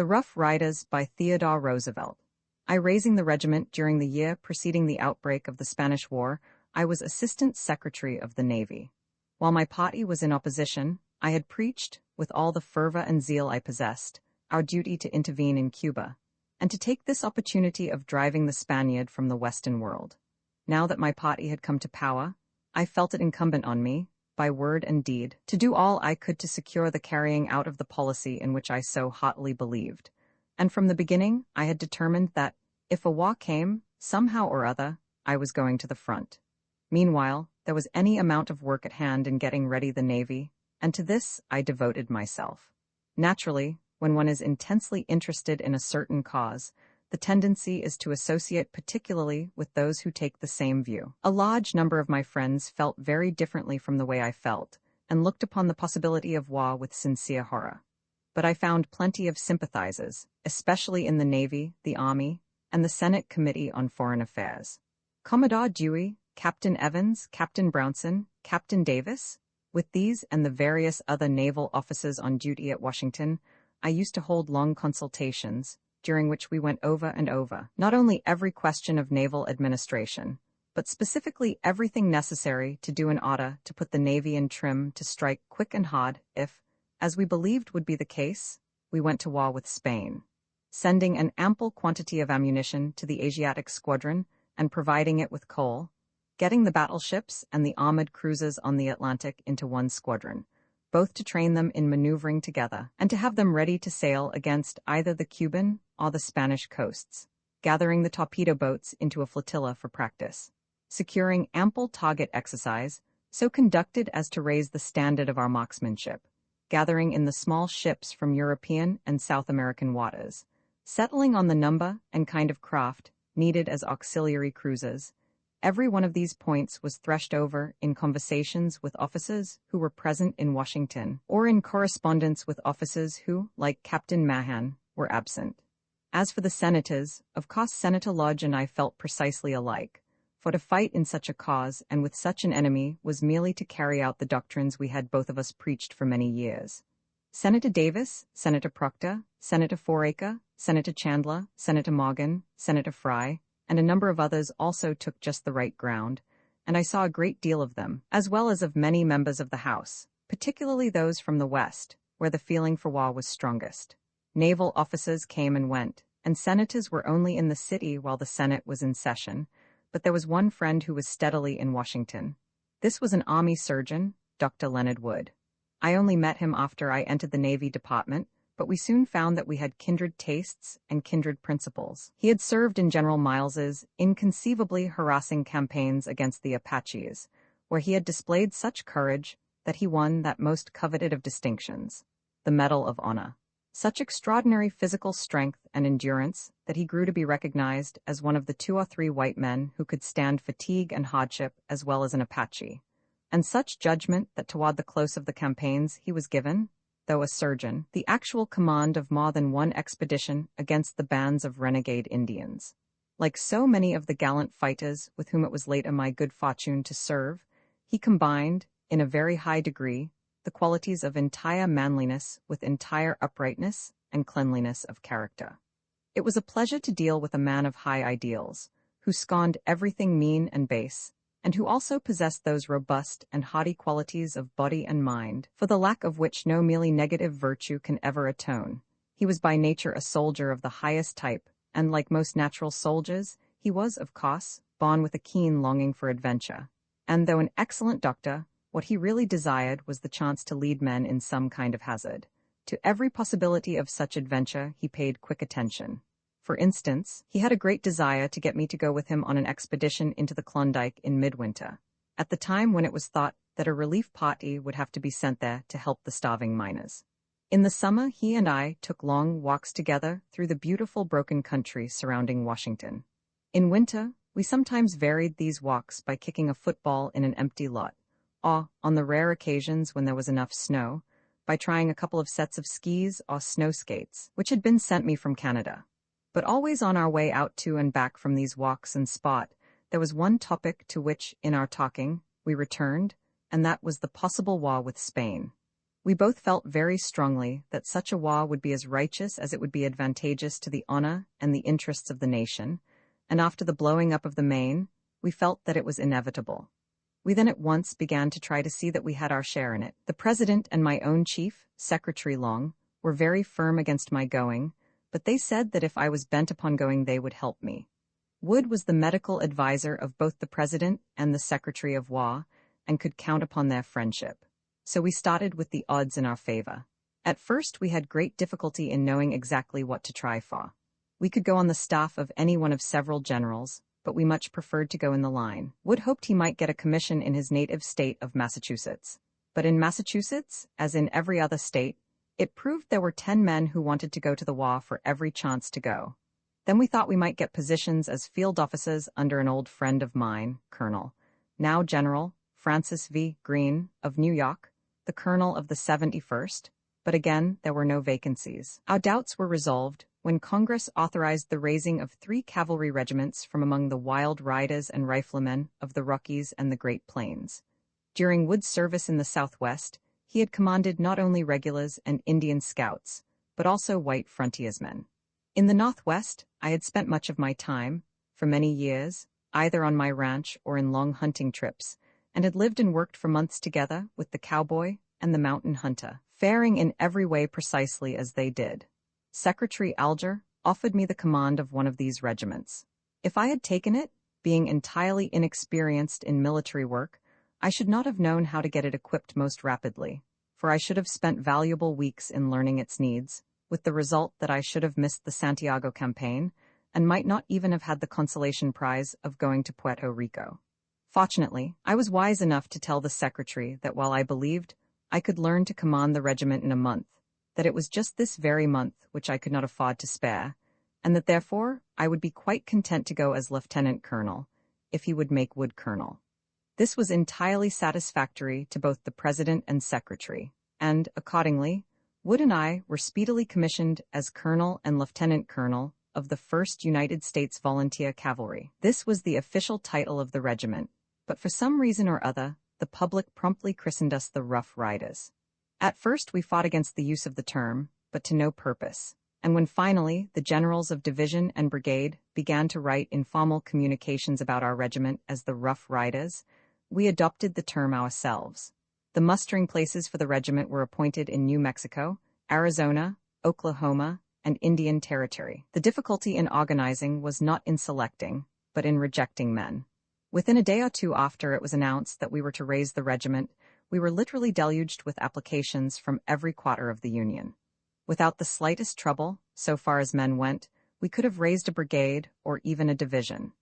The Rough Riders by Theodore Roosevelt. Raising the regiment during the year preceding the outbreak of the Spanish War, I was Assistant Secretary of the Navy. While my party was in opposition, I had preached, with all the fervor and zeal I possessed, our duty to intervene in Cuba, and to take this opportunity of driving the Spaniard from the Western world. Now that my party had come to power, I felt it incumbent on me, by word and deed, to do all I could to secure the carrying out of the policy in which I so heartily believed. And from the beginning, I had determined that, if a war came, somehow or other, I was going to the front. Meanwhile, there was any amount of work at hand in getting ready the Navy, and to this I devoted myself. Naturally, when one is intensely interested in a certain cause, the tendency is to associate particularly with those who take the same view. A large number of my friends felt very differently from the way I felt, and looked upon the possibility of war with sincere horror. But I found plenty of sympathizers, especially in the Navy, the Army, and the Senate Committee on Foreign Affairs. Commodore Dewey, Captain Evans, Captain Brownson, Captain Davis, with these and the various other naval officers on duty at Washington, I used to hold long consultations, during which we went over and over, not only every question of naval administration, but specifically everything necessary to do in order to put the Navy in trim to strike quick and hard if, as we believed would be the case, we went to war with Spain, sending an ample quantity of ammunition to the Asiatic Squadron and providing it with coal, getting the battleships and the armored cruisers on the Atlantic into one squadron, both to train them in maneuvering together, and to have them ready to sail against either the Cuban or the Spanish coasts, gathering the torpedo boats into a flotilla for practice, securing ample target exercise, so conducted as to raise the standard of our marksmanship, gathering in the small ships from European and South American waters, settling on the number and kind of craft needed as auxiliary cruisers. Every one of these points was threshed over in conversations with officers who were present in Washington, or in correspondence with officers who, like Captain Mahan, were absent. As for the senators, of course Senator Lodge and I felt precisely alike, for to fight in such a cause and with such an enemy was merely to carry out the doctrines we had both of us preached for many years. Senator Davis, Senator Proctor, Senator Foraker, Senator Chandler, Senator Morgan, Senator Fry, and a number of others also took just the right ground, and I saw a great deal of them, as well as of many members of the House, particularly those from the West, where the feeling for war was strongest. Naval officers came and went, and senators were only in the city while the Senate was in session, but there was one friend who was steadily in Washington. This was an Army surgeon, Dr. Leonard Wood. I only met him after I entered the Navy Department, but we soon found that we had kindred tastes and kindred principles. He had served in General Miles's inconceivably harassing campaigns against the Apaches, where he had displayed such courage that he won that most coveted of distinctions, the Medal of Honor. Such extraordinary physical strength and endurance that he grew to be recognized as one of the 2 or 3 white men who could stand fatigue and hardship as well as an Apache, and such judgment that toward the close of the campaigns he was given, though a surgeon, the actual command of more than one expedition against the bands of renegade Indians. Like so many of the gallant fighters with whom it was later my good fortune to serve, he combined, in a very high degree, the qualities of entire manliness with entire uprightness and cleanliness of character. It was a pleasure to deal with a man of high ideals, who scorned everything mean and base, and who also possessed those robust and haughty qualities of body and mind, for the lack of which no merely negative virtue can ever atone. He was by nature a soldier of the highest type, and like most natural soldiers, he was, of course, born with a keen longing for adventure. And though an excellent doctor, what he really desired was the chance to lead men in some kind of hazard. To every possibility of such adventure he paid quick attention. For instance, he had a great desire to get me to go with him on an expedition into the Klondike in midwinter, at the time when it was thought that a relief party would have to be sent there to help the starving miners. In the summer, he and I took long walks together through the beautiful broken country surrounding Washington. In winter, we sometimes varied these walks by kicking a football in an empty lot, or, on the rare occasions when there was enough snow, by trying a couple of sets of skis or snow skates, which had been sent me from Canada. But always on our way out to and back from these walks and spot, there was one topic to which, in our talking, we returned, and that was the possible war with Spain. We both felt very strongly that such a war would be as righteous as it would be advantageous to the honor and the interests of the nation, and after the blowing up of the Maine, we felt that it was inevitable. We then at once began to try to see that we had our share in it. The President and my own chief, Secretary Long, were very firm against my going, but they said that if I was bent upon going they would help me. Wood was the medical advisor of both the President and the Secretary of War, and could count upon their friendship. So we started with the odds in our favor. At first we had great difficulty in knowing exactly what to try for. We could go on the staff of any one of several generals, but we much preferred to go in the line. Wood hoped he might get a commission in his native state of Massachusetts. But in Massachusetts, as in every other state, it proved there were 10 men who wanted to go to the war for every chance to go. Then we thought we might get positions as field officers under an old friend of mine, Colonel, now General, Francis V. Greene, of New York, the colonel of the 71st, but again there were no vacancies. Our doubts were resolved when Congress authorized the raising of 3 cavalry regiments from among the wild riders and riflemen of the Rockies and the Great Plains. During Wood's service in the Southwest, he had commanded not only regulars and Indian scouts, but also white frontiersmen. In the Northwest, I had spent much of my time, for many years, either on my ranch or in long hunting trips, and had lived and worked for months together with the cowboy and the mountain hunter, faring in every way precisely as they did. Secretary Alger offered me the command of one of these regiments. If I had taken it, being entirely inexperienced in military work, I should not have known how to get it equipped most rapidly, for I should have spent valuable weeks in learning its needs, with the result that I should have missed the Santiago campaign, and might not even have had the consolation prize of going to Puerto Rico. Fortunately, I was wise enough to tell the secretary that while I believed I could learn to command the regiment in a month, that it was just this very month which I could not afford to spare, and that therefore I would be quite content to go as lieutenant colonel, if he would make Wood colonel. This was entirely satisfactory to both the president and secretary, and, accordingly, Wood and I were speedily commissioned as colonel and lieutenant colonel of the 1st United States Volunteer Cavalry. This was the official title of the regiment, but for some reason or other, the public promptly christened us the Rough Riders. At first we fought against the use of the term, but to no purpose, and when finally the generals of division and brigade began to write informal communications about our regiment as the Rough Riders, we adopted the term ourselves. The mustering places for the regiment were appointed in New Mexico, Arizona, Oklahoma, and Indian Territory. The difficulty in organizing was not in selecting, but in rejecting men. Within a day or two after it was announced that we were to raise the regiment, we were literally deluged with applications from every quarter of the Union. Without the slightest trouble, so far as men went, we could have raised a brigade or even a division.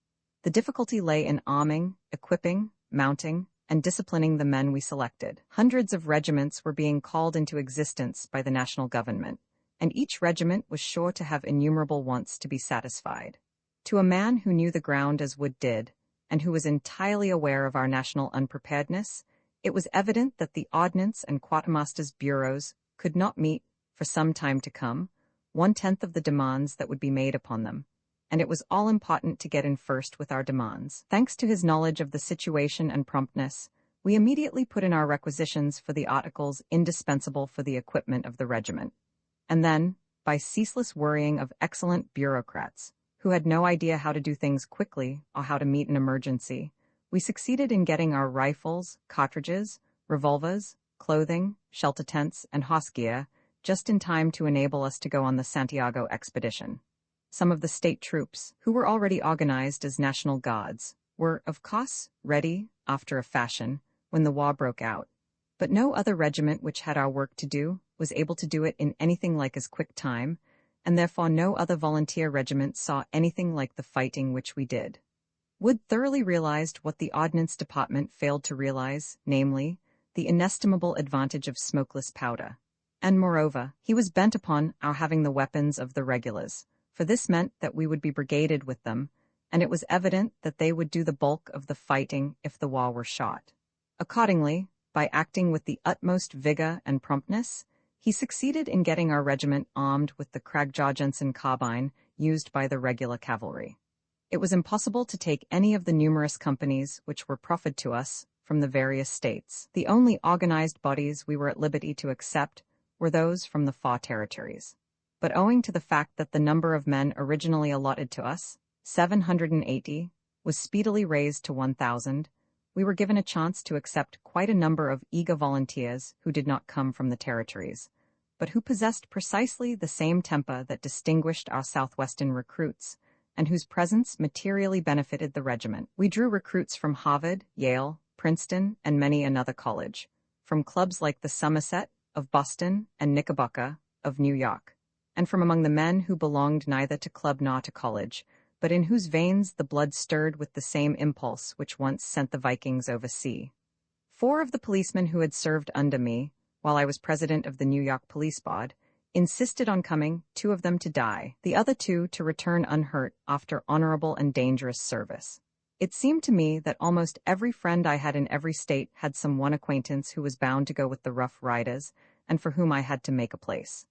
The difficulty lay in arming, equipping, mounting, and disciplining the men we selected. Hundreds of regiments were being called into existence by the national government, and each regiment was sure to have innumerable wants to be satisfied. To a man who knew the ground as Wood did, and who was entirely aware of our national unpreparedness, it was evident that the Ordnance and Quartermaster's bureaus could not meet, for some time to come, 1/10 of the demands that would be made upon them, and it was all important to get in first with our demands. Thanks to his knowledge of the situation and promptness, we immediately put in our requisitions for the articles indispensable for the equipment of the regiment. And then, by ceaseless worrying of excellent bureaucrats, who had no idea how to do things quickly or how to meet an emergency, we succeeded in getting our rifles, cartridges, revolvers, clothing, shelter tents, and horse gear just in time to enable us to go on the Santiago expedition. Some of the state troops, who were already organized as National Guards, were, of course, ready, after a fashion, when the war broke out, but no other regiment which had our work to do was able to do it in anything like as quick time, and therefore no other volunteer regiment saw anything like the fighting which we did. Wood thoroughly realized what the Ordnance Department failed to realize, namely, the inestimable advantage of smokeless powder. And moreover, he was bent upon our having the weapons of the regulars, for this meant that we would be brigaded with them, and it was evident that they would do the bulk of the fighting if the war were shot. Accordingly, by acting with the utmost vigor and promptness, he succeeded in getting our regiment armed with the Krag-Jorgensen carbine used by the regular cavalry. It was impossible to take any of the numerous companies which were proffered to us from the various states. The only organized bodies we were at liberty to accept were those from the far territories. But owing to the fact that the number of men originally allotted to us, 780, was speedily raised to 1,000, we were given a chance to accept quite a number of eager volunteers who did not come from the territories, but who possessed precisely the same temper that distinguished our Southwestern recruits, and whose presence materially benefited the regiment. We drew recruits from Harvard, Yale, Princeton, and many another college, from clubs like the Somerset, of Boston, and Knickerbocker, of New York, and from among the men who belonged neither to club nor to college, but in whose veins the blood stirred with the same impulse which once sent the Vikings over sea. 4 of the policemen who had served under me, while I was president of the New York Police Board, insisted on coming, 2 of them to die, the other 2 to return unhurt after honorable and dangerous service. It seemed to me that almost every friend I had in every state had some one acquaintance who was bound to go with the Rough Riders, and for whom I had to make a place.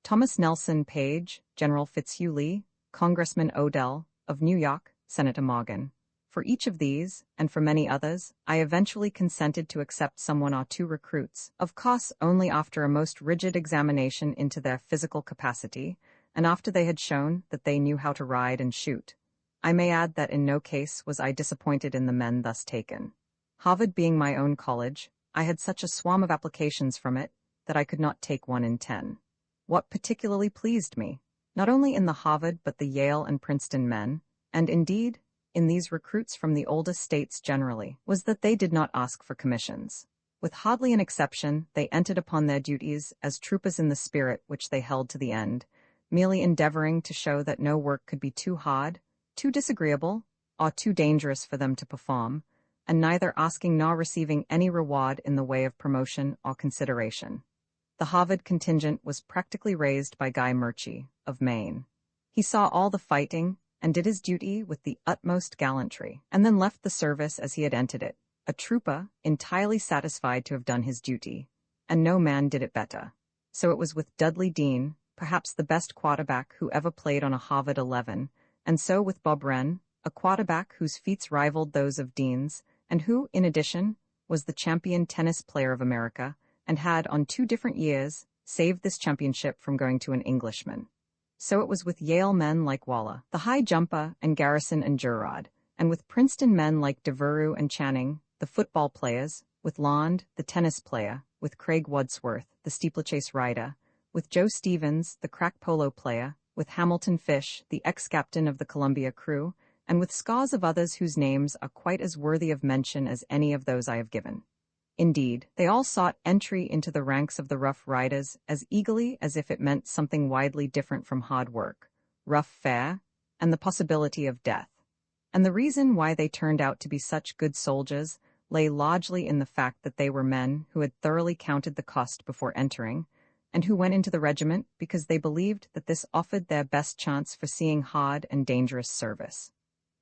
Thomas Nelson Page, General Fitzhugh Lee, Congressman Odell, of New York, Senator Morgan. For each of these, and for many others, I eventually consented to accept some 1 or 2 recruits, of course only after a most rigid examination into their physical capacity, and after they had shown that they knew how to ride and shoot. I may add that in no case was I disappointed in the men thus taken. Harvard being my own college, I had such a swarm of applications from it that I could not take 1 in 10. What particularly pleased me, not only in the Harvard but the Yale and Princeton men, and indeed, in these recruits from the oldest states generally, was that they did not ask for commissions. With hardly an exception, they entered upon their duties as troopers in the spirit which they held to the end, merely endeavoring to show that no work could be too hard, too disagreeable, or too dangerous for them to perform, and neither asking nor receiving any reward in the way of promotion or consideration. The Harvard contingent was practically raised by Guy Murchie, of Maine. He saw all the fighting, and did his duty with the utmost gallantry, and then left the service as he had entered it, a trooper entirely satisfied to have done his duty, and no man did it better. So it was with Dudley Dean, perhaps the best quarterback who ever played on a Harvard 11, and so with Bob Wren, a quarterback whose feats rivaled those of Dean's, and who, in addition, was the champion tennis player of America, and had, on 2 different years, saved this championship from going to an Englishman. So it was with Yale men like Waller, the high jumper, and Garrison and Gerard, and with Princeton men like Devereux and Channing, the football players, with Lond, the tennis player, with Craig Wadsworth, the steeplechase rider, with Joe Stevens, the crack polo player, with Hamilton Fish, the ex-captain of the Columbia crew, and with scores of others whose names are quite as worthy of mention as any of those I have given. Indeed, they all sought entry into the ranks of the Rough Riders as eagerly as if it meant something widely different from hard work, rough fare, and the possibility of death. And the reason why they turned out to be such good soldiers lay largely in the fact that they were men who had thoroughly counted the cost before entering, and who went into the regiment because they believed that this offered their best chance for seeing hard and dangerous service.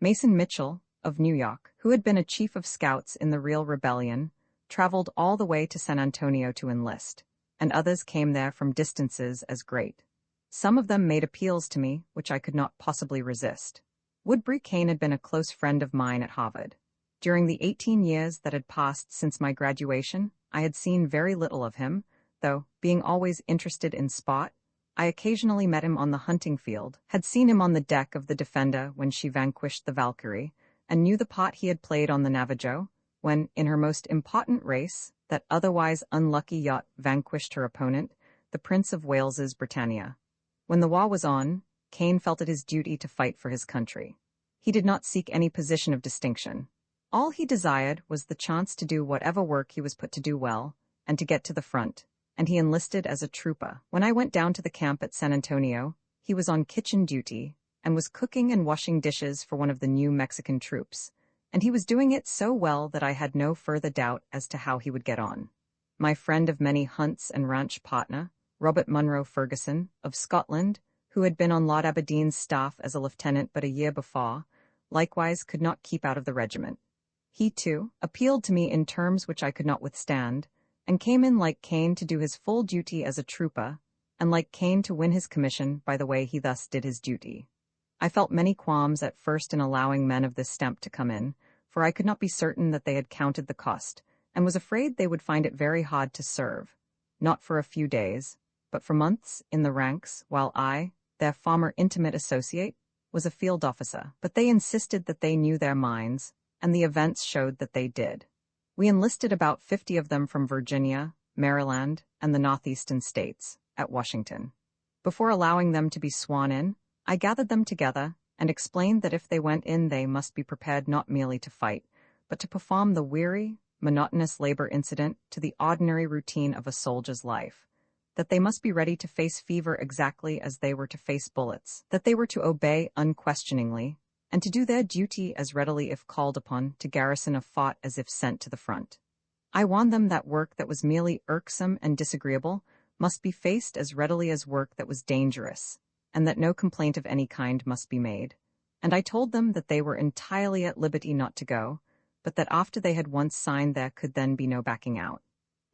Mason Mitchell, of New York, who had been a chief of scouts in the real rebellion, traveled all the way to San Antonio to enlist, and others came there from distances as great. Some of them made appeals to me which I could not possibly resist. Woodbury Kane had been a close friend of mine at Harvard. During the 18 years that had passed since my graduation, I had seen very little of him, though, being always interested in sport, I occasionally met him on the hunting field, had seen him on the deck of the Defender when she vanquished the Valkyrie, and knew the part he had played on the Navajo, when, in her most important race, that otherwise unlucky yacht vanquished her opponent, the Prince of Wales's Britannia. When the war was on, Kane felt it his duty to fight for his country. He did not seek any position of distinction. All he desired was the chance to do whatever work he was put to do well, and to get to the front, and he enlisted as a trooper. When I went down to the camp at San Antonio, he was on kitchen duty, and was cooking and washing dishes for one of the new Mexican troops, and he was doing it so well that I had no further doubt as to how he would get on. My friend of many hunts and ranch partner, Robert Munro Ferguson, of Scotland, who had been on Lord Aberdeen's staff as a lieutenant but a year before, likewise could not keep out of the regiment. He, too, appealed to me in terms which I could not withstand, and came in like Kane to do his full duty as a trooper, and like Kane to win his commission by the way he thus did his duty. I felt many qualms at first in allowing men of this stamp to come in, for I could not be certain that they had counted the cost, and was afraid they would find it very hard to serve, not for a few days, but for months in the ranks, while I, their former intimate associate, was a field officer. But they insisted that they knew their minds, and the events showed that they did. We enlisted about 50 of them from Virginia, Maryland, and the northeastern states, at Washington. Before allowing them to be sworn in, I gathered them together and explained that if they went in they must be prepared not merely to fight, but to perform the weary, monotonous labor incident to the ordinary routine of a soldier's life, that they must be ready to face fever exactly as they were to face bullets, that they were to obey unquestioningly, and to do their duty as readily if called upon, to garrison a fort as if sent to the front. I warned them that work that was merely irksome and disagreeable must be faced as readily as work that was dangerous, and that no complaint of any kind must be made. And I told them that they were entirely at liberty not to go, but that after they had once signed there could then be no backing out.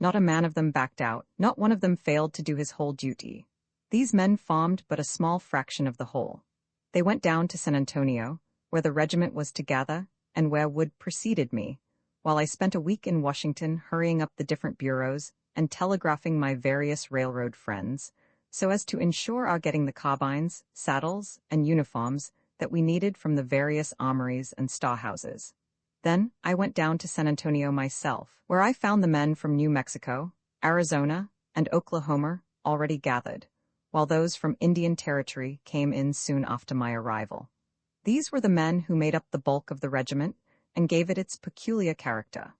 Not a man of them backed out, not one of them failed to do his whole duty. These men formed but a small fraction of the whole. They went down to San Antonio, where the regiment was to gather, and where Wood preceded me, while I spent a week in Washington hurrying up the different bureaus and telegraphing my various railroad friends, so as to ensure our getting the carbines, saddles, and uniforms that we needed from the various armories and storehouses. Then I went down to San Antonio myself, where I found the men from New Mexico, Arizona, and Oklahoma already gathered, while those from Indian Territory came in soon after my arrival. These were the men who made up the bulk of the regiment and gave it its peculiar character.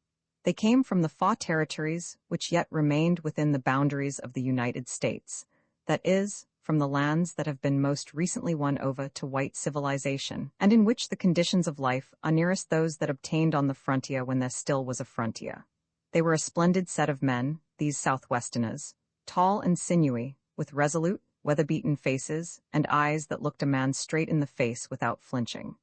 They came from the 4 territories which yet remained within the boundaries of the United States, that is, from the lands that have been most recently won over to white civilization, and in which the conditions of life are nearest those that obtained on the frontier when there still was a frontier. They were a splendid set of men, these Southwesterners, tall and sinewy, with resolute, weather-beaten faces and eyes that looked a man straight in the face without flinching.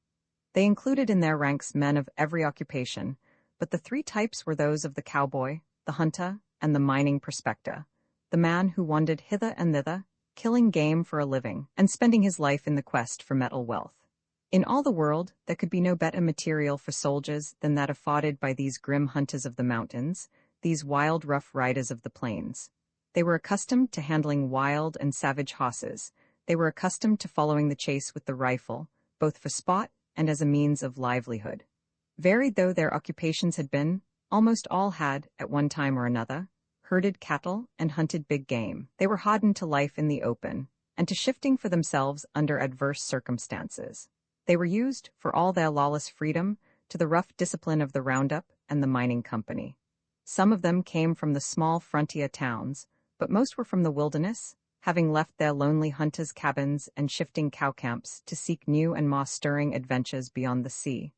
They included in their ranks men of every occupation, but the 3 types were those of the cowboy, the hunter, and the mining prospector, the man who wandered hither and thither, killing game for a living, and spending his life in the quest for metal wealth. In all the world, there could be no better material for soldiers than that afforded by these grim hunters of the mountains, these wild, rough riders of the plains. They were accustomed to handling wild and savage horses. They were accustomed to following the chase with the rifle, both for sport and as a means of livelihood. Varied though their occupations had been, almost all had, at one time or another, herded cattle and hunted big game. They were hardened to life in the open, and to shifting for themselves under adverse circumstances. They were used, for all their lawless freedom, to the rough discipline of the roundup and the mining company. Some of them came from the small frontier towns, but most were from the wilderness, having left their lonely hunters' cabins and shifting cow camps to seek new and more stirring adventures beyond the sea.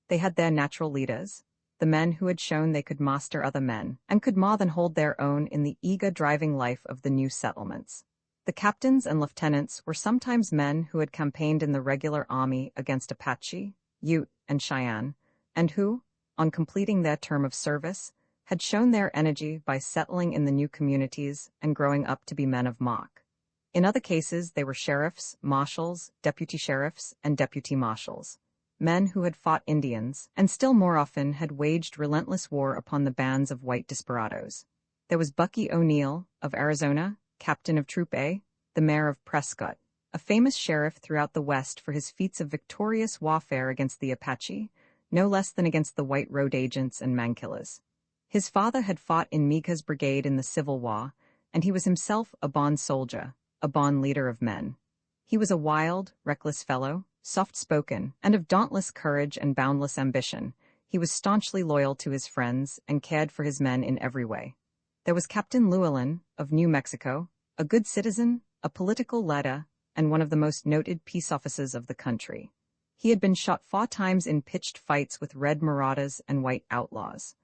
They had their natural leaders, the men who had shown they could master other men, and could more than hold their own in the eager driving life of the new settlements. The captains and lieutenants were sometimes men who had campaigned in the regular army against Apache, Ute, and Cheyenne, and who, on completing their term of service, had shown their energy by settling in the new communities and growing up to be men of mark. In other cases, they were sheriffs, marshals, deputy sheriffs, and deputy marshals, men who had fought Indians, and still more often had waged relentless war upon the bands of white desperados. There was Bucky O'Neill, of Arizona, captain of Troop A, the mayor of Prescott, a famous sheriff throughout the West for his feats of victorious warfare against the Apache, no less than against the white road agents and man-killers. His father had fought in Meeker's brigade in the Civil War, and he was himself a born soldier, a born leader of men. He was a wild, reckless fellow, soft-spoken, and of dauntless courage and boundless ambition. He was staunchly loyal to his friends and cared for his men in every way. There was Captain Llewellyn, of New Mexico, a good citizen, a political leader, and one of the most noted peace officers of the country. He had been shot 4 times in pitched fights with red marauders and white outlaws.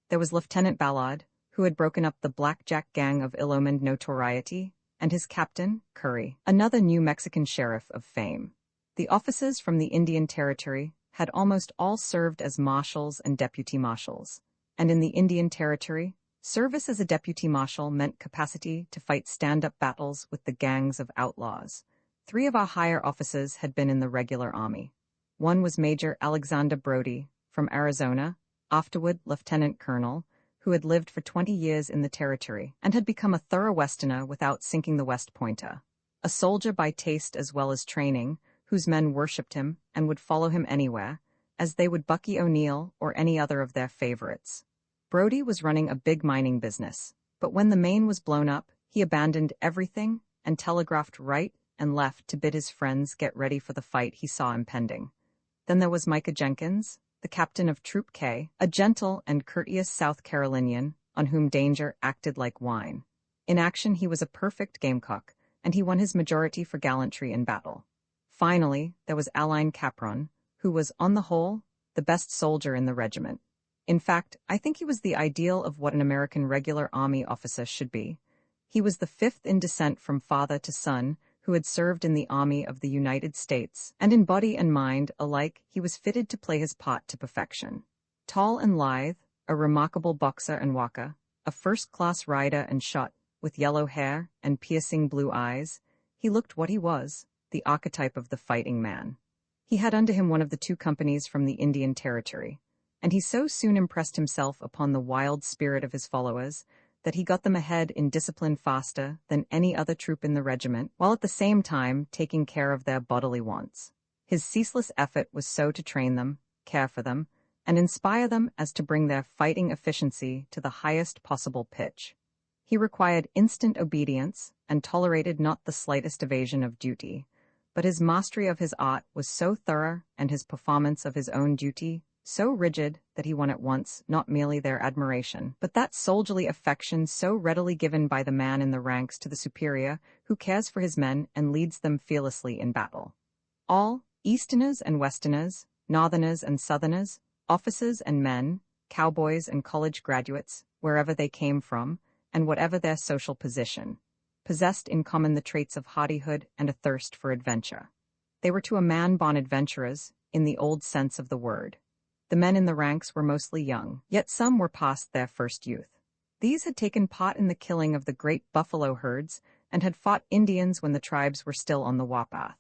There was Lieutenant Ballard, who had broken up the Blackjack gang of ill-omened notoriety, and his captain, Curry, another New Mexican sheriff of fame. The officers from the Indian Territory had almost all served as marshals and deputy marshals, and in the Indian Territory, service as a deputy marshal meant capacity to fight stand-up battles with the gangs of outlaws. 3 of our higher officers had been in the regular army. One was Major Alexander Brody, from Arizona, afterward Lieutenant Colonel, who had lived for 20 years in the territory and had become a thorough Westerner without sinking the West Pointer. A soldier by taste as well as training, whose men worshipped him and would follow him anywhere, as they would Bucky O'Neill or any other of their favorites. Brody was running a big mining business, but when the Maine was blown up, he abandoned everything and telegraphed right and left to bid his friends get ready for the fight he saw impending. Then there was Micah Jenkins, the captain of Troop K, a gentle and courteous South Carolinian on whom danger acted like wine. In action he was a perfect gamecock, and he won his majority for gallantry in battle. Finally, there was Aline Capron, who was, on the whole, the best soldier in the regiment. In fact, I think he was the ideal of what an American regular army officer should be. He was the fifth in descent from father to son, who had served in the Army of the United States, and in body and mind alike he was fitted to play his part to perfection. Tall and lithe, a remarkable boxer and walker, a first-class rider and shot, with yellow hair and piercing blue eyes, he looked what he was, the archetype of the fighting man. He had under him one of the two companies from the Indian Territory, and he so soon impressed himself upon the wild spirit of his followers that he got them ahead in discipline faster than any other troop in the regiment, while at the same time taking care of their bodily wants. His ceaseless effort was so to train them, care for them, and inspire them as to bring their fighting efficiency to the highest possible pitch. He required instant obedience and tolerated not the slightest evasion of duty, but his mastery of his art was so thorough and his performance of his own duty so rigid that he won at once not merely their admiration, but that soldierly affection so readily given by the man in the ranks to the superior who cares for his men and leads them fearlessly in battle. All, Easterners and Westerners, Northerners and Southerners, officers and men, cowboys and college graduates, wherever they came from, and whatever their social position, possessed in common the traits of hardihood and a thirst for adventure. They were to a man born adventurers, in the old sense of the word. The men in the ranks were mostly young, yet some were past their first youth. These had taken part in the killing of the great buffalo herds and had fought Indians when the tribes were still on the warpath.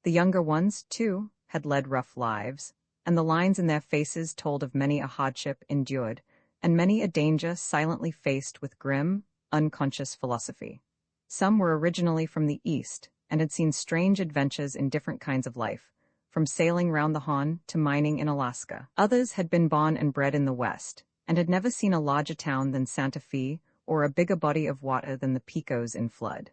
The younger ones, too, had led rough lives, and the lines in their faces told of many a hardship endured, and many a danger silently faced with grim, unconscious philosophy. Some were originally from the East and had seen strange adventures in different kinds of life, from sailing round the Horn to mining in Alaska. Others had been born and bred in the West, and had never seen a larger town than Santa Fe or a bigger body of water than the Pecos in flood.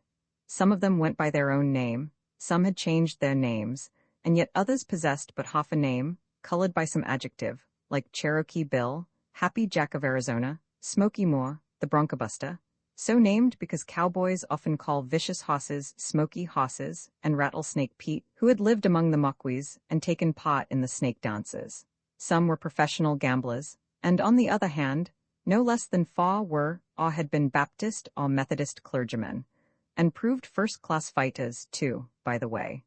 Some of them went by their own name, some had changed their names, and yet others possessed but half a name, colored by some adjective, like Cherokee Bill, Happy Jack of Arizona, Smoky Moore, the Broncobuster, so named because cowboys often call vicious hosses Smoky Hosses, and Rattlesnake Pete, who had lived among the Muckwis and taken part in the snake dances. Some were professional gamblers, and on the other hand, no less than 4 were or had been Baptist or Methodist clergymen, and proved first-class fighters, too, by the way.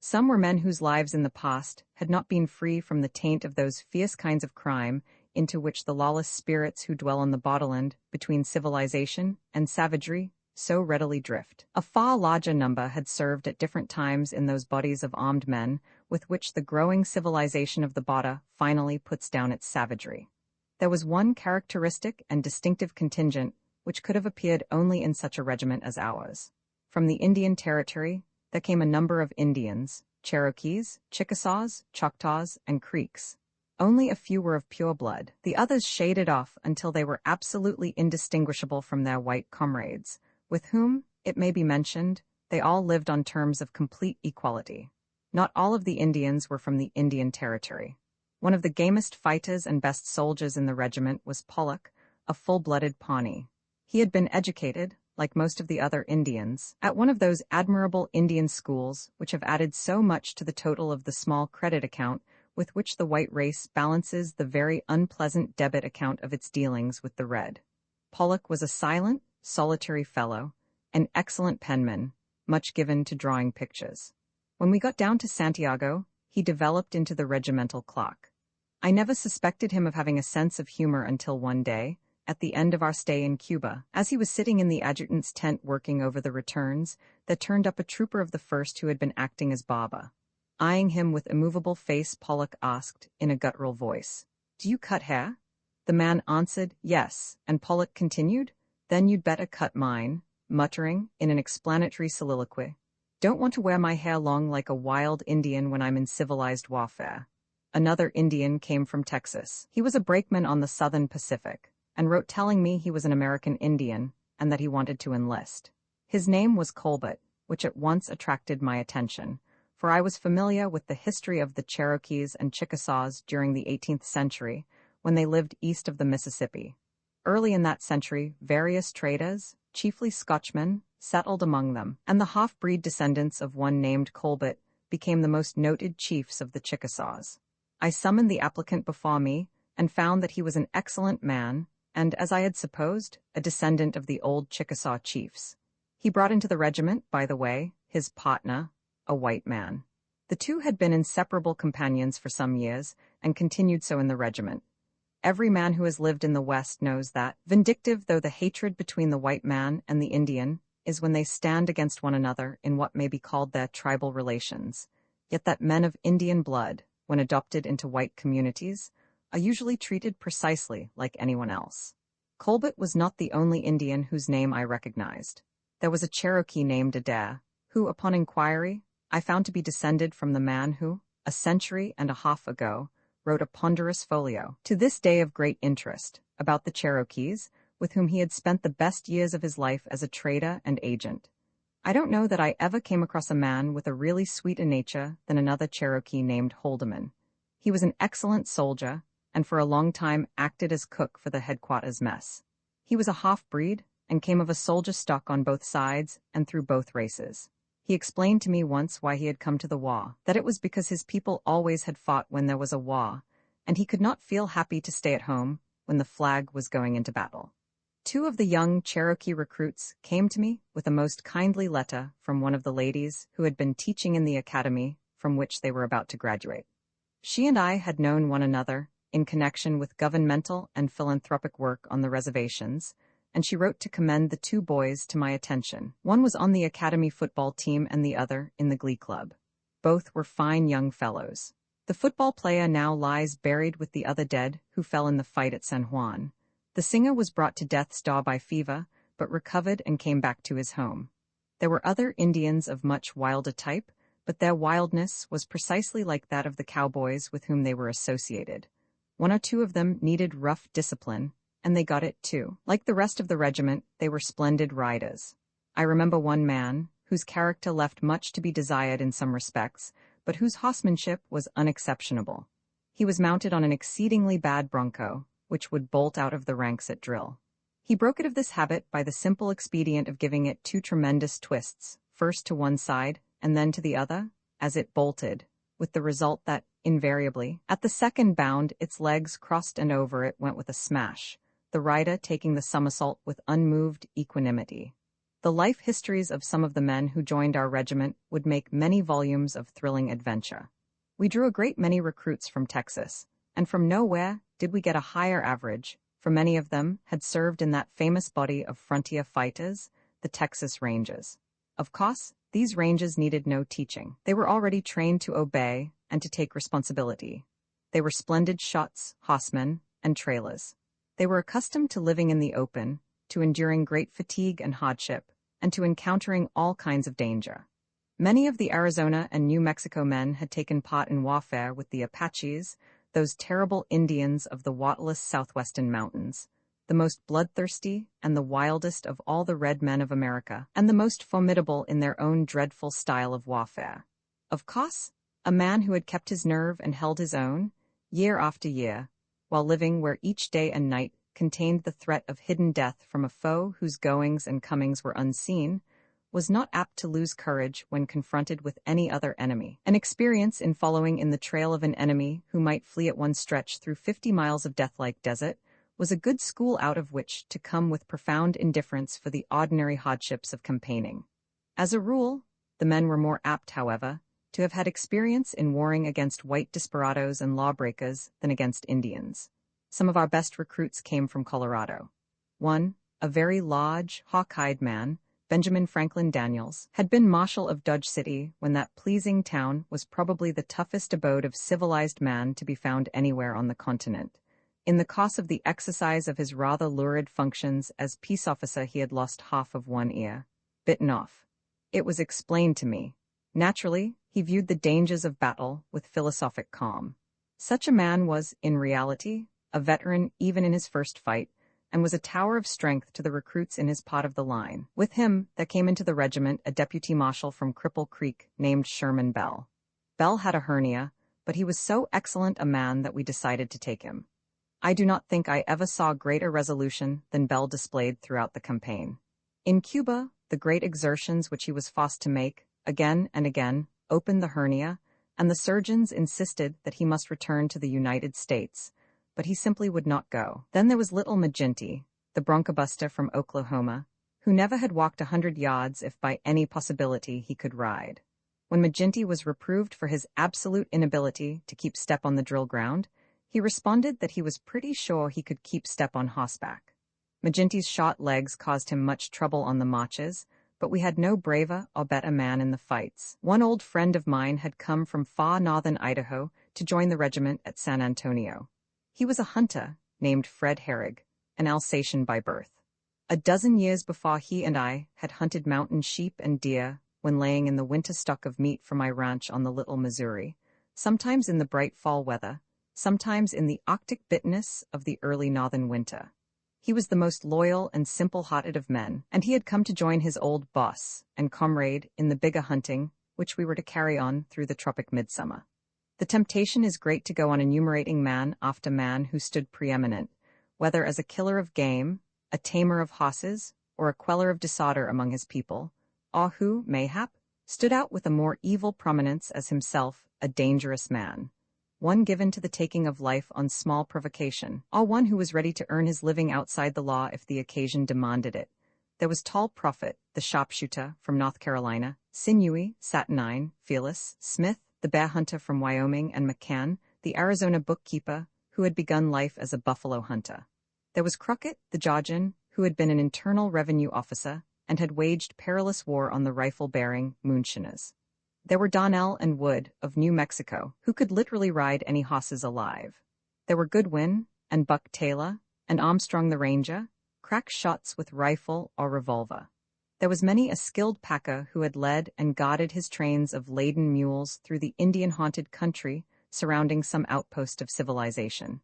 Some were men whose lives in the past had not been free from the taint of those fierce kinds of crime into which the lawless spirits who dwell on the borderland between civilization and savagery so readily drift. A far larger number had served at different times in those bodies of armed men with which the growing civilization of the border finally puts down its savagery. There was one characteristic and distinctive contingent which could have appeared only in such a regiment as ours. From the Indian Territory, there came a number of Indians, Cherokees, Chickasaws, Choctaws, and Creeks. Only a few were of pure blood. The others shaded off until they were absolutely indistinguishable from their white comrades, with whom, it may be mentioned, they all lived on terms of complete equality. Not all of the Indians were from the Indian Territory. One of the gamest fighters and best soldiers in the regiment was Pollock, a full-blooded Pawnee. He had been educated, like most of the other Indians, at one of those admirable Indian schools which have added so much to the total of the small credit account with which the white race balances the very unpleasant debit account of its dealings with the red. Pollock was a silent, solitary fellow, an excellent penman, much given to drawing pictures. When we got down to Santiago, he developed into the regimental clock. I never suspected him of having a sense of humor until one day, at the end of our stay in Cuba, as he was sitting in the adjutant's tent working over the returns, there turned up a trooper of the first who had been acting as Baba. Eyeing him with immovable face, Pollock asked, in a guttural voice, "Do you cut hair?" The man answered, "Yes," and Pollock continued, "Then you'd better cut mine," muttering, in an explanatory soliloquy, "Don't want to wear my hair long like a wild Indian when I'm in civilized warfare." Another Indian came from Texas. He was a brakeman on the Southern Pacific, and wrote telling me he was an American Indian and that he wanted to enlist. His name was Colbert, which at once attracted my attention, for I was familiar with the history of the Cherokees and Chickasaws during the 18th century, when they lived east of the Mississippi. Early in that century, various traders, chiefly Scotchmen, settled among them, and the half-breed descendants of one named Colbert became the most noted chiefs of the Chickasaws. I summoned the applicant before me and found that he was an excellent man and, as I had supposed, a descendant of the old Chickasaw chiefs. He brought into the regiment, by the way, his partner, a white man. The two had been inseparable companions for some years and continued so in the regiment. Every man who has lived in the West knows that, vindictive though the hatred between the white man and the Indian is when they stand against one another in what may be called their tribal relations, yet that men of Indian blood, when adopted into white communities, are usually treated precisely like anyone else. Colbert was not the only Indian whose name I recognized. There was a Cherokee named Adair, who, upon inquiry, I found to be descended from the man who, a century and a half ago, wrote a ponderous folio, to this day of great interest, about the Cherokees, with whom he had spent the best years of his life as a trader and agent. I don't know that I ever came across a man with a really sweeter nature than another Cherokee named Holdeman. He was an excellent soldier, and for a long time acted as cook for the headquarters mess. He was a half-breed, and came of a soldier stock on both sides and through both races. He explained to me once why he had come to the war, that it was because his people always had fought when there was a war, and he could not feel happy to stay at home when the flag was going into battle. Two of the young Cherokee recruits came to me with a most kindly letter from one of the ladies who had been teaching in the academy from which they were about to graduate. She and I had known one another in connection with governmental and philanthropic work on the reservations, and she wrote to commend the two boys to my attention. One was on the academy football team and the other in the glee club. Both were fine young fellows. The football player now lies buried with the other dead who fell in the fight at San Juan. The singer was brought to death's door by fever, but recovered and came back to his home. There were other Indians of much wilder type, but their wildness was precisely like that of the cowboys with whom they were associated. One or two of them needed rough discipline, and they got it too. Like the rest of the regiment, they were splendid riders. I remember one man, whose character left much to be desired in some respects, but whose horsemanship was unexceptionable. He was mounted on an exceedingly bad bronco, which would bolt out of the ranks at drill. He broke it of this habit by the simple expedient of giving it two tremendous twists, first to one side and then to the other, as it bolted, with the result that, invariably, at the second bound its legs crossed and over it went with a smash, the rider taking the somersault with unmoved equanimity. The life histories of some of the men who joined our regiment would make many volumes of thrilling adventure. We drew a great many recruits from Texas, and from nowhere did we get a higher average, for many of them had served in that famous body of frontier fighters, the Texas Rangers. Of course, these Rangers needed no teaching. They were already trained to obey and to take responsibility. They were splendid shots, horsemen, and trailers. They were accustomed to living in the open, to enduring great fatigue and hardship, and to encountering all kinds of danger. Many of the Arizona and New Mexico men had taken part in warfare with the Apaches, those terrible Indians of the waterless southwestern mountains, the most bloodthirsty and the wildest of all the red men of America, and the most formidable in their own dreadful style of warfare. Of course, a man who had kept his nerve and held his own, year after year, while living where each day and night contained the threat of hidden death from a foe whose goings and comings were unseen, was not apt to lose courage when confronted with any other enemy. An experience in following in the trail of an enemy who might flee at one stretch through 50 miles of death-like desert was a good school out of which to come with profound indifference for the ordinary hardships of campaigning. As a rule, the men were more apt, however, to have had experience in warring against white desperadoes and lawbreakers than against Indians. Some of our best recruits came from Colorado. One, a very large, hawk-eyed man, Benjamin Franklin Daniels, had been Marshal of Dodge City when that pleasing town was probably the toughest abode of civilized man to be found anywhere on the continent. In the course of the exercise of his rather lurid functions as peace officer, he had lost half of one ear, bitten off. It was explained to me. Naturally, he viewed the dangers of battle with philosophic calm. Such a man was, in reality, a veteran even in his first fight, and was a tower of strength to the recruits in his part of the line. With him, there came into the regiment a deputy marshal from Cripple Creek named Sherman Bell. Bell had a hernia, but he was so excellent a man that we decided to take him. I do not think I ever saw greater resolution than Bell displayed throughout the campaign. In Cuba, the great exertions which he was forced to make, again and again, opened the hernia, and the surgeons insisted that he must return to the United States, but he simply would not go. Then there was little McGinty, the bronchobuster from Oklahoma, who never had walked 100 yards if by any possibility he could ride. When McGinty was reproved for his absolute inability to keep step on the drill ground, he responded that he was pretty sure he could keep step on horseback. McGinty's short legs caused him much trouble on the marches, but we had no braver or better man in the fights. One old friend of mine had come from far northern Idaho to join the regiment at San Antonio. He was a hunter named Fred Herrig, an Alsatian by birth. A dozen years before he and I had hunted mountain sheep and deer when laying in the winter stock of meat for my ranch on the Little Missouri, sometimes in the bright fall weather, sometimes in the Arctic bitterness of the early northern winter. He was the most loyal and simple-hearted of men, and he had come to join his old boss and comrade in the bigger hunting, which we were to carry on through the tropic midsummer. The temptation is great to go on enumerating man after man who stood preeminent, whether as a killer of game, a tamer of horses, or a queller of disorder among his people, or who, mayhap, stood out with a more evil prominence as himself a dangerous man, one given to the taking of life on small provocation, or one who was ready to earn his living outside the law if the occasion demanded it. There was Tall Prophet, the sharpshooter from North Carolina, sinewy, saturnine, fearless, Smith, the bear hunter from Wyoming, and McCann, the Arizona bookkeeper, who had begun life as a buffalo hunter. There was Crockett, the Georgian, who had been an internal revenue officer and had waged perilous war on the rifle-bearing Moonshiners. There were Donnell and Wood of New Mexico, who could literally ride any horses alive. There were Goodwin and Buck Taylor and Armstrong the Ranger, crack shots with rifle or revolver. There was many a skilled packer who had led and guarded his trains of laden mules through the Indian-haunted country surrounding some outpost of civilization.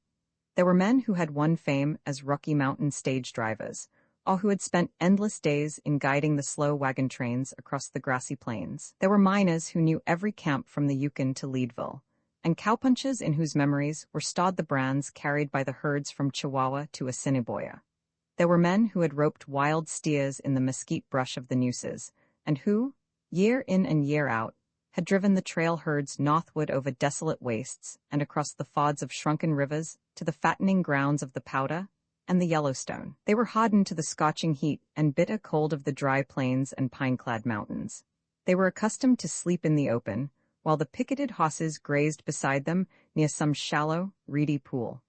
There were men who had won fame as Rocky Mountain stage drivers, or who had spent endless days in guiding the slow wagon trains across the grassy plains. There were miners who knew every camp from the Yukon to Leadville, and cowpunchers in whose memories were stored the brands carried by the herds from Chihuahua to Assiniboia. There were men who had roped wild steers in the mesquite brush of the nooses, and who, year in and year out, had driven the trail herds northward over desolate wastes and across the fords of shrunken rivers to the fattening grounds of the Powder and the Yellowstone. They were hardened to the scorching heat and bitter cold of the dry plains and pine-clad mountains. They were accustomed to sleep in the open, while the picketed horses grazed beside them near some shallow, reedy pool.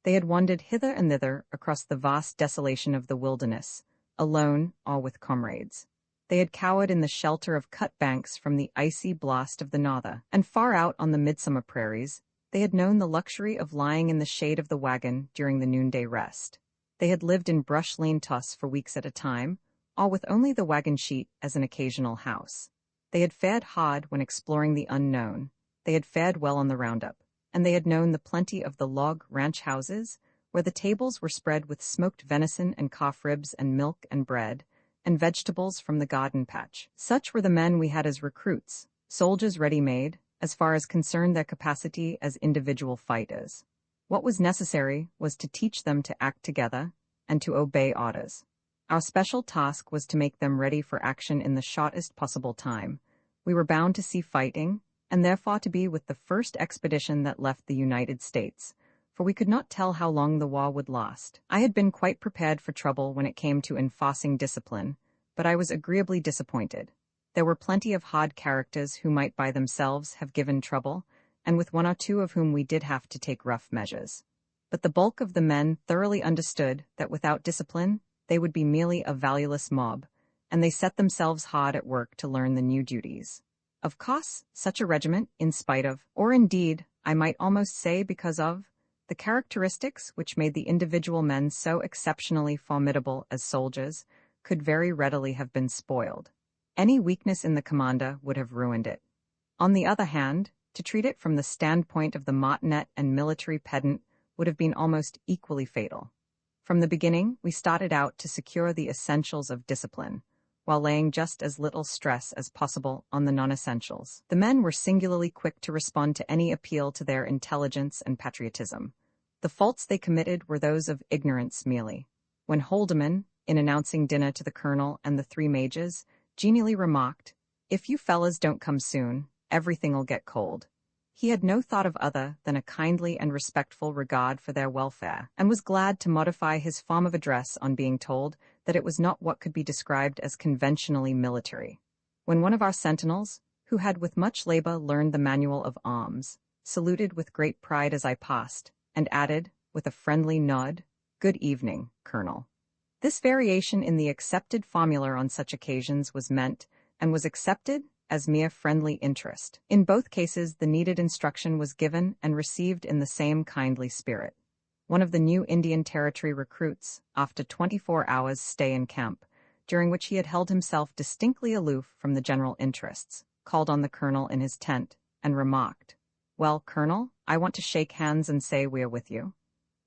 They had wandered hither and thither across the vast desolation of the wilderness, alone or with comrades. They had cowered in the shelter of cut banks from the icy blast of the norther, and far out on the midsummer prairies, they had known the luxury of lying in the shade of the wagon during the noonday rest. They had lived in brush-lean tuss for weeks at a time, all with only the wagon sheet as an occasional house. They had fared hard when exploring the unknown. They had fared well on the roundup, and they had known the plenty of the log ranch houses, where the tables were spread with smoked venison and calf ribs and milk and bread, and vegetables from the garden patch. Such were the men we had as recruits, soldiers ready-made, as far as concerned their capacity as individual fighters. What was necessary was to teach them to act together and to obey orders. Our special task was to make them ready for action in the shortest possible time. We were bound to see fighting, and therefore to be with the first expedition that left the United States, for we could not tell how long the war would last. I had been quite prepared for trouble when it came to enforcing discipline, but I was agreeably disappointed. There were plenty of hard characters who might by themselves have given trouble, and with one or two of whom we did have to take rough measures. But the bulk of the men thoroughly understood that without discipline, they would be merely a valueless mob, and they set themselves hard at work to learn the new duties. Of course, such a regiment, in spite of, or indeed, I might almost say because of, the characteristics which made the individual men so exceptionally formidable as soldiers could very readily have been spoiled. Any weakness in the commander would have ruined it. On the other hand, to treat it from the standpoint of the martinet and military pedant would have been almost equally fatal. From the beginning, we started out to secure the essentials of discipline, while laying just as little stress as possible on the non-essentials. The men were singularly quick to respond to any appeal to their intelligence and patriotism. The faults they committed were those of ignorance merely. When Haldeman, in announcing dinner to the colonel and the three majors, genially remarked, "If you fellas don't come soon, everything'll get cold," he had no thought of other than a kindly and respectful regard for their welfare, and was glad to modify his form of address on being told that it was not what could be described as conventionally military. When one of our sentinels, who had with much labor learned the manual of arms, saluted with great pride as I passed, and added, with a friendly nod, "Good evening, Colonel." This variation in the accepted formula on such occasions was meant, and was accepted, as mere friendly interest. In both cases, the needed instruction was given and received in the same kindly spirit. One of the new Indian Territory recruits, after 24 hours' stay in camp, during which he had held himself distinctly aloof from the general interests, called on the colonel in his tent, and remarked, "Well, Colonel, I want to shake hands and say we're with you.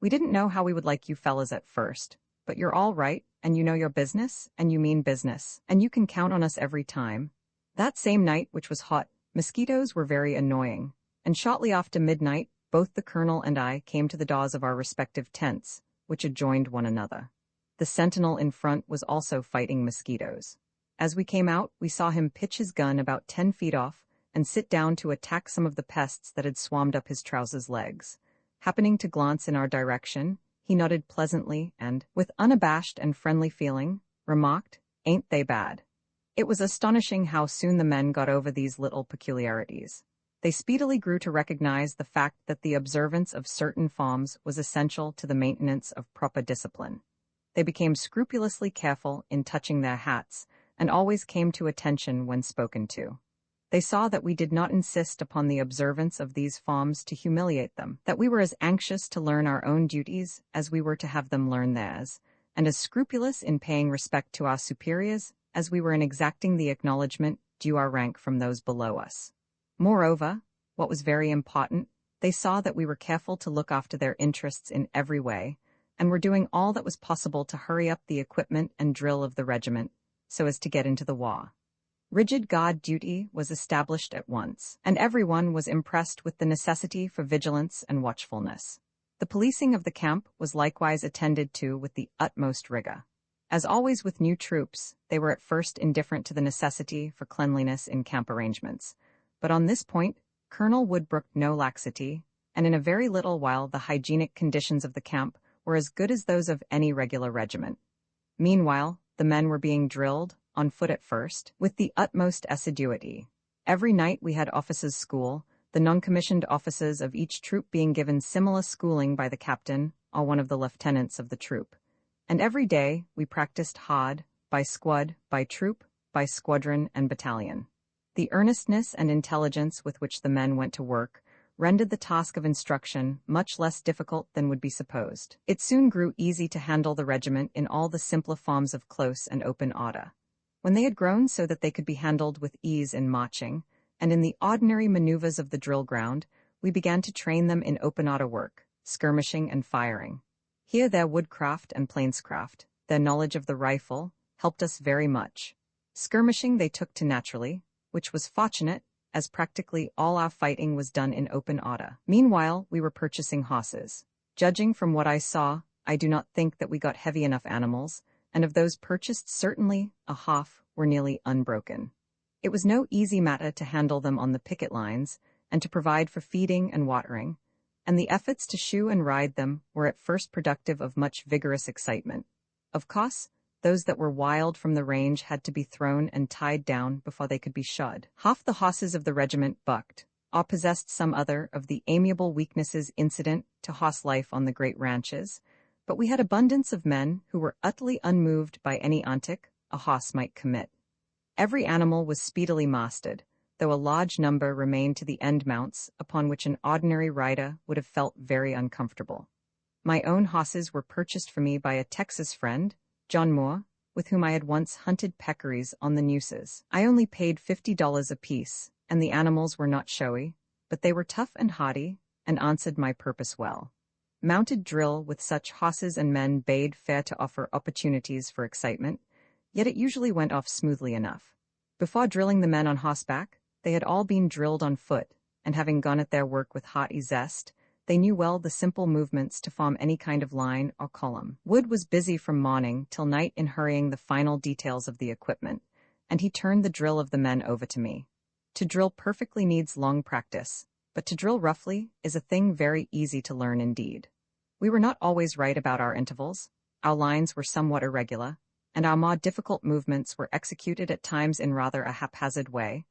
We didn't know how we would like you fellas at first, but you're all right, and you know your business, and you mean business, and you can count on us every time." That same night, which was hot, mosquitoes were very annoying, and shortly after midnight, both the colonel and I came to the doors of our respective tents, which adjoined one another. The sentinel in front was also fighting mosquitoes. As we came out, we saw him pitch his gun about 10 feet off and sit down to attack some of the pests that had swarmed up his trousers' legs. Happening to glance in our direction, he nodded pleasantly and, with unabashed and friendly feeling, remarked, "Ain't they bad?" It was astonishing how soon the men got over these little peculiarities. They speedily grew to recognize the fact that the observance of certain forms was essential to the maintenance of proper discipline. They became scrupulously careful in touching their hats, and always came to attention when spoken to. They saw that we did not insist upon the observance of these forms to humiliate them, that we were as anxious to learn our own duties as we were to have them learn theirs, and as scrupulous in paying respect to our superiors as we were in exacting the acknowledgment due our rank from those below us. Moreover, what was very important, they saw that we were careful to look after their interests in every way, and were doing all that was possible to hurry up the equipment and drill of the regiment, so as to get into the war. Rigid guard duty was established at once, and everyone was impressed with the necessity for vigilance and watchfulness. The policing of the camp was likewise attended to with the utmost rigor. As always with new troops, they were at first indifferent to the necessity for cleanliness in camp arrangements, but on this point, Colonel Wood brooked no laxity, and in a very little while the hygienic conditions of the camp were as good as those of any regular regiment. Meanwhile, the men were being drilled, on foot at first, with the utmost assiduity. Every night we had officers' school, the non-commissioned officers of each troop being given similar schooling by the captain or one of the lieutenants of the troop. And every day we practiced hard, by squad, by troop, by squadron and battalion. The earnestness and intelligence with which the men went to work rendered the task of instruction much less difficult than would be supposed. It soon grew easy to handle the regiment in all the simpler forms of close and open order. When they had grown so that they could be handled with ease in marching, and in the ordinary maneuvers of the drill ground, we began to train them in open order work, skirmishing and firing. Here their woodcraft and plainscraft, their knowledge of the rifle, helped us very much. Skirmishing they took to naturally, which was fortunate, as practically all our fighting was done in open order. Meanwhile, we were purchasing horses. Judging from what I saw, I do not think that we got heavy enough animals, and of those purchased certainly, a half were nearly unbroken. It was no easy matter to handle them on the picket lines, and to provide for feeding and watering, and the efforts to shoe and ride them were at first productive of much vigorous excitement. Of course, those that were wild from the range had to be thrown and tied down before they could be shod. Half the horses of the regiment bucked, or possessed some other of the amiable weaknesses incident to horse life on the great ranches, but we had abundance of men who were utterly unmoved by any antic a horse might commit. Every animal was speedily mastered, though a large number remained to the end mounts, upon which an ordinary rider would have felt very uncomfortable. My own horses were purchased for me by a Texas friend, John Moore, with whom I had once hunted peccaries on the Nueces. I only paid $50 apiece, and the animals were not showy, but they were tough and hardy, and answered my purpose well. Mounted drill with such horses and men bade fair to offer opportunities for excitement, yet it usually went off smoothly enough. Before drilling the men on horseback, they had all been drilled on foot, and having gone at their work with hearty zest, they knew well the simple movements to form any kind of line or column. Wood was busy from morning till night in hurrying the final details of the equipment, and he turned the drill of the men over to me. To drill perfectly needs long practice, but to drill roughly is a thing very easy to learn indeed. We were not always right about our intervals, our lines were somewhat irregular, and our more difficult movements were executed at times in rather a haphazard way,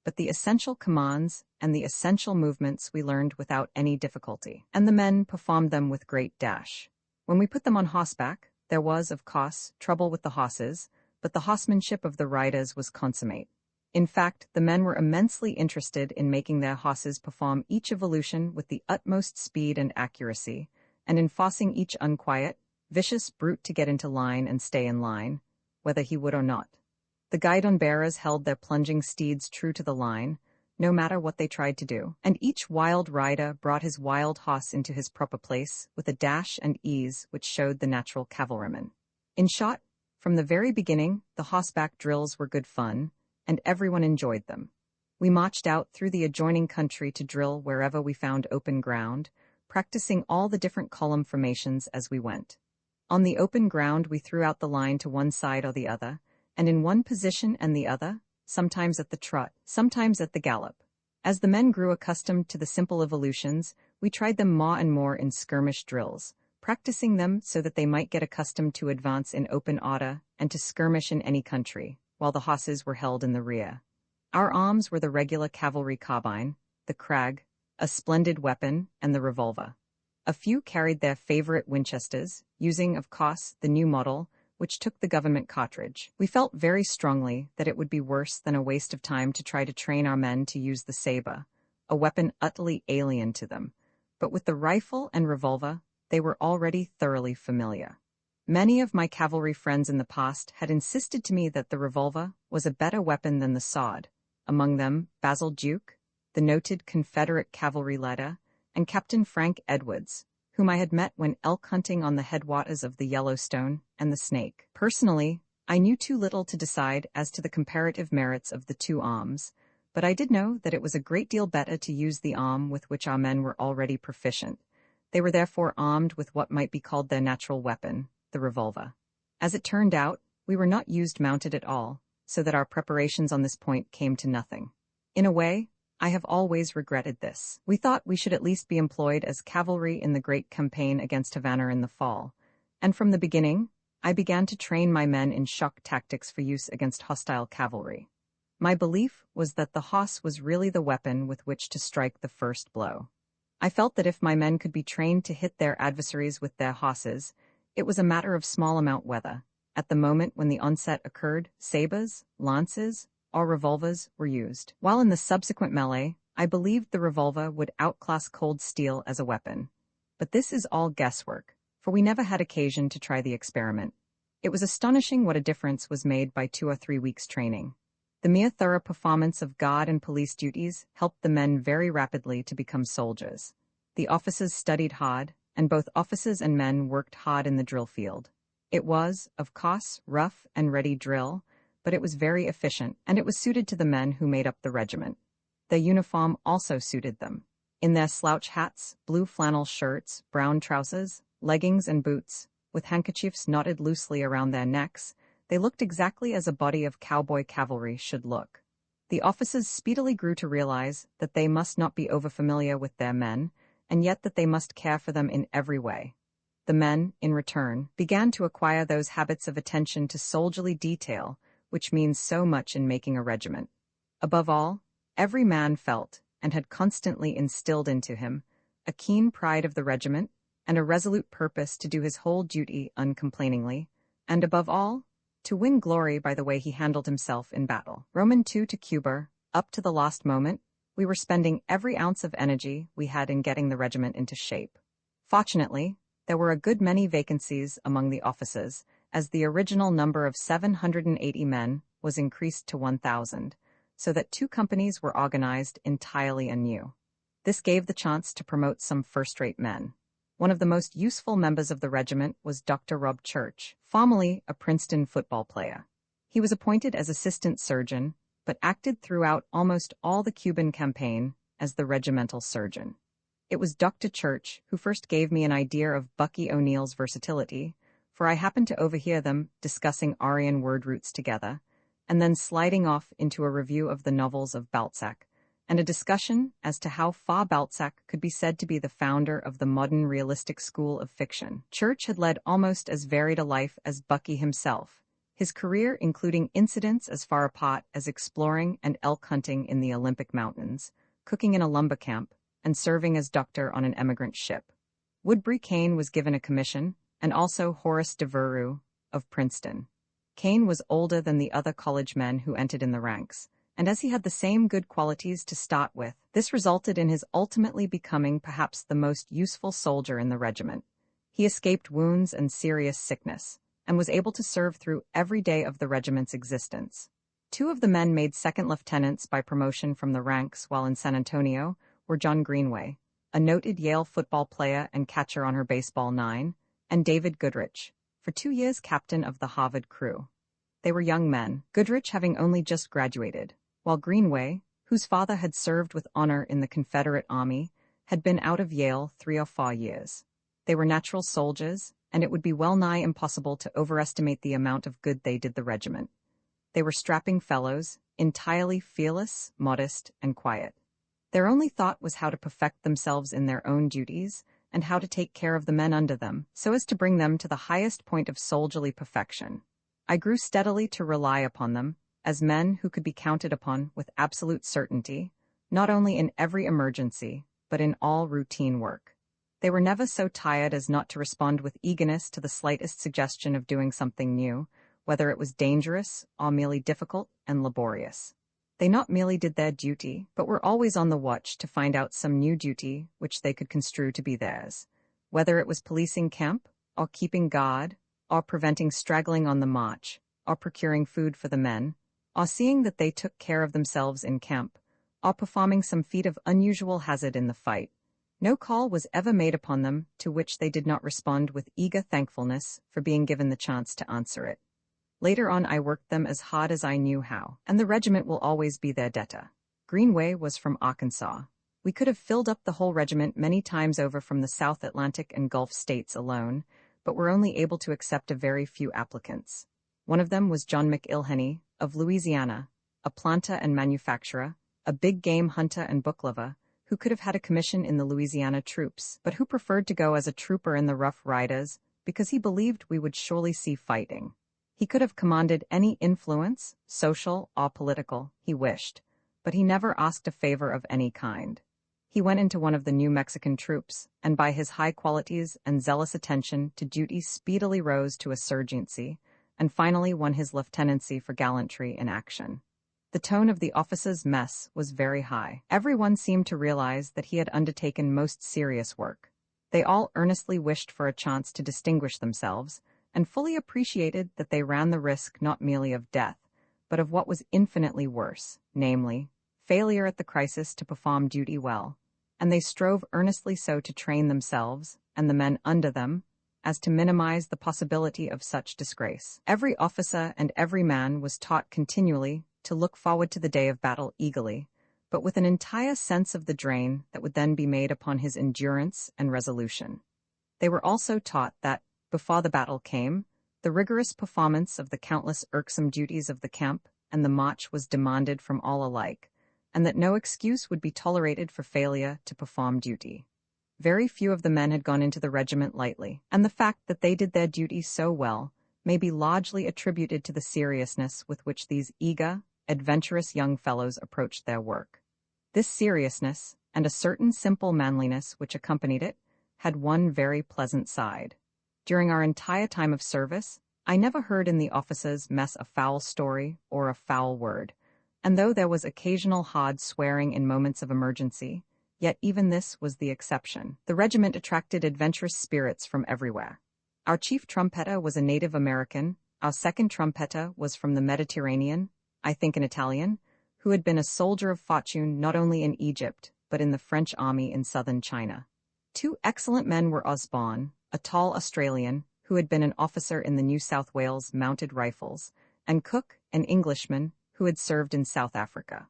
but the essential commands and the essential movements we learned without any difficulty, and the men performed them with great dash. When we put them on horseback, there was, of course, trouble with the horses, but the horsemanship of the riders was consummate. In fact, the men were immensely interested in making their horses perform each evolution with the utmost speed and accuracy, and in forcing each unquiet, vicious brute to get into line and stay in line, whether he would or not. The guidon-bearers held their plunging steeds true to the line, no matter what they tried to do, and each wild rider brought his wild horse into his proper place with a dash and ease which showed the natural cavalryman. In short, from the very beginning, the horseback drills were good fun, and everyone enjoyed them. We marched out through the adjoining country to drill wherever we found open ground, practicing all the different column formations as we went. On the open ground we threw out the line to one side or the other, and in one position and the other, sometimes at the trot, sometimes at the gallop. As the men grew accustomed to the simple evolutions, we tried them more and more in skirmish drills, practicing them so that they might get accustomed to advance in open order and to skirmish in any country, while the horses were held in the rear. Our arms were the regular cavalry carbine, the Krag, a splendid weapon, and the revolver. A few carried their favorite Winchesters, using, of course, the new model, which took the government cartridge. We felt very strongly that it would be worse than a waste of time to try to train our men to use the saber, a weapon utterly alien to them, but with the rifle and revolver, they were already thoroughly familiar. Many of my cavalry friends in the past had insisted to me that the revolver was a better weapon than the sword, among them Basil Duke, the noted Confederate cavalry leader, and Captain Frank Edwards, whom I had met when elk hunting on the headwaters of the Yellowstone and the Snake. Personally, I knew too little to decide as to the comparative merits of the two arms, but I did know that it was a great deal better to use the arm with which our men were already proficient. They were therefore armed with what might be called their natural weapon, the revolver. As it turned out, we were not used mounted at all, so that our preparations on this point came to nothing. In a way, I have always regretted this. We thought we should at least be employed as cavalry in the great campaign against Havana in the fall, and from the beginning, I began to train my men in shock tactics for use against hostile cavalry. My belief was that the horse was really the weapon with which to strike the first blow. I felt that if my men could be trained to hit their adversaries with their horses, it was a matter of small amount whether, at the moment when the onset occurred, sabers, lances, or revolvers were used. While in the subsequent melee, I believed the revolver would outclass cold steel as a weapon. But this is all guesswork, for we never had occasion to try the experiment. It was astonishing what a difference was made by 2 or 3 weeks' training. The mere thorough performance of guard and police duties helped the men very rapidly to become soldiers. The officers studied hard, and both officers and men worked hard in the drill field. It was, of course, rough and ready drill, but it was very efficient, and it was suited to the men who made up the regiment. Their uniform also suited them. In their slouch hats, blue flannel shirts, brown trousers, leggings and boots, with handkerchiefs knotted loosely around their necks, they looked exactly as a body of cowboy cavalry should look. The officers speedily grew to realize that they must not be overfamiliar with their men, and yet that they must care for them in every way. The men, in return, began to acquire those habits of attention to soldierly detail which means so much in making a regiment. Above all, every man felt, and had constantly instilled into him, a keen pride of the regiment, and a resolute purpose to do his whole duty uncomplainingly, and above all, to win glory by the way he handled himself in battle. Roman II to Cuba, Up to the last moment, we were spending every ounce of energy we had in getting the regiment into shape. Fortunately, there were a good many vacancies among the officers, as the original number of 780 men was increased to 1,000, so that 2 companies were organized entirely anew. This gave the chance to promote some first-rate men. One of the most useful members of the regiment was Dr. Rob Church, formerly a Princeton football player. He was appointed as assistant surgeon, but acted throughout almost all the Cuban campaign as the regimental surgeon. It was Dr. Church who first gave me an idea of Bucky O'Neill's versatility, for I happened to overhear them discussing Aryan word roots together, and then sliding off into a review of the novels of Balzac, and a discussion as to how far Balzac could be said to be the founder of the modern realistic school of fiction. Church had led almost as varied a life as Bucky himself, his career including incidents as far apart as exploring and elk hunting in the Olympic Mountains, cooking in a lumber camp, and serving as doctor on an emigrant ship. Woodbury Kane was given a commission, and also Horace Devereux of Princeton. Kane was older than the other college men who entered in the ranks, and as he had the same good qualities to start with, this resulted in his ultimately becoming perhaps the most useful soldier in the regiment. He escaped wounds and serious sickness, and was able to serve through every day of the regiment's existence. 2 of the men made second lieutenants by promotion from the ranks while in San Antonio were John Greenway, a noted Yale football player and catcher on her baseball 9, and David Goodrich, for 2 years captain of the Harvard crew. They were young men, Goodrich having only just graduated, while Greenway, whose father had served with honor in the Confederate Army, had been out of Yale 3 or 4 years. They were natural soldiers, and it would be well nigh impossible to overestimate the amount of good they did the regiment. They were strapping fellows, entirely fearless, modest, and quiet. Their only thought was how to perfect themselves in their own duties, and how to take care of the men under them, so as to bring them to the highest point of soldierly perfection. I grew steadily to rely upon them, as men who could be counted upon with absolute certainty, not only in every emergency, but in all routine work. They were never so tired as not to respond with eagerness to the slightest suggestion of doing something new, whether it was dangerous or merely difficult and laborious. They not merely did their duty, but were always on the watch to find out some new duty which they could construe to be theirs, whether it was policing camp, or keeping guard, or preventing straggling on the march, or procuring food for the men, or seeing that they took care of themselves in camp, or performing some feat of unusual hazard in the fight. No call was ever made upon them to which they did not respond with eager thankfulness for being given the chance to answer it. Later on I worked them as hard as I knew how, and the regiment will always be their debtor. Greenway was from Arkansas. We could have filled up the whole regiment many times over from the South Atlantic and Gulf states alone, but were only able to accept a very few applicants. One of them was John McIlhenny, of Louisiana, a planter and manufacturer, a big game hunter and book lover, who could have had a commission in the Louisiana troops, but who preferred to go as a trooper in the Rough Riders because he believed we would surely see fighting. He could have commanded any influence, social or political, he wished, but he never asked a favor of any kind. He went into one of the New Mexican troops, and by his high qualities and zealous attention to duty speedily rose to a sergeantcy, and finally won his lieutenancy for gallantry in action. The tone of the officers' mess was very high. Everyone seemed to realize that he had undertaken most serious work. They all earnestly wished for a chance to distinguish themselves, and fully appreciated that they ran the risk not merely of death, but of what was infinitely worse, namely, failure at the crisis to perform duty well, and they strove earnestly so to train themselves, and the men under them, as to minimize the possibility of such disgrace. Every officer and every man was taught continually to look forward to the day of battle eagerly, but with an entire sense of the drain that would then be made upon his endurance and resolution. They were also taught that, before the battle came, the rigorous performance of the countless irksome duties of the camp and the march was demanded from all alike, and that no excuse would be tolerated for failure to perform duty. Very few of the men had gone into the regiment lightly, and the fact that they did their duty so well may be largely attributed to the seriousness with which these eager, adventurous young fellows approached their work. This seriousness, and a certain simple manliness which accompanied it, had one very pleasant side. During our entire time of service, I never heard in the officers' mess a foul story or a foul word, And though there was occasional hard swearing in moments of emergency, yet even this was the exception. The regiment attracted adventurous spirits from everywhere. Our chief trumpeter was a Native American, our second trumpeter was from the Mediterranean, I think an Italian, who had been a soldier of fortune not only in Egypt, but in the French army in southern China. Two excellent men were Osborne, a tall Australian, who had been an officer in the New South Wales Mounted Rifles, and Cook, an Englishman, who had served in South Africa.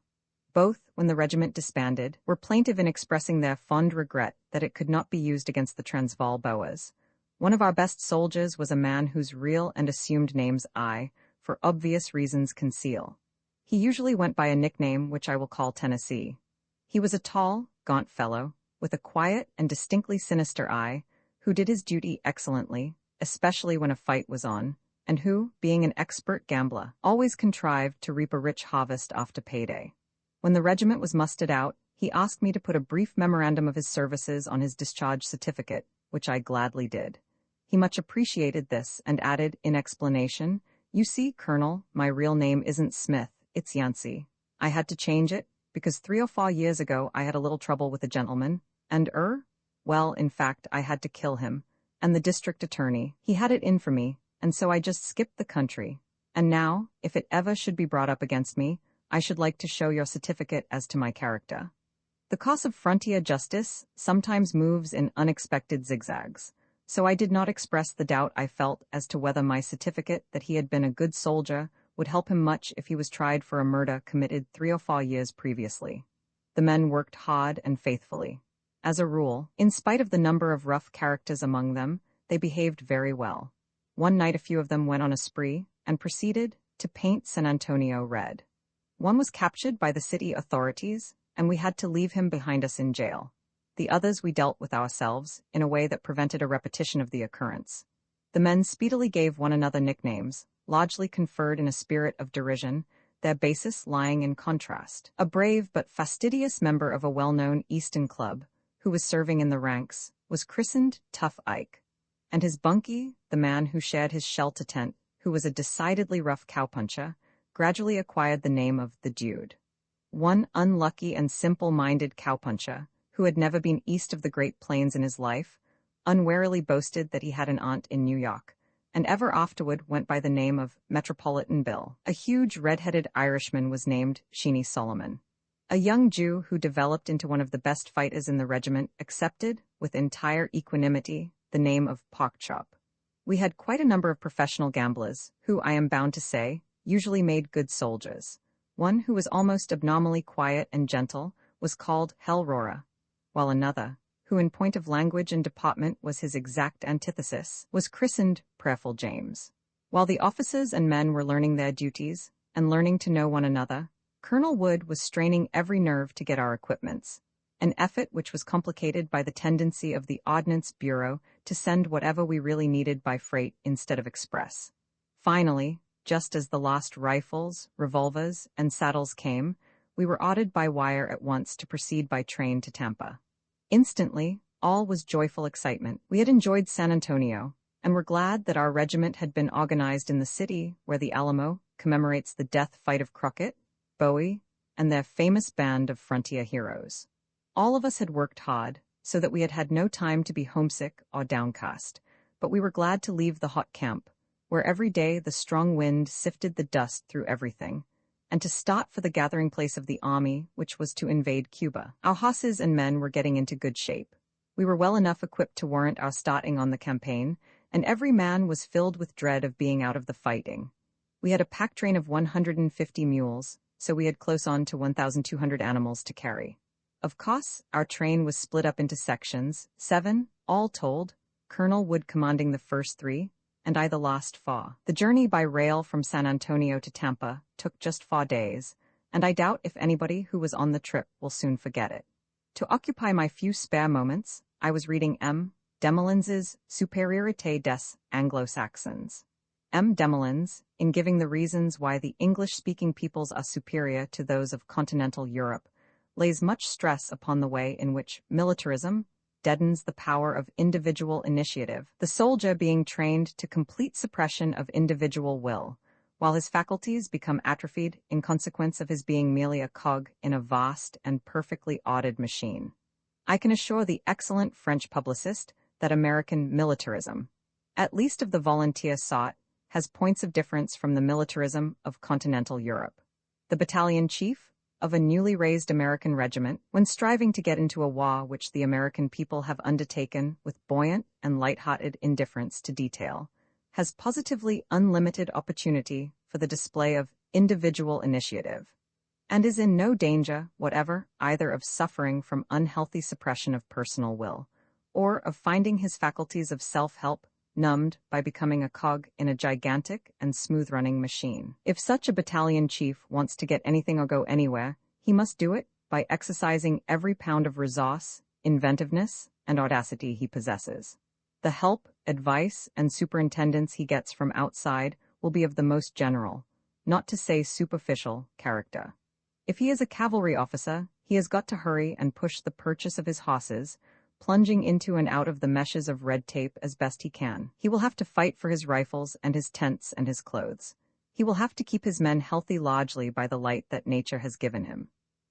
Both, when the regiment disbanded, were plaintive in expressing their fond regret that it could not be used against the Transvaal Boers. One of our best soldiers was a man whose real and assumed names I, for obvious reasons, conceal. He usually went by a nickname which I will call Tennessee. He was a tall, gaunt fellow, with a quiet and distinctly sinister eye, who did his duty excellently, especially when a fight was on, and who, being an expert gambler, always contrived to reap a rich harvest after payday. When the regiment was mustered out, he asked me to put a brief memorandum of his services on his discharge certificate, which I gladly did. He much appreciated this and added, in explanation, "You see, Colonel, my real name isn't Smith, it's Yancey. I had to change it, because 3 or 4 years ago I had a little trouble with a gentleman, and well, in fact, I had to kill him, and the district attorney, he had it in for me, and so I just skipped the country. And now, if it ever should be brought up against me, I should like to show your certificate as to my character." The cause of frontier justice sometimes moves in unexpected zigzags, so I did not express the doubt I felt as to whether my certificate that he had been a good soldier would help him much if he was tried for a murder committed 3 or 4 years previously. The men worked hard and faithfully. As a rule, in spite of the number of rough characters among them, they behaved very well. One night a few of them went on a spree and proceeded to paint San Antonio red. One was captured by the city authorities, and we had to leave him behind us in jail. The others we dealt with ourselves, in a way that prevented a repetition of the occurrence. The men speedily gave one another nicknames, largely conferred in a spirit of derision, their basis lying in contrast. A brave but fastidious member of a well-known Easton club, who was serving in the ranks, was christened Tough Ike, and his bunkie, the man who shared his shelter tent, who was a decidedly rough cowpuncher, gradually acquired the name of the Dude. One unlucky and simple-minded cowpuncher, who had never been east of the Great Plains in his life, unwarily boasted that he had an aunt in New York, and ever afterward went by the name of Metropolitan Bill. A huge red-headed Irishman was named Sheeny Solomon. A young Jew who developed into one of the best fighters in the regiment accepted, with entire equanimity, the name of Porkchop. We had quite a number of professional gamblers, who, I am bound to say, usually made good soldiers. One who was almost abnormally quiet and gentle was called Hell Roarer, while another, who in point of language and deportment was his exact antithesis, was christened Prayerful James. While the officers and men were learning their duties and learning to know one another, Colonel Wood was straining every nerve to get our equipments, an effort which was complicated by the tendency of the Ordnance Bureau to send whatever we really needed by freight instead of express. Finally, just as the last rifles, revolvers, and saddles came, we were ordered by wire at once to proceed by train to Tampa. Instantly, all was joyful excitement. We had enjoyed San Antonio, and were glad that our regiment had been organized in the city where the Alamo commemorates the death fight of Crockett, Bowie, and their famous band of frontier heroes. All of us had worked hard, so that we had had no time to be homesick or downcast, but we were glad to leave the hot camp, where every day the strong wind sifted the dust through everything, and to start for the gathering place of the army, which was to invade Cuba. Our horses and men were getting into good shape. We were well enough equipped to warrant our starting on the campaign, and every man was filled with dread of being out of the fighting. We had a pack train of 150 mules, so we had close on to 1,200 animals to carry. Of course, our train was split up into sections, 7, all told, Colonel Wood commanding the first 3, and I the last 4. The journey by rail from San Antonio to Tampa took just 4 days, and I doubt if anybody who was on the trip will soon forget it. To occupy my few spare moments, I was reading M. Demolins's Superiorité des Anglo-Saxons. M. Demolins, in giving the reasons why the English-speaking peoples are superior to those of continental Europe, lays much stress upon the way in which militarism deadens the power of individual initiative, the soldier being trained to complete suppression of individual will, while his faculties become atrophied in consequence of his being merely a cog in a vast and perfectly ordered machine. I can assure the excellent French publicist that American militarism, at least of the volunteer sort, has points of difference from the militarism of continental Europe. The battalion chief of a newly raised American regiment, when striving to get into a war which the American people have undertaken with buoyant and light-hearted indifference to detail, has positively unlimited opportunity for the display of individual initiative, and is in no danger whatever either of suffering from unhealthy suppression of personal will, or of finding his faculties of self-help numbed by becoming a cog in a gigantic and smooth-running machine. If such a battalion chief wants to get anything or go anywhere, he must do it by exercising every pound of resource, inventiveness, and audacity he possesses. The help, advice, and superintendence he gets from outside will be of the most general, not to say superficial, character. If he is a cavalry officer, he has got to hurry and push the purchase of his horses, plunging into and out of the meshes of red tape as best he can. He will have to fight for his rifles and his tents and his clothes. He will have to keep his men healthy largely by the light that nature has given him.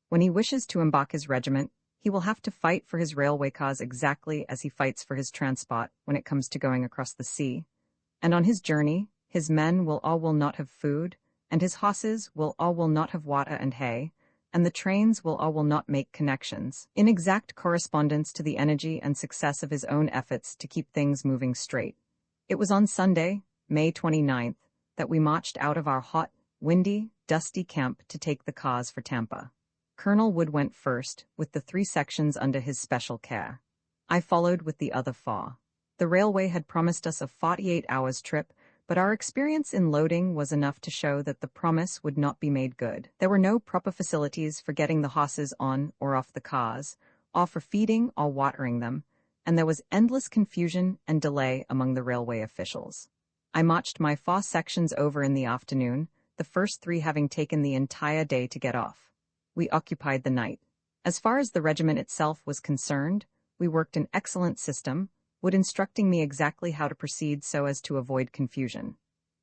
When he wishes to embark his regiment, he will have to fight for his railway cars exactly as he fights for his transport when it comes to going across the sea. And on his journey, his men will not have food, and his horses will not have water and hay, and the trains will not make connections, in exact correspondence to the energy and success of his own efforts to keep things moving straight. It was on Sunday, May 29th, that we marched out of our hot, windy, dusty camp to take the cars for Tampa. Colonel Wood went first, with the 3 sections under his special care. I followed with the other 4. The railway had promised us a 48 hours trip, but our experience in loading was enough to show that the promise would not be made good. There were no proper facilities for getting the horses on or off the cars, or for feeding or watering them, and there was endless confusion and delay among the railway officials. I marched my 4 sections over in the afternoon, the first 3 having taken the entire day to get off. We occupied the night. As far as the regiment itself was concerned, we worked an excellent system, Wood instructing me exactly how to proceed so as to avoid confusion.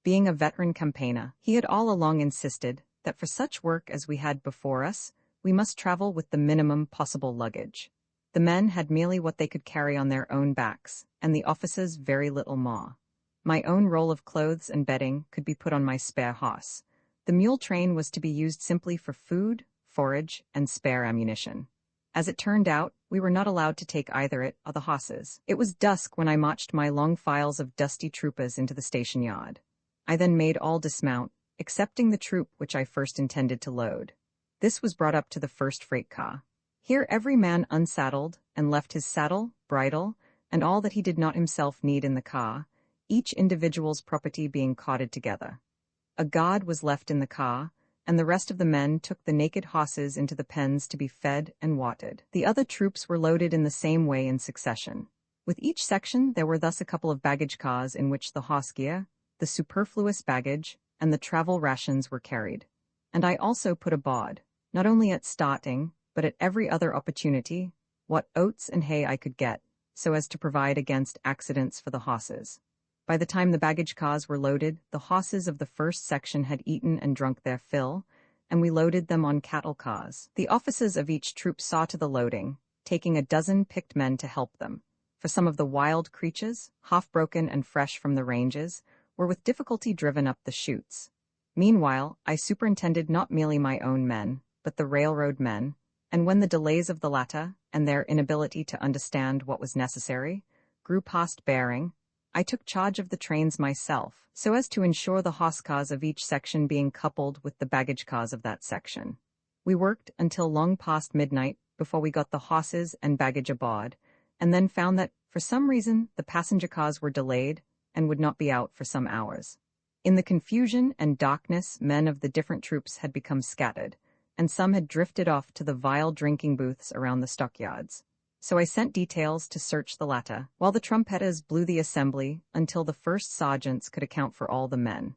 Being a veteran campaigner, he had all along insisted that for such work as we had before us, we must travel with the minimum possible luggage. The men had merely what they could carry on their own backs, and the officers very little more. My own roll of clothes and bedding could be put on my spare horse. The mule train was to be used simply for food, forage, and spare ammunition. As it turned out, we were not allowed to take either it or the horses. It was dusk when I marched my long files of dusty troopers into the station yard. I then made all dismount, excepting the troop which I first intended to load. This was brought up to the first freight car. Here every man unsaddled and left his saddle, bridle, and all that he did not himself need in the car, each individual's property being corded together. A guard was left in the car, and the rest of the men took the naked horses into the pens to be fed and watered. The other troops were loaded in the same way in succession. With each section there were thus a couple of baggage cars in which the horse gear, the superfluous baggage, and the travel rations were carried. And I also put aboard, not only at starting, but at every other opportunity, what oats and hay I could get, so as to provide against accidents for the horses. By the time the baggage cars were loaded, the horses of the first section had eaten and drunk their fill, and we loaded them on cattle cars. The officers of each troop saw to the loading, taking a dozen picked men to help them, for some of the wild creatures, half-broken and fresh from the ranges, were with difficulty driven up the chutes. Meanwhile, I superintended not merely my own men, but the railroad men, and when the delays of the latter, and their inability to understand what was necessary, grew past bearing, I took charge of the trains myself, so as to ensure the horse cars of each section being coupled with the baggage cars of that section. We worked until long past midnight before we got the horses and baggage aboard, and then found that, for some reason, the passenger cars were delayed and would not be out for some hours. In the confusion and darkness, men of the different troops had become scattered, and some had drifted off to the vile drinking booths around the stockyards. So I sent details to search the latter, while the trumpeters blew the assembly until the first sergeants could account for all the men.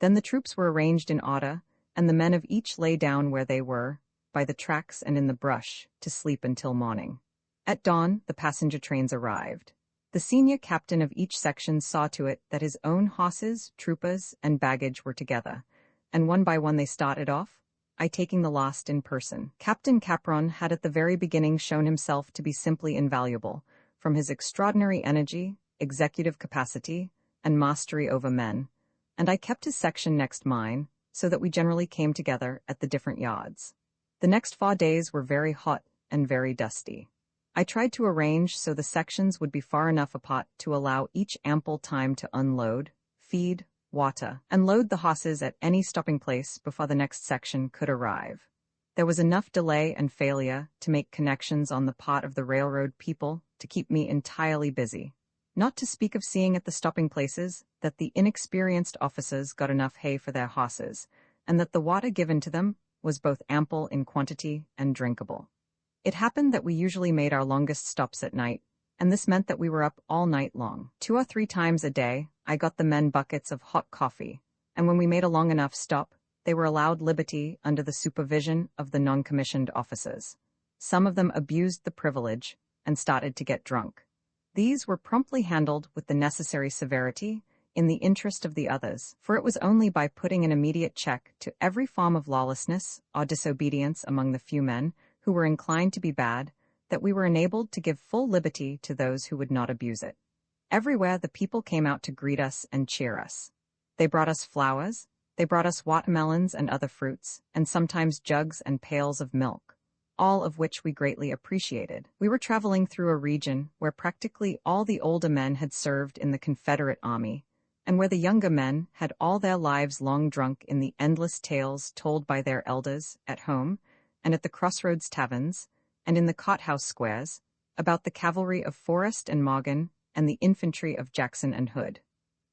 Then the troops were arranged in order, and the men of each lay down where they were, by the tracks and in the brush, to sleep until morning. At dawn, the passenger trains arrived. The senior captain of each section saw to it that his own horses, troopers, and baggage were together, and one by one they started off, I taking the last in person. Captain Capron had at the very beginning shown himself to be simply invaluable, from his extraordinary energy, executive capacity, and mastery over men, and I kept his section next mine, so that we generally came together at the different yards. The next 4 days were very hot and very dusty. I tried to arrange so the sections would be far enough apart to allow each ample time to unload, feed, water, and load the horses at any stopping place before the next section could arrive. There was enough delay and failure to make connections on the part of the railroad people to keep me entirely busy. Not to speak of seeing at the stopping places that the inexperienced officers got enough hay for their horses, and that the water given to them was both ample in quantity and drinkable. It happened that we usually made our longest stops at night, and this meant that we were up all night long. 2 or 3 times a day, I got the men buckets of hot coffee, and when we made a long enough stop, they were allowed liberty under the supervision of the non-commissioned officers. Some of them abused the privilege and started to get drunk. These were promptly handled with the necessary severity in the interest of the others, for it was only by putting an immediate check to every form of lawlessness or disobedience among the few men who were inclined to be bad that we were enabled to give full liberty to those who would not abuse it. Everywhere the people came out to greet us and cheer us. They brought us flowers, they brought us watermelons and other fruits, and sometimes jugs and pails of milk, all of which we greatly appreciated. We were traveling through a region where practically all the older men had served in the Confederate Army, and where the younger men had all their lives long drunk in the endless tales told by their elders at home and at the crossroads taverns, and in the cot-house squares, about the cavalry of Forrest and Morgan and the infantry of Jackson and Hood.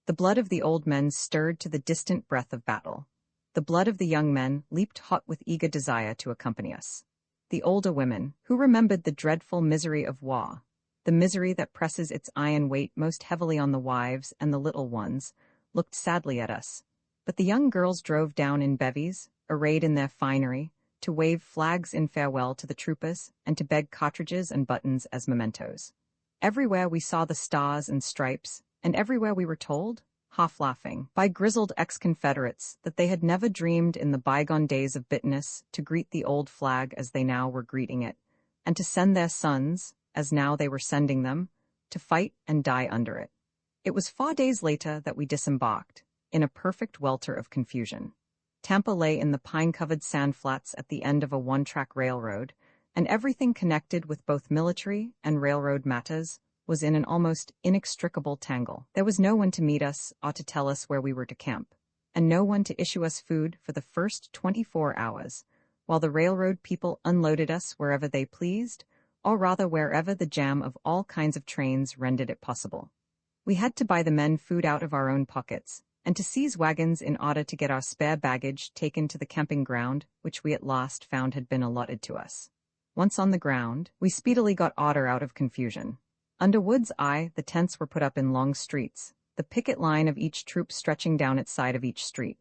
The blood of the old men stirred to the distant breath of battle. The blood of the young men leaped hot with eager desire to accompany us. The older women, who remembered the dreadful misery of war, the misery that presses its iron weight most heavily on the wives and the little ones, looked sadly at us. But the young girls drove down in bevies, arrayed in their finery, to wave flags in farewell to the troopers and to beg cartridges and buttons as mementos. Everywhere we saw the stars and stripes, and everywhere we were told, half laughing, by grizzled ex-Confederates that they had never dreamed in the bygone days of bitterness to greet the old flag as they now were greeting it, and to send their sons, as now they were sending them, to fight and die under it. It was 4 days later that we disembarked, in a perfect welter of confusion. Tampa lay in the pine-covered sand flats at the end of a one-track railroad, and everything connected with both military and railroad matters was in an almost inextricable tangle. There was no one to meet us or to tell us where we were to camp, and no one to issue us food for the first 24 hours, while the railroad people unloaded us wherever they pleased, or rather wherever the jam of all kinds of trains rendered it possible. We had to buy the men food out of our own pockets, and to seize wagons in order to get our spare baggage taken to the camping ground, which we at last found had been allotted to us. Once on the ground, we speedily got order out of confusion. Under Wood's eye, the tents were put up in long streets, the picket line of each troop stretching down its side of each street.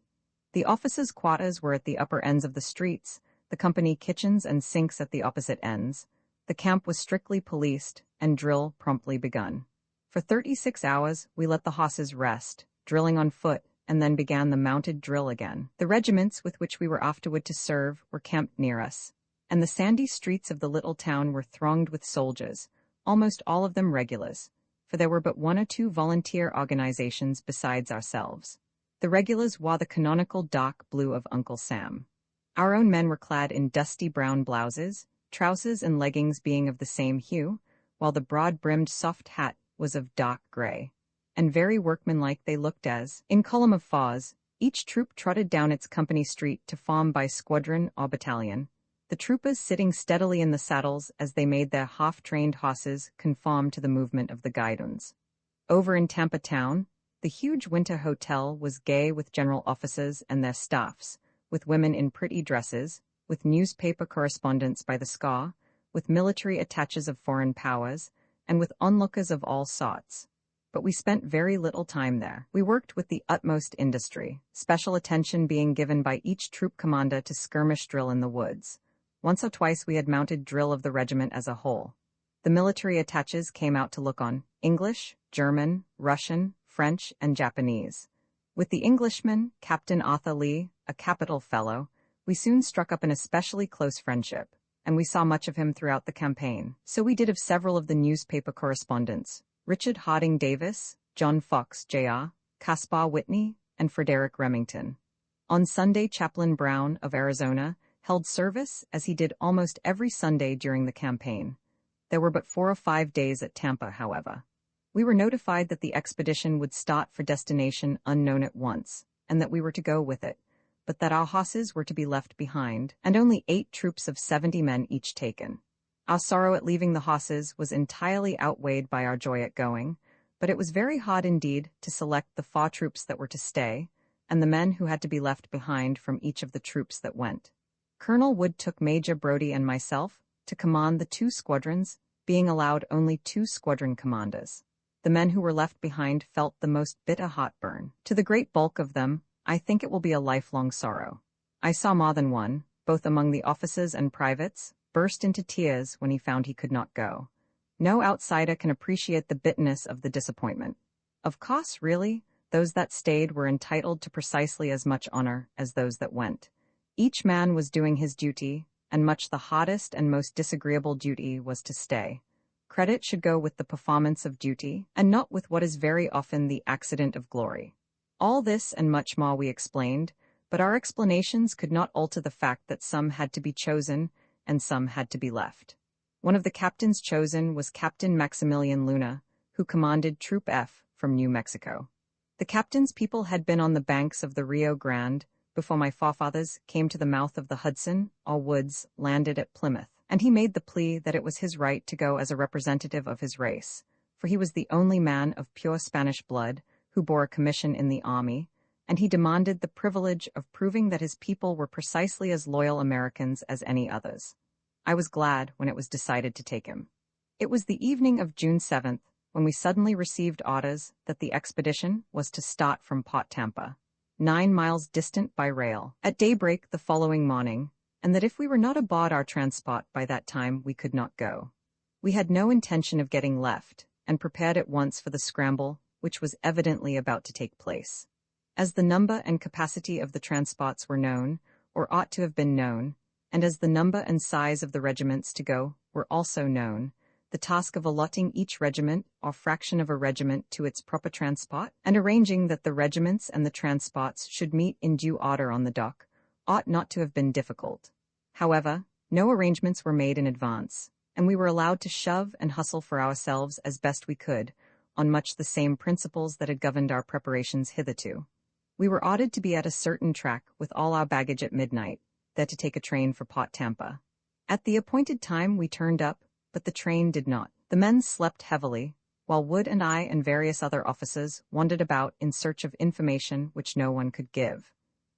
The officers' quarters were at the upper ends of the streets, the company kitchens and sinks at the opposite ends. The camp was strictly policed, and drill promptly begun. For 36 hours, we let the horses rest, drilling on foot, and then began the mounted drill again. The regiments with which we were afterward to serve were camped near us, and the sandy streets of the little town were thronged with soldiers, almost all of them regulars, for there were but 1 or 2 volunteer organizations besides ourselves. The regulars wore the canonical dark blue of Uncle Sam. Our own men were clad in dusty brown blouses, trousers and leggings being of the same hue, while the broad-brimmed soft hat was of dark gray. And very workmanlike they looked as, in column of fours, each troop trotted down its company street to form by squadron or battalion, the troopers sitting steadily in the saddles as they made their half-trained horses conform to the movement of the guidons. Over in Tampa town, the huge winter hotel was gay with general officers and their staffs, with women in pretty dresses, with newspaper correspondents by the score, with military attaches of foreign powers, and with onlookers of all sorts. But we spent very little time there. We worked with the utmost industry, special attention being given by each troop commander to skirmish drill in the woods. Once or twice we had mounted drill of the regiment as a whole. The military attaches came out to look on: English, German, Russian, French, and Japanese. With the Englishman, Captain Arthur Lee, a capital fellow, we soon struck up an especially close friendship, and we saw much of him throughout the campaign. So we did of several of the newspaper correspondents: Richard Harding Davis, John Fox, Jr., Caspar Whitney, and Frederick Remington. On Sunday, Chaplain Brown of Arizona held service, as he did almost every Sunday during the campaign. There were but 4 or 5 days at Tampa, however. We were notified that the expedition would start for destination unknown at once, and that we were to go with it, but that our horses were to be left behind, and only 8 troops of 70 men each taken. Our sorrow at leaving the horses was entirely outweighed by our joy at going, but it was very hard indeed to select the 4 troops that were to stay, and the men who had to be left behind from each of the troops that went. Colonel Wood took Major Brodie and myself to command the 2 squadrons, being allowed only 2 squadron commanders. The men who were left behind felt the most bitter heartburn. To the great bulk of them, I think it will be a lifelong sorrow. I saw more than one, both among the officers and privates, burst into tears when he found he could not go. No outsider can appreciate the bitterness of the disappointment. Of course, really, those that stayed were entitled to precisely as much honor as those that went. Each man was doing his duty, and much the hardest and most disagreeable duty was to stay. Credit should go with the performance of duty, and not with what is very often the accident of glory. All this and much more we explained, but our explanations could not alter the fact that some had to be chosen and some had to be left. One of the captains chosen was Captain Maximilian Luna, who commanded Troop F from New Mexico. The captain's people had been on the banks of the Rio Grande before my forefathers came to the mouth of the Hudson, or Woods landed at Plymouth, and he made the plea that it was his right to go as a representative of his race, for he was the only man of pure Spanish blood who bore a commission in the army, and he demanded the privilege of proving that his people were precisely as loyal Americans as any others. I was glad when it was decided to take him. It was the evening of June 7th when we suddenly received orders that the expedition was to start from Port Tampa, 9 miles distant by rail, at daybreak the following morning, and that if we were not aboard our transport by that time we could not go. We had no intention of getting left, and prepared at once for the scramble which was evidently about to take place. As the number and capacity of the transports were known, or ought to have been known, and as the number and size of the regiments to go were also known, the task of allotting each regiment or fraction of a regiment to its proper transport, and arranging that the regiments and the transports should meet in due order on the dock, ought not to have been difficult. However, no arrangements were made in advance, and we were allowed to shove and hustle for ourselves as best we could, on much the same principles that had governed our preparations hitherto. We were ordered to be at a certain track with all our baggage at midnight, there to take a train for Port Tampa. At the appointed time we turned up, but the train did not. The men slept heavily, while Wood and I and various other officers wandered about in search of information which no one could give.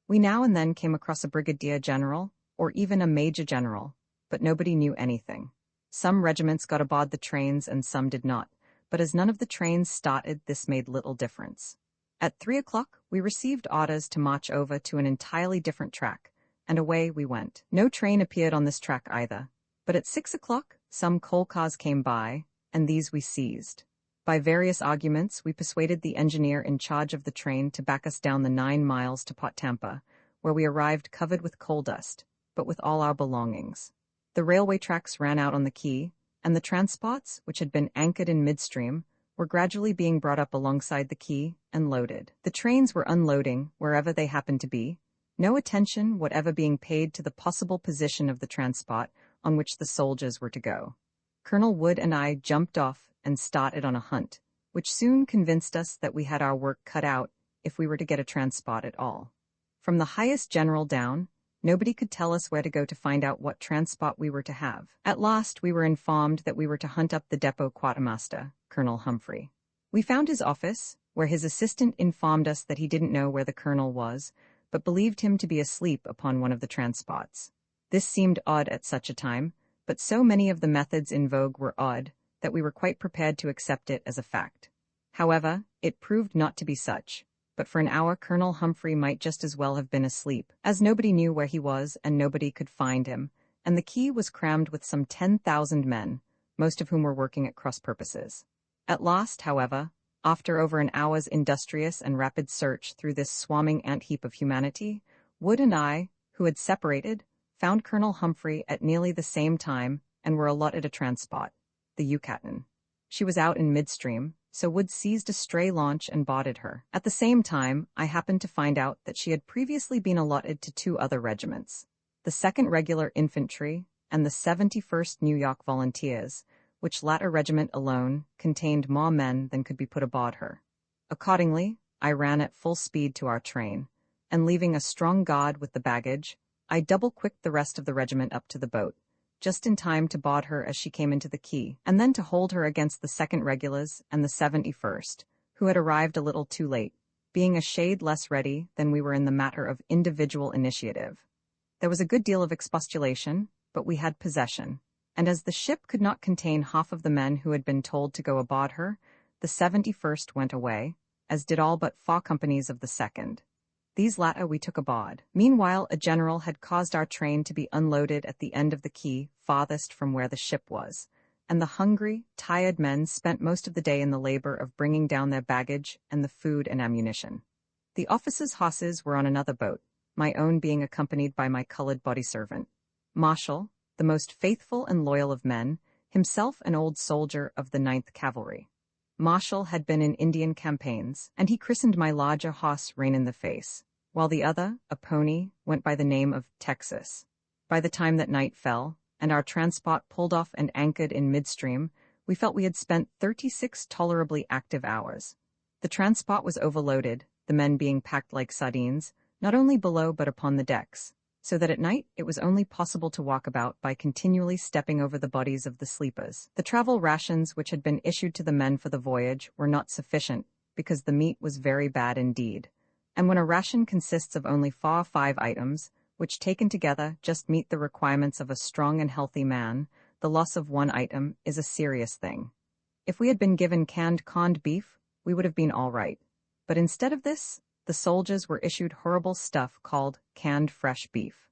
We now and then came across a brigadier general, or even a major general, but nobody knew anything. Some regiments got aboard the trains and some did not, but as none of the trains started, this made little difference. At 3 o'clock, we received orders to march over to an entirely different track, and away we went. No train appeared on this track either, but at 6 o'clock, some coal cars came by, and these we seized. By various arguments, we persuaded the engineer in charge of the train to back us down the 9 miles to Port Tampa, where we arrived covered with coal dust, but with all our belongings. The railway tracks ran out on the quay, and the transports, which had been anchored in midstream, were gradually being brought up alongside the quay and loaded. The trains were unloading wherever they happened to be, no attention whatever being paid to the possible position of the transport on which the soldiers were to go. Colonel Wood and I jumped off and started on a hunt, which soon convinced us that we had our work cut out if we were to get a transport at all. From the highest general down, nobody could tell us where to go to find out what transport we were to have. At last we were informed that we were to hunt up the depot quartermaster, Colonel Humphrey. We found his office, where his assistant informed us that he didn't know where the colonel was, but believed him to be asleep upon one of the transports. This seemed odd at such a time, but so many of the methods in vogue were odd that we were quite prepared to accept it as a fact. However, it proved not to be such, but for an hour Colonel Humphrey might just as well have been asleep, as nobody knew where he was and nobody could find him, and the quay was crammed with some 10,000 men, most of whom were working at cross purposes. At last, however, after over an hour's industrious and rapid search through this swarming ant-heap of humanity, Wood and I, who had separated, found Colonel Humphrey at nearly the same time and were allotted a transport, the Yucatan. She was out in midstream, so Wood seized a stray launch and boarded her. At the same time, I happened to find out that she had previously been allotted to two other regiments, the 2nd Regular Infantry and the 71st New York Volunteers, which latter regiment alone contained more men than could be put aboard her. Accordingly, I ran at full speed to our train, and leaving a strong guard with the baggage, I double-quicked the rest of the regiment up to the boat, just in time to board her as she came into the quay, and then to hold her against the 2nd Regulars and the 71st, who had arrived a little too late, being a shade less ready than we were in the matter of individual initiative. There was a good deal of expostulation, but we had possession, and as the ship could not contain half of the men who had been told to go aboard her, the 71st went away, as did all but 4 companies of the 2nd. These latter we took aboard. Meanwhile, a general had caused our train to be unloaded at the end of the quay farthest from where the ship was, and the hungry, tired men spent most of the day in the labor of bringing down their baggage and the food and ammunition. The officers' horses were on another boat, my own being accompanied by my colored body servant, Marshall, the most faithful and loyal of men, himself an old soldier of the 9th Cavalry. Marshall had been in Indian campaigns, and he christened my larger horse Rain in the Face, while the other, a pony, went by the name of Texas. By the time that night fell, and our transport pulled off and anchored in midstream, we felt we had spent 36 tolerably active hours. The transport was overloaded, the men being packed like sardines, not only below but upon the decks, so that at night it was only possible to walk about by continually stepping over the bodies of the sleepers. The travel rations which had been issued to the men for the voyage were not sufficient, because the meat was very bad indeed. And when a ration consists of only 4 or 5 items, which taken together just meet the requirements of a strong and healthy man, the loss of one item is a serious thing. If we had been given canned corned beef, we would have been all right. But instead of this, the soldiers were issued horrible stuff called canned fresh beef.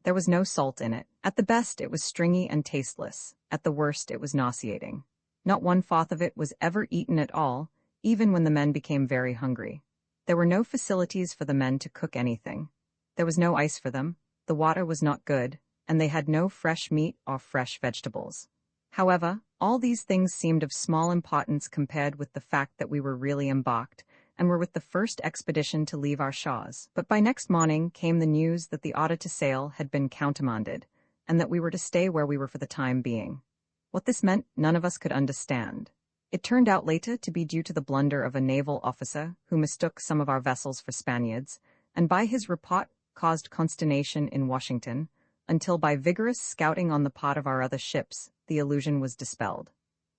There was no salt in it. At the best, it was stringy and tasteless. At the worst, it was nauseating. Not 1/4 of it was ever eaten at all, even when the men became very hungry. There were no facilities for the men to cook anything. There was no ice for them, the water was not good, and they had no fresh meat or fresh vegetables. However, all these things seemed of small importance compared with the fact that we were really embarked, and were with the first expedition to leave our shores. But by next morning came the news that the order to sail had been countermanded, and that we were to stay where we were for the time being. What this meant none of us could understand. It turned out later to be due to the blunder of a naval officer who mistook some of our vessels for Spaniards, and by his report caused consternation in Washington, until by vigorous scouting on the part of our other ships, the illusion was dispelled.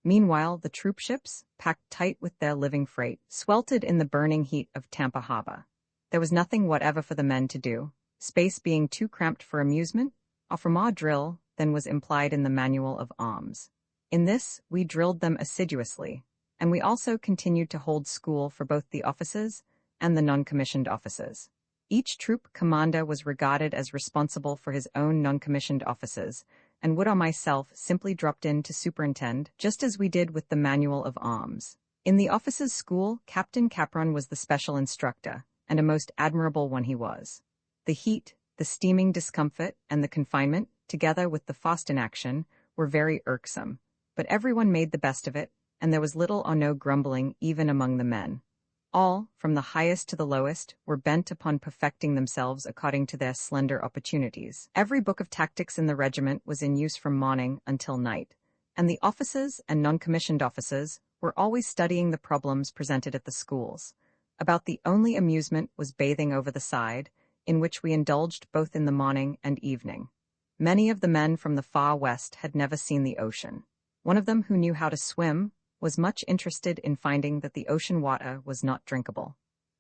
Meanwhile, the troop ships, packed tight with their living freight, sweltered in the burning heat of Tampa Harbor. There was nothing whatever for the men to do, space being too cramped for amusement, or for more drill than was implied in the Manual of Arms. In this, we drilled them assiduously, and we also continued to hold school for both the officers and the non-commissioned officers. Each troop commander was regarded as responsible for his own non-commissioned officers, and Wood or myself simply dropped in to superintend, just as we did with the Manual of Arms. In the officers' school, Captain Capron was the special instructor, and a most admirable one he was. The heat, the steaming discomfort, and the confinement, together with the fast inaction, were very irksome, but everyone made the best of it, and there was little or no grumbling even among the men. All, from the highest to the lowest, were bent upon perfecting themselves according to their slender opportunities. Every book of tactics in the regiment was in use from morning until night, and the officers and non-commissioned officers were always studying the problems presented at the schools. About the only amusement was bathing over the side, in which we indulged both in the morning and evening. Many of the men from the far west had never seen the ocean. One of them who knew how to swim was much interested in finding that the ocean water was not drinkable.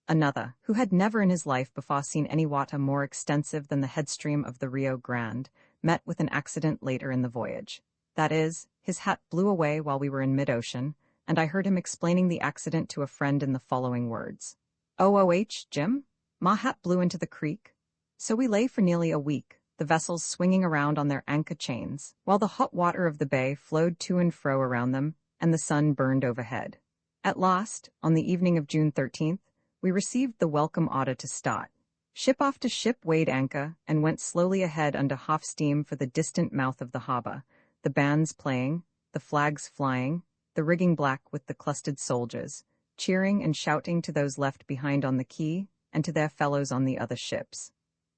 Another, who had never in his life before seen any water more extensive than the headstream of the Rio Grande, met with an accident later in the voyage. That is, his hat blew away while we were in mid-ocean, and I heard him explaining the accident to a friend in the following words. "OOH, Jim, my hat blew into the creek. So we lay for nearly a week, the vessels swinging around on their anchor chains, while the hot water of the bay flowed to and fro around them, and the sun burned overhead. At last, on the evening of June 13th, we received the welcome order to start. Ship after ship weighed anchor and went slowly ahead under half steam for the distant mouth of the harbor, the bands playing, the flags flying, the rigging black with the clustered soldiers, cheering and shouting to those left behind on the quay and to their fellows on the other ships.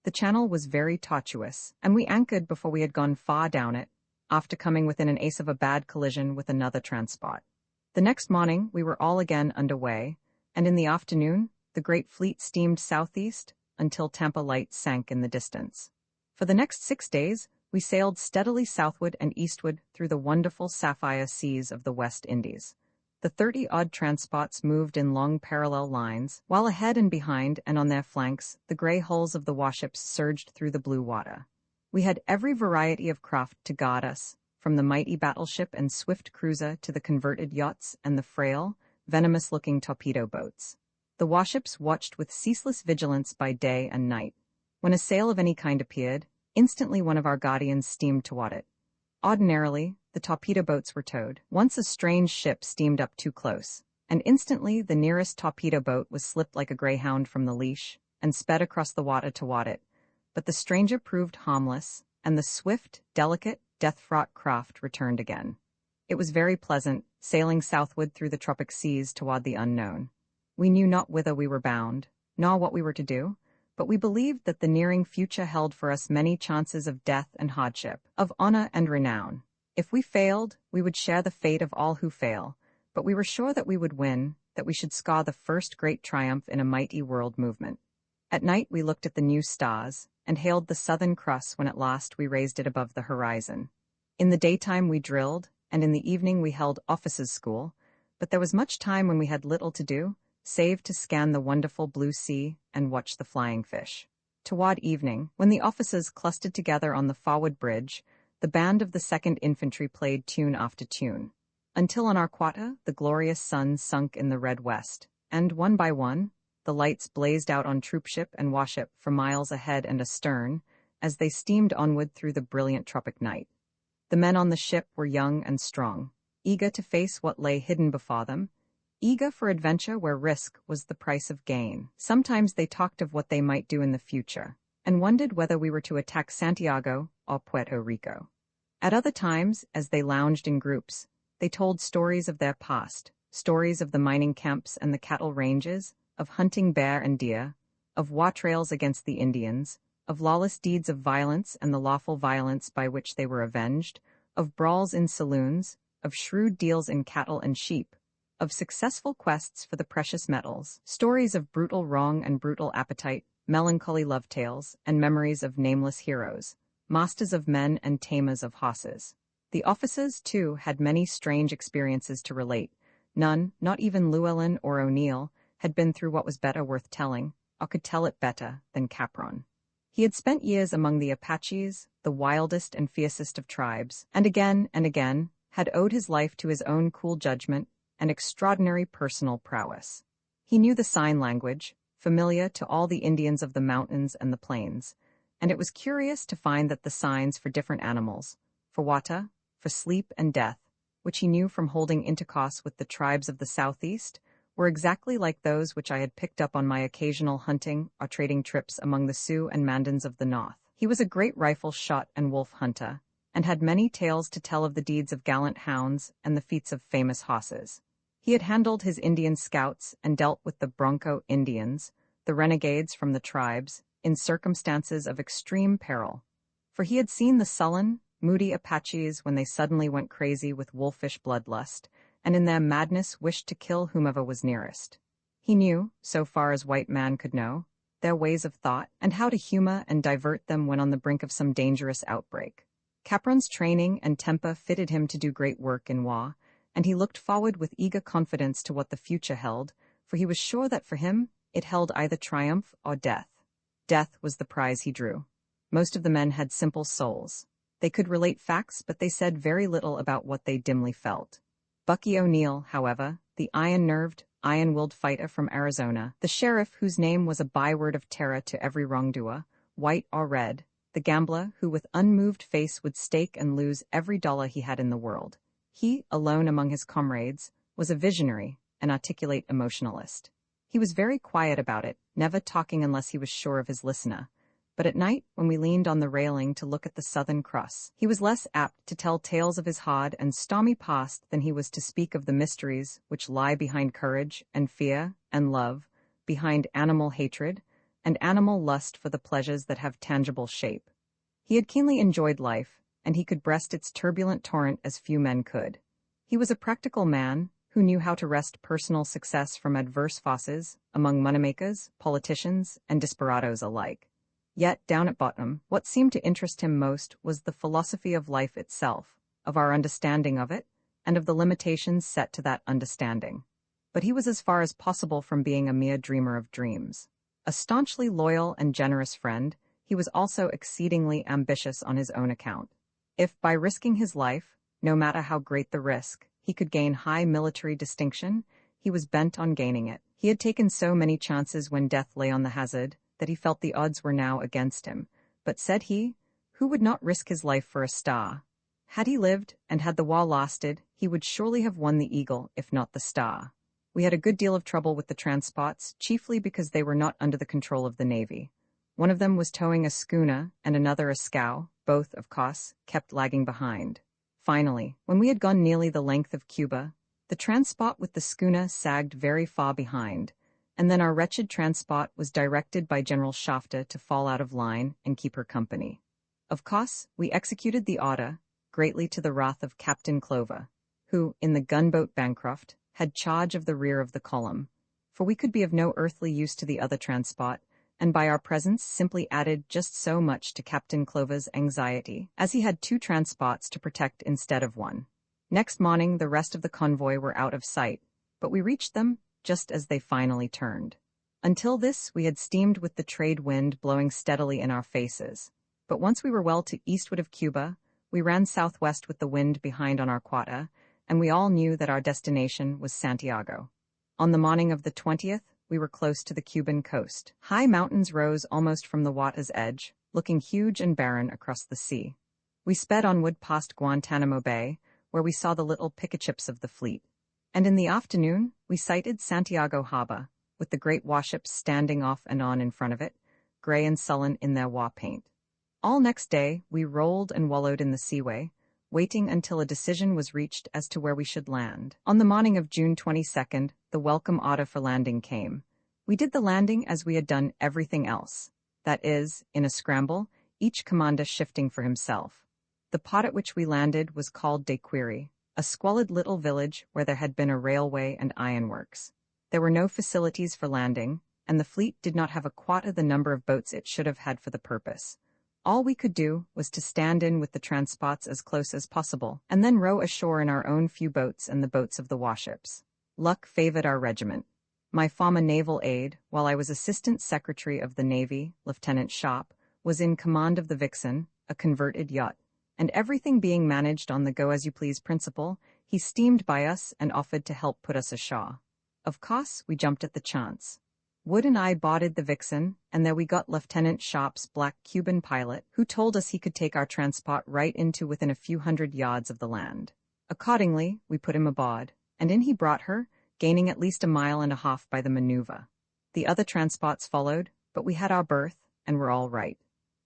The channel was very tortuous, and we anchored before we had gone far down it, after coming within an ace of a bad collision with another transport. The next morning we were all again under way, and in the afternoon the great fleet steamed southeast until Tampa lights sank in the distance. For the next 6 days we sailed steadily southward and eastward through the wonderful sapphire seas of the West Indies. The 30-odd transports moved in long parallel lines, while ahead and behind and on their flanks the gray hulls of the warships surged through the blue water. We had every variety of craft to guard us, from the mighty battleship and swift cruiser to the converted yachts and the frail, venomous-looking torpedo boats. The warships watched with ceaseless vigilance by day and night. When a sail of any kind appeared, instantly one of our guardians steamed toward it. Ordinarily, the torpedo boats were towed. Once a strange ship steamed up too close, and instantly the nearest torpedo boat was slipped like a greyhound from the leash and sped across the water toward it. But the stranger proved harmless, and the swift, delicate, death-fraught craft returned again. It was very pleasant, sailing southward through the tropic seas toward the unknown. We knew not whither we were bound, nor what we were to do, but we believed that the nearing future held for us many chances of death and hardship, of honor and renown. If we failed, we would share the fate of all who fail, but we were sure that we would win, that we should score the first great triumph in a mighty world movement. At night we looked at the new stars, and hailed the Southern Cross when at last we raised it above the horizon. In the daytime we drilled, and in the evening we held officers' school, but there was much time when we had little to do, save to scan the wonderful blue sea and watch the flying fish. Toward evening, when the officers clustered together on the forward bridge, the band of the 2nd Infantry played tune after tune, until on our quarter the glorious sun sunk in the red west, and one by one, the lights blazed out on troopship and warship for miles ahead and astern, as they steamed onward through the brilliant tropic night. The men on the ship were young and strong, eager to face what lay hidden before them, eager for adventure where risk was the price of gain. Sometimes they talked of what they might do in the future, and wondered whether we were to attack Santiago or Puerto Rico. At other times, as they lounged in groups, they told stories of their past, stories of the mining camps and the cattle ranges, of hunting bear and deer, of war trails against the Indians, of lawless deeds of violence and the lawful violence by which they were avenged, of brawls in saloons, of shrewd deals in cattle and sheep, of successful quests for the precious metals, stories of brutal wrong and brutal appetite, melancholy love tales, and memories of nameless heroes, masters of men and tamers of horses. The officers, too, had many strange experiences to relate. None, not even Llewellyn or O'Neill, had been through what was better worth telling, or could tell it better, than Capron. He had spent years among the Apaches, the wildest and fiercest of tribes, and again, had owed his life to his own cool judgment and extraordinary personal prowess. He knew the sign language, familiar to all the Indians of the mountains and the plains, and it was curious to find that the signs for different animals, for water, for sleep and death, which he knew from holding intercourse with the tribes of the southeast, were exactly like those which I had picked up on my occasional hunting or trading trips among the Sioux and Mandans of the north. He was a great rifle shot and wolf hunter, and had many tales to tell of the deeds of gallant hounds and the feats of famous horses. He had handled his Indian scouts and dealt with the Bronco Indians, the renegades from the tribes, in circumstances of extreme peril, for he had seen the sullen, moody Apaches when they suddenly went crazy with wolfish bloodlust, and in their madness wished to kill whomever was nearest. He knew, so far as white man could know, their ways of thought, and how to humor and divert them when on the brink of some dangerous outbreak. Capron's training and temper fitted him to do great work in war, and he looked forward with eager confidence to what the future held, for he was sure that for him it held either triumph or death. Death was the prize he drew. Most of the men had simple souls. They could relate facts, but they said very little about what they dimly felt. Bucky O'Neill, however, the iron-nerved, iron-willed fighter from Arizona, the sheriff whose name was a byword of terror to every wrongdoer, white or red, the gambler who with unmoved face would stake and lose every dollar he had in the world. He, alone among his comrades, was a visionary, an articulate emotionalist. He was very quiet about it, never talking unless he was sure of his listener. But at night, when we leaned on the railing to look at the Southern Cross, he was less apt to tell tales of his hard and stormy past than he was to speak of the mysteries which lie behind courage and fear and love, behind animal hatred and animal lust for the pleasures that have tangible shape. He had keenly enjoyed life, and he could breast its turbulent torrent as few men could. He was a practical man who knew how to wrest personal success from adverse forces among moneymakers, politicians, and desperadoes alike. Yet, down at bottom, what seemed to interest him most was the philosophy of life itself, of our understanding of it, and of the limitations set to that understanding. But he was as far as possible from being a mere dreamer of dreams. A staunchly loyal and generous friend, he was also exceedingly ambitious on his own account. If, by risking his life, no matter how great the risk, he could gain high military distinction, he was bent on gaining it. He had taken so many chances when death lay on the hazard, that he felt the odds were now against him. But said he, who would not risk his life for a star? Had he lived, and had the war lasted, he would surely have won the eagle, if not the star. We had a good deal of trouble with the transports, chiefly because they were not under the control of the Navy. One of them was towing a schooner, and another a scow. Both, of course, kept lagging behind. Finally, when we had gone nearly the length of Cuba, the transport with the schooner sagged very far behind, and then our wretched transport was directed by General Shafter to fall out of line and keep her company. Of course, we executed the order, greatly to the wrath of Captain Clover, who, in the gunboat Bancroft, had charge of the rear of the column, for we could be of no earthly use to the other transport, and by our presence simply added just so much to Captain Clover's anxiety, as he had two transports to protect instead of one. Next morning the rest of the convoy were out of sight, but we reached them just as they finally turned. Until this we had steamed with the trade wind blowing steadily in our faces, but once we were well to eastward of Cuba, we ran southwest with the wind behind on our quarter, and we all knew that our destination was Santiago. On the morning of the 20th, we were close to the Cuban coast. High mountains rose almost from the water's edge, looking huge and barren across the sea. We sped onward past Guantanamo Bay, where we saw the little picaships of the fleet. And in the afternoon, we sighted Santiago Harbor, with the great warships standing off and on in front of it, gray and sullen in their war paint. All next day, we rolled and wallowed in the seaway, waiting until a decision was reached as to where we should land. On the morning of June 22nd, the welcome order for landing came. We did the landing as we had done everything else. That is, in a scramble, each commander shifting for himself. The pot at which we landed was called Daiquiri, a squalid little village where there had been a railway and ironworks. There were no facilities for landing, and the fleet did not have a quarter the number of boats it should have had for the purpose. All we could do was to stand in with the transports as close as possible, and then row ashore in our own few boats and the boats of the warships. Luck favored our regiment. My former naval aide, while I was Assistant Secretary of the Navy, Lieutenant Sharp, was in command of the Vixen, a converted yacht, and everything being managed on the go-as-you-please principle, he steamed by us and offered to help put us ashore. Of course, we jumped at the chance. Wood and I boarded the Vixen, and there we got Lieutenant Sharp's black Cuban pilot, who told us he could take our transport right into within a few hundred yards of the land. Accordingly, we put him aboard, and in he brought her, gaining at least a mile and a half by the maneuver. The other transports followed, but we had our berth, and were all right.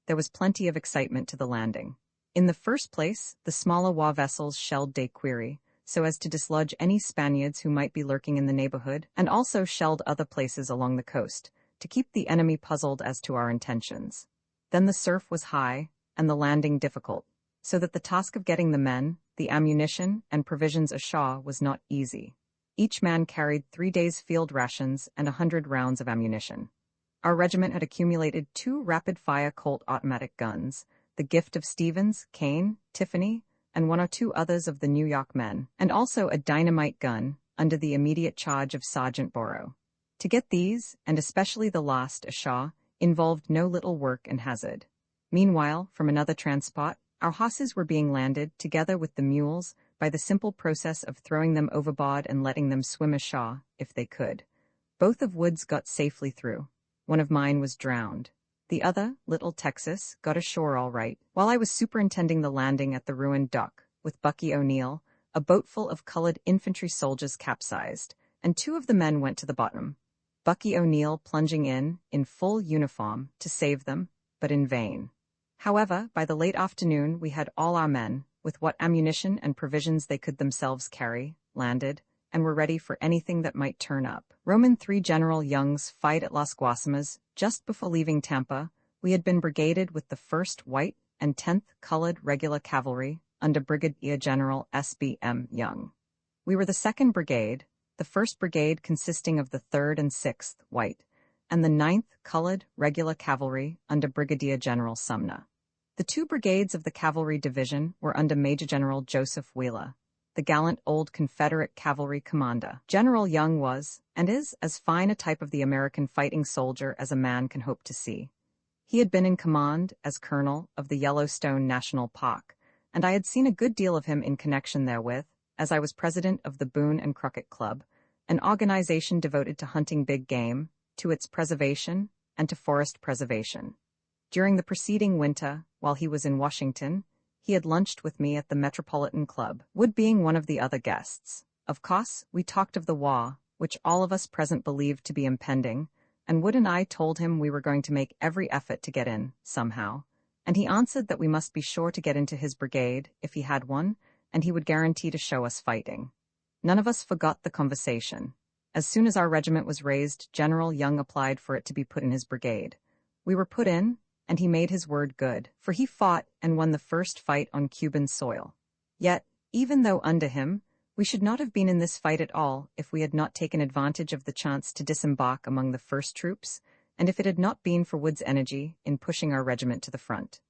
There was plenty of excitement to the landing. In the first place, the smaller war vessels shelled Daiquiri, so as to dislodge any Spaniards who might be lurking in the neighborhood, and also shelled other places along the coast, to keep the enemy puzzled as to our intentions. Then the surf was high, and the landing difficult, so that the task of getting the men, the ammunition, and provisions ashore was not easy. Each man carried 3 days' field rations and 100 rounds of ammunition. Our regiment had accumulated 2 rapid-fire Colt automatic guns, the gift of Stevens, Kane, Tiffany, and 1 or 2 others of the New York men, and also a dynamite gun, under the immediate charge of Sergeant Borrow. To get these, and especially the last, ashore, involved no little work and hazard. Meanwhile, from another transport, our horses were being landed, together with the mules, by the simple process of throwing them overboard and letting them swim ashore, if they could. Both of Wood's got safely through. One of mine was drowned. The other, Little Texas, got ashore all right, while I was superintending the landing at the ruined dock, with Bucky O'Neill. A boat full of colored infantry soldiers capsized, and 2 of the men went to the bottom. Bucky O'Neill plunging in full uniform, to save them, but in vain. However, by the late afternoon we had all our men, with what ammunition and provisions they could themselves carry, landed, and were ready for anything that might turn up. Roman 3 General Young's fight at Las Guasimas. Just before leaving Tampa, we had been brigaded with the 1st White and 10th Colored Regular Cavalry under Brigadier General S.B.M. Young. We were the 2nd Brigade, the 1st Brigade consisting of the 3rd and 6th White, and the 9th Colored Regular Cavalry under Brigadier General Sumner. The 2 brigades of the Cavalry Division were under Major General Joseph Wheeler, the gallant old Confederate cavalry commander. General Young was, and is, as fine a type of the American fighting soldier as a man can hope to see. He had been in command, as colonel, of the Yellowstone National Park, and I had seen a good deal of him in connection therewith, as I was president of the Boone and Crockett Club, an organization devoted to hunting big game, to its preservation, and to forest preservation. During the preceding winter, while he was in Washington, he had lunched with me at the Metropolitan Club, Wood being one of the other guests. Of course, we talked of the war, which all of us present believed to be impending, and Wood and I told him we were going to make every effort to get in, somehow, and he answered that we must be sure to get into his brigade, if he had one, and he would guarantee to show us fighting. None of us forgot the conversation. As soon as our regiment was raised, General Young applied for it to be put in his brigade. We were put in, and he made his word good, for he fought and won the first fight on Cuban soil. Yet, even though under him, we should not have been in this fight at all if we had not taken advantage of the chance to disembark among the first troops, and if it had not been for Wood's energy in pushing our regiment to the front.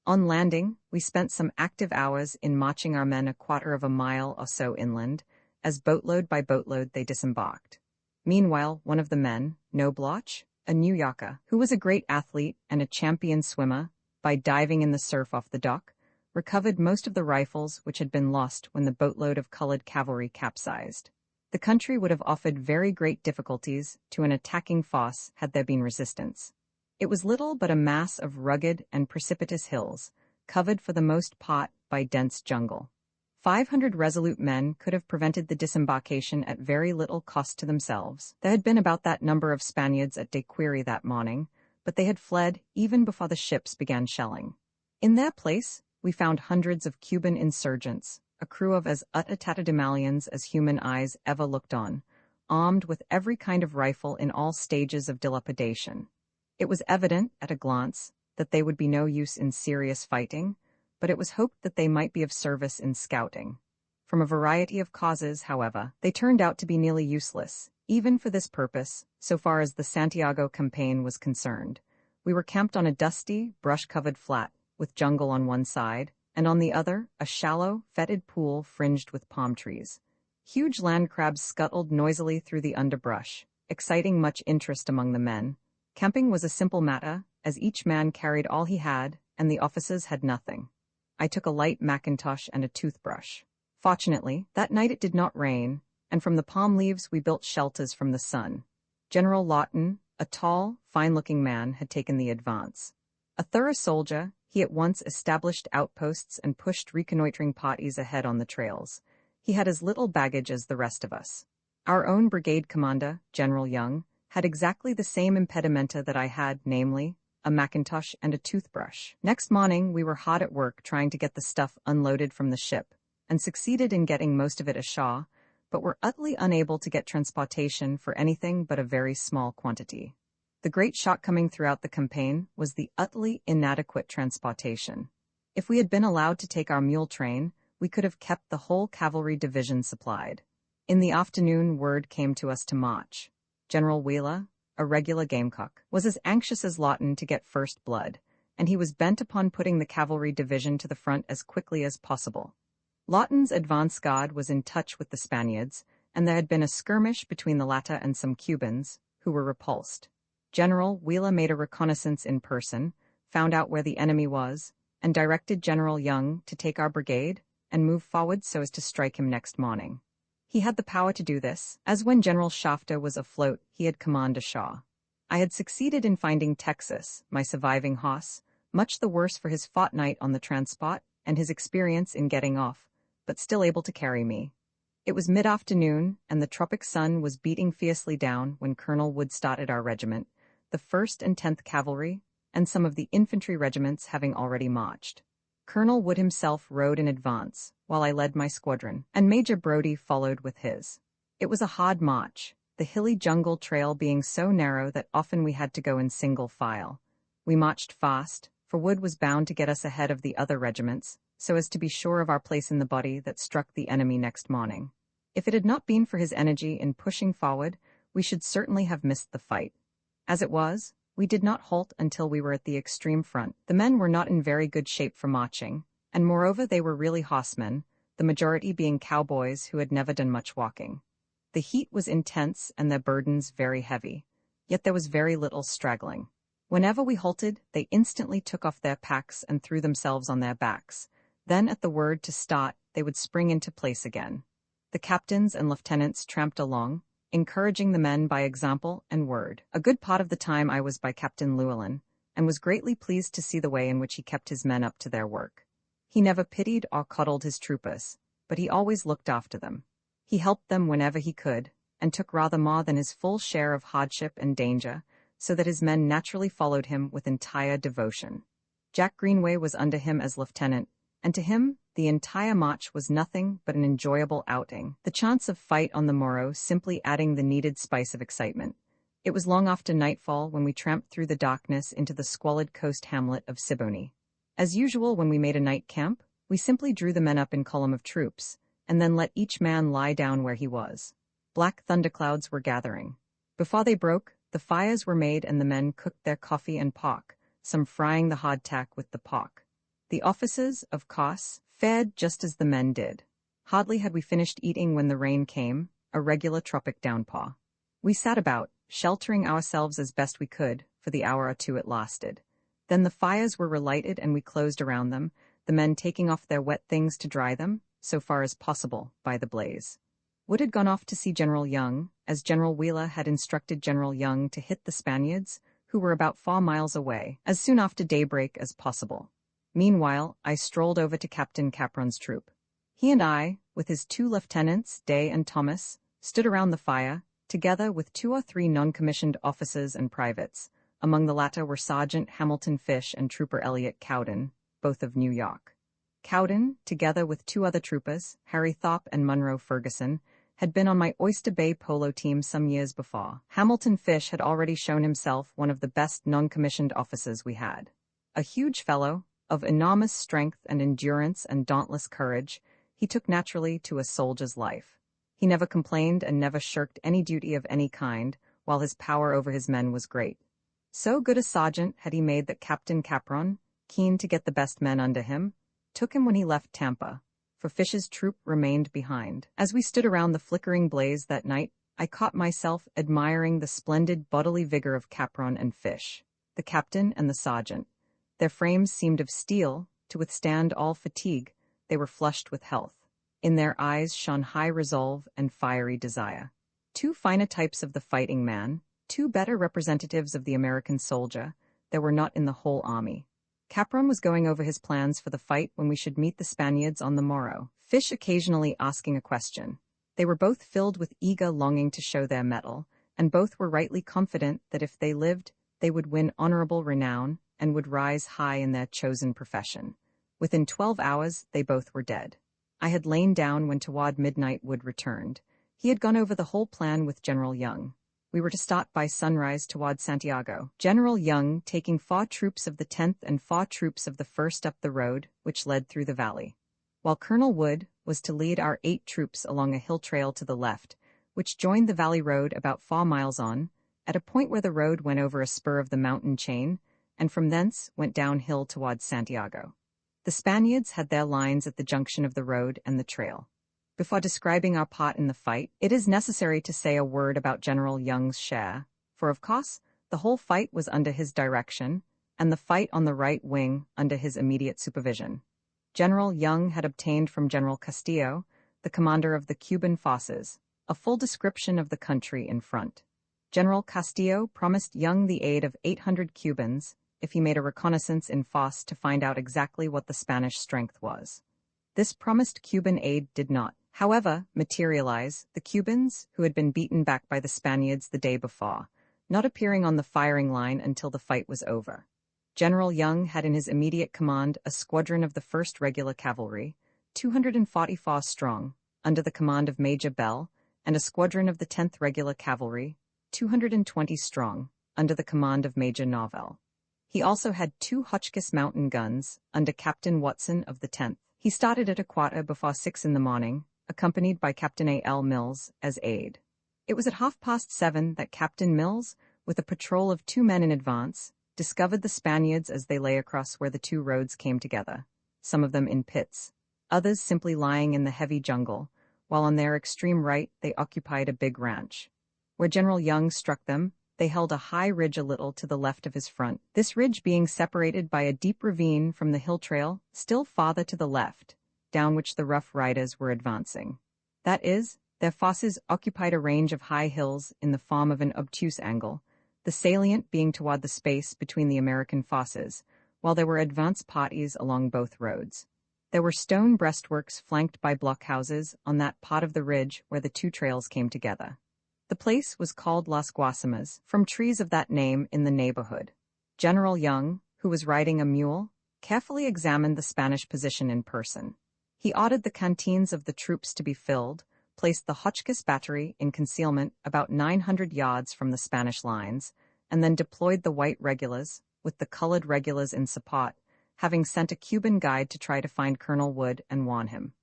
On landing, we spent some active hours in marching our men a quarter of a mile or so inland, as boatload by boatload they disembarked. Meanwhile, one of the men, Nobloch, a New Yorker, who was a great athlete and a champion swimmer, by diving in the surf off the dock, recovered most of the rifles which had been lost when the boatload of colored cavalry capsized. The country would have offered very great difficulties to an attacking force had there been resistance. It was little but a mass of rugged and precipitous hills, covered for the most part by dense jungle. 500 resolute men could have prevented the disembarkation at very little cost to themselves. There had been about that number of Spaniards at De Query that morning, but they had fled even before the ships began shelling. In their place, we found hundreds of Cuban insurgents, a crew of as tatterdemalions as human eyes ever looked on, armed with every kind of rifle in all stages of dilapidation. It was evident, at a glance, that they would be no use in serious fighting, but it was hoped that they might be of service in scouting. From a variety of causes, however, they turned out to be nearly useless, even for this purpose, so far as the Santiago campaign was concerned. We were camped on a dusty, brush-covered flat, with jungle on one side, and on the other, a shallow, fetid pool fringed with palm trees. Huge land crabs scuttled noisily through the underbrush, exciting much interest among the men. Camping was a simple matter, as each man carried all he had, and the officers had nothing. I took a light mackintosh and a toothbrush. Fortunately, that night it did not rain, and from the palm leaves we built shelters from the sun. General Lawton, a tall, fine-looking man, had taken the advance. A thorough soldier, he at once established outposts and pushed reconnoitering parties ahead on the trails. He had as little baggage as the rest of us. Our own brigade commander, General Young, had exactly the same impedimenta that I had, namely, a mackintosh and a toothbrush. Next morning, we were hard at work trying to get the stuff unloaded from the ship, and succeeded in getting most of it ashore, but were utterly unable to get transportation for anything but a very small quantity. The great shortcoming throughout the campaign was the utterly inadequate transportation. If we had been allowed to take our mule train, we could have kept the whole cavalry division supplied. In the afternoon, word came to us to march. General Wheeler, a regular gamecock, was as anxious as Lawton to get first blood, and he was bent upon putting the cavalry division to the front as quickly as possible. Lawton's advance guard was in touch with the Spaniards, and there had been a skirmish between the latter and some Cubans, who were repulsed. General Wheeler made a reconnaissance in person, found out where the enemy was, and directed General Young to take our brigade and move forward so as to strike him next morning. He had the power to do this, as when General Shafter was afloat he had command ashore. I had succeeded in finding Texas, my surviving hoss, much the worse for his fortnight on the transport and his experience in getting off, but still able to carry me. It was mid-afternoon, and the tropic sun was beating fiercely down when Colonel Wood started our regiment, the 1st and 10th Cavalry, and some of the infantry regiments having already marched. Colonel Wood himself rode in advance, while I led my squadron, and Major Brodie followed with his. It was a hard march, the hilly jungle trail being so narrow that often we had to go in single file. We marched fast, for Wood was bound to get us ahead of the other regiments, so as to be sure of our place in the body that struck the enemy next morning. If it had not been for his energy in pushing forward, we should certainly have missed the fight. As it was, we did not halt until we were at the extreme front. The men were not in very good shape for marching, and moreover they were really horsemen, the majority being cowboys who had never done much walking. The heat was intense and their burdens very heavy, yet there was very little straggling. Whenever we halted, they instantly took off their packs and threw themselves on their backs. Then at the word to start, they would spring into place again. The captains and lieutenants tramped along, encouraging the men by example and word. A good part of the time I was by Captain Llewellyn, and was greatly pleased to see the way in which he kept his men up to their work. He never pitied or coddled his troopers, but he always looked after them. He helped them whenever he could, and took rather more than his full share of hardship and danger, so that his men naturally followed him with entire devotion. Jack Greenway was under him as lieutenant, and to him the entire march was nothing but an enjoyable outing, the chance of fight on the morrow simply adding the needed spice of excitement. It was long after nightfall when we tramped through the darkness into the squalid coast hamlet of Siboney. As usual when we made a night camp, we simply drew the men up in column of troops, and then let each man lie down where he was. Black thunderclouds were gathering. Before they broke, the fires were made and the men cooked their coffee and pork, some frying the hardtack with the pork. The officers, of course, fared just as the men did. Hardly had we finished eating when the rain came, a regular tropic downpour. We sat about, sheltering ourselves as best we could, for the hour or two it lasted. Then the fires were relighted and we closed around them, the men taking off their wet things to dry them, so far as possible, by the blaze. Wood had gone off to see General Young, as General Wheeler had instructed General Young to hit the Spaniards, who were about 4 miles away, as soon after daybreak as possible. Meanwhile, I strolled over to Captain Capron's troop. He and I, with his 2 lieutenants, Day and Thomas, stood around the fire, together with 2 or 3 non-commissioned officers and privates. Among the latter were Sergeant Hamilton Fish and Trooper Elliot Cowden, both of New York. Cowden, together with 2 other troopers, Harry Thorpe and Munro Ferguson, had been on my Oyster Bay polo team some years before. Hamilton Fish had already shown himself one of the best non-commissioned officers we had. A huge fellow, of enormous strength and endurance and dauntless courage, he took naturally to a soldier's life. He never complained and never shirked any duty of any kind, while his power over his men was great. So good a sergeant had he made that Captain Capron, keen to get the best men under him, took him when he left Tampa, for Fish's troop remained behind. As we stood around the flickering blaze that night, I caught myself admiring the splendid bodily vigor of Capron and Fish, the captain and the sergeant. Their frames seemed of steel, to withstand all fatigue. They were flushed with health. In their eyes shone high resolve and fiery desire. 2 finer types of the fighting man, 2 better representatives of the American soldier, there were not in the whole army. Capron was going over his plans for the fight when we should meet the Spaniards on the morrow, Fish occasionally asking a question. They were both filled with eager longing to show their mettle, and both were rightly confident that if they lived, they would win honorable renown and would rise high in their chosen profession. Within 12 hours, they both were dead. I had lain down when toward midnight Wood returned. He had gone over the whole plan with General Young. We were to start by sunrise toward Santiago, General Young taking 4 troops of the 10th and 4 troops of the 1st up the road, which led through the valley, while Colonel Wood was to lead our 8 troops along a hill trail to the left, which joined the valley road about 4 miles on, at a point where the road went over a spur of the mountain chain, and from thence went downhill toward Santiago. The Spaniards had their lines at the junction of the road and the trail. Before describing our part in the fight, it is necessary to say a word about General Young's share, for of course, the whole fight was under his direction, and the fight on the right wing under his immediate supervision. General Young had obtained from General Castillo, the commander of the Cuban forces, a full description of the country in front. General Castillo promised Young the aid of 800 Cubans if he made a reconnaissance in Foz to find out exactly what the Spanish strength was. This promised Cuban aid did not, however, materialize, the Cubans, who had been beaten back by the Spaniards the day before, not appearing on the firing line until the fight was over. General Young had in his immediate command a squadron of the 1st Regular Cavalry, 244 strong, under the command of Major Bell, and a squadron of the 10th Regular Cavalry, 220 strong, under the command of Major Novell. He also had 2 Hotchkiss mountain guns, under Captain Watson of the 10th. He started at a quarter before 6 in the morning, accompanied by Captain A.L. Mills as aide. It was at 7:30 that Captain Mills, with a patrol of 2 men in advance, discovered the Spaniards as they lay across where the 2 roads came together, some of them in pits, others simply lying in the heavy jungle, while on their extreme right they occupied a big ranch. Where General Young struck them, they held a high ridge a little to the left of his front, this ridge being separated by a deep ravine from the hill trail still farther to the left, down which the Rough Riders were advancing. That is, their forces occupied a range of high hills in the form of an obtuse angle, the salient being toward the space between the American forces, while there were advance parties along both roads. There were stone breastworks flanked by blockhouses on that part of the ridge where the 2 trails came together. The place was called Las Guasimas, from trees of that name in the neighborhood. General Young, who was riding a mule, carefully examined the Spanish position in person. He ordered the canteens of the troops to be filled, placed the Hotchkiss battery in concealment about 900 yards from the Spanish lines, and then deployed the white regulars, with the colored regulars in support, having sent a Cuban guide to try to find Colonel Wood and warn him.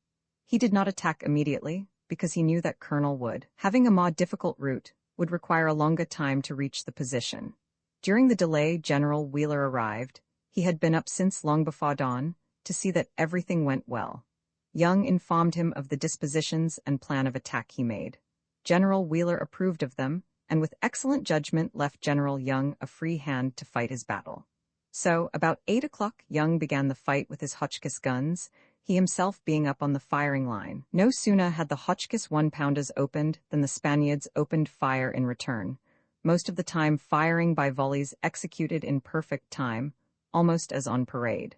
He did not attack immediately, because he knew that Colonel Wood, having a more difficult route, would require a longer time to reach the position. During the delay General Wheeler arrived, he had been up since long before dawn, to see that everything went well. Young informed him of the dispositions and plan of attack he made. General Wheeler approved of them, and with excellent judgment left General Young a free hand to fight his battle. So, about 8 o'clock, Young began the fight with his Hotchkiss guns, he himself being up on the firing line. No sooner had the Hotchkiss 1-pounders opened than the Spaniards opened fire in return, most of the time firing by volleys executed in perfect time, almost as on parade.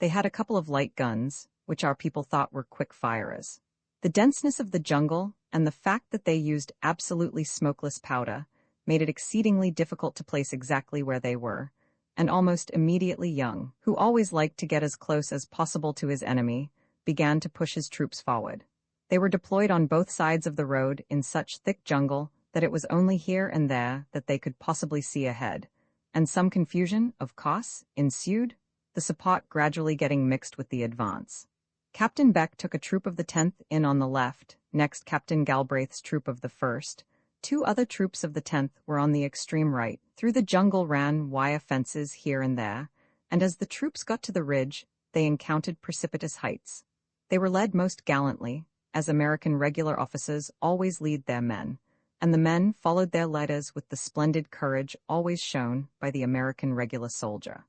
They had a couple of light guns, which our people thought were quick firers. The denseness of the jungle and the fact that they used absolutely smokeless powder made it exceedingly difficult to place exactly where they were, and almost immediately Young, who always liked to get as close as possible to his enemy, began to push his troops forward. They were deployed on both sides of the road in such thick jungle that it was only here and there that they could possibly see ahead, and some confusion, of course, ensued, the support gradually getting mixed with the advance. Captain Beck took a troop of the 10th in on the left, next Captain Galbraith's troop of the 1st, 2 other troops of the 10th were on the extreme right. Through the jungle ran wire fences here and there, and as the troops got to the ridge, they encountered precipitous heights. They were led most gallantly, as American regular officers always lead their men, and the men followed their leaders with the splendid courage always shown by the American regular soldier.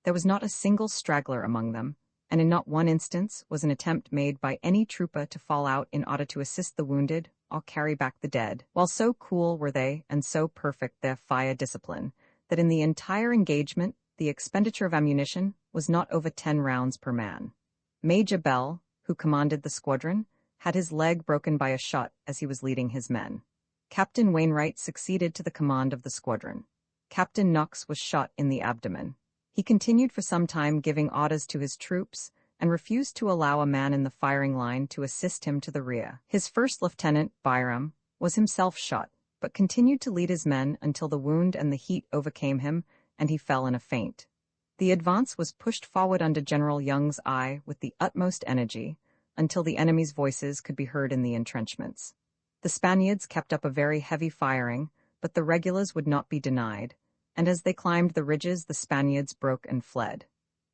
There was not a single straggler among them, and in not one instance was an attempt made by any trooper to fall out in order to assist the wounded or carry back the dead, while so cool were they and so perfect their fire discipline, that in the entire engagement the expenditure of ammunition was not over 10 rounds per man. Major Bell, who commanded the squadron, had his leg broken by a shot as he was leading his men. Captain Wainwright succeeded to the command of the squadron. Captain Knox was shot in the abdomen. He continued for some time giving orders to his troops, and refused to allow a man in the firing line to assist him to the rear. His first lieutenant, Byram, was himself shot, but continued to lead his men until the wound and the heat overcame him, and he fell in a faint. The advance was pushed forward under General Young's eye with the utmost energy, until the enemy's voices could be heard in the entrenchments. The Spaniards kept up a very heavy firing, but the regulars would not be denied, and as they climbed the ridges the Spaniards broke and fled.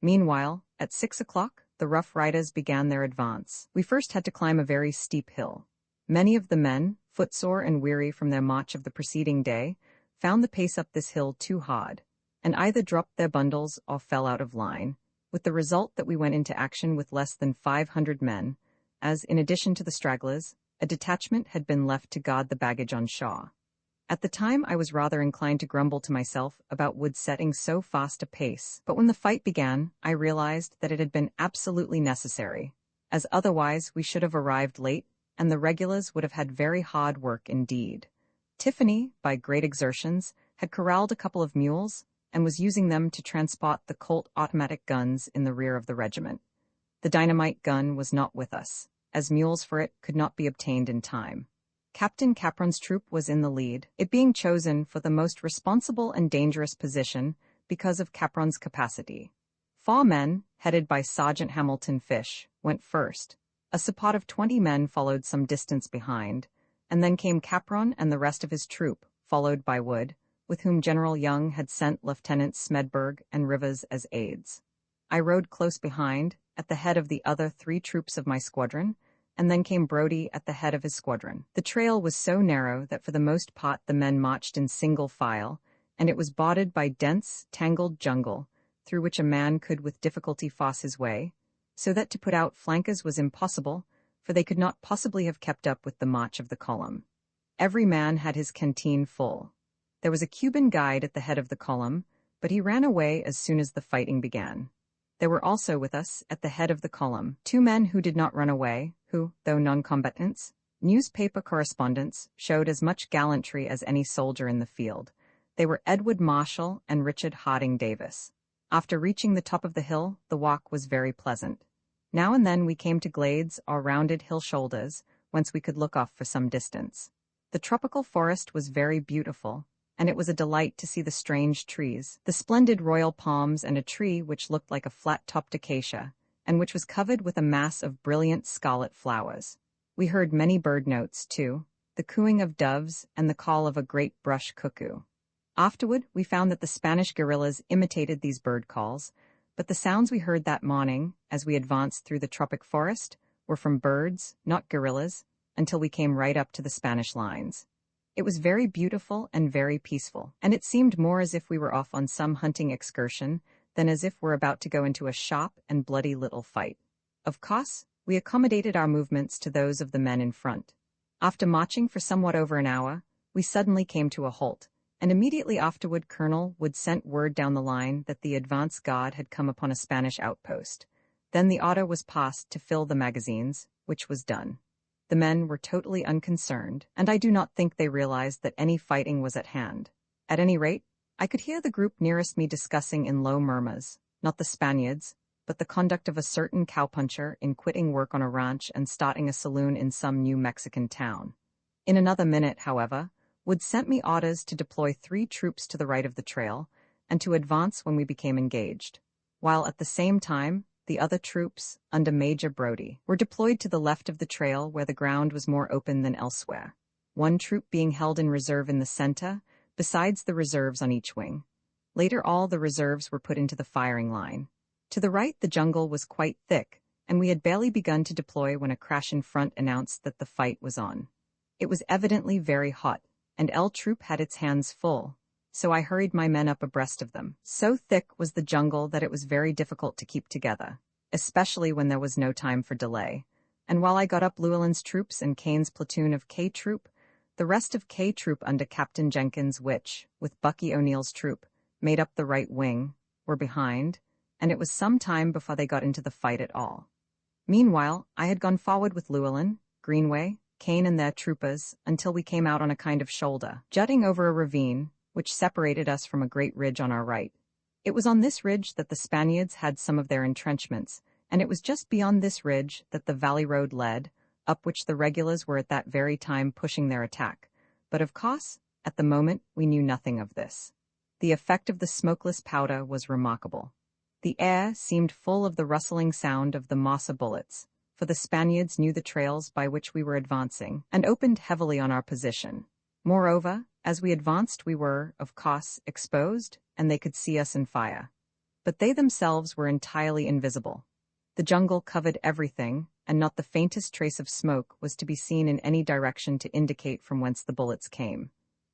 Meanwhile, at 6 o'clock, the Rough Riders began their advance. We first had to climb a very steep hill. Many of the men, footsore and weary from their march of the preceding day, found the pace up this hill too hard, and either dropped their bundles or fell out of line, with the result that we went into action with less than 500 men, as, in addition to the stragglers, a detachment had been left to guard the baggage on shore. At the time I was rather inclined to grumble to myself about Wood setting so fast a pace, but when the fight began, I realized that it had been absolutely necessary, as otherwise we should have arrived late, and the regulars would have had very hard work indeed. Tiffany, by great exertions, had corralled a couple of mules, and was using them to transport the Colt automatic guns in the rear of the regiment. The dynamite gun was not with us, as mules for it could not be obtained in time. Captain Capron's troop was in the lead, it being chosen for the most responsible and dangerous position because of Capron's capacity. 4 men, headed by Sergeant Hamilton Fish, went first. A support of 20 men followed some distance behind, and then came Capron and the rest of his troop, followed by Wood, with whom General Young had sent Lieutenants Smedberg and Rivers as aides. I rode close behind, at the head of the other 3 troops of my squadron, and then came Brodie at the head of his squadron. The trail was so narrow that for the most part the men marched in single file, and it was bordered by dense, tangled jungle, through which a man could with difficulty force his way, so that to put out flankers was impossible, for they could not possibly have kept up with the march of the column. Every man had his canteen full. There was a Cuban guide at the head of the column, but he ran away as soon as the fighting began. There were also with us, at the head of the column, 2 men who did not run away, who, though non-combatants, newspaper correspondents, showed as much gallantry as any soldier in the field. They were Edward Marshall and Richard Harding Davis. After reaching the top of the hill, the walk was very pleasant. Now and then we came to glades or rounded hill shoulders, whence we could look off for some distance. The tropical forest was very beautiful, and it was a delight to see the strange trees, the splendid royal palms and a tree which looked like a flat-topped acacia, and which was covered with a mass of brilliant scarlet flowers. We heard many bird notes, too, the cooing of doves and the call of a great brush cuckoo. Afterward, we found that the Spanish guerrillas imitated these bird calls, but the sounds we heard that morning, as we advanced through the tropic forest, were from birds, not guerrillas, until we came right up to the Spanish lines. It was very beautiful and very peaceful, and it seemed more as if we were off on some hunting excursion than as if we're about to go into a sharp and bloody little fight. Of course, we accommodated our movements to those of the men in front. After marching for somewhat over an hour, we suddenly came to a halt, and immediately afterward Colonel Wood sent word down the line that the advance guard had come upon a Spanish outpost. Then the order was passed to fill the magazines, which was done. The men were totally unconcerned, and I do not think they realized that any fighting was at hand. At any rate, I could hear the group nearest me discussing in low murmurs, not the Spaniards, but the conduct of a certain cowpuncher in quitting work on a ranch and starting a saloon in some New Mexican town. In another minute, however, Wood sent me orders to deploy 3 troops to the right of the trail, and to advance when we became engaged, while at the same time, the other troops, under Major Brodie, were deployed to the left of the trail where the ground was more open than elsewhere, 1 troop being held in reserve in the center, besides the reserves on each wing. Later all the reserves were put into the firing line. To the right the jungle was quite thick, and we had barely begun to deploy when a crash in front announced that the fight was on. It was evidently very hot, and L Troop had its hands full, so I hurried my men up abreast of them. So thick was the jungle that it was very difficult to keep together, especially when there was no time for delay, and while I got up Llewellyn's troops and Kane's platoon of K Troop, the rest of K Troop under Captain Jenkins, which, with Bucky O'Neill's troop, made up the right wing, were behind, and it was some time before they got into the fight at all. Meanwhile, I had gone forward with Llewellyn, Greenway, Kane and their troopers until we came out on a kind of shoulder, jutting over a ravine, which separated us from a great ridge on our right. It was on this ridge that the Spaniards had some of their entrenchments, and it was just beyond this ridge that the valley road led, up which the regulars were at that very time pushing their attack. But of course, at the moment, we knew nothing of this. The effect of the smokeless powder was remarkable. The air seemed full of the rustling sound of the Mossa bullets, for the Spaniards knew the trails by which we were advancing, and opened heavily on our position. Moreover, as we advanced we were, of course, exposed, and they could see us and fire. But they themselves were entirely invisible. The jungle covered everything, and not the faintest trace of smoke was to be seen in any direction to indicate from whence the bullets came.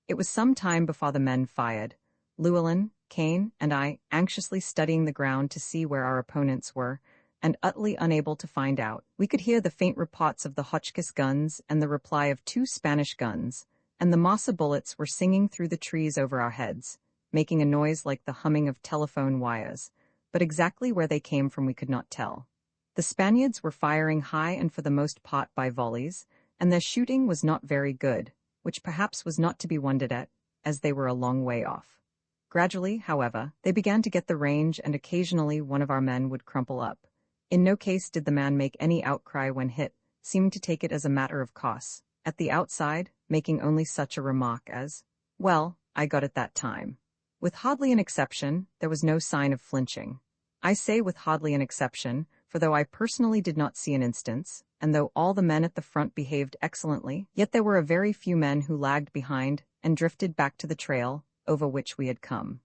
It was some time before the men fired, Llewellyn, Kane, and I anxiously studying the ground to see where our opponents were, and utterly unable to find out. We could hear the faint reports of the Hotchkiss guns and the reply of 2 Spanish guns, and the massa bullets were singing through the trees over our heads, making a noise like the humming of telephone wires, but exactly where they came from we could not tell. The Spaniards were firing high and for the most part by volleys, and their shooting was not very good, which perhaps was not to be wondered at, as they were a long way off. Gradually, however, they began to get the range and occasionally one of our men would crumple up. In no case did the man make any outcry when hit, seeming to take it as a matter of course, at the outside, making only such a remark as, "Well, I got it that time." With hardly an exception, there was no sign of flinching. I say with hardly an exception, for though I personally did not see an instance, and though all the men at the front behaved excellently, yet there were a very few men who lagged behind and drifted back to the trail over which we had come.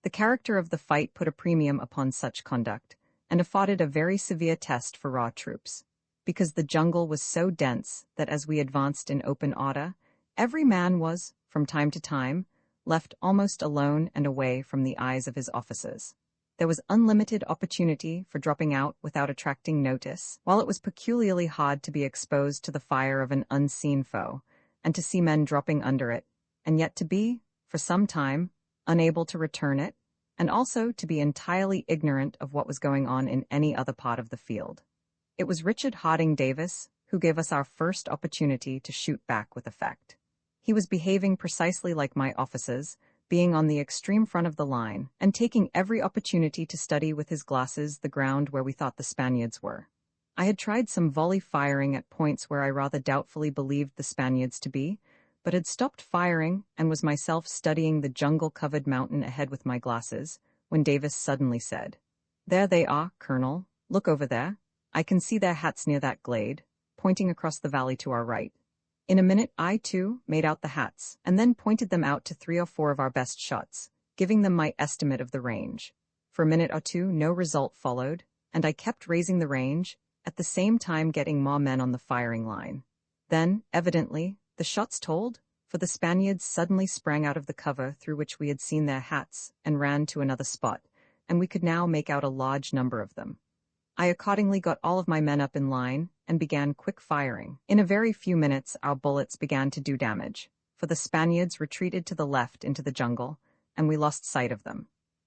The character of the fight put a premium upon such conduct, and afforded a very severe test for raw troops, because the jungle was so dense that as we advanced in open order, every man was, from time to time, left almost alone and away from the eyes of his officers. There was unlimited opportunity for dropping out without attracting notice, while it was peculiarly hard to be exposed to the fire of an unseen foe, and to see men dropping under it, and yet to be, for some time, unable to return it, and also to be entirely ignorant of what was going on in any other part of the field. It was Richard Harding Davis who gave us our first opportunity to shoot back with effect. He was behaving precisely like my officers, being on the extreme front of the line, and taking every opportunity to study with his glasses the ground where we thought the Spaniards were. I had tried some volley firing at points where I rather doubtfully believed the Spaniards to be, but had stopped firing and was myself studying the jungle-covered mountain ahead with my glasses, when Davis suddenly said, "There they are, Colonel. Look over there. I can see their hats near that glade," pointing across the valley to our right. In a minute I, too, made out the hats, and then pointed them out to 3 or 4 of our best shots, giving them my estimate of the range. For a minute or two no result followed, and I kept raising the range, at the same time getting more men on the firing line. Then, evidently, the shots told, for the Spaniards suddenly sprang out of the cover through which we had seen their hats and ran to another spot, and we could now make out a large number of them. I accordingly got all of my men up in line and began quick firing. In a very few minutes our bullets began to do damage, for the Spaniards retreated to the left into the jungle, and we lost sight of them.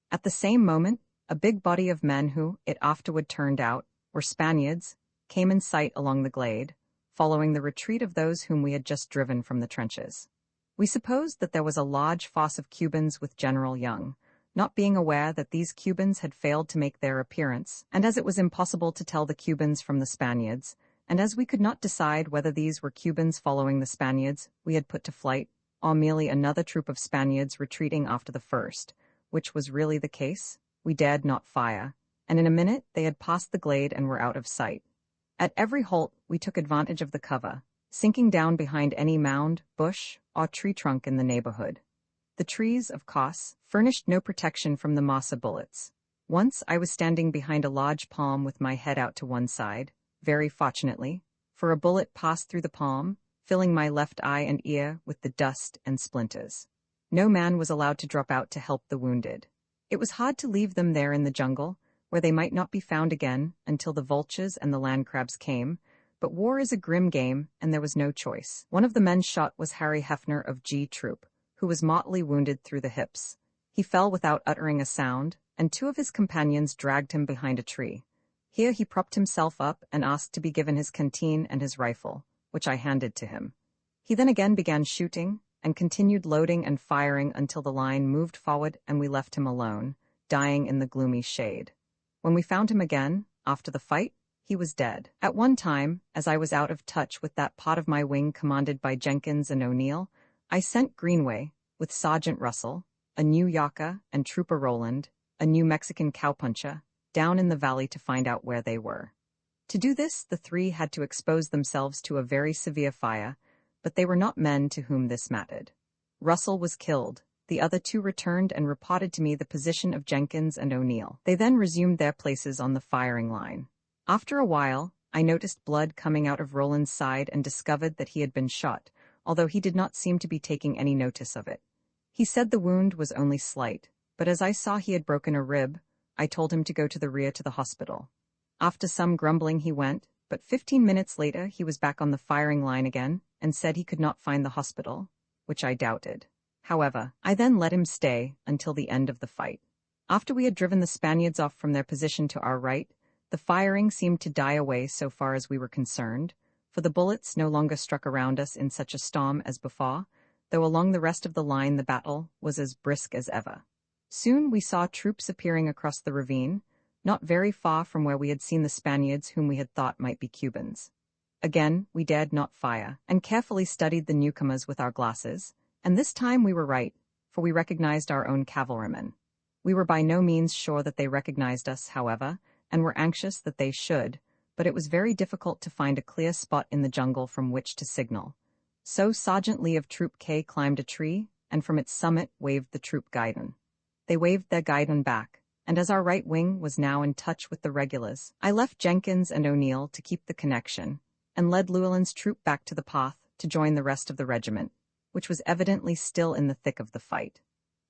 At the same moment, a big body of men who, it afterward turned out, were Spaniards, came in sight along the glade, following the retreat of those whom we had just driven from the trenches. We supposed that there was a large force of Cubans with General Young, not being aware that these Cubans had failed to make their appearance, and as it was impossible to tell the Cubans from the Spaniards, and as we could not decide whether these were Cubans following the Spaniards we had put to flight, or merely another troop of Spaniards retreating after the first, which was really the case, we dared not fire, and in a minute they had passed the glade and were out of sight. At every halt we took advantage of the cover, sinking down behind any mound, bush, or tree trunk in the neighborhood. The trees, of course, furnished no protection from the massa bullets. Once I was standing behind a large palm with my head out to one side, very fortunately, for a bullet passed through the palm, filling my left eye and ear with the dust and splinters. No man was allowed to drop out to help the wounded. It was hard to leave them there in the jungle, where they might not be found again until the vultures and the land crabs came, but war is a grim game, and there was no choice. One of the men shot was Harry Hefner of G Troop, who was mortally wounded through the hips. He fell without uttering a sound, and 2 of his companions dragged him behind a tree. Here he propped himself up and asked to be given his canteen and his rifle, which I handed to him. He then again began shooting, and continued loading and firing until the line moved forward and we left him alone, dying in the gloomy shade. When we found him again, after the fight, he was dead. At one time, as I was out of touch with that part of my wing commanded by Jenkins and O'Neill, I sent Greenway, with Sergeant Russell, a New Yorker, and Trooper Rowland, a New Mexican cowpuncher, down in the valley to find out where they were. To do this, the 3 had to expose themselves to a very severe fire, but they were not men to whom this mattered. Russell was killed. The other 2 returned and reported to me the position of Jenkins and O'Neill. They then resumed their places on the firing line. After a while, I noticed blood coming out of Rowland's side and discovered that he had been shot, although he did not seem to be taking any notice of it. He said the wound was only slight, but as I saw he had broken a rib, I told him to go to the rear to the hospital. After some grumbling he went, but 15 minutes later he was back on the firing line again and said he could not find the hospital, which I doubted. However, I then let him stay until the end of the fight. After we had driven the Spaniards off from their position to our right, the firing seemed to die away so far as we were concerned, for the bullets no longer struck around us in such a storm as before, though along the rest of the line the battle was as brisk as ever. Soon we saw troops appearing across the ravine, not very far from where we had seen the Spaniards whom we had thought might be Cubans. Again, we dared not fire, and carefully studied the newcomers with our glasses, and this time we were right, for we recognized our own cavalrymen. We were by no means sure that they recognized us, however, and were anxious that they should, but it was very difficult to find a clear spot in the jungle from which to signal. So Sergeant Lee of Troop K climbed a tree, and from its summit waved the troop guidon. They waved their guidon back, and as our right wing was now in touch with the regulars, I left Jenkins and O'Neill to keep the connection, and led Llewellyn's troop back to the path to join the rest of the regiment, which was evidently still in the thick of the fight.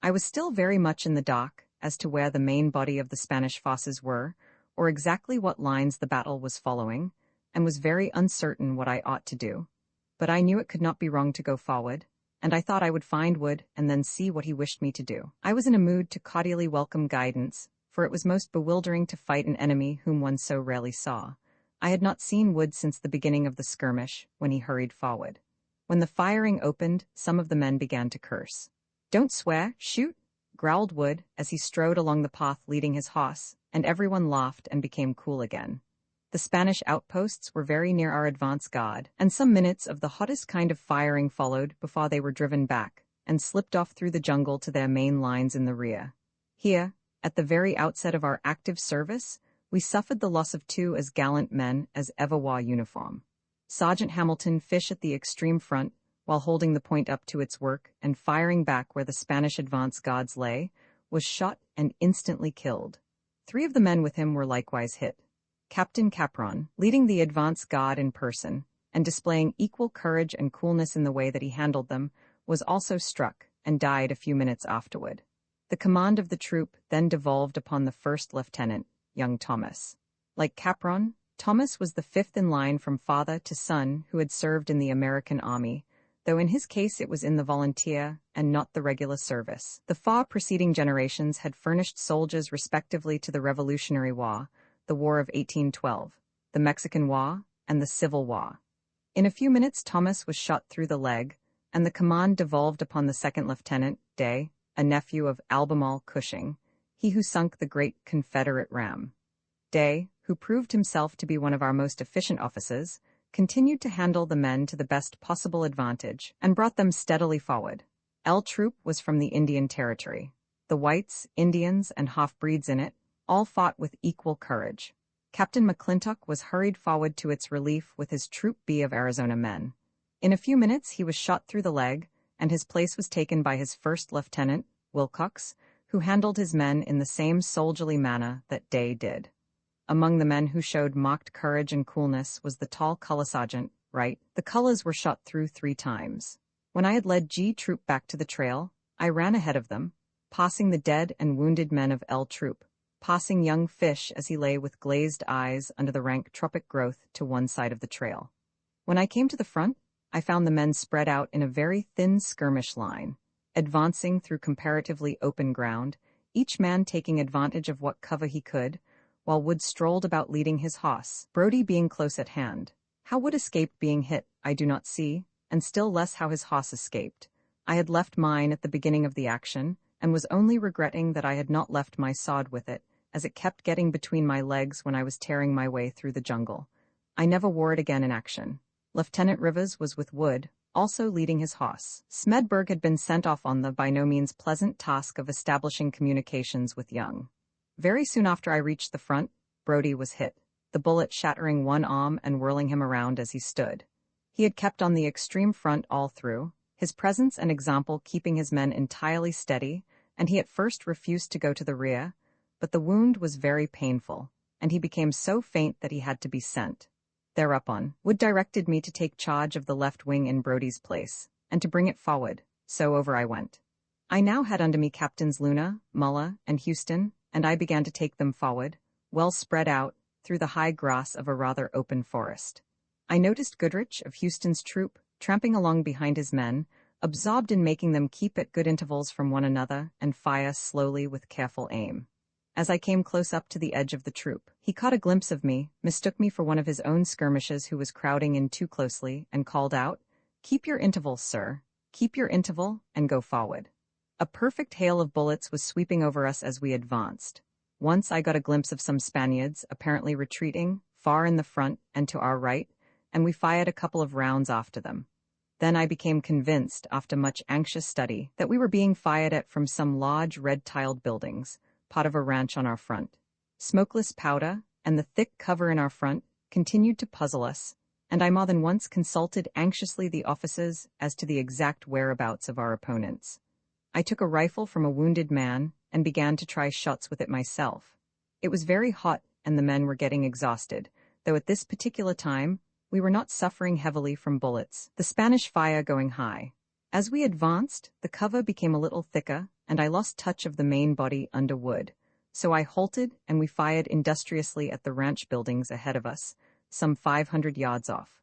I was still very much in the dark as to where the main body of the Spanish forces were, or exactly what lines the battle was following, and was very uncertain what I ought to do. But I knew it could not be wrong to go forward, and I thought I would find Wood and then see what he wished me to do. I was in a mood to cordially welcome guidance, for it was most bewildering to fight an enemy whom one so rarely saw. I had not seen Wood since the beginning of the skirmish, when he hurried forward. When the firing opened, some of the men began to curse. "Don't swear, shoot," growled Wood as he strode along the path leading his horse, and everyone laughed and became cool again. The Spanish outposts were very near our advance guard, and some minutes of the hottest kind of firing followed before they were driven back, and slipped off through the jungle to their main lines in the rear. Here, at the very outset of our active service, we suffered the loss of two as gallant men as ever wore uniform. Sergeant Hamilton Fish at the extreme front, while holding the point up to its work and firing back where the Spanish advance guards lay, was shot and instantly killed. 3 of the men with him were likewise hit. Captain Capron, leading the advance guard in person, and displaying equal courage and coolness in the way that he handled them, was also struck and died a few minutes afterward. The command of the troop then devolved upon the first lieutenant, young Thomas. Like Capron, Thomas was the 5th in line from father to son who had served in the American Army, though in his case it was in the volunteer and not the regular service. The 4 preceding generations had furnished soldiers respectively to the Revolutionary War, the War of 1812, the Mexican War, and the Civil War. In a few minutes Thomas was shot through the leg, and the command devolved upon the 2nd Lieutenant, Day, a nephew of Albemarle Cushing, he who sunk the great Confederate ram. Day, who proved himself to be one of our most efficient officers, continued to handle the men to the best possible advantage and brought them steadily forward. L Troop was from the Indian Territory. The whites, Indians, and half-breeds in it all fought with equal courage. Captain McClintock was hurried forward to its relief with his Troop B of Arizona men. In a few minutes he was shot through the leg, and his place was taken by his 1st Lieutenant, Wilcox, who handled his men in the same soldierly manner that Day did. Among the men who showed marked courage and coolness was the tall color sergeant, Wright. The colors were shot through 3 times. When I had led G Troop back to the trail, I ran ahead of them, passing the dead and wounded men of L Troop, passing young Fish as he lay with glazed eyes under the rank tropic growth to one side of the trail. When I came to the front, I found the men spread out in a very thin skirmish line, advancing through comparatively open ground, each man taking advantage of what cover he could, while Wood strolled about leading his horse, Brody being close at hand. How Wood escaped being hit, I do not see, and still less how his horse escaped. I had left mine at the beginning of the action, and was only regretting that I had not left my sword with it, as it kept getting between my legs when I was tearing my way through the jungle. I never wore it again in action. Lieutenant Rivers was with Wood, also leading his horse. Smedberg had been sent off on the by no means pleasant task of establishing communications with Young. Very soon after I reached the front, Brody was hit, the bullet shattering one arm and whirling him around as he stood. He had kept on the extreme front all through, his presence and example keeping his men entirely steady, and he at first refused to go to the rear, but the wound was very painful, and he became so faint that he had to be sent. Thereupon, Wood directed me to take charge of the left wing in Brody's place, and to bring it forward, so over I went. I now had under me Captains Luna, Mulla, and Houston, and I began to take them forward, well spread out, through the high grass of a rather open forest. I noticed Goodrich of Houston's troop tramping along behind his men, absorbed in making them keep at good intervals from one another and fire slowly with careful aim. As I came close up to the edge of the troop, he caught a glimpse of me, mistook me for one of his own skirmishers who was crowding in too closely, and called out, "Keep your interval, sir. Keep your interval, and go forward." A perfect hail of bullets was sweeping over us as we advanced. Once I got a glimpse of some Spaniards, apparently retreating, far in the front and to our right, and we fired a couple of rounds after them. Then I became convinced, after much anxious study, that we were being fired at from some large red-tiled buildings, part of a ranch on our front. Smokeless powder, and the thick cover in our front, continued to puzzle us, and I more than once consulted anxiously the officers as to the exact whereabouts of our opponents. I took a rifle from a wounded man and began to try shots with it myself. It was very hot and the men were getting exhausted, though at this particular time, we were not suffering heavily from bullets, the Spanish fire going high. As we advanced, the cover became a little thicker, and I lost touch of the main body under wood. So I halted, and we fired industriously at the ranch buildings ahead of us, some 500 yards off.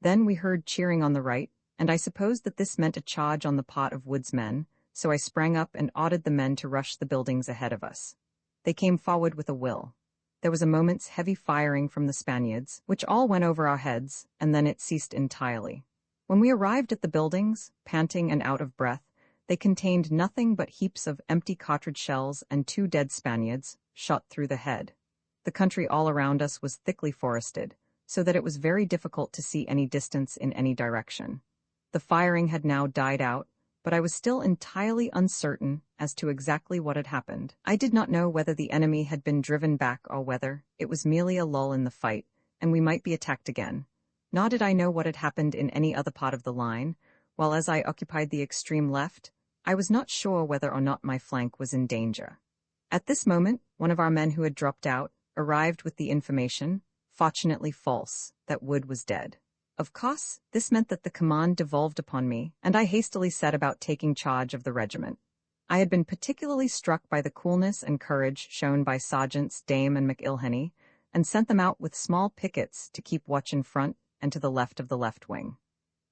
Then we heard cheering on the right, and I supposed that this meant a charge on the part of Wood's men, so I sprang up and ordered the men to rush the buildings ahead of us. They came forward with a will. There was a moment's heavy firing from the Spaniards, which all went over our heads, and then it ceased entirely. When we arrived at the buildings, panting and out of breath, they contained nothing but heaps of empty cartridge shells and 2 dead Spaniards, shot through the head. The country all around us was thickly forested, so that it was very difficult to see any distance in any direction. The firing had now died out, but I was still entirely uncertain as to exactly what had happened. I did not know whether the enemy had been driven back or whether it was merely a lull in the fight, and we might be attacked again. Nor did I know what had happened in any other part of the line, while as I occupied the extreme left, I was not sure whether or not my flank was in danger. At this moment, one of our men who had dropped out arrived with the information, fortunately false, that Wood was dead. Of course, this meant that the command devolved upon me, and I hastily set about taking charge of the regiment. I had been particularly struck by the coolness and courage shown by Sergeants Dame and McIlhenny, and sent them out with small pickets to keep watch in front and to the left of the left wing.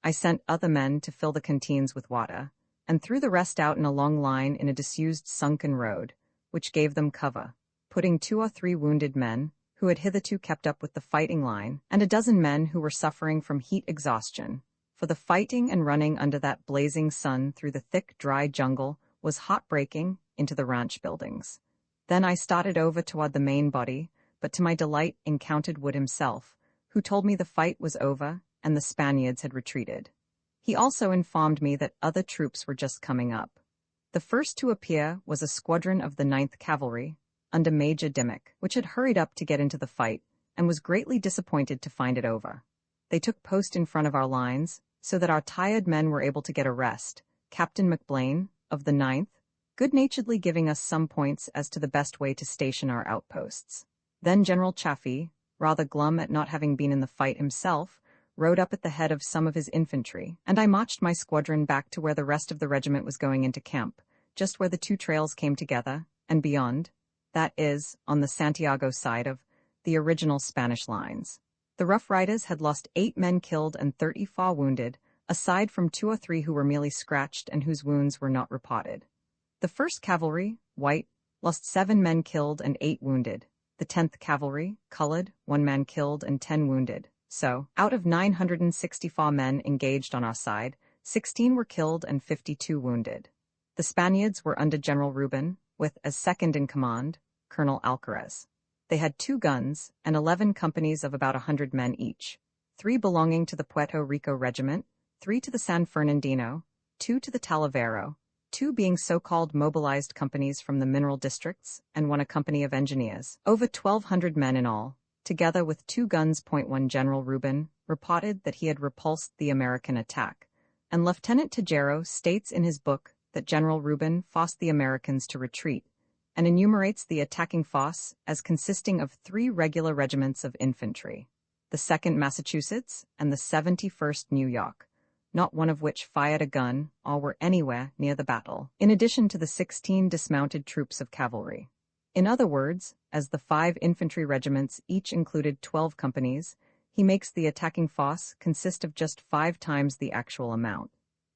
I sent other men to fill the canteens with water, and threw the rest out in a long line in a disused sunken road, which gave them cover, putting 2 or 3 wounded men, who had hitherto kept up with the fighting line, and a dozen men who were suffering from heat exhaustion, for the fighting and running under that blazing sun through the thick, dry jungle was heartbreaking, into the ranch buildings. Then I started over toward the main body, but to my delight encountered Wood himself, who told me the fight was over and the Spaniards had retreated. He also informed me that other troops were just coming up. The first to appear was a squadron of the 9th Cavalry, under Major Dimmock, which had hurried up to get into the fight, and was greatly disappointed to find it over. They took post in front of our lines, so that our tired men were able to get a rest, Captain McBlain, of the 9th, good-naturedly giving us some points as to the best way to station our outposts. Then General Chaffee, rather glum at not having been in the fight himself, rode up at the head of some of his infantry, and I marched my squadron back to where the rest of the regiment was going into camp, just where the 2 trails came together, and beyond, that is, on the Santiago side of the original Spanish lines. The Rough Riders had lost 8 men killed and 34 wounded, aside from 2 or 3 who were merely scratched and whose wounds were not reported. The 1st Cavalry, white, lost 7 men killed and 8 wounded. The 10th Cavalry, colored, 1 man killed and 10 wounded. So, out of 964 men engaged on our side, 16 were killed and 52 wounded. The Spaniards were under General Rubin, with, as second in command, Colonel Alcaraz. They had 2 guns and 11 companies of about 100 men each, 3 belonging to the Puerto Rico Regiment, 3 to the San Fernandino, 2 to the Talavero, 2 being so-called mobilized companies from the mineral districts, and 1 a company of engineers. Over 1,200 men in all, together with 2 guns. 1 General Rubin reported that he had repulsed the American attack, and Lieutenant Tajero states in his book that General Rubin forced the Americans to retreat, and enumerates the attacking force as consisting of 3 regular regiments of infantry, the 2nd Massachusetts and the 71st New York, not one of which fired a gun or were anywhere near the battle, in addition to the 16 dismounted troops of cavalry. In other words, as the 5 infantry regiments each included 12 companies, he makes the attacking force consist of just 5 times the actual amount.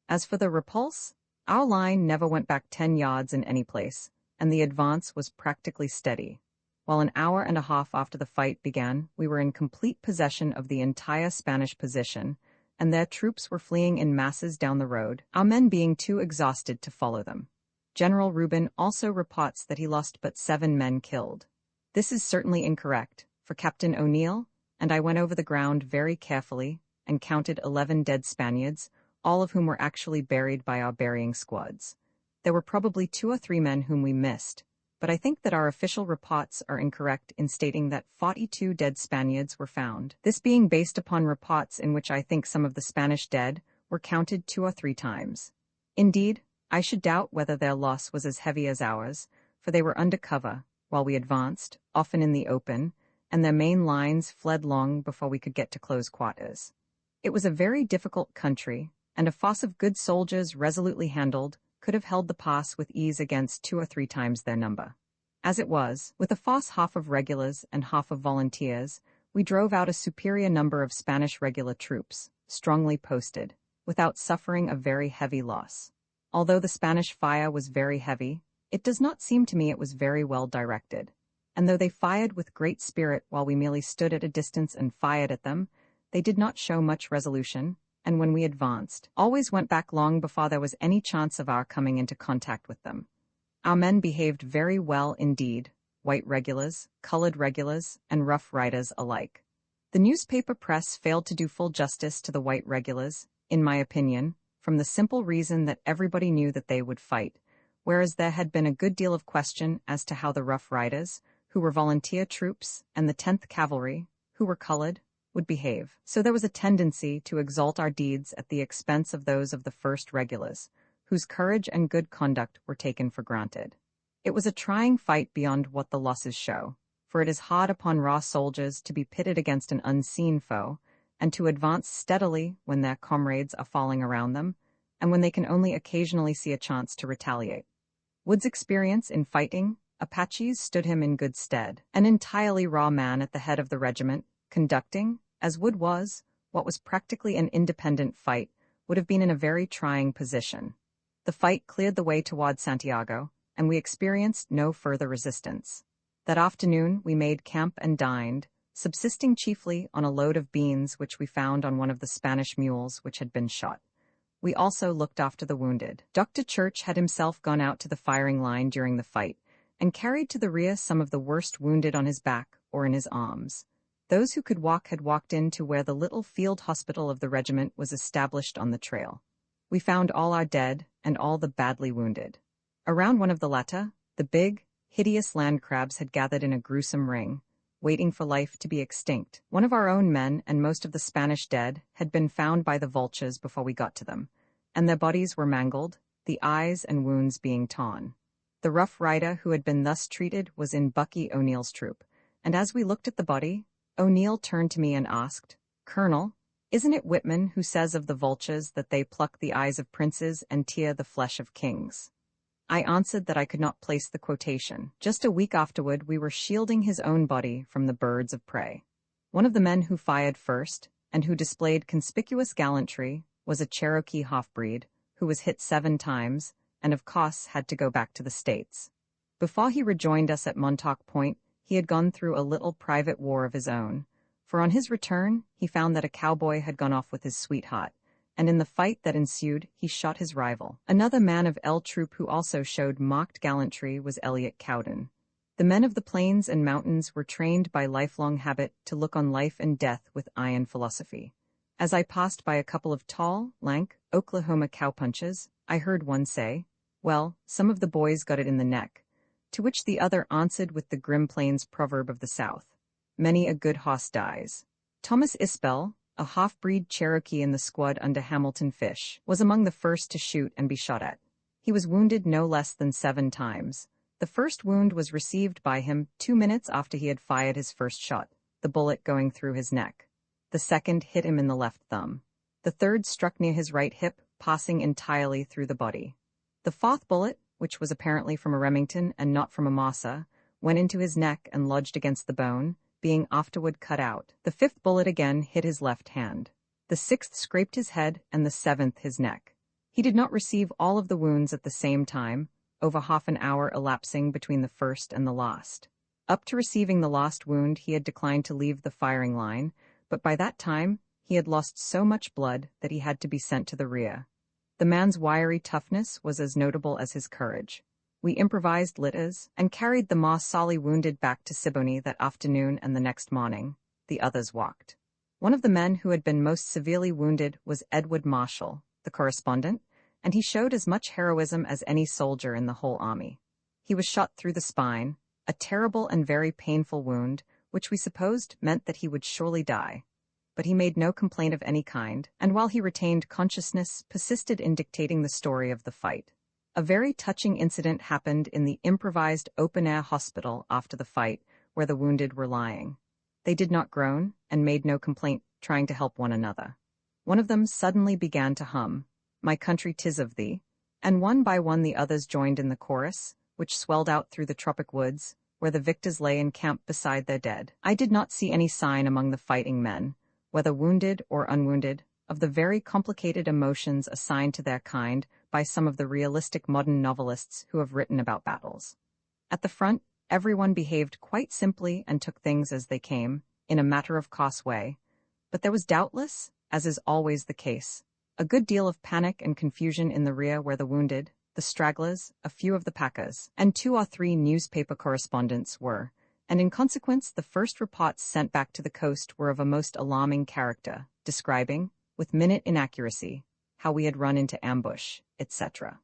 As for the repulse, our line never went back 10 yards in any place, and the advance was practically steady. While an hour and a half after the fight began, we were in complete possession of the entire Spanish position, and their troops were fleeing in masses down the road, our men being too exhausted to follow them. General Rubin also reports that he lost but 7 men killed. This is certainly incorrect, for Captain O'Neill and I went over the ground very carefully and counted 11 dead Spaniards, all of whom were actually buried by our burying squads. There were probably 2 or 3 men whom we missed, but I think that our official reports are incorrect in stating that 42 dead Spaniards were found, this being based upon reports in which I think some of the Spanish dead were counted 2 or 3 times. Indeed, I should doubt whether their loss was as heavy as ours, for they were under cover, while we advanced, often in the open, and their main lines fled long before we could get to close quarters. It was a very difficult country, and a force of good soldiers resolutely handled could have held the pass with ease against 2 or 3 times their number. As it was, with a force half of regulars and half of volunteers, we drove out a superior number of Spanish regular troops, strongly posted, without suffering a very heavy loss. Although the Spanish fire was very heavy, it does not seem to me it was very well directed, and though they fired with great spirit while we merely stood at a distance and fired at them, they did not show much resolution, and when we advanced, always went back long before there was any chance of our coming into contact with them. Our men behaved very well indeed, white regulars, colored regulars, and rough riders alike. The newspaper press failed to do full justice to the white regulars, in my opinion, from the simple reason that everybody knew that they would fight, whereas there had been a good deal of question as to how the Rough Riders, who were volunteer troops, and the 10th Cavalry, who were colored, would behave. So there was a tendency to exalt our deeds at the expense of those of the 1st Regulars, whose courage and good conduct were taken for granted. It was a trying fight beyond what the losses show, for it is hard upon raw soldiers to be pitted against an unseen foe, and to advance steadily when their comrades are falling around them, and when they can only occasionally see a chance to retaliate. Wood's experience in fighting Apaches stood him in good stead. An entirely raw man at the head of the regiment, conducting, as Wood was, what was practically an independent fight, would have been in a very trying position. The fight cleared the way toward Santiago, and we experienced no further resistance. That afternoon we made camp and dined, subsisting chiefly on a load of beans which we found on one of the Spanish mules which had been shot. We also looked after the wounded. Dr. Church had himself gone out to the firing line during the fight, and carried to the rear some of the worst wounded on his back or in his arms. Those who could walk had walked in to where the little field hospital of the regiment was established on the trail. We found all our dead and all the badly wounded. Around one of the latter, the big, hideous land crabs had gathered in a gruesome ring, waiting for life to be extinct. One of our own men and most of the Spanish dead had been found by the vultures before we got to them, and their bodies were mangled, the eyes and wounds being torn. The Rough Rider who had been thus treated was in Bucky O'Neill's troop, and as we looked at the body, O'Neill turned to me and asked, "Colonel, isn't it Whitman who says of the vultures that they pluck the eyes of princes and tear the flesh of kings?" I answered that I could not place the quotation. Just a week afterward we were shielding his own body from the birds of prey. One of the men who fired first, and who displayed conspicuous gallantry, was a Cherokee half-breed, who was hit 7 times, and of course had to go back to the States. Before he rejoined us at Montauk Point, he had gone through a little private war of his own, for on his return he found that a cowboy had gone off with his sweetheart, and in the fight that ensued he shot his rival. Another man of L Troop who also showed marked gallantry was Elliot Cowden. The men of the plains and mountains were trained by lifelong habit to look on life and death with iron philosophy. As I passed by a couple of tall, lank, Oklahoma cowpunchers, I heard one say, "Well, some of the boys got it in the neck," to which the other answered with the grim plains proverb of the South, "Many a good hoss dies." Thomas Isbell, a half-breed Cherokee in the squad under Hamilton Fish, was among the first to shoot and be shot at. He was wounded no less than 7 times. The first wound was received by him 2 minutes after he had fired his first shot, the bullet going through his neck. The second hit him in the left thumb. The third struck near his right hip, passing entirely through the body. The 4th bullet, which was apparently from a Remington and not from a Mauser, went into his neck and lodged against the bone, being afterward cut out. The 5th bullet again hit his left hand. The 6th scraped his head and the 7th his neck. He did not receive all of the wounds at the same time, over half an hour elapsing between the first and the last. Up to receiving the last wound, he had declined to leave the firing line, but by that time, he had lost so much blood that he had to be sent to the rear. The man's wiry toughness was as notable as his courage. We improvised litters and carried the more sorely wounded back to Siboney that afternoon, and the next morning, the others walked. One of the men who had been most severely wounded was Edward Marshall, the correspondent, and he showed as much heroism as any soldier in the whole army. He was shot through the spine, a terrible and very painful wound, which we supposed meant that he would surely die. But he made no complaint of any kind, and while he retained consciousness, persisted in dictating the story of the fight. A very touching incident happened in the improvised open-air hospital after the fight, where the wounded were lying. They did not groan, and made no complaint, trying to help one another. One of them suddenly began to hum, "My country 'tis of thee," and one by one the others joined in the chorus, which swelled out through the tropic woods, where the victors lay encamped beside their dead. I did not see any sign among the fighting men, whether wounded or unwounded, of the very complicated emotions assigned to their kind by some of the realistic modern novelists who have written about battles. At the front, everyone behaved quite simply and took things as they came, in a matter-of-course way, but there was doubtless, as is always the case, a good deal of panic and confusion in the rear where the wounded, the stragglers, a few of the packers, and 2 or 3 newspaper correspondents were, and in consequence the first reports sent back to the coast were of a most alarming character, describing, with minute inaccuracy, how we had run into ambush, etc.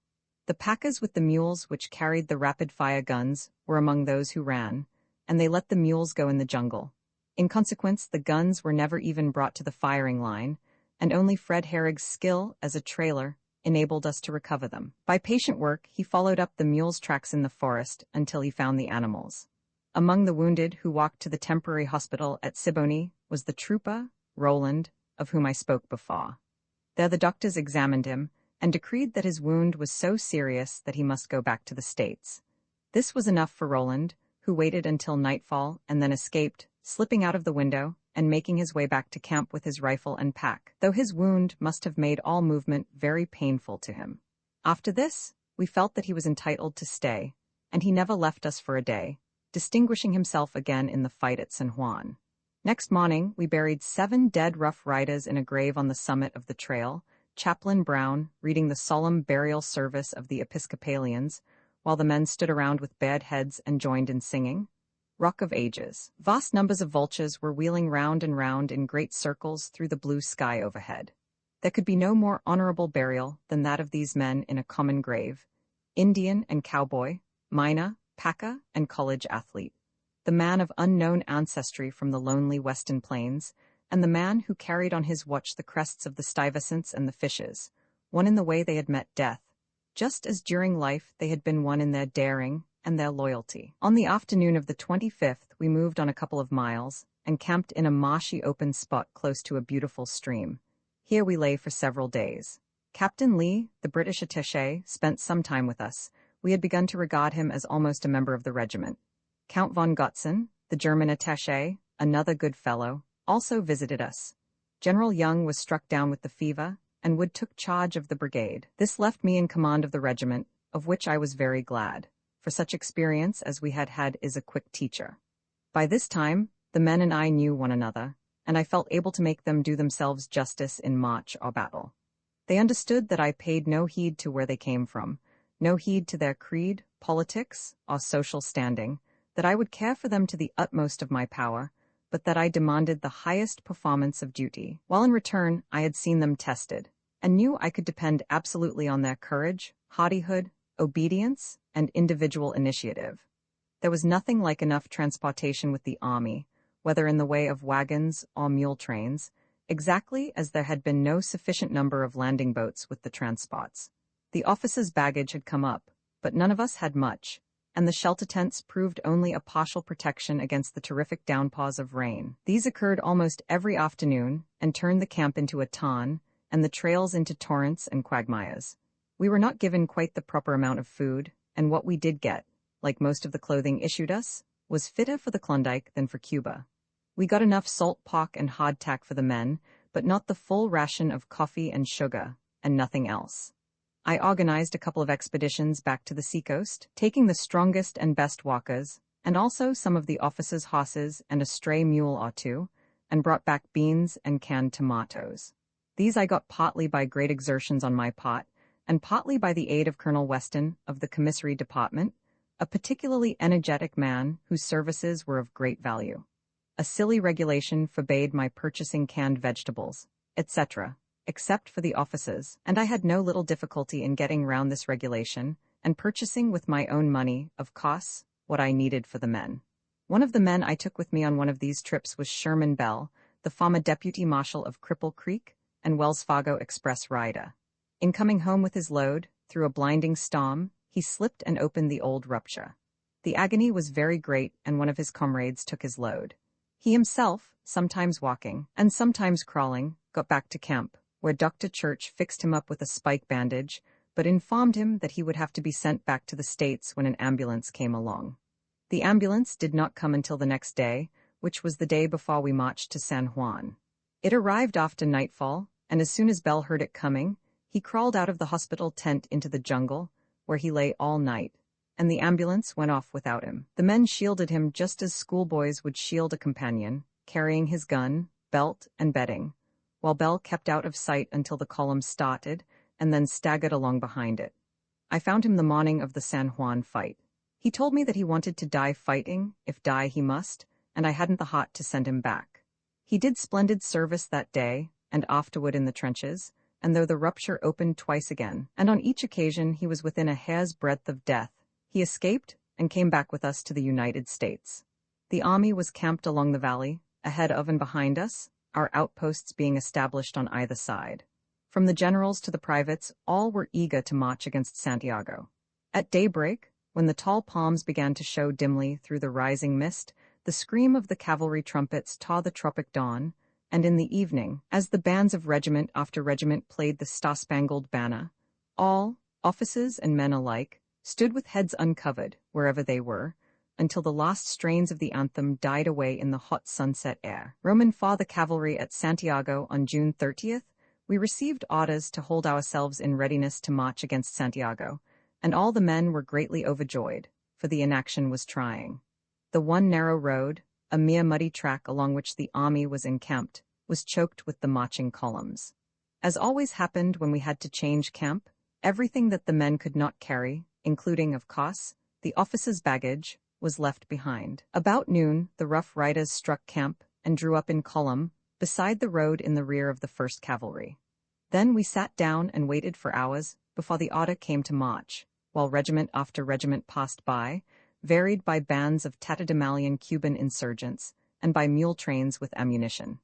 The packers with the mules which carried the rapid-fire guns were among those who ran, and they let the mules go in the jungle. In consequence, the guns were never even brought to the firing line, and only Fred Herrig's skill as a trailer enabled us to recover them. By patient work, he followed up the mules' tracks in the forest until he found the animals. Among the wounded who walked to the temporary hospital at Siboney was the trooper, Roland, of whom I spoke before. There the doctors examined him and decreed that his wound was so serious that he must go back to the States. This was enough for Roland, who waited until nightfall and then escaped, slipping out of the window and making his way back to camp with his rifle and pack, though his wound must have made all movement very painful to him. After this, we felt that he was entitled to stay, and he never left us for a day, distinguishing himself again in the fight at San Juan. Next morning, we buried 7 dead Rough Riders in a grave on the summit of the trail, Chaplain Brown reading the solemn burial service of the Episcopalians, while the men stood around with bared heads and joined in singing. Rock of Ages. Vast numbers of vultures were wheeling round and round in great circles through the blue sky overhead. There could be no more honorable burial than that of these men in a common grave, Indian and cowboy, miner, packer, and college athlete, the man of unknown ancestry from the lonely western plains, and the man who carried on his watch the crests of the Stuyvesants and the Fishes, one in the way they had met death, just as during life they had been one in their daring and their loyalty. On the afternoon of the 25th, we moved on a couple of miles and camped in a marshy open spot close to a beautiful stream. Here we lay for several days. Captain Lee, the British attaché, spent some time with us. We had begun to regard him as almost a member of the regiment. Count von Gotzen, the German attaché, another good fellow, also visited us. General Young was struck down with the fever, and Wood took charge of the brigade. This left me in command of the regiment, of which I was very glad, for such experience as we had had is a quick teacher. By this time, the men and I knew one another, and I felt able to make them do themselves justice in march or battle. They understood that I paid no heed to where they came from, no heed to their creed, politics, or social standing, that I would care for them to the utmost of my power, but that I demanded the highest performance of duty, while in return I had seen them tested, and knew I could depend absolutely on their courage, hardihood, obedience, and individual initiative. There was nothing like enough transportation with the army, whether in the way of wagons or mule trains, exactly as there had been no sufficient number of landing boats with the transports. The officers' baggage had come up, but none of us had much, and the shelter tents proved only a partial protection against the terrific downpours of rain. These occurred almost every afternoon and turned the camp into a tarn, and the trails into torrents and quagmires. We were not given quite the proper amount of food, and what we did get, like most of the clothing issued us, was fitter for the Klondike than for Cuba. We got enough salt pork and hardtack for the men, but not the full ration of coffee and sugar, and nothing else. I organized a couple of expeditions back to the seacoast, taking the strongest and best wakas, and also some of the officers' horses and a stray mule or two, and brought back beans and canned tomatoes. These I got partly by great exertions on my part, and partly by the aid of Colonel Weston of the commissary department, a particularly energetic man whose services were of great value. A silly regulation forbade my purchasing canned vegetables, etc., except for the officers, and I had no little difficulty in getting round this regulation, and purchasing with my own money, of course, what I needed for the men. One of the men I took with me on one of these trips was Sherman Bell, the former deputy marshal of Cripple Creek and Wells Fargo Express rider. In coming home with his load, through a blinding storm, he slipped and opened the old rupture. The agony was very great, and one of his comrades took his load. He himself, sometimes walking, and sometimes crawling, got back to camp, where Dr. Church fixed him up with a spike bandage, but informed him that he would have to be sent back to the States when an ambulance came along. The ambulance did not come until the next day, which was the day before we marched to San Juan. It arrived after nightfall, and as soon as Bell heard it coming, he crawled out of the hospital tent into the jungle, where he lay all night, and the ambulance went off without him. The men shielded him just as schoolboys would shield a companion, carrying his gun, belt, and bedding, while Bell kept out of sight until the column started, and then staggered along behind it. I found him the morning of the San Juan fight. He told me that he wanted to die fighting, if die he must, and I hadn't the heart to send him back. He did splendid service that day, and afterward in the trenches, and though the rupture opened twice again, and on each occasion he was within a hair's breadth of death, he escaped and came back with us to the United States. The army was camped along the valley, ahead of and behind us, our outposts being established on either side. From the generals to the privates, all were eager to march against Santiago. At daybreak, when the tall palms began to show dimly through the rising mist, the scream of the cavalry trumpets tore the tropic dawn, and in the evening, as the bands of regiment after regiment played the Star-Spangled Banner, all, officers and men alike, stood with heads uncovered, wherever they were, until the last strains of the anthem died away in the hot sunset air. Roman for the cavalry at Santiago on June 30th, we received orders to hold ourselves in readiness to march against Santiago, and all the men were greatly overjoyed, for the inaction was trying. The one narrow road, a mere muddy track along which the army was encamped, was choked with the marching columns. As always happened when we had to change camp, everything that the men could not carry, including, of course, the officers' baggage, was left behind. About noon, the Rough Riders struck camp and drew up in column beside the road in the rear of the 1st Cavalry. Then we sat down and waited for hours before the order came to march, while regiment after regiment passed by, varied by bands of tatterdemalion Cuban insurgents and by mule trains with ammunition.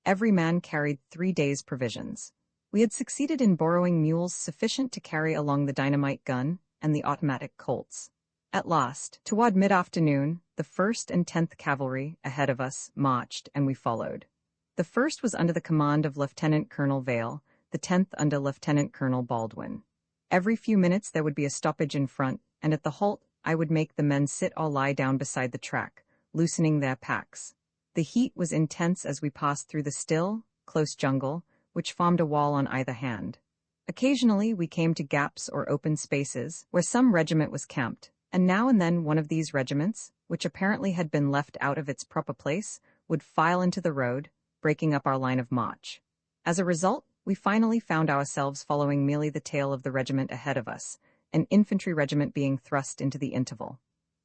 Every man carried 3 days' provisions. We had succeeded in borrowing mules sufficient to carry along the dynamite gun and the automatic Colts. At last, toward mid-afternoon, the 1st and 10th Cavalry, ahead of us, marched, and we followed. The 1st was under the command of Lieutenant Colonel Vale, the 10th under Lieutenant Colonel Baldwin. Every few minutes there would be a stoppage in front, and at the halt I would make the men sit or lie down beside the track, loosening their packs. The heat was intense as we passed through the still, close jungle, which formed a wall on either hand. Occasionally we came to gaps or open spaces where some regiment was camped, and now and then one of these regiments, which apparently had been left out of its proper place, would file into the road, breaking up our line of march. As a result, we finally found ourselves following merely the tail of the regiment ahead of us, an infantry regiment being thrust into the interval.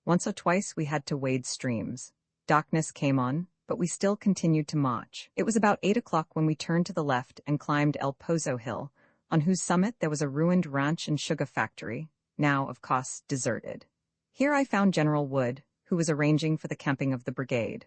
Once or twice we had to wade streams. Darkness came on, but we still continued to march. It was about 8 o'clock when we turned to the left and climbed El Pozo Hill, on whose summit there was a ruined ranch and sugar factory, now, of course, deserted. Here I found General Wood, who was arranging for the camping of the brigade.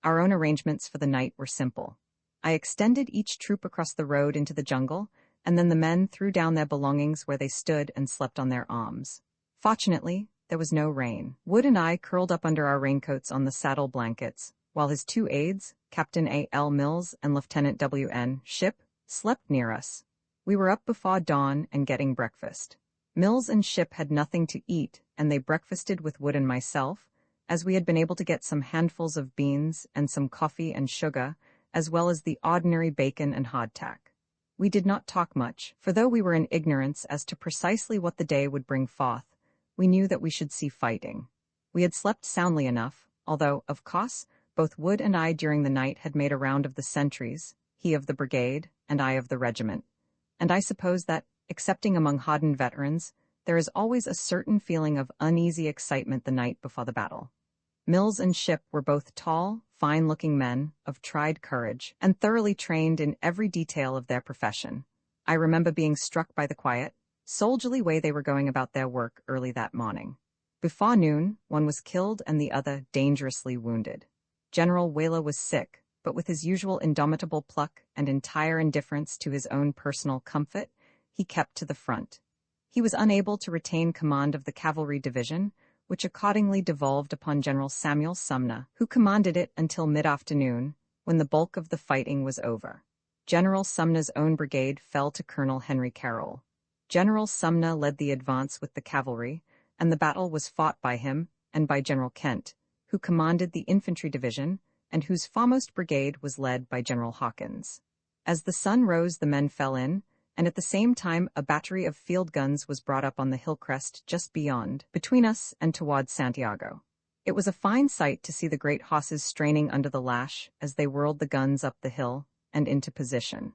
Our own arrangements for the night were simple. I extended each troop across the road into the jungle, and then the men threw down their belongings where they stood and slept on their arms. Fortunately, there was no rain. Wood and I curled up under our raincoats on the saddle blankets, while his 2 aides, Captain A. L. Mills and Lieutenant W. N. Shipp, slept near us. We were up before dawn and getting breakfast. Mills and Shipp had nothing to eat, and they breakfasted with Wood and myself, as we had been able to get some handfuls of beans and some coffee and sugar, as well as the ordinary bacon and hardtack. We did not talk much, for though we were in ignorance as to precisely what the day would bring forth, we knew that we should see fighting. We had slept soundly enough, although, of course, both Wood and I during the night had made a round of the sentries, he of the brigade, and I of the regiment. And I suppose that, excepting among hardened veterans, there is always a certain feeling of uneasy excitement the night before the battle. Mills and Shipp were both tall, fine-looking men, of tried courage, and thoroughly trained in every detail of their profession. I remember being struck by the quiet, soldierly way they were going about their work early that morning. Before noon, one was killed and the other dangerously wounded. General Weyler was sick, but with his usual indomitable pluck and entire indifference to his own personal comfort, he kept to the front. He was unable to retain command of the cavalry division, which accordingly devolved upon General Samuel Sumner, who commanded it until mid-afternoon, when the bulk of the fighting was over. General Sumner's own brigade fell to Colonel Henry Carroll. General Sumner led the advance with the cavalry, and the battle was fought by him and by General Kent, who commanded the infantry division, and whose foremost brigade was led by General Hawkins. As the sun rose, the men fell in, and at the same time a battery of field guns was brought up on the hill crest just beyond, between us and toward Santiago. It was a fine sight to see the great horses straining under the lash as they whirled the guns up the hill and into position.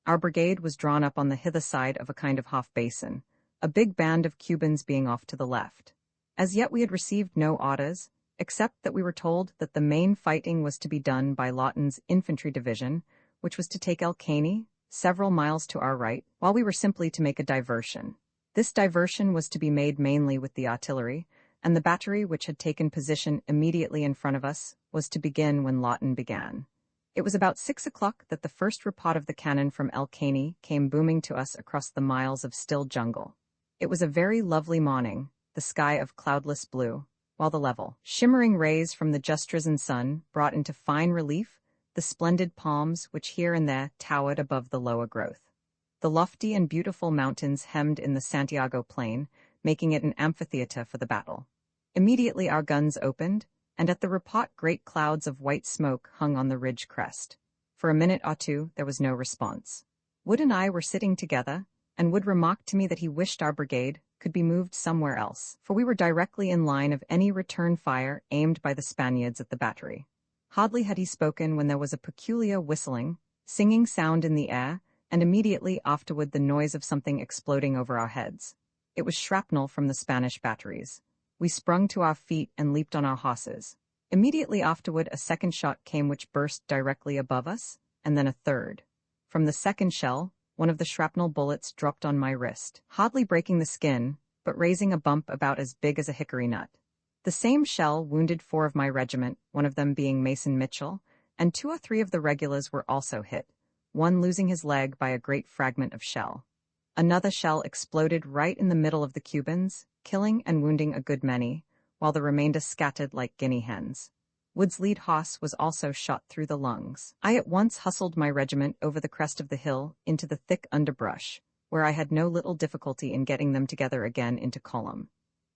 Our brigade was drawn up on the hither side of a kind of half-basin, a big band of Cubans being off to the left. As yet we had received no orders, except that we were told that the main fighting was to be done by Lawton's infantry division, which was to take El Caney, several miles to our right, while we were simply to make a diversion. This diversion was to be made mainly with the artillery, and the battery which had taken position immediately in front of us was to begin when Lawton began. It was about 6 o'clock that the first report of the cannon from El Caney came booming to us across the miles of still jungle. It was a very lovely morning, the sky of cloudless blue, while the level, shimmering rays from the just-risen sun brought into fine relief the splendid palms which here and there towered above the lower growth. The lofty and beautiful mountains hemmed in the Santiago plain, making it an amphitheater for the battle. Immediately our guns opened, and at the report great clouds of white smoke hung on the ridge crest. For a minute or two there was no response. Wood and I were sitting together, and Wood remarked to me that he wished our brigade could be moved somewhere else, for we were directly in line of any return fire aimed by the Spaniards at the battery. Hardly had he spoken when there was a peculiar whistling, singing sound in the air, and immediately afterward the noise of something exploding over our heads. It was shrapnel from the Spanish batteries. We sprung to our feet and leaped on our horses. Immediately afterward a second shot came which burst directly above us, and then a third. From the second shell, one of the shrapnel bullets dropped on my wrist, hardly breaking the skin, but raising a bump about as big as a hickory nut. The same shell wounded 4 of my regiment, one of them being Mason Mitchell, and 2 or 3 of the regulars were also hit, one losing his leg by a great fragment of shell. Another shell exploded right in the middle of the Cubans, killing and wounding a good many, while the remainder scattered like guinea hens. Wood's lead horse was also shot through the lungs. I at once hustled my regiment over the crest of the hill into the thick underbrush, where I had no little difficulty in getting them together again into column.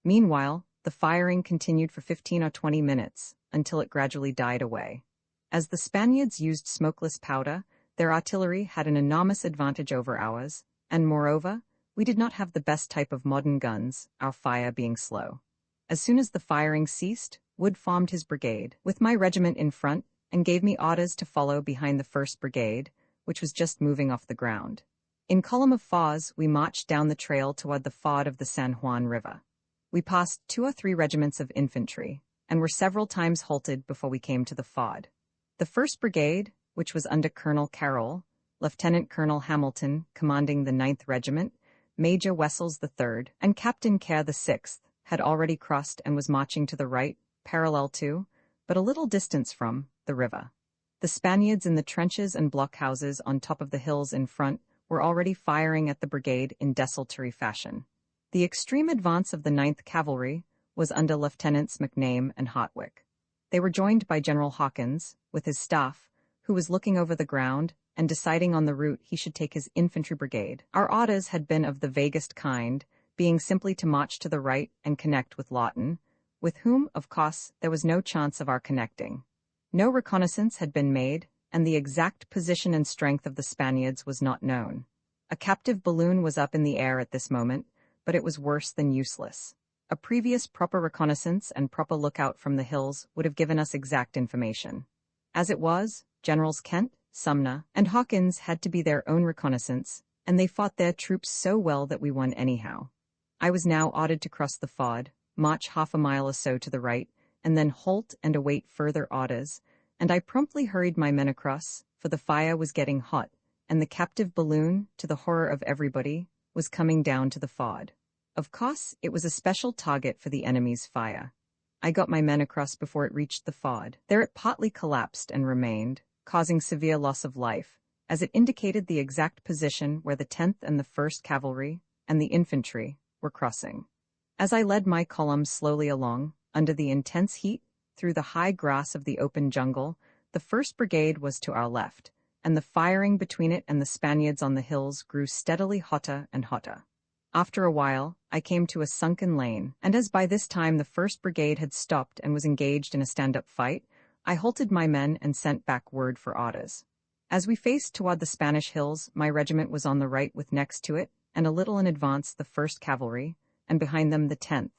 Meanwhile, the firing continued for 15 or 20 minutes, until it gradually died away. As the Spaniards used smokeless powder, their artillery had an enormous advantage over ours, and moreover, we did not have the best type of modern guns, our fire being slow. As soon as the firing ceased, Wood formed his brigade, with my regiment in front, and gave me orders to follow behind the 1st Brigade, which was just moving off the ground. In column of fours, we marched down the trail toward the ford of the San Juan River. We passed 2 or 3 regiments of infantry, and were several times halted before we came to the ford. The 1st Brigade, which was under Colonel Carroll, Lieutenant Colonel Hamilton commanding the 9th Regiment, Major Wessels the 3rd, and Captain Kerr the 6th, had already crossed and was marching to the right, parallel to, but a little distance from, the river. The Spaniards in the trenches and blockhouses on top of the hills in front were already firing at the brigade in desultory fashion. The extreme advance of the 9th Cavalry was under Lieutenants McName and Hotwick. They were joined by General Hawkins, with his staff, who was looking over the ground and deciding on the route he should take his infantry brigade. Our orders had been of the vaguest kind, being simply to march to the right and connect with Lawton, with whom, of course, there was no chance of our connecting. No reconnaissance had been made, and the exact position and strength of the Spaniards was not known. A captive balloon was up in the air at this moment, but it was worse than useless. A previous proper reconnaissance and proper lookout from the hills would have given us exact information. As it was, Generals Kent, Sumner, and Hawkins had to be their own reconnaissance, and they fought their troops so well that we won anyhow. I was now ordered to cross the ford, march half a mile or so to the right, and then halt and await further orders, and I promptly hurried my men across, for the fire was getting hot, and the captive balloon, to the horror of everybody, was coming down to the ford. Of course, it was a special target for the enemy's fire. I got my men across before it reached the ford. There it partly collapsed and remained, causing severe loss of life, as it indicated the exact position where the 10th and the 1st Cavalry, and the infantry, were crossing. As I led my column slowly along, under the intense heat, through the high grass of the open jungle, the 1st Brigade was to our left, and the firing between it and the Spaniards on the hills grew steadily hotter and hotter. After a while, I came to a sunken lane, and as by this time the 1st Brigade had stopped and was engaged in a stand-up fight, I halted my men and sent back word for orders. As we faced toward the Spanish hills, my regiment was on the right with next to it, and a little in advance the 1st Cavalry, and behind them the 10th.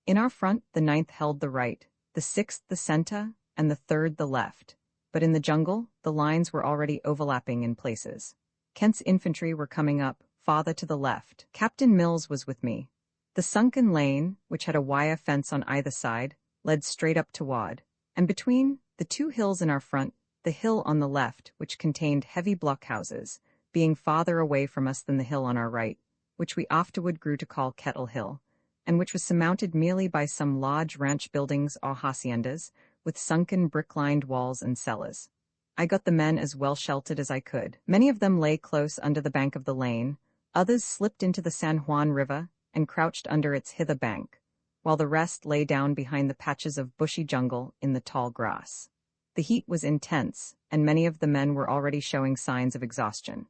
In our front, the 9th held the right, the 6th the center, and the 3rd the left. But in the jungle, the lines were already overlapping in places. Kent's infantry were coming up, farther to the left. Captain Mills was with me. The sunken lane, which had a wire fence on either side, led straight up toward, and between the two hills in our front, the hill on the left, which contained heavy blockhouses, being farther away from us than the hill on our right, which we afterward grew to call Kettle Hill, and which was surmounted merely by some large ranch buildings or haciendas, with sunken brick-lined walls and cellars. I got the men as well sheltered as I could. Many of them lay close under the bank of the lane, others slipped into the San Juan River and crouched under its hither bank, while the rest lay down behind the patches of bushy jungle in the tall grass. The heat was intense, and many of the men were already showing signs of exhaustion.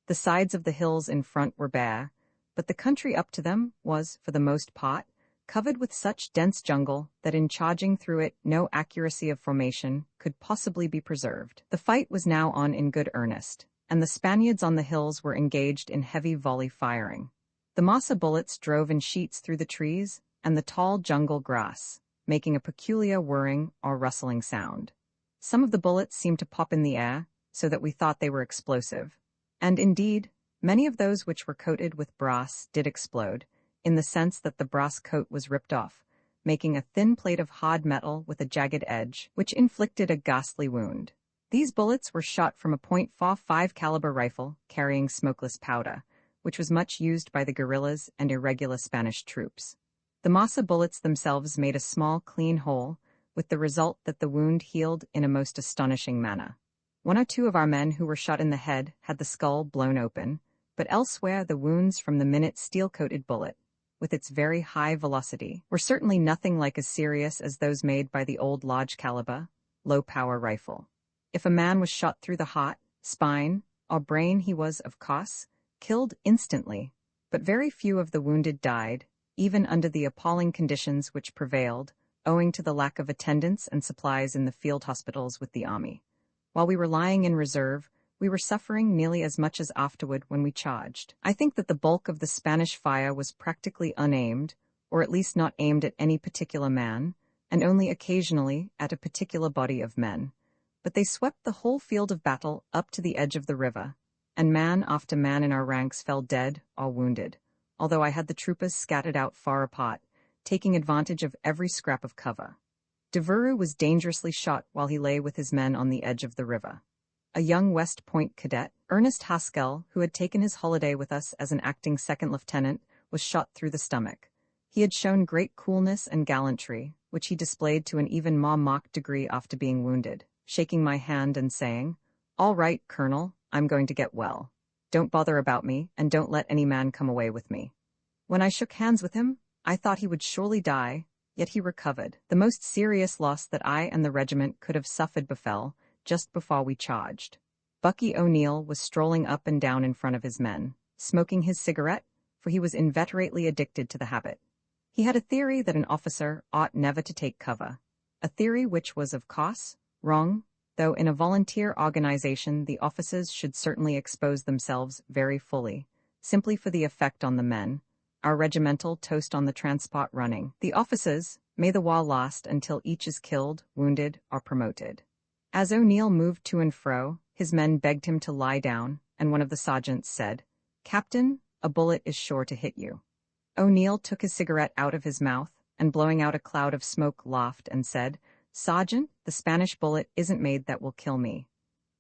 The sides of the hills in front were bare, but the country up to them was, for the most part, covered with such dense jungle that in charging through it no accuracy of formation could possibly be preserved. The fight was now on in good earnest, and the Spaniards on the hills were engaged in heavy volley firing. The massa bullets drove in sheets through the trees and the tall jungle grass, making a peculiar whirring or rustling sound. Some of the bullets seemed to pop in the air, so that we thought they were explosive. And indeed, many of those which were coated with brass did explode, in the sense that the brass coat was ripped off, making a thin plate of hard metal with a jagged edge, which inflicted a ghastly wound. These bullets were shot from a .45 caliber rifle carrying smokeless powder, which was much used by the guerrillas and irregular Spanish troops. The massa bullets themselves made a small, clean hole, with the result that the wound healed in a most astonishing manner. One or two of our men who were shot in the head had the skull blown open, but elsewhere the wounds from the minute steel-coated bullet, with its very high velocity, were certainly nothing like as serious as those made by the old large-caliber, low-power rifle. If a man was shot through the heart, spine, or brain, he was, of course, killed instantly, but very few of the wounded died, even under the appalling conditions which prevailed, owing to the lack of attendants and supplies in the field hospitals with the army. While we were lying in reserve, we were suffering nearly as much as afterward when we charged. I think that the bulk of the Spanish fire was practically unaimed, or at least not aimed at any particular man, and only occasionally at a particular body of men. But they swept the whole field of battle up to the edge of the river, and man after man in our ranks fell dead or wounded, although I had the troopers scattered out far apart, taking advantage of every scrap of cover. Devereux was dangerously shot while he lay with his men on the edge of the river. A young West Point cadet, Ernest Haskell, who had taken his holiday with us as an acting second lieutenant, was shot through the stomach. He had shown great coolness and gallantry, which he displayed to an even more marked degree after being wounded, shaking my hand and saying, "All right, Colonel, I'm going to get well. Don't bother about me, and don't let any man come away with me." When I shook hands with him, I thought he would surely die, yet he recovered. The most serious loss that I and the regiment could have suffered befell just before we charged. Bucky O'Neill was strolling up and down in front of his men, smoking his cigarette, for he was inveterately addicted to the habit. He had a theory that an officer ought never to take cover, a theory which was, of course, wrong, though in a volunteer organization the officers should certainly expose themselves very fully, simply for the effect on the men. Our regimental toast on the transport running. The officers, may the war last until each is killed, wounded, or promoted. As O'Neill moved to and fro, his men begged him to lie down, and one of the sergeants said, "Captain, a bullet is sure to hit you." O'Neill took his cigarette out of his mouth, and blowing out a cloud of smoke laughed and said, "Sergeant, the Spanish bullet isn't made that will kill me."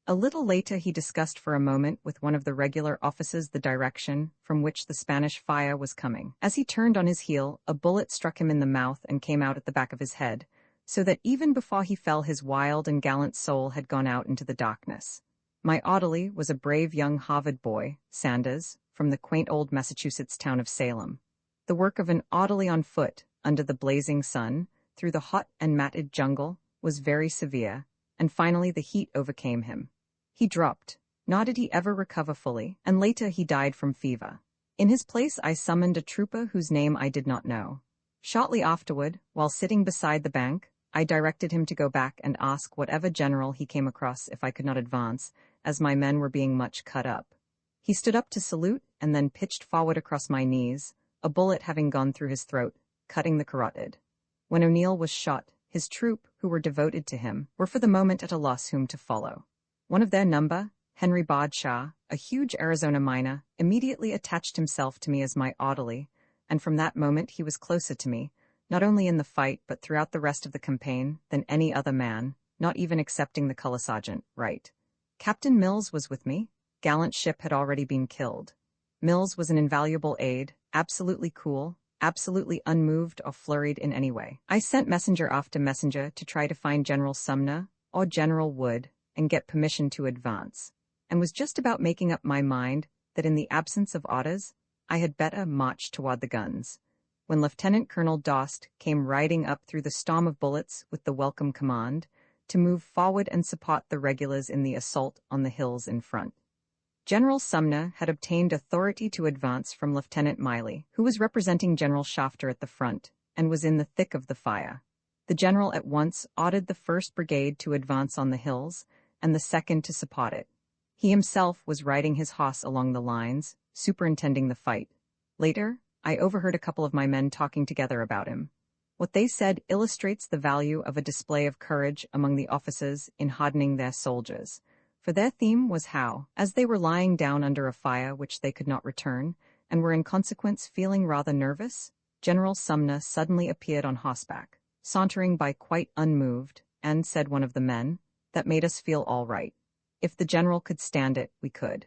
A little later he discussed for a moment with one of the regular officers the direction from which the Spanish fire was coming. As he turned on his heel, a bullet struck him in the mouth and came out at the back of his head, so that even before he fell his wild and gallant soul had gone out into the darkness. My orderly was a brave young Harvard boy, Sanders, from the quaint old Massachusetts town of Salem. The work of an orderly on foot, under the blazing sun, through the hot and matted jungle, was very severe, and finally the heat overcame him. He dropped, nor did he ever recover fully, and later he died from fever. In his place I summoned a trooper whose name I did not know. Shortly afterward, while sitting beside the bank, I directed him to go back and ask whatever general he came across if I could not advance, as my men were being much cut up. He stood up to salute and then pitched forward across my knees, a bullet having gone through his throat, cutting the carotid. When O'Neill was shot, his troop, who were devoted to him, were for the moment at a loss whom to follow. One of their number, Henry Badshaw, a huge Arizona miner, immediately attached himself to me as my orderly, and from that moment he was closer to me, not only in the fight but throughout the rest of the campaign, than any other man, not even excepting the color sergeant, Wright. Captain Mills was with me. Gallant ship had already been killed. Mills was an invaluable aide, absolutely cool, absolutely unmoved or flurried in any way. I sent messenger after messenger to try to find General Sumner or General Wood and get permission to advance, and was just about making up my mind that in the absence of orders, I had better march toward the guns, when Lieutenant Colonel Dost came riding up through the storm of bullets with the welcome command to move forward and support the regulars in the assault on the hills in front. General Sumner had obtained authority to advance from Lieutenant Miley, who was representing General Shafter at the front, and was in the thick of the fire. The general at once ordered the 1st Brigade to advance on the hills, and the 2nd to support it. He himself was riding his horse along the lines, superintending the fight. Later, I overheard a couple of my men talking together about him. What they said illustrates the value of a display of courage among the officers in hardening their soldiers, for their theme was how, as they were lying down under a fire which they could not return, and were in consequence feeling rather nervous, General Sumner suddenly appeared on horseback, sauntering by quite unmoved, and, said one of the men, that made us feel all right. If the general could stand it, we could.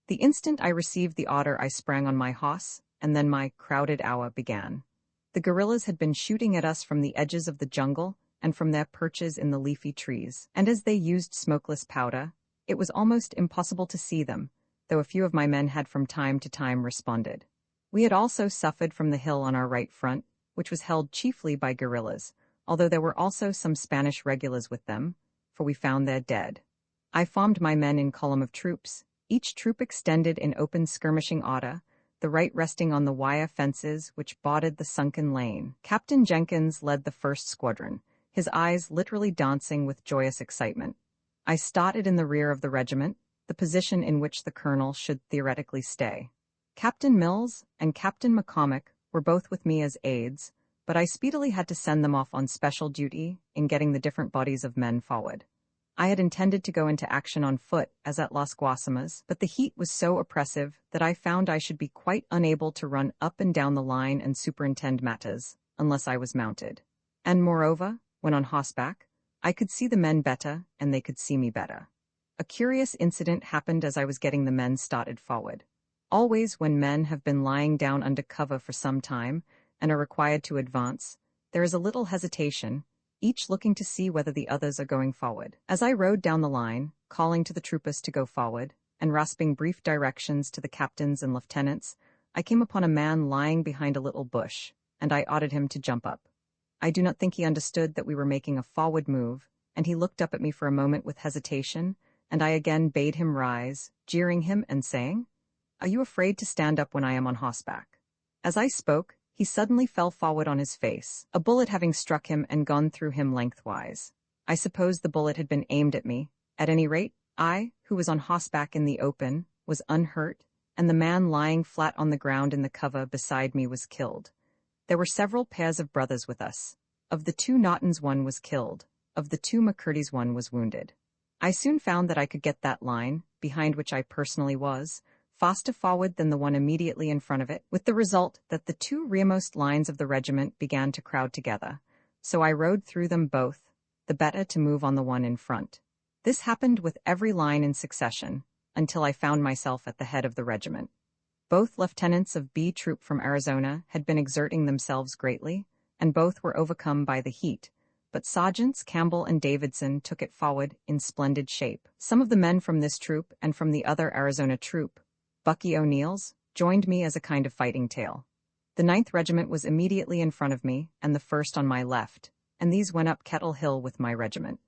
The instant I received the order I sprang on my horse, and then my crowded hour began. The guerrillas had been shooting at us from the edges of the jungle and from their perches in the leafy trees, and as they used smokeless powder, it was almost impossible to see them, though a few of my men had from time to time responded. We had also suffered from the hill on our right front, which was held chiefly by guerrillas, although there were also some Spanish regulars with them, for we found their dead. I formed my men in column of troops, each troop extended in open skirmishing order, the right resting on the wire fences which bordered the sunken lane. Captain Jenkins led the 1st Squadron, his eyes literally dancing with joyous excitement. I started in the rear of the regiment, the position in which the colonel should theoretically stay. Captain Mills and Captain McCormick were both with me as aides, but I speedily had to send them off on special duty in getting the different bodies of men forward. I had intended to go into action on foot, as at Las Guasimas, but the heat was so oppressive that I found I should be quite unable to run up and down the line and superintend matters, unless I was mounted. And moreover, when on horseback, I could see the men better, and they could see me better. A curious incident happened as I was getting the men started forward. Always when men have been lying down under cover for some time, and are required to advance, there is a little hesitation, each looking to see whether the others are going forward. As I rode down the line, calling to the troopers to go forward, and rasping brief directions to the captains and lieutenants, I came upon a man lying behind a little bush, and I ordered him to jump up. I do not think he understood that we were making a forward move, and he looked up at me for a moment with hesitation, and I again bade him rise, jeering him and saying, "Are you afraid to stand up when I am on horseback?" As I spoke, he suddenly fell forward on his face, a bullet having struck him and gone through him lengthwise. I suppose the bullet had been aimed at me. At any rate, I, who was on horseback in the open, was unhurt, and the man lying flat on the ground in the cover beside me was killed. There were several pairs of brothers with us. Of the two Naughtons, one was killed. Of the two McCurdy's, one was wounded. I soon found that I could get that line, behind which I personally was, faster forward than the one immediately in front of it, with the result that the two rearmost lines of the regiment began to crowd together. So I rode through them both, the better to move on the one in front. This happened with every line in succession, until I found myself at the head of the regiment. Both lieutenants of B Troop from Arizona had been exerting themselves greatly, and both were overcome by the heat, but Sergeants Campbell and Davidson took it forward in splendid shape. Some of the men from this troop and from the other Arizona troop, Bucky O'Neill's, joined me as a kind of fighting tail. The 9th Regiment was immediately in front of me and the 1st on my left, and these went up Kettle Hill with my regiment.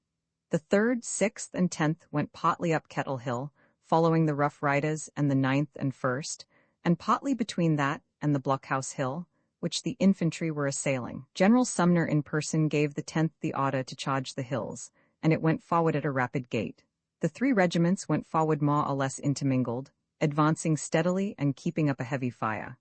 The 3rd, 6th, and 10th went partly up Kettle Hill, following the Rough Riders and the 9th and 1st, and partly between that and the Blockhouse Hill, which the infantry were assailing. General Sumner in person gave the 10th the order to charge the hills, and it went forward at a rapid gait. The 3 regiments went forward more or less intermingled, advancing steadily and keeping up a heavy fire.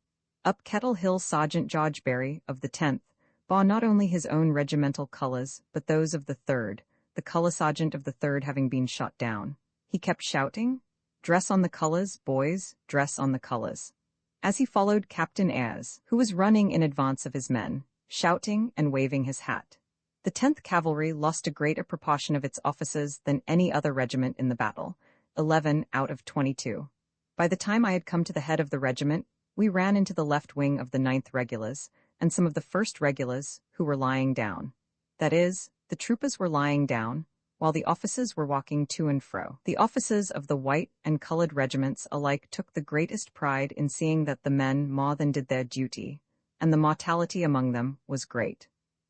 Up Kettle Hill, Sergeant George Berry, of the 10th, bore not only his own regimental colors, but those of the 3rd, the color sergeant of the 3rd having been shot down. He kept shouting, "Dress on the colors, boys, dress on the colors," as he followed Captain Ayres, who was running in advance of his men, shouting and waving his hat. The 10th Cavalry lost a greater proportion of its officers than any other regiment in the battle, 11 out of 22. By the time I had come to the head of the regiment, we ran into the left wing of the 9th Regulars, and some of the 1st Regulars, who were lying down. That is, the troopers were lying down, while the officers were walking to and fro. The officers of the white and colored regiments alike took the greatest pride in seeing that the men more than did their duty, and the mortality among them was great.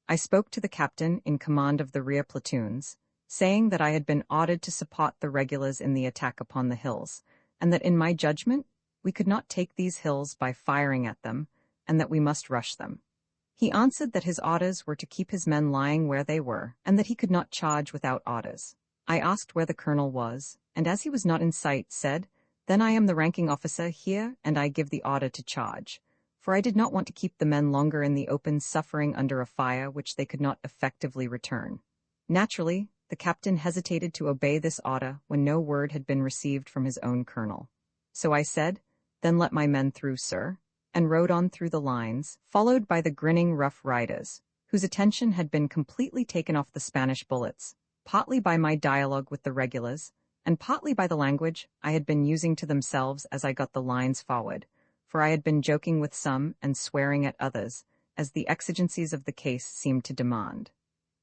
I spoke to the captain in command of the rear platoons, saying that I had been ordered to support the regulars in the attack upon the hills, and that in my judgment we could not take these hills by firing at them, and that we must rush them. He answered that his orders were to keep his men lying where they were, and that he could not charge without orders. I asked where the colonel was, and as he was not in sight, said, "Then I am the ranking officer here, and I give the order to charge," for I did not want to keep the men longer in the open suffering under a fire which they could not effectively return. Naturally, the captain hesitated to obey this order when no word had been received from his own colonel. So I said, "Then let my men through, sir," and rode on through the lines, followed by the grinning Rough Riders, whose attention had been completely taken off the Spanish bullets, partly by my dialogue with the regulars, and partly by the language I had been using to themselves as I got the lines forward, for I had been joking with some and swearing at others, as the exigencies of the case seemed to demand.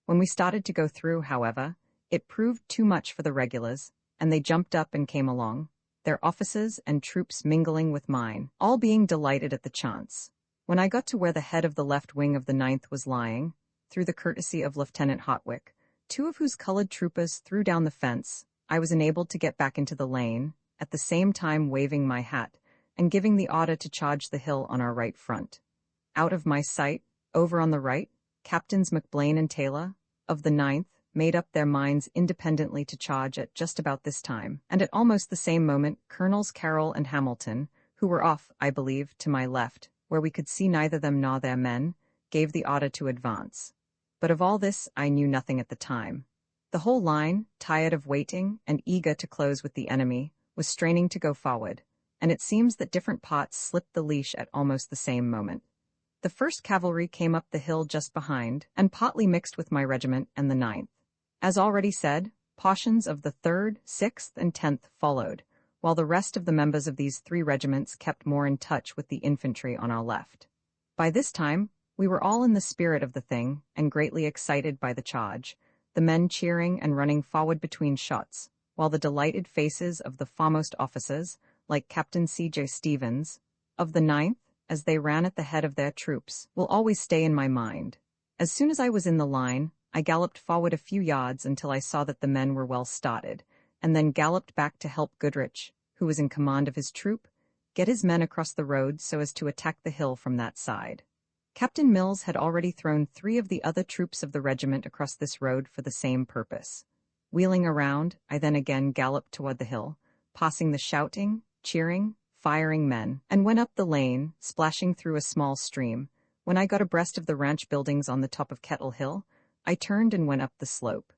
When we started to go through, however, it proved too much for the regulars, and they jumped up and came along, their officers and troops mingling with mine, all being delighted at the chance. When I got to where the head of the left wing of the 9th was lying, through the courtesy of Lieutenant Hotwick, 2 of whose colored troopers threw down the fence, I was enabled to get back into the lane, at the same time waving my hat, and giving the order to charge the hill on our right front. Out of my sight, over on the right, Captains McBlain and Taylor, of the 9th, made up their minds independently to charge at just about this time, and at almost the same moment Colonels Carroll and Hamilton, who were off, I believe, to my left, where we could see neither them nor their men, gave the order to advance. But of all this I knew nothing at the time. The whole line, tired of waiting and eager to close with the enemy, was straining to go forward, and it seems that different parts slipped the leash at almost the same moment. The 1st Cavalry came up the hill just behind, and partly mixed with my regiment and the 9th. As already said, portions of the 3rd, 6th, and 10th followed, while the rest of the members of these 3 regiments kept more in touch with the infantry on our left. By this time, we were all in the spirit of the thing and greatly excited by the charge, the men cheering and running forward between shots, while the delighted faces of the foremost officers, like Captain C.J. Stevens, of the 9th, as they ran at the head of their troops, will always stay in my mind. As soon as I was in the line, I galloped forward a few yards until I saw that the men were well started, and then galloped back to help Goodrich, who was in command of his troop, get his men across the road so as to attack the hill from that side. Captain Mills had already thrown 3 of the other troops of the regiment across this road for the same purpose. Wheeling around, I then again galloped toward the hill, passing the shouting, cheering, firing men, and went up the lane, splashing through a small stream. When I got abreast of the ranch buildings on the top of Kettle Hill, I turned and went up the slope.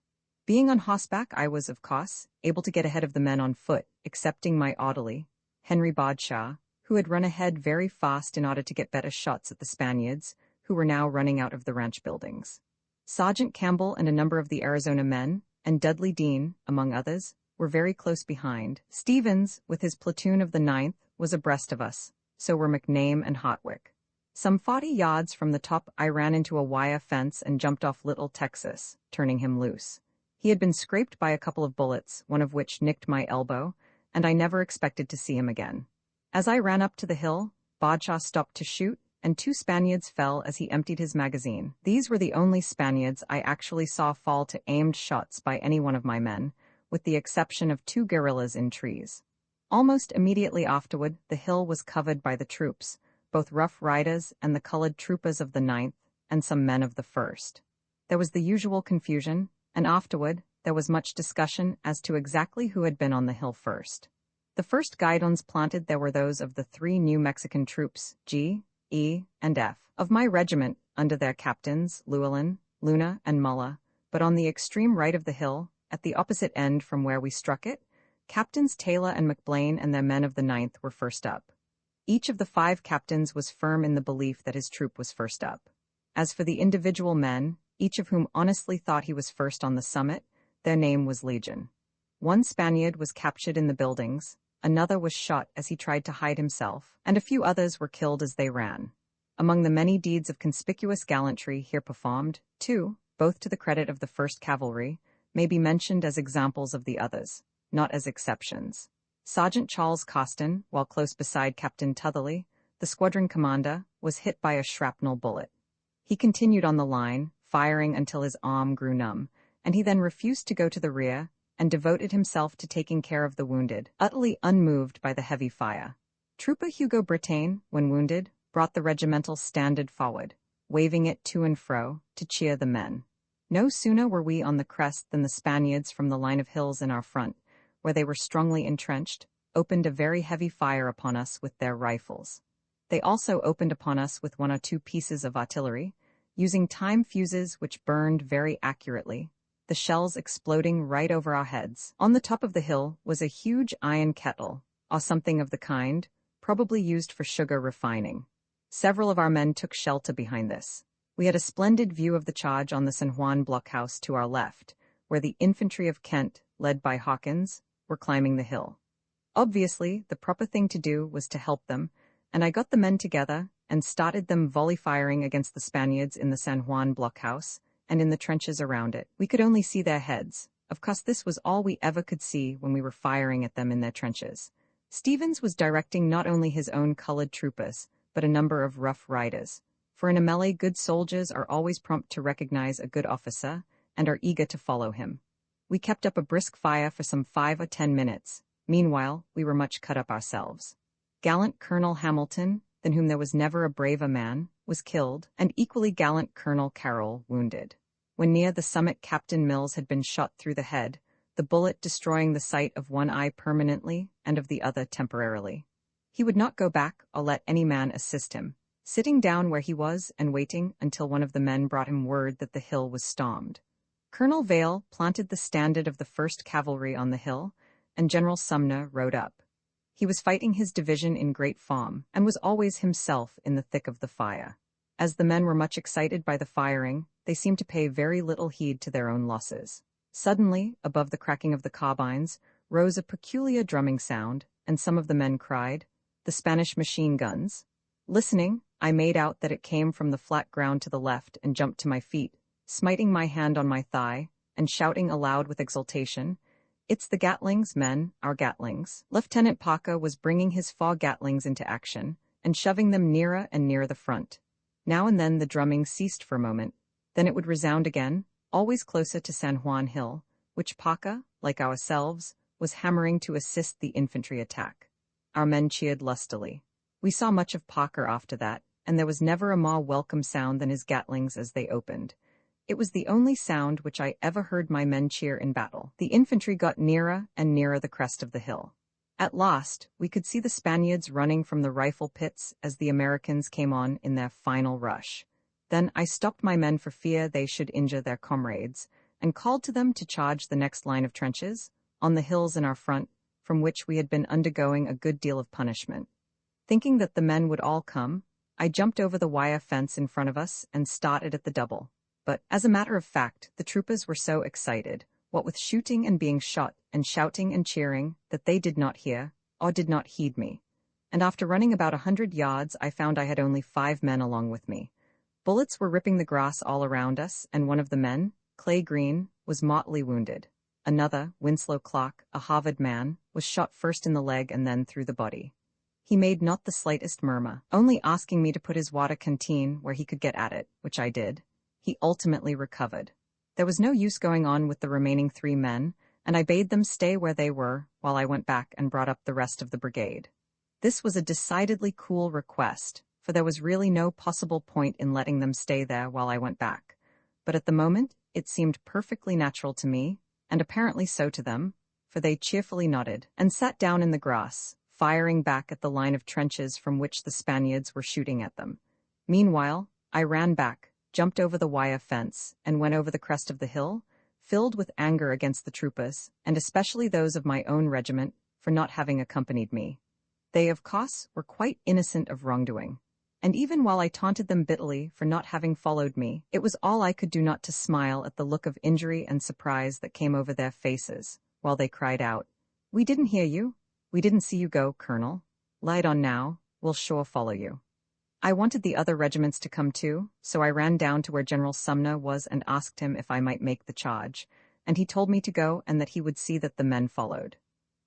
Being on horseback, I was, of course, able to get ahead of the men on foot, excepting my orderly, Henry Badshaw, who had run ahead very fast in order to get better shots at the Spaniards, who were now running out of the ranch buildings. Sergeant Campbell and a number of the Arizona men, and Dudley Dean, among others, were very close behind. Stevens, with his platoon of the 9th, was abreast of us, so were McName and Hotwick. Some 40 yards from the top, I ran into a wire fence and jumped off Little Texas, turning him loose. He had been scraped by a couple of bullets, one of which nicked my elbow, and I never expected to see him again. As I ran up to the hill, Badshaw stopped to shoot, and 2 Spaniards fell as he emptied his magazine. These were the only Spaniards I actually saw fall to aimed shots by any one of my men, with the exception of 2 guerrillas in trees. Almost immediately afterward, the hill was covered by the troops, both Rough Riders and the colored troopers of the 9th, and some men of the 1st. There was the usual confusion, and afterward, there was much discussion as to exactly who had been on the hill first. The first guidons planted there were those of the 3 New Mexican troops, G, E, and F, of my regiment, under their captains, Llewellyn, Luna, and Mulla, but on the extreme right of the hill, at the opposite end from where we struck it, Captains Taylor and McBlain and their men of the 9th were first up. Each of the 5 captains was firm in the belief that his troop was first up. As for the individual men, each of whom honestly thought he was first on the summit, their name was Legion. 1 Spaniard was captured in the buildings, another was shot as he tried to hide himself, and a few others were killed as they ran. Among the many deeds of conspicuous gallantry here performed, 2, both to the credit of the 1st Cavalry, may be mentioned as examples of the others, not as exceptions. Sergeant Charles Costin, while close beside Captain Tutherley, the squadron commander, was hit by a shrapnel bullet. He continued on the line, firing until his arm grew numb, and he then refused to go to the rear and devoted himself to taking care of the wounded, utterly unmoved by the heavy fire. Trooper Hugo Brittain, when wounded, brought the regimental standard forward, waving it to and fro, to cheer the men. No sooner were we on the crest than the Spaniards from the line of hills in our front, where they were strongly entrenched, opened a very heavy fire upon us with their rifles. They also opened upon us with 1 or 2 pieces of artillery, using time fuses which burned very accurately, the shells exploding right over our heads. On the top of the hill was a huge iron kettle, or something of the kind, probably used for sugar refining. Several of our men took shelter behind this. We had a splendid view of the charge on the San Juan blockhouse to our left, where the infantry of Kent, led by Hawkins, were climbing the hill. Obviously, the proper thing to do was to help them, and I got the men together and started them volley firing against the Spaniards in the San Juan blockhouse and in the trenches around it. We could only see their heads. Of course, this was all we ever could see when we were firing at them in their trenches. Stevens was directing not only his own colored troopers, but a number of Rough Riders. For in a melee, good soldiers are always prompt to recognize a good officer and are eager to follow him. We kept up a brisk fire for some 5 or 10 minutes. Meanwhile, we were much cut up ourselves. Gallant Colonel Hamilton, than whom there was never a braver man, was killed, and equally gallant Colonel Carroll wounded. When near the summit, Captain Mills had been shot through the head, the bullet destroying the sight of one eye permanently and of the other temporarily. He would not go back or let any man assist him, sitting down where he was and waiting until one of the men brought him word that the hill was stormed. Colonel Vale planted the standard of the 1st Cavalry on the hill, and General Sumner rode up. He was fighting his division in great form, and was always himself in the thick of the fire. As the men were much excited by the firing, they seemed to pay very little heed to their own losses. Suddenly, above the cracking of the carbines, rose a peculiar drumming sound, and some of the men cried, "The Spanish machine guns." Listening, I made out that it came from the flat ground to the left and jumped to my feet, smiting my hand on my thigh, and shouting aloud with exultation, "It's the Gatlings, men, our Gatlings." Lieutenant Parker was bringing his 4 Gatlings into action, and shoving them nearer and nearer the front. Now and then the drumming ceased for a moment, then it would resound again, always closer to San Juan Hill, which Parker, like ourselves, was hammering to assist the infantry attack. Our men cheered lustily. We saw much of Parker after that, and there was never a more welcome sound than his gatlings as they opened. It was the only sound which I ever heard my men cheer in battle. The infantry got nearer and nearer the crest of the hill. At last, we could see the Spaniards running from the rifle pits as the Americans came on in their final rush. Then I stopped my men for fear they should injure their comrades, and called to them to charge the next line of trenches, on the hills in our front, from which we had been undergoing a good deal of punishment. Thinking that the men would all come, I jumped over the wire fence in front of us and started at the double. But, as a matter of fact, the troopers were so excited, what with shooting and being shot and shouting and cheering, that they did not hear, or did not heed me. And after running about 100 yards, I found I had only 5 men along with me. Bullets were ripping the grass all around us, and one of the men, Clay Green, was mortally wounded. Another, Winslow Clark, a Harvard man, was shot first in the leg and then through the body. He made not the slightest murmur, only asking me to put his water canteen where he could get at it, which I did. He ultimately recovered. There was no use going on with the remaining 3 men, and I bade them stay where they were while I went back and brought up the rest of the brigade. This was a decidedly cool request, for there was really no possible point in letting them stay there while I went back. But at the moment, it seemed perfectly natural to me, and apparently so to them, for they cheerfully nodded and sat down in the grass, firing back at the line of trenches from which the Spaniards were shooting at them. Meanwhile, I ran back, jumped over the wire fence, and went over the crest of the hill, filled with anger against the troopers, and especially those of my own regiment, for not having accompanied me. They, of course, were quite innocent of wrongdoing, and even while I taunted them bitterly for not having followed me, it was all I could do not to smile at the look of injury and surprise that came over their faces, while they cried out, "We didn't hear you. We didn't see you go, Colonel. Light on now, we'll sure follow you." I wanted the other regiments to come too, so I ran down to where General Sumner was and asked him if I might make the charge, and he told me to go and that he would see that the men followed.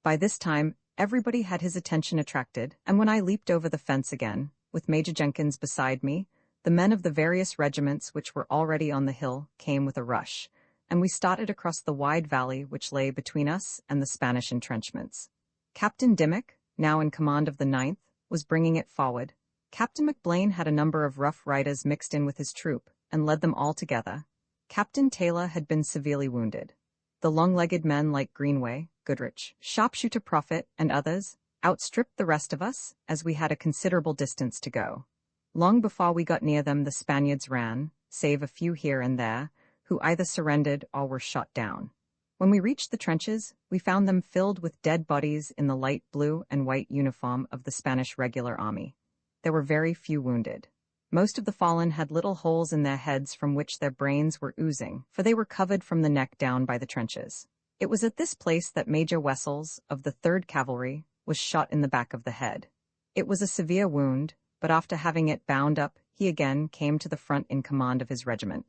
By this time, everybody had his attention attracted, and when I leaped over the fence again, with Major Jenkins beside me, the men of the various regiments which were already on the hill came with a rush, and we started across the wide valley which lay between us and the Spanish entrenchments. Captain Dimmock, now in command of the 9th, was bringing it forward. Captain McBlain had a number of Rough Riders mixed in with his troop, and led them all together. Captain Taylor had been severely wounded. The long-legged men like Greenway, Goodrich, Sharpshooter Prophet, and others outstripped the rest of us, as we had a considerable distance to go. Long before we got near them, the Spaniards ran, save a few here and there, who either surrendered or were shot down. When we reached the trenches, we found them filled with dead bodies in the light blue and white uniform of the Spanish regular army. There were very few wounded. Most of the fallen had little holes in their heads from which their brains were oozing, for they were covered from the neck down by the trenches. It was at this place that Major Wessels, of the 3rd Cavalry, was shot in the back of the head. It was a severe wound, but after having it bound up, he again came to the front in command of his regiment.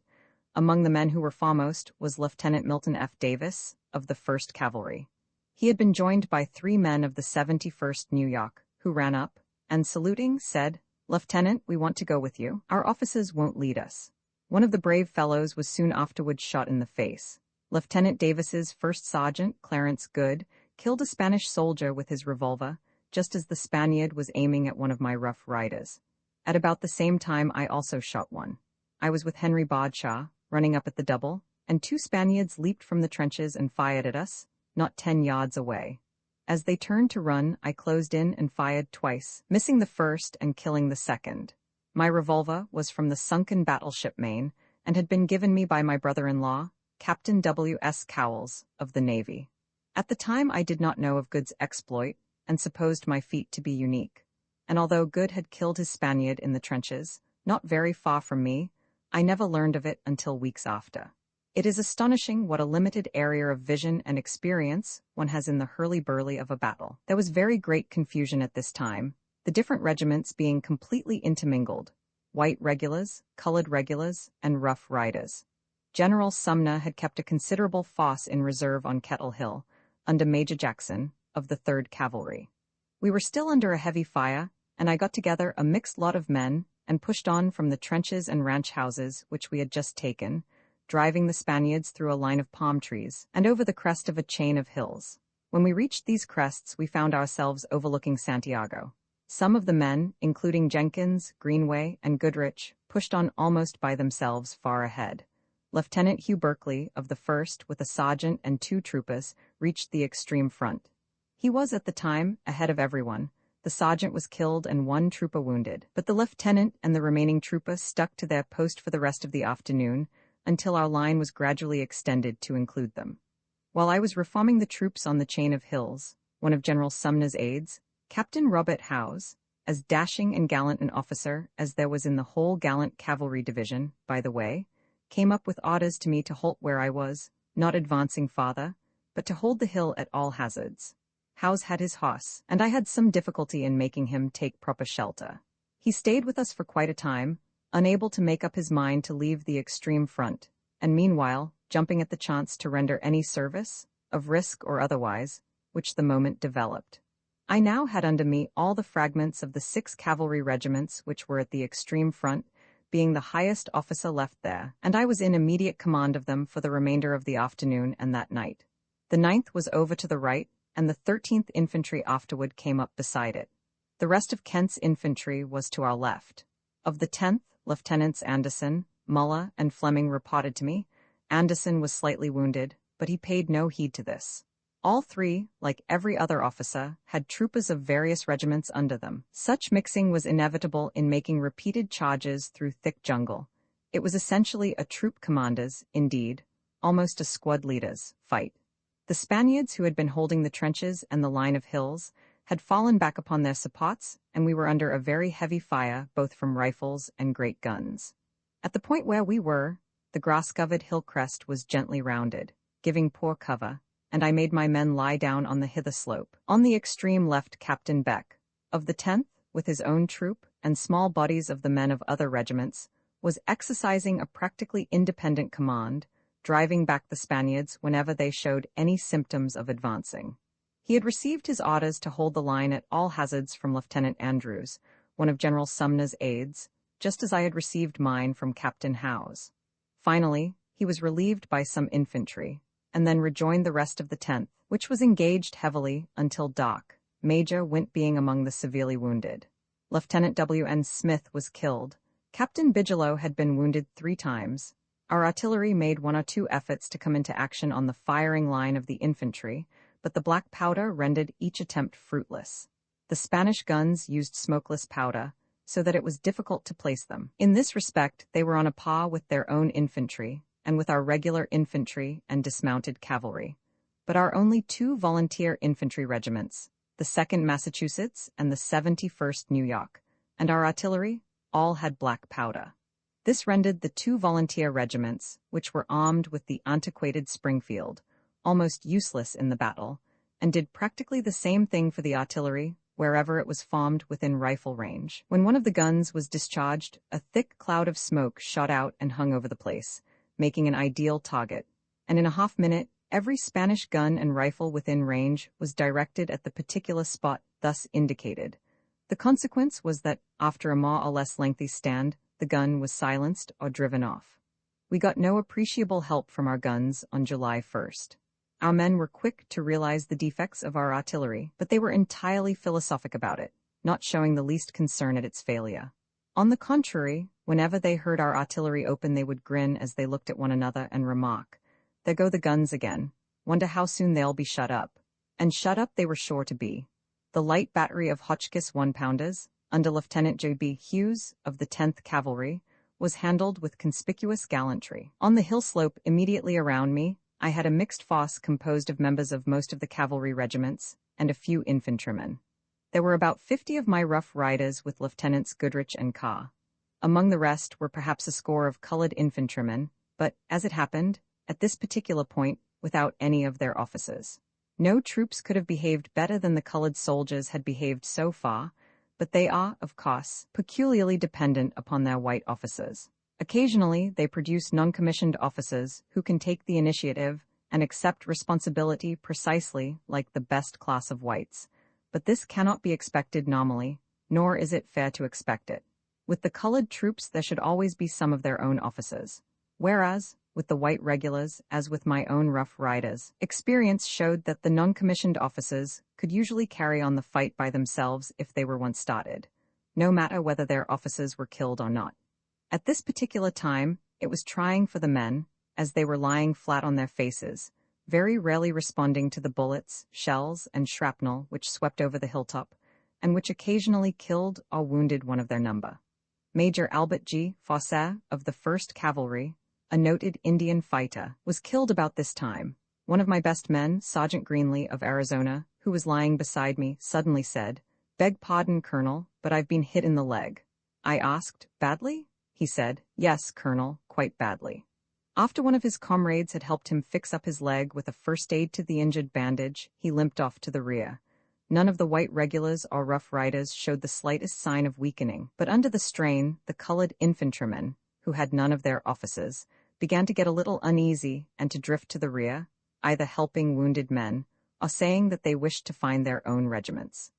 Among the men who were foremost was Lieutenant Milton F. Davis, of the 1st Cavalry. He had been joined by 3 men of the 71st New York, who ran up, and saluting, said, "Lieutenant, we want to go with you. Our officers won't lead us." One of the brave fellows was soon afterwards shot in the face. Lieutenant Davis's first sergeant, Clarence Good, killed a Spanish soldier with his revolver, just as the Spaniard was aiming at one of my Rough Riders. At about the same time, I also shot one. I was with Henry Baudeshaw, running up at the double, and 2 Spaniards leaped from the trenches and fired at us, not 10 yards away. As they turned to run, I closed in and fired twice, missing the first and killing the second. My revolver was from the sunken battleship Maine, and had been given me by my brother-in-law, Captain W. S. Cowles, of the Navy. At the time I did not know of Good's exploit, and supposed my feat to be unique. And although Good had killed his Spaniard in the trenches, not very far from me, I never learned of it until weeks after. It is astonishing what a limited area of vision and experience one has in the hurly-burly of a battle. There was very great confusion at this time, the different regiments being completely intermingled, white regulars, colored regulars, and Rough Riders. General Sumner had kept a considerable force in reserve on Kettle Hill, under Major Jackson, of the 3rd Cavalry. We were still under a heavy fire, and I got together a mixed lot of men and pushed on from the trenches and ranch houses which we had just taken, driving the Spaniards through a line of palm trees and over the crest of a chain of hills. When we reached these crests, we found ourselves overlooking Santiago. Some of the men, including Jenkins, Greenway, and Goodrich, pushed on almost by themselves far ahead. Lieutenant Hugh Berkeley, of the 1st, with a sergeant and 2 troopers, reached the extreme front. He was, at the time, ahead of everyone. The sergeant was killed and 1 trooper wounded, but the lieutenant and the remaining trooper stuck to their post for the rest of the afternoon, until our line was gradually extended to include them. While I was reforming the troops on the chain of hills, one of General Sumner's aides, Captain Robert Howes, as dashing and gallant an officer as there was in the whole gallant cavalry division, by the way, came up with orders to me to halt where I was, not advancing farther, but to hold the hill at all hazards. Howes had his horse, and I had some difficulty in making him take proper shelter. He stayed with us for quite a time, unable to make up his mind to leave the extreme front, and meanwhile jumping at the chance to render any service, of risk or otherwise, which the moment developed. I now had under me all the fragments of the 6 cavalry regiments which were at the extreme front, being the highest officer left there, and I was in immediate command of them for the remainder of the afternoon and that night. The 9th was over to the right, and the 13th Infantry afterward came up beside it. The rest of Kent's infantry was to our left. Of the 10th, Lieutenants Anderson, Muller, and Fleming reported to me. Anderson was slightly wounded, but he paid no heed to this. All 3, like every other officer, had troopers of various regiments under them. Such mixing was inevitable in making repeated charges through thick jungle. It was essentially a troop commander's, indeed, almost a squad leader's, fight. The Spaniards who had been holding the trenches and the line of hills had fallen back upon their supports, and we were under a very heavy fire both from rifles and great guns. At the point where we were, the grass-covered hill crest was gently rounded, giving poor cover, and I made my men lie down on the hither slope. On the extreme left, Captain Beck, of the 10th, with his own troop and small bodies of the men of other regiments, was exercising a practically independent command, driving back the Spaniards whenever they showed any symptoms of advancing. He had received his orders to hold the line at all hazards from Lieutenant Andrews, one of General Sumner's aides, just as I had received mine from Captain Howes. Finally, he was relieved by some infantry, and then rejoined the rest of the 10th, which was engaged heavily until dark, Major Wint being among the severely wounded. Lieutenant W.N. Smith was killed. Captain Bigelow had been wounded 3 times. Our artillery made 1 or 2 efforts to come into action on the firing line of the infantry, but the black powder rendered each attempt fruitless. The Spanish guns used smokeless powder, so that it was difficult to place them. In this respect, they were on a par with their own infantry, and with our regular infantry and dismounted cavalry. But our only 2 volunteer infantry regiments, the 2nd Massachusetts and the 71st New York, and our artillery, all had black powder. This rendered the 2 volunteer regiments, which were armed with the antiquated Springfield, almost useless in the battle, and did practically the same thing for the artillery wherever it was formed within rifle range. When one of the guns was discharged, a thick cloud of smoke shot out and hung over the place, making an ideal target, and in a half-minute, every Spanish gun and rifle within range was directed at the particular spot thus indicated. The consequence was that, after a more or less lengthy stand, the gun was silenced or driven off. We got no appreciable help from our guns on July 1st. Our men were quick to realize the defects of our artillery, but they were entirely philosophic about it, not showing the least concern at its failure. On the contrary, whenever they heard our artillery open, they would grin as they looked at one another and remark, "There go the guns again. Wonder how soon they'll be shut up." And shut up they were sure to be. The light battery of Hotchkiss 1-pounders, under Lieutenant J.B. Hughes of the 10th Cavalry, was handled with conspicuous gallantry. On the hill slope immediately around me, I had a mixed force composed of members of most of the cavalry regiments and a few infantrymen. There were about 50 of my Rough Riders with Lieutenants Goodrich and Carr. Among the rest were perhaps a score of colored infantrymen, but, as it happened, at this particular point, without any of their officers. No troops could have behaved better than the colored soldiers had behaved so far, but they are, of course, peculiarly dependent upon their white officers. Occasionally, they produce non-commissioned officers who can take the initiative and accept responsibility precisely like the best class of whites. But this cannot be expected nominally, nor is it fair to expect it. With the colored troops, there should always be some of their own officers, whereas, with the white regulars as with my own Rough Riders. Experience showed that the non-commissioned officers could usually carry on the fight by themselves if they were once started, no matter whether their officers were killed or not. At this particular time, it was trying for the men, as they were lying flat on their faces, very rarely responding to the bullets, shells, and shrapnel which swept over the hilltop, and which occasionally killed or wounded one of their number. Major Albert G. Fossett of the 1st Cavalry, a noted Indian fighter, was killed about this time. One of my best men, Sergeant Greenlee of Arizona, who was lying beside me, suddenly said, "Beg pardon, Colonel, but I've been hit in the leg." I asked, "Badly?" He said, "Yes, Colonel, quite badly." After one of his comrades had helped him fix up his leg with a first aid to the injured bandage, he limped off to the rear. None of the white regulars or Rough Riders showed the slightest sign of weakening, but under the strain, the colored infantrymen, who had none of their officers, began to get a little uneasy and to drift to the rear, either helping wounded men or saying that they wished to find their own regiments.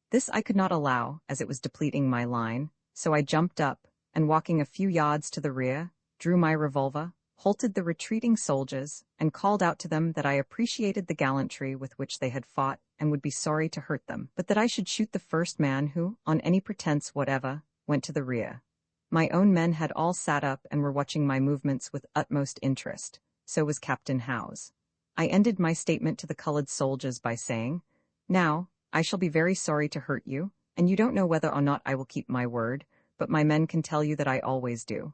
This I could not allow, as it was depleting my line, so I jumped up, and walking a few yards to the rear, drew my revolver, halted the retreating soldiers, and called out to them that I appreciated the gallantry with which they had fought and would be sorry to hurt them, but that I should shoot the first man who, on any pretense whatever, went to the rear. My own men had all sat up and were watching my movements with utmost interest. So was Captain Howes. I ended my statement to the colored soldiers by saying, "Now, I shall be very sorry to hurt you, and you don't know whether or not I will keep my word, but my men can tell you that I always do."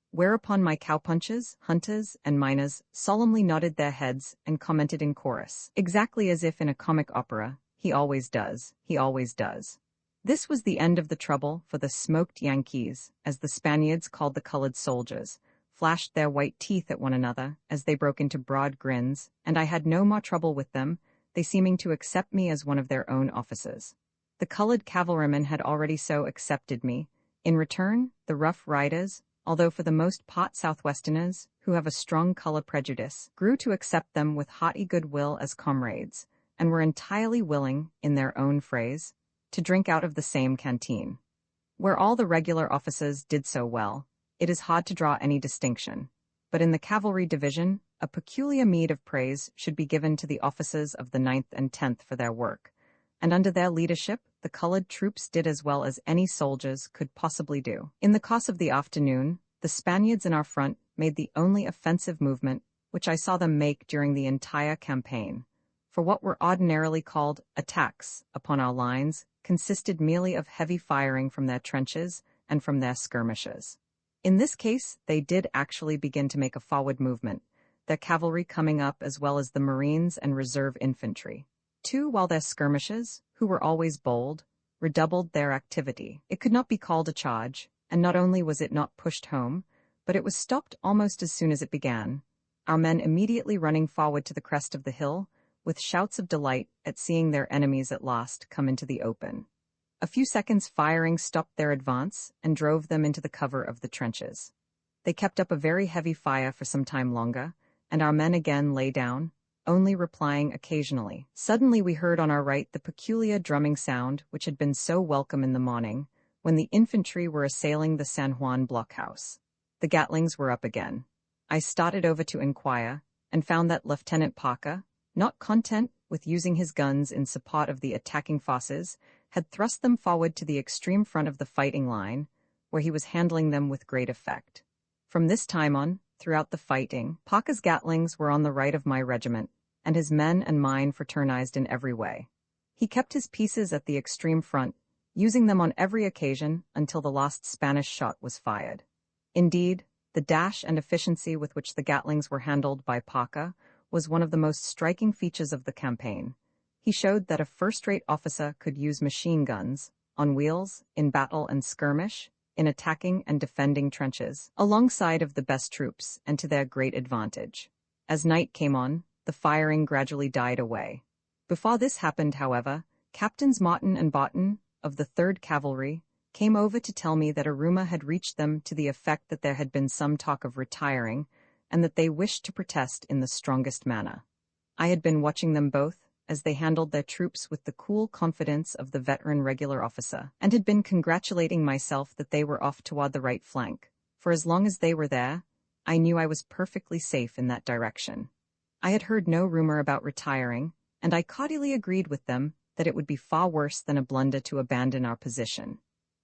Whereupon my cowpunchers, hunters, and miners solemnly nodded their heads and commented in chorus, exactly as if in a comic opera, "He always does, he always does." This was the end of the trouble, for the smoked Yankees, as the Spaniards called the colored soldiers, flashed their white teeth at one another as they broke into broad grins, and I had no more trouble with them, they seeming to accept me as one of their own officers. The colored cavalrymen had already so accepted me. In return, the Rough Riders, although for the most part Southwesterners, who have a strong color prejudice, grew to accept them with hearty goodwill as comrades, and were entirely willing, in their own phrase, to drink out of the same canteen. Where all the regular officers did so well, it is hard to draw any distinction, but in the cavalry division, a peculiar meed of praise should be given to the officers of the 9th and 10th for their work, and under their leadership, the colored troops did as well as any soldiers could possibly do. In the course of the afternoon, the Spaniards in our front made the only offensive movement which I saw them make during the entire campaign, for what were ordinarily called attacks upon our lines consisted merely of heavy firing from their trenches and from their skirmishers. In this case, they did actually begin to make a forward movement, their cavalry coming up as well as the Marines and reserve infantry. Too, while their skirmishers, who were always bold, redoubled their activity. It could not be called a charge, and not only was it not pushed home, but it was stopped almost as soon as it began, our men immediately running forward to the crest of the hill, with shouts of delight at seeing their enemies at last come into the open. A few seconds' firing stopped their advance and drove them into the cover of the trenches. They kept up a very heavy fire for some time longer, and our men again lay down, only replying occasionally. Suddenly we heard on our right the peculiar drumming sound which had been so welcome in the morning, when the infantry were assailing the San Juan blockhouse. The Gatlings were up again. I started over to inquire, and found that Lieutenant Parker, not content with using his guns in support of the attacking forces, had thrust them forward to the extreme front of the fighting line, where he was handling them with great effect. From this time on, throughout the fighting, Parker's Gatlings were on the right of my regiment, and his men and mine fraternized in every way. He kept his pieces at the extreme front, using them on every occasion until the last Spanish shot was fired. Indeed, the dash and efficiency with which the Gatlings were handled by Parker was one of the most striking features of the campaign. He showed that a first-rate officer could use machine guns, on wheels, in battle and skirmish, in attacking and defending trenches, alongside of the best troops, and to their great advantage. As night came on, the firing gradually died away. Before this happened, however, Captains Martin and Barton, of the 3rd Cavalry, came over to tell me that a rumor had reached them to the effect that there had been some talk of retiring, and that they wished to protest in the strongest manner. I had been watching them both, as they handled their troops with the cool confidence of the veteran regular officer, and had been congratulating myself that they were off toward the right flank, for as long as they were there, I knew I was perfectly safe in that direction. I had heard no rumor about retiring, and I cordially agreed with them that it would be far worse than a blunder to abandon our position.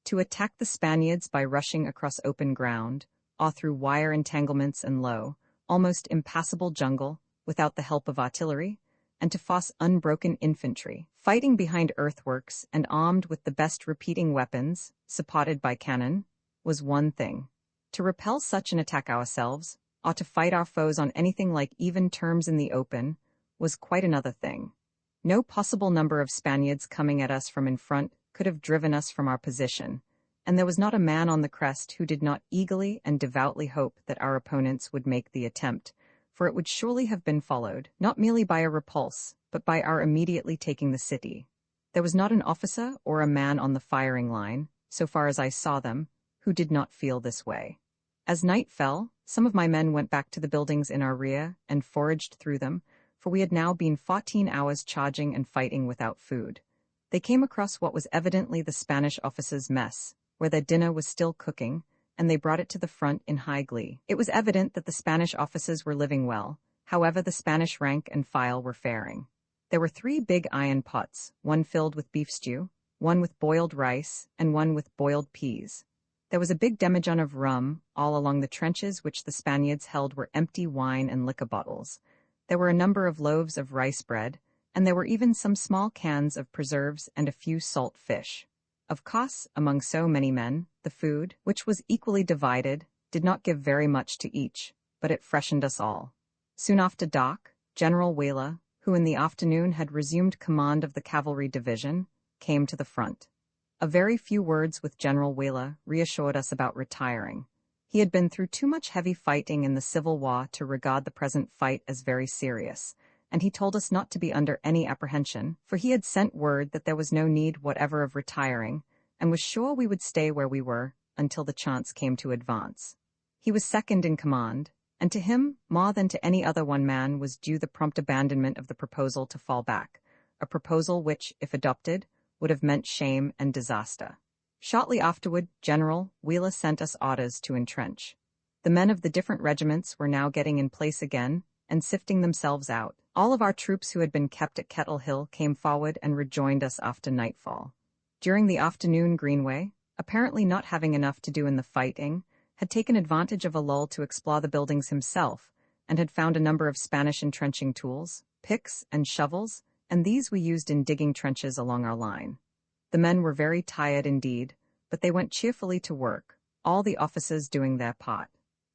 To attack the Spaniards by rushing across open ground, or through wire entanglements and low, almost impassable jungle, without the help of artillery, and to face unbroken infantry, fighting behind earthworks and armed with the best repeating weapons, supported by cannon, was one thing. To repel such an attack ourselves, or to fight our foes on anything like even terms in the open, was quite another thing. No possible number of Spaniards coming at us from in front could have driven us from our position, and there was not a man on the crest who did not eagerly and devoutly hope that our opponents would make the attempt, for it would surely have been followed, not merely by a repulse, but by our immediately taking the city. There was not an officer or a man on the firing line, so far as I saw them, who did not feel this way. As night fell, some of my men went back to the buildings in our rear and foraged through them, for we had now been 14 hours charging and fighting without food. They came across what was evidently the Spanish officers' mess, where their dinner was still cooking, and they brought it to the front in high glee. It was evident that the Spanish officers were living well, however the Spanish rank and file were faring. There were 3 big iron pots, one filled with beef stew, one with boiled rice, and one with boiled peas. There was a big demijohn of rum all along the trenches, which the Spaniards held were empty wine and liquor bottles. There were a number of loaves of rice bread, and there were even some small cans of preserves and a few salt fish. Of course, among so many men, the food, which was equally divided, did not give very much to each, but it freshened us all. Soon after dark, General Wheeler, who in the afternoon had resumed command of the cavalry division, came to the front. A very few words with General Wheeler reassured us about retiring. He had been through too much heavy fighting in the Civil War to regard the present fight as very serious, and he told us not to be under any apprehension, for he had sent word that there was no need whatever of retiring, and was sure we would stay where we were until the chance came to advance. He was second in command, and to him, more than to any other one man, was due the prompt abandonment of the proposal to fall back, a proposal which, if adopted, would have meant shame and disaster. Shortly afterward, General Wheeler sent us orders to entrench. The men of the different regiments were now getting in place again and sifting themselves out. All of our troops who had been kept at Kettle Hill came forward and rejoined us after nightfall. During the afternoon, Greenway, apparently not having enough to do in the fighting, had taken advantage of a lull to explore the buildings himself, and had found a number of Spanish entrenching tools, picks and shovels, and these we used in digging trenches along our line. The men were very tired indeed, but they went cheerfully to work, all the officers doing their part.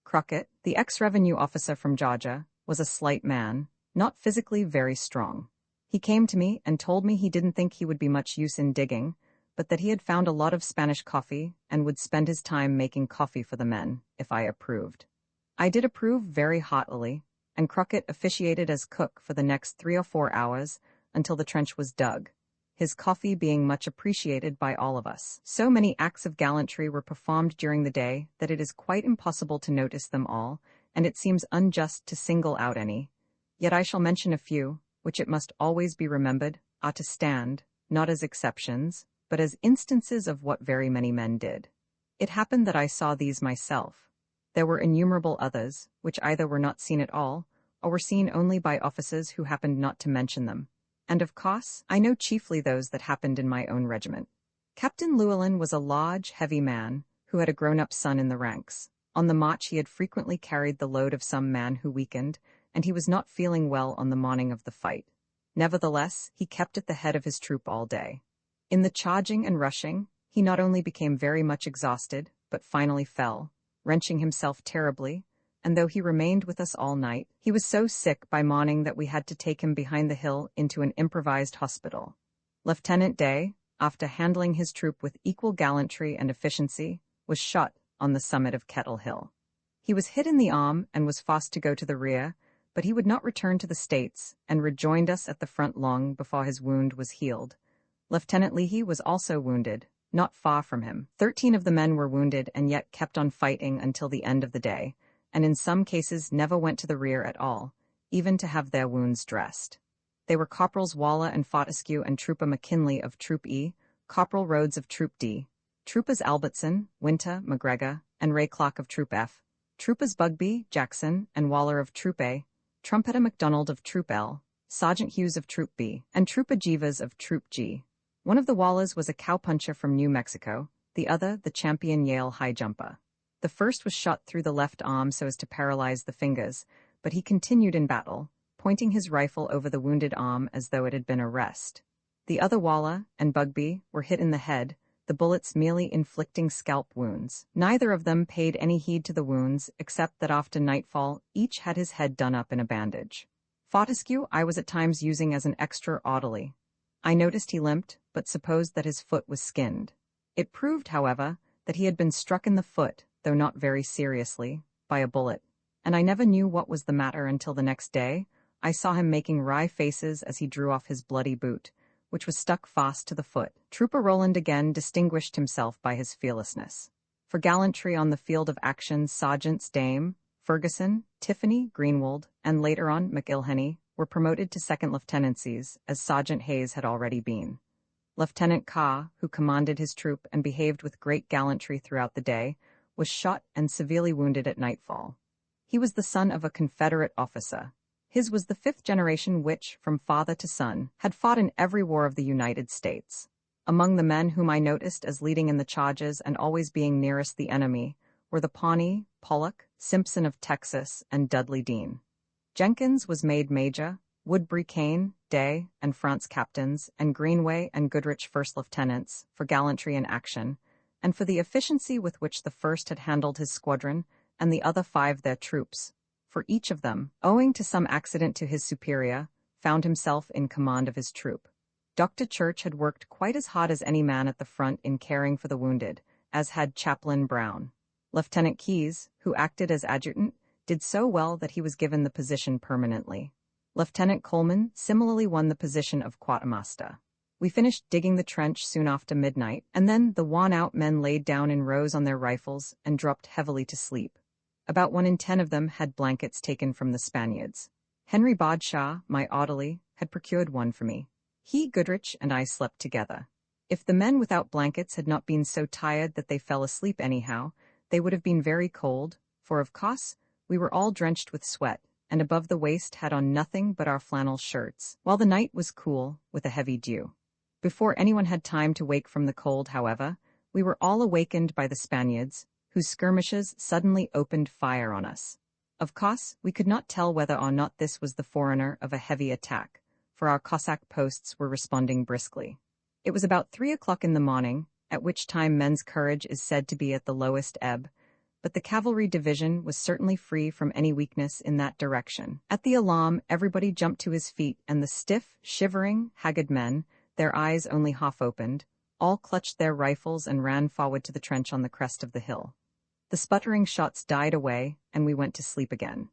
Crockett, the ex-revenue officer from Georgia, was a slight man, not physically very strong. He came to me and told me he didn't think he would be much use in digging, but that he had found a lot of Spanish coffee and would spend his time making coffee for the men, if I approved. I did approve very heartily, and Crockett officiated as cook for the next 3 or 4 hours until the trench was dug, his coffee being much appreciated by all of us. So many acts of gallantry were performed during the day that it is quite impossible to notice them all, and it seems unjust to single out any. Yet I shall mention a few, which it must always be remembered, are to stand, not as exceptions, but as instances of what very many men did. It happened that I saw these myself. There were innumerable others, which either were not seen at all, or were seen only by officers who happened not to mention them. And of course, I know chiefly those that happened in my own regiment. Captain Llewellyn was a large, heavy man, who had a grown-up son in the ranks. On the march he had frequently carried the load of some man who weakened, and he was not feeling well on the morning of the fight. Nevertheless, he kept at the head of his troop all day. In the charging and rushing, he not only became very much exhausted, but finally fell, wrenching himself terribly, and though he remained with us all night, he was so sick by morning that we had to take him behind the hill into an improvised hospital. Lieutenant Day, after handling his troop with equal gallantry and efficiency, was shot on the summit of Kettle Hill. He was hit in the arm and was forced to go to the rear, but he would not return to the States and rejoined us at the front long before his wound was healed. Lieutenant Leahy was also wounded, not far from him. 13 of the men were wounded and yet kept on fighting until the end of the day, and in some cases never went to the rear at all, even to have their wounds dressed. They were Corporals Waller and Fortescue and Trooper McKinley of Troop E, Corporal Rhodes of Troop D, Troopers Albertson, Winter, McGregor, and Ray Clark of Troop F, Troopers Bugby, Jackson, and Waller of Troop A, Trumpeter MacDonald of Troop L, Sergeant Hughes of Troop B, and Trooper Jeevers of Troop G. One of the Wallers was a cowpuncher from New Mexico, the other the champion Yale high jumper. The first was shot through the left arm so as to paralyze the fingers, but he continued in battle, pointing his rifle over the wounded arm as though it had been a rest. The other Waller and Bugby were hit in the head, the bullets merely inflicting scalp wounds. Neither of them paid any heed to the wounds, except that after nightfall, each had his head done up in a bandage. Fortescue I was at times using as an extra orderly. I noticed he limped, but supposed that his foot was skinned. It proved, however, that he had been struck in the foot, though not very seriously, by a bullet, and I never knew what was the matter until the next day. I saw him making wry faces as he drew off his bloody boot, which was stuck fast to the foot. Trooper Rowland again distinguished himself by his fearlessness. For gallantry on the field of action, Sergeants Dame, Ferguson, Tiffany, Greenwald, and later on McIlhenny were promoted to second lieutenancies, as Sergeant Hayes had already been. Lieutenant Carr, who commanded his troop and behaved with great gallantry throughout the day, was shot and severely wounded at nightfall. He was the son of a Confederate officer. His was the fifth generation which, from father to son, had fought in every war of the United States. Among the men whom I noticed as leading in the charges and always being nearest the enemy were the Pawnee, Pollock, Simpson of Texas, and Dudley Dean. Jenkins was made major, Woodbury Kane, Day, and France captains, and Greenway and Goodrich first lieutenants, for gallantry in action, and for the efficiency with which the first had handled his squadron, and the other 5 their troops. For each of them, owing to some accident to his superior, found himself in command of his troop. Dr. Church had worked quite as hard as any man at the front in caring for the wounded, as had Chaplain Brown. Lieutenant Keyes, who acted as adjutant, did so well that he was given the position permanently. Lieutenant Coleman similarly won the position of quartermaster. We finished digging the trench soon after midnight, and then the worn-out men laid down in rows on their rifles and dropped heavily to sleep. About 1 in 10 of them had blankets taken from the Spaniards. Henry Bodshaw, my orderly, had procured one for me. He, Goodrich, and I slept together. If the men without blankets had not been so tired that they fell asleep anyhow, they would have been very cold, for of course, we were all drenched with sweat, and above the waist had on nothing but our flannel shirts, while the night was cool, with a heavy dew. Before anyone had time to wake from the cold, however, we were all awakened by the Spaniards, whose skirmishers suddenly opened fire on us. Of course, we could not tell whether or not this was the forerunner of a heavy attack, for our Cossack posts were responding briskly. It was about 3 o'clock in the morning, at which time men's courage is said to be at the lowest ebb, but the cavalry division was certainly free from any weakness in that direction. At the alarm, everybody jumped to his feet, and the stiff, shivering, haggard men, their eyes only half opened, all clutched their rifles and ran forward to the trench on the crest of the hill. The sputtering shots died away, and we went to sleep again.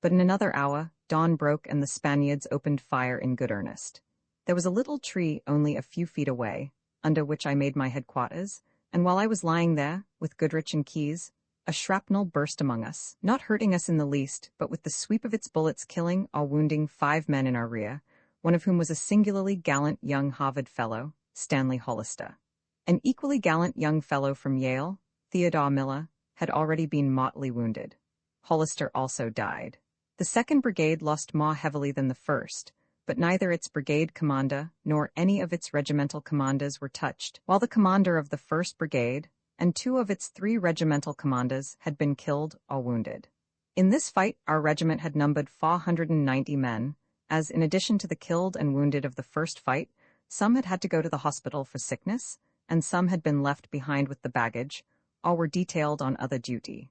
But in another hour, dawn broke and the Spaniards opened fire in good earnest. There was a little tree only a few feet away, under which I made my headquarters, and while I was lying there, with Goodrich and Keyes, a shrapnel burst among us, not hurting us in the least, but with the sweep of its bullets killing or wounding 5 men in our rear, one of whom was a singularly gallant young Harvard fellow, Stanley Hollister. An equally gallant young fellow from Yale, Theodore Miller, had already been mortally wounded. Hollister also died. The 2nd Brigade lost more heavily than the 1st, but neither its brigade commander nor any of its regimental commanders were touched, while the commander of the 1st Brigade and 2 of its 3 regimental commanders had been killed or wounded. In this fight, our regiment had numbered 490 men, as in addition to the killed and wounded of the first fight, some had to go to the hospital for sickness, and some had been left behind with the baggage, or were detailed on other duty.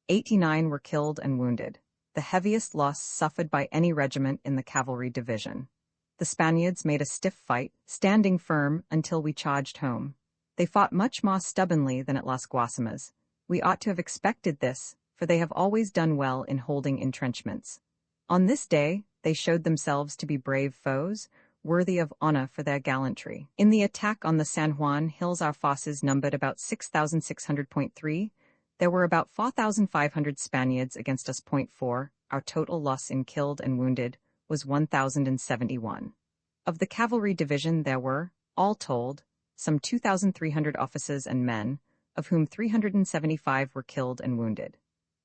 89 were killed and wounded, the heaviest loss suffered by any regiment in the cavalry division. The Spaniards made a stiff fight, standing firm until we charged home. They fought much more stubbornly than at Las Guasimas. We ought to have expected this, for they have always done well in holding entrenchments. On this day, they showed themselves to be brave foes, worthy of honor for their gallantry. In the attack on the San Juan Hills, our forces numbered about 6,600.3. There were about 4,500 Spaniards against us. 4. Our total loss in killed and wounded was 1,071. Of the cavalry division there were, all told, some 2,300 officers and men, of whom 375 were killed and wounded.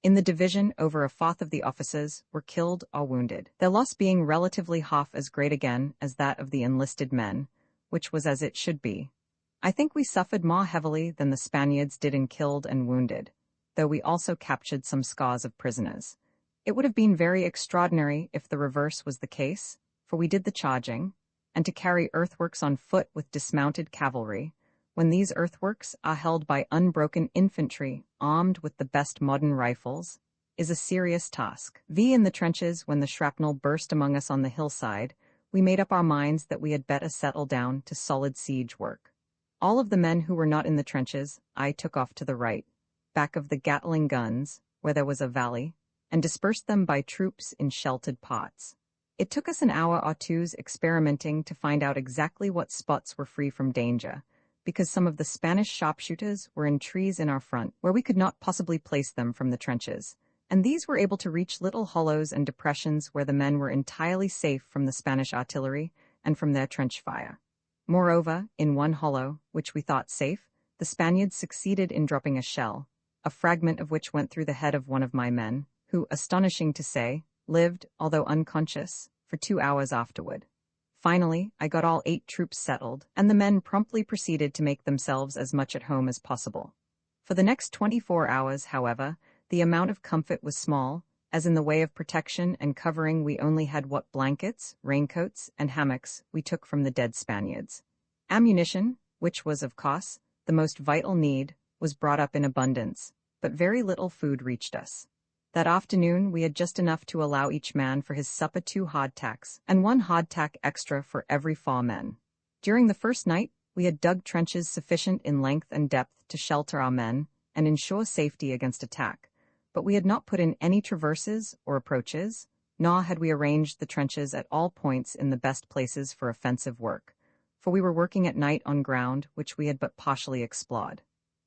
In the division, over a fourth of the officers were killed or wounded, their loss being relatively half as great again as that of the enlisted men, which was as it should be. I think we suffered more heavily than the Spaniards did in killed and wounded, though we also captured some scores of prisoners. It would have been very extraordinary if the reverse was the case, for we did the charging, and to carry earthworks on foot with dismounted cavalry, when these earthworks are held by unbroken infantry armed with the best modern rifles, is a serious task. In the trenches, when the shrapnel burst among us on the hillside, we made up our minds that we had better settle down to solid siege work. All of the men who were not in the trenches I took off to the right, back of the Gatling guns, where there was a valley, and dispersed them by troops in sheltered pots. It took us an hour or two's experimenting to find out exactly what spots were free from danger, because some of the Spanish sharpshooters were in trees in our front, where we could not possibly place them from the trenches, and these were able to reach little hollows and depressions where the men were entirely safe from the Spanish artillery and from their trench fire. Moreover, in one hollow, which we thought safe, the Spaniards succeeded in dropping a shell, a fragment of which went through the head of one of my men, who, astonishing to say, lived, although unconscious, for 2 hours afterward. Finally, I got all 8 troops settled, and the men promptly proceeded to make themselves as much at home as possible. For the next 24 hours, however, the amount of comfort was small, as in the way of protection and covering we only had what blankets, raincoats, and hammocks we took from the dead Spaniards. Ammunition, which was, of course, the most vital need, was brought up in abundance, but very little food reached us. That afternoon we had just enough to allow each man for his supper 2 hardtacks, and 1 hardtack extra for every 4 men. During the first night, we had dug trenches sufficient in length and depth to shelter our men and ensure safety against attack, but we had not put in any traverses or approaches, nor had we arranged the trenches at all points in the best places for offensive work, for we were working at night on ground which we had but partially explored.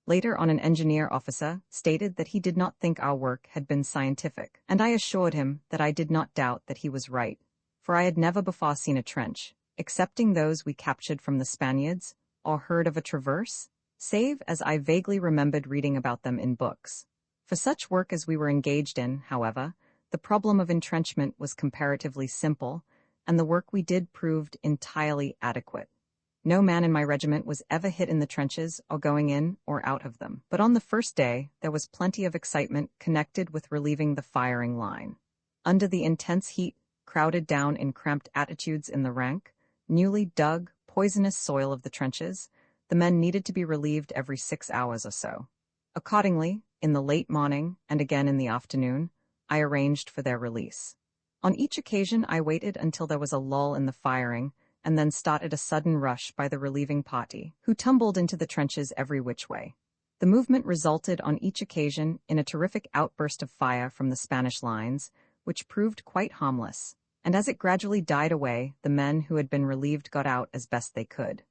Later on, an engineer officer stated that he did not think our work had been scientific, and I assured him that I did not doubt that he was right, for I had never before seen a trench, excepting those we captured from the Spaniards, or heard of a traverse, save as I vaguely remembered reading about them in books. For such work as we were engaged in, however, the problem of entrenchment was comparatively simple, and the work we did proved entirely adequate. No man in my regiment was ever hit in the trenches or going in or out of them. But on the first day, there was plenty of excitement connected with relieving the firing line. Under the intense heat, crowded down in cramped attitudes in the rank, newly dug, poisonous soil of the trenches, the men needed to be relieved every 6 hours or so. Accordingly, in the late morning and again in the afternoon, I arranged for their release. On each occasion, I waited until there was a lull in the firing, and then started a sudden rush by the relieving party, who tumbled into the trenches every which way. The movement resulted on each occasion in a terrific outburst of fire from the Spanish lines, which proved quite harmless, and as it gradually died away, the men who had been relieved got out as best they could.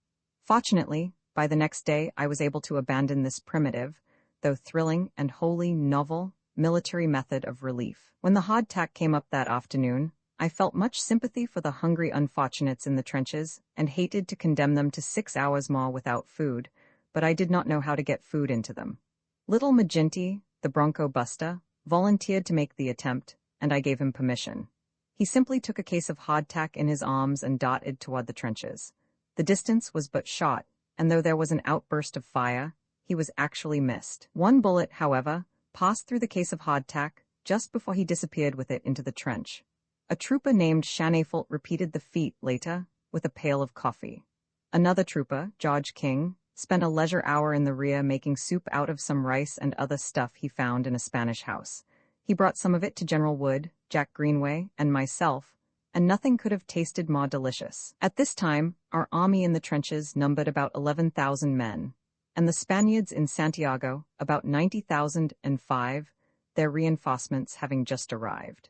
Fortunately, by the next day I was able to abandon this primitive, though thrilling and wholly novel, military method of relief. When the hardtack came up that afternoon, I felt much sympathy for the hungry unfortunates in the trenches and hated to condemn them to 6 hours more without food, but I did not know how to get food into them. Little Maginty, the bronco buster, volunteered to make the attempt, and I gave him permission. He simply took a case of hardtack in his arms and darted toward the trenches. The distance was but short, and though there was an outburst of fire, he was actually missed. One bullet, however, passed through the case of hardtack just before he disappeared with it into the trench. A trooper named Shanafelt repeated the feat later with a pail of coffee. Another trooper, George King, spent a leisure hour in the rear making soup out of some rice and other stuff he found in a Spanish house. He brought some of it to General Wood, Jack Greenway, and myself, and nothing could have tasted more delicious. At this time, our army in the trenches numbered about 11,000 men, and the Spaniards in Santiago about 90,005, their reinforcements having just arrived.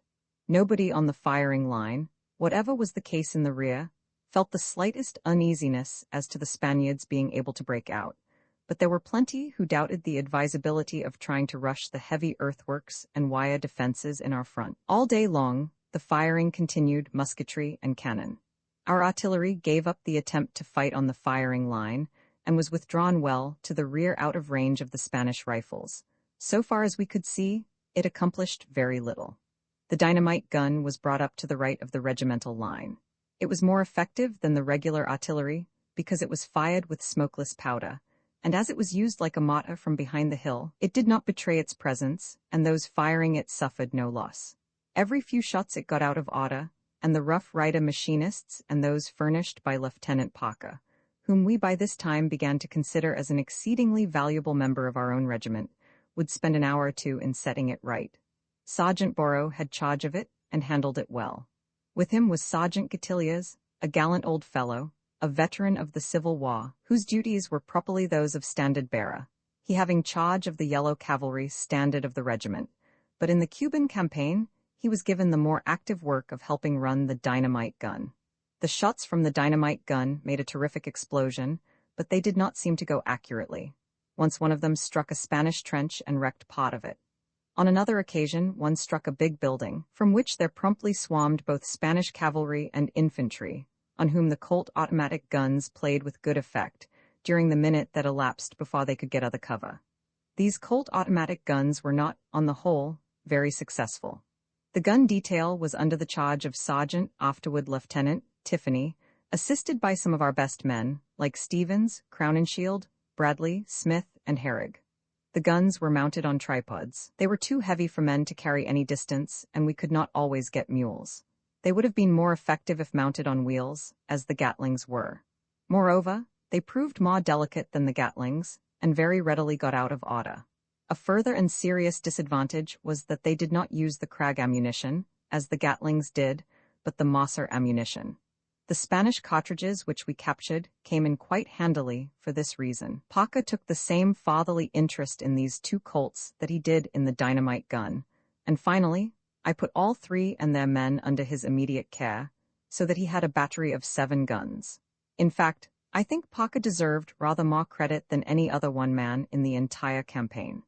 Nobody on the firing line, whatever was the case in the rear, felt the slightest uneasiness as to the Spaniards being able to break out, but there were plenty who doubted the advisability of trying to rush the heavy earthworks and wire defenses in our front. All day long, the firing continued, musketry and cannon. Our artillery gave up the attempt to fight on the firing line and was withdrawn well to the rear out of range of the Spanish rifles. So far as we could see, it accomplished very little. The dynamite gun was brought up to the right of the regimental line. It was more effective than the regular artillery because it was fired with smokeless powder, and as it was used like a mortar from behind the hill, it did not betray its presence, and those firing it suffered no loss. Every few shots it got out of order, and the Rough Rider machinists and those furnished by Lieutenant Parker, whom we by this time began to consider as an exceedingly valuable member of our own regiment, would spend an hour or two in setting it right. Sergeant Borrow had charge of it and handled it well. With him was Sergeant Gatilliers, a gallant old fellow, a veteran of the Civil War, whose duties were properly those of standard-bearer, he having charge of the yellow cavalry standard of the regiment. But in the Cuban campaign, he was given the more active work of helping run the dynamite gun. The shots from the dynamite gun made a terrific explosion, but they did not seem to go accurately. Once one of them struck a Spanish trench and wrecked part of it. On another occasion, one struck a big building, from which there promptly swarmed both Spanish cavalry and infantry, on whom the Colt automatic guns played with good effect during the minute that elapsed before they could get other cover. These Colt automatic guns were not, on the whole, very successful. The gun detail was under the charge of Sergeant, afterward Lieutenant, Tiffany, assisted by some of our best men, like Stevens, Crowninshield, Bradley, Smith, and Herrig. The guns were mounted on tripods. They were too heavy for men to carry any distance, and we could not always get mules. They would have been more effective if mounted on wheels, as the Gatlings were. Moreover, they proved more delicate than the Gatlings, and very readily got out of order. A further and serious disadvantage was that they did not use the Krag ammunition, as the Gatlings did, but the Mosser ammunition. The Spanish cartridges which we captured came in quite handily for this reason. Parker took the same fatherly interest in these two Colts that he did in the dynamite gun, and finally, I put all three and their men under his immediate care, so that he had a battery of 7 guns. In fact, I think Parker deserved rather more credit than any other one man in the entire campaign.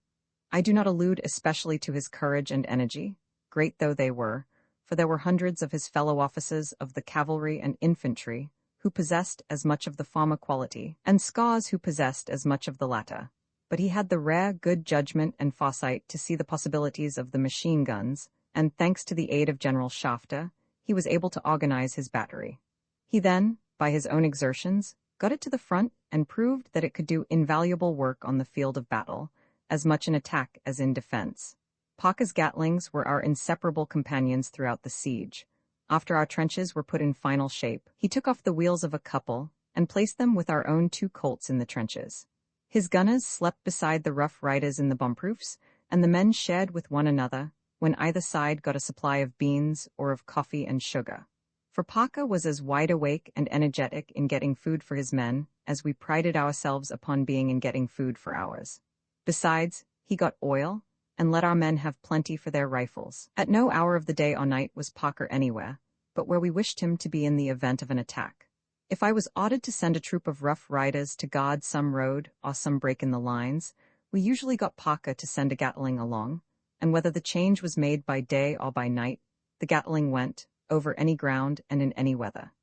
I do not allude especially to his courage and energy, great though they were, for there were hundreds of his fellow officers of the cavalry and infantry who possessed as much of the former quality, and scores who possessed as much of the latter. But he had the rare good judgment and foresight to see the possibilities of the machine guns, and thanks to the aid of General Shafter, he was able to organize his battery. He then, by his own exertions, got it to the front and proved that it could do invaluable work on the field of battle, as much in attack as in defense. Parker's Gatlings were our inseparable companions throughout the siege. After our trenches were put in final shape, he took off the wheels of a couple and placed them with our own 2 Colts in the trenches. His gunners slept beside the Rough Riders in the bomb-proofs, and the men shared with one another when either side got a supply of beans or of coffee and sugar. For Parker was as wide awake and energetic in getting food for his men as we prided ourselves upon being in getting food for ours. Besides, he got oil, and let our men have plenty for their rifles. At no hour of the day or night was Parker anywhere, but where we wished him to be in the event of an attack. If I was ordered to send a troop of Rough Riders to guard some road or some break in the lines, we usually got Parker to send a Gatling along, and whether the change was made by day or by night, the Gatling went, over any ground and in any weather.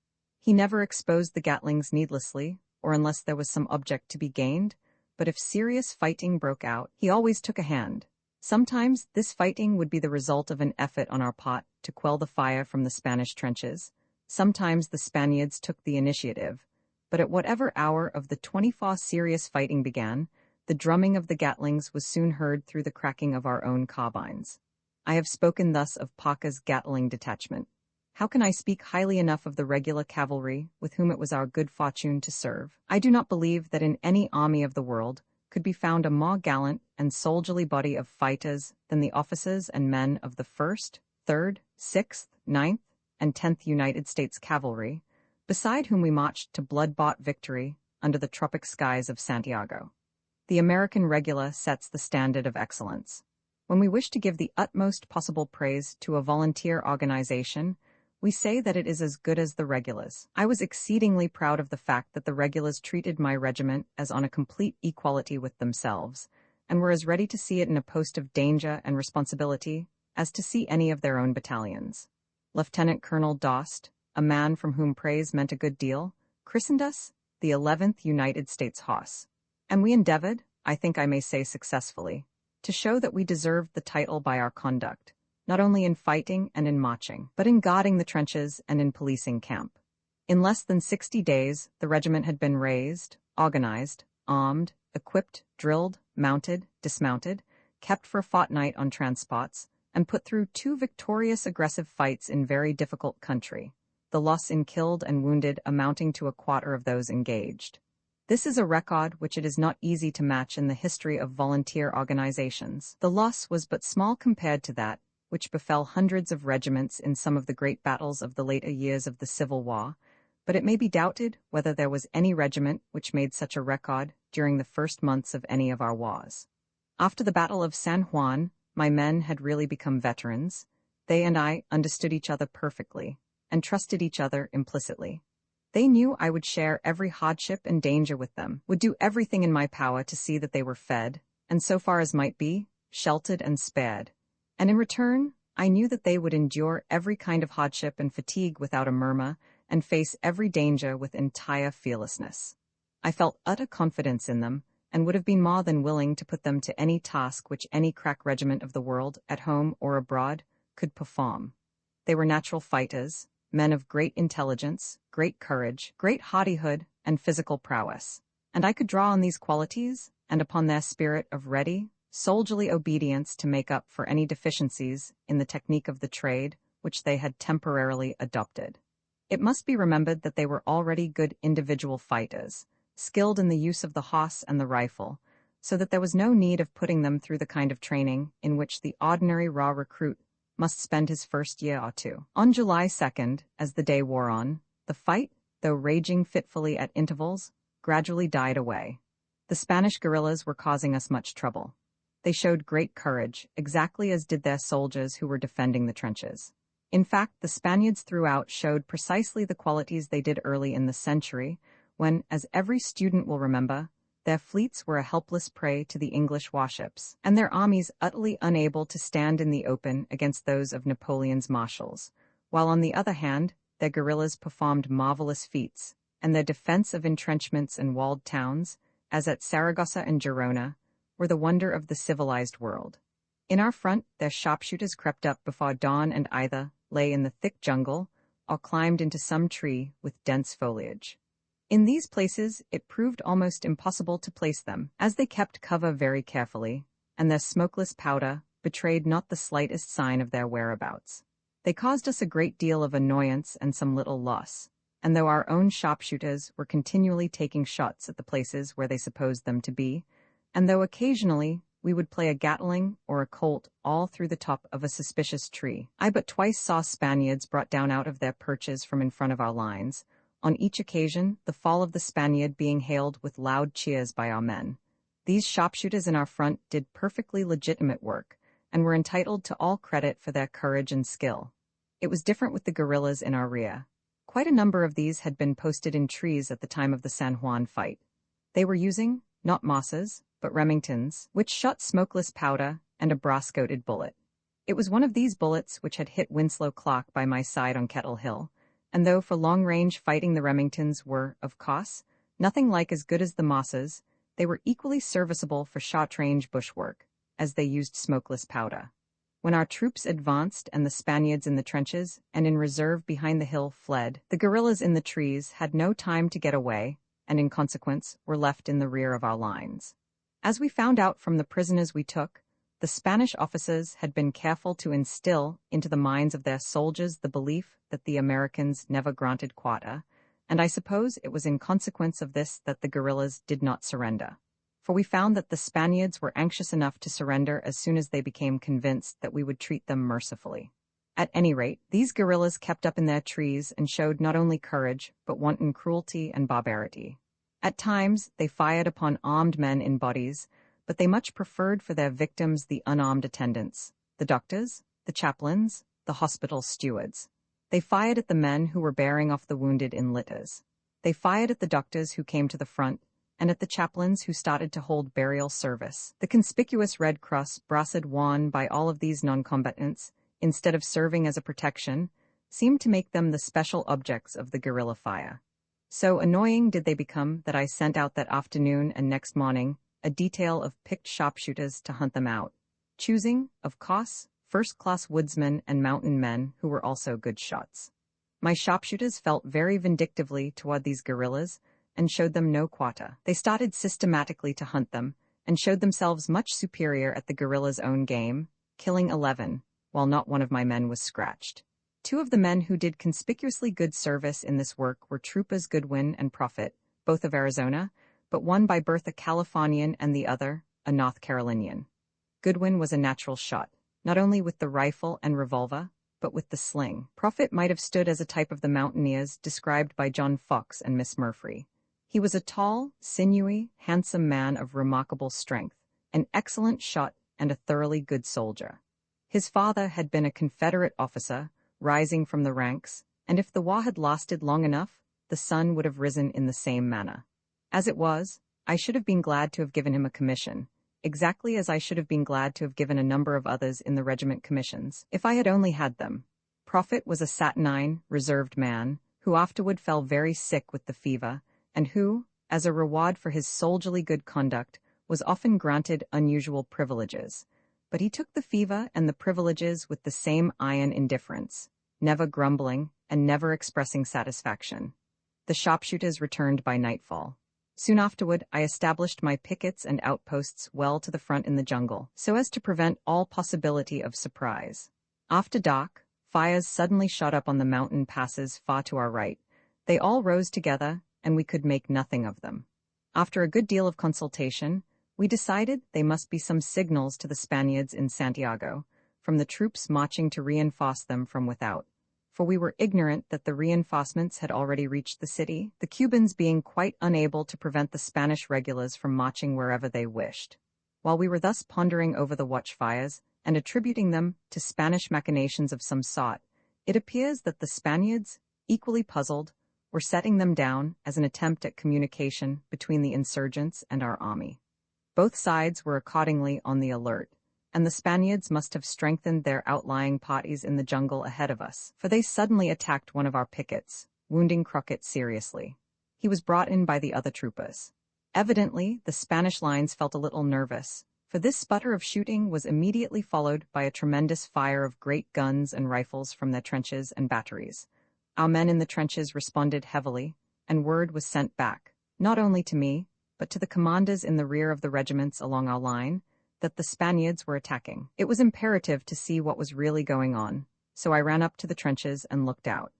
He never exposed the Gatlings needlessly, or unless there was some object to be gained, but if serious fighting broke out, he always took a hand. Sometimes this fighting would be the result of an effort on our part to quell the fire from the Spanish trenches. Sometimes the Spaniards took the initiative, but at whatever hour of the 24 serious fighting began, the drumming of the Gatlings was soon heard through the cracking of our own carbines. I have spoken thus of Parker's Gatling detachment. How can I speak highly enough of the regular cavalry with whom it was our good fortune to serve? I do not believe that in any army of the world could be found a more gallant and soldierly body of fighters than the officers and men of the 1st, 3rd, 6th, 9th, and 10th United States Cavalry, beside whom we marched to blood-bought victory under the tropic skies of Santiago. The American regular sets the standard of excellence. When we wish to give the utmost possible praise to a volunteer organization, we say that it is as good as the regulars. I was exceedingly proud of the fact that the regulars treated my regiment as on a complete equality with themselves, and were as ready to see it in a post of danger and responsibility as to see any of their own battalions. Lieutenant Colonel Dost, a man from whom praise meant a good deal, christened us the 11th United States Horse, and we endeavored, I think I may say successfully, to show that we deserved the title by our conduct, not only in fighting and in marching, but in guarding the trenches and in policing camp. In less than 60 days, the regiment had been raised, organized, armed, equipped, drilled, mounted, dismounted, kept for a fortnight on transports, and put through 2 victorious aggressive fights in very difficult country, the loss in killed and wounded amounting to a quarter of those engaged. This is a record which it is not easy to match in the history of volunteer organizations. The loss was but small compared to that which befell hundreds of regiments in some of the great battles of the later years of the Civil War, but it may be doubted whether there was any regiment which made such a record during the first months of any of our wars. After the Battle of San Juan, my men had really become veterans. They and I understood each other perfectly, and trusted each other implicitly. They knew I would share every hardship and danger with them, would do everything in my power to see that they were fed, and so far as might be, sheltered and spared. And in return, I knew that they would endure every kind of hardship and fatigue without a murmur, and face every danger with entire fearlessness. I felt utter confidence in them, and would have been more than willing to put them to any task which any crack regiment of the world, at home or abroad, could perform. They were natural fighters, men of great intelligence, great courage, great hardihood, and physical prowess, and I could draw on these qualities, and upon their spirit of ready, soldierly obedience to make up for any deficiencies in the technique of the trade which they had temporarily adopted. It must be remembered that they were already good individual fighters, skilled in the use of the horse and the rifle, so that there was no need of putting them through the kind of training in which the ordinary raw recruit must spend his first year or two. On July 2nd, as the day wore on, the fight, though raging fitfully at intervals, gradually died away. The Spanish guerrillas were causing us much trouble. They showed great courage, exactly as did their soldiers who were defending the trenches. In fact, the Spaniards throughout showed precisely the qualities they did early in the century, when, as every student will remember, their fleets were a helpless prey to the English warships, and their armies utterly unable to stand in the open against those of Napoleon's marshals, while on the other hand, their guerrillas performed marvelous feats, and their defense of entrenchments and walled towns, as at Saragossa and Gerona, were the wonder of the civilized world. In our front, their sharpshooters crept up before dawn and either lay in the thick jungle or climbed into some tree with dense foliage. In these places, it proved almost impossible to place them, as they kept cover very carefully, and their smokeless powder betrayed not the slightest sign of their whereabouts. They caused us a great deal of annoyance and some little loss, and though our own sharpshooters were continually taking shots at the places where they supposed them to be, and though occasionally we would play a Gatling or a Colt all through the top of a suspicious tree, I but twice saw Spaniards brought down out of their perches from in front of our lines, on each occasion the fall of the Spaniard being hailed with loud cheers by our men. These sharpshooters in our front did perfectly legitimate work, and were entitled to all credit for their courage and skill. It was different with the guerrillas in our rear. Quite a number of these had been posted in trees at the time of the San Juan fight. They were using, not Mosses, but Remingtons, which shot smokeless powder and a brass-coated bullet. It was one of these bullets which had hit Winslow Clark by my side on Kettle Hill, and though for long-range fighting the Remingtons were, of course, nothing like as good as the Mosses, they were equally serviceable for short-range bushwork, as they used smokeless powder. When our troops advanced and the Spaniards in the trenches and in reserve behind the hill fled, the guerrillas in the trees had no time to get away, and in consequence were left in the rear of our lines. As we found out from the prisoners we took, the Spanish officers had been careful to instill into the minds of their soldiers the belief that the Americans never granted quarter, and I suppose it was in consequence of this that the guerrillas did not surrender. For we found that the Spaniards were anxious enough to surrender as soon as they became convinced that we would treat them mercifully. At any rate, these guerrillas kept up in their trees and showed not only courage, but wanton cruelty and barbarity. At times, they fired upon armed men in bodies, but they much preferred for their victims the unarmed attendants, the doctors, the chaplains, the hospital stewards. They fired at the men who were bearing off the wounded in litters. They fired at the doctors who came to the front, and at the chaplains who started to hold burial service. The conspicuous Red Cross brassard worn by all of these non-combatants, instead of serving as a protection, seemed to make them the special objects of the guerrilla fire. So annoying did they become that I sent out that afternoon and next morning a detail of picked sharpshooters to hunt them out, choosing, of course, first-class woodsmen and mountain men who were also good shots. My sharpshooters felt very vindictively toward these guerrillas and showed them no quarter. They started systematically to hunt them and showed themselves much superior at the guerrillas' own game, killing 11, while not one of my men was scratched. Two of the men who did conspicuously good service in this work were Troopers Goodwin and Prophet, both of Arizona, but one by birth a Californian and the other a North Carolinian. Goodwin was a natural shot, not only with the rifle and revolver, but with the sling. Prophet might have stood as a type of the mountaineers described by John Fox and Miss Murphy. He was a tall, sinewy, handsome man of remarkable strength, an excellent shot and a thoroughly good soldier. His father had been a Confederate officer, rising from the ranks, and if the war had lasted long enough, the son would have risen in the same manner. As it was, I should have been glad to have given him a commission, exactly as I should have been glad to have given a number of others in the regiment commissions, if I had only had them. Prophet was a saturnine, reserved man, who afterward fell very sick with the fever, and who, as a reward for his soldierly good conduct, was often granted unusual privileges. But he took the fever and the privileges with the same iron indifference, never grumbling and never expressing satisfaction. The sharpshooters returned by nightfall. Soon afterward, I established my pickets and outposts well to the front in the jungle, so as to prevent all possibility of surprise. After dark, fires suddenly shot up on the mountain passes far to our right. They all rose together, and we could make nothing of them. After a good deal of consultation, we decided they must be some signals to the Spaniards in Santiago, from the troops marching to reinforce them from without. For we were ignorant that the reinforcements had already reached the city, the Cubans being quite unable to prevent the Spanish regulars from marching wherever they wished. While we were thus pondering over the watchfires and attributing them to Spanish machinations of some sort, it appears that the Spaniards, equally puzzled, were setting them down as an attempt at communication between the insurgents and our army. Both sides were accordingly on the alert, and the Spaniards must have strengthened their outlying parties in the jungle ahead of us, for they suddenly attacked one of our pickets, wounding Crockett seriously. He was brought in by the other troopers. Evidently, the Spanish lines felt a little nervous, for this sputter of shooting was immediately followed by a tremendous fire of great guns and rifles from their trenches and batteries. Our men in the trenches responded heavily, and word was sent back, not only to me, but to the commanders in the rear of the regiments along our line, that the Spaniards were attacking. It was imperative to see what was really going on, so I ran up to the trenches and looked out.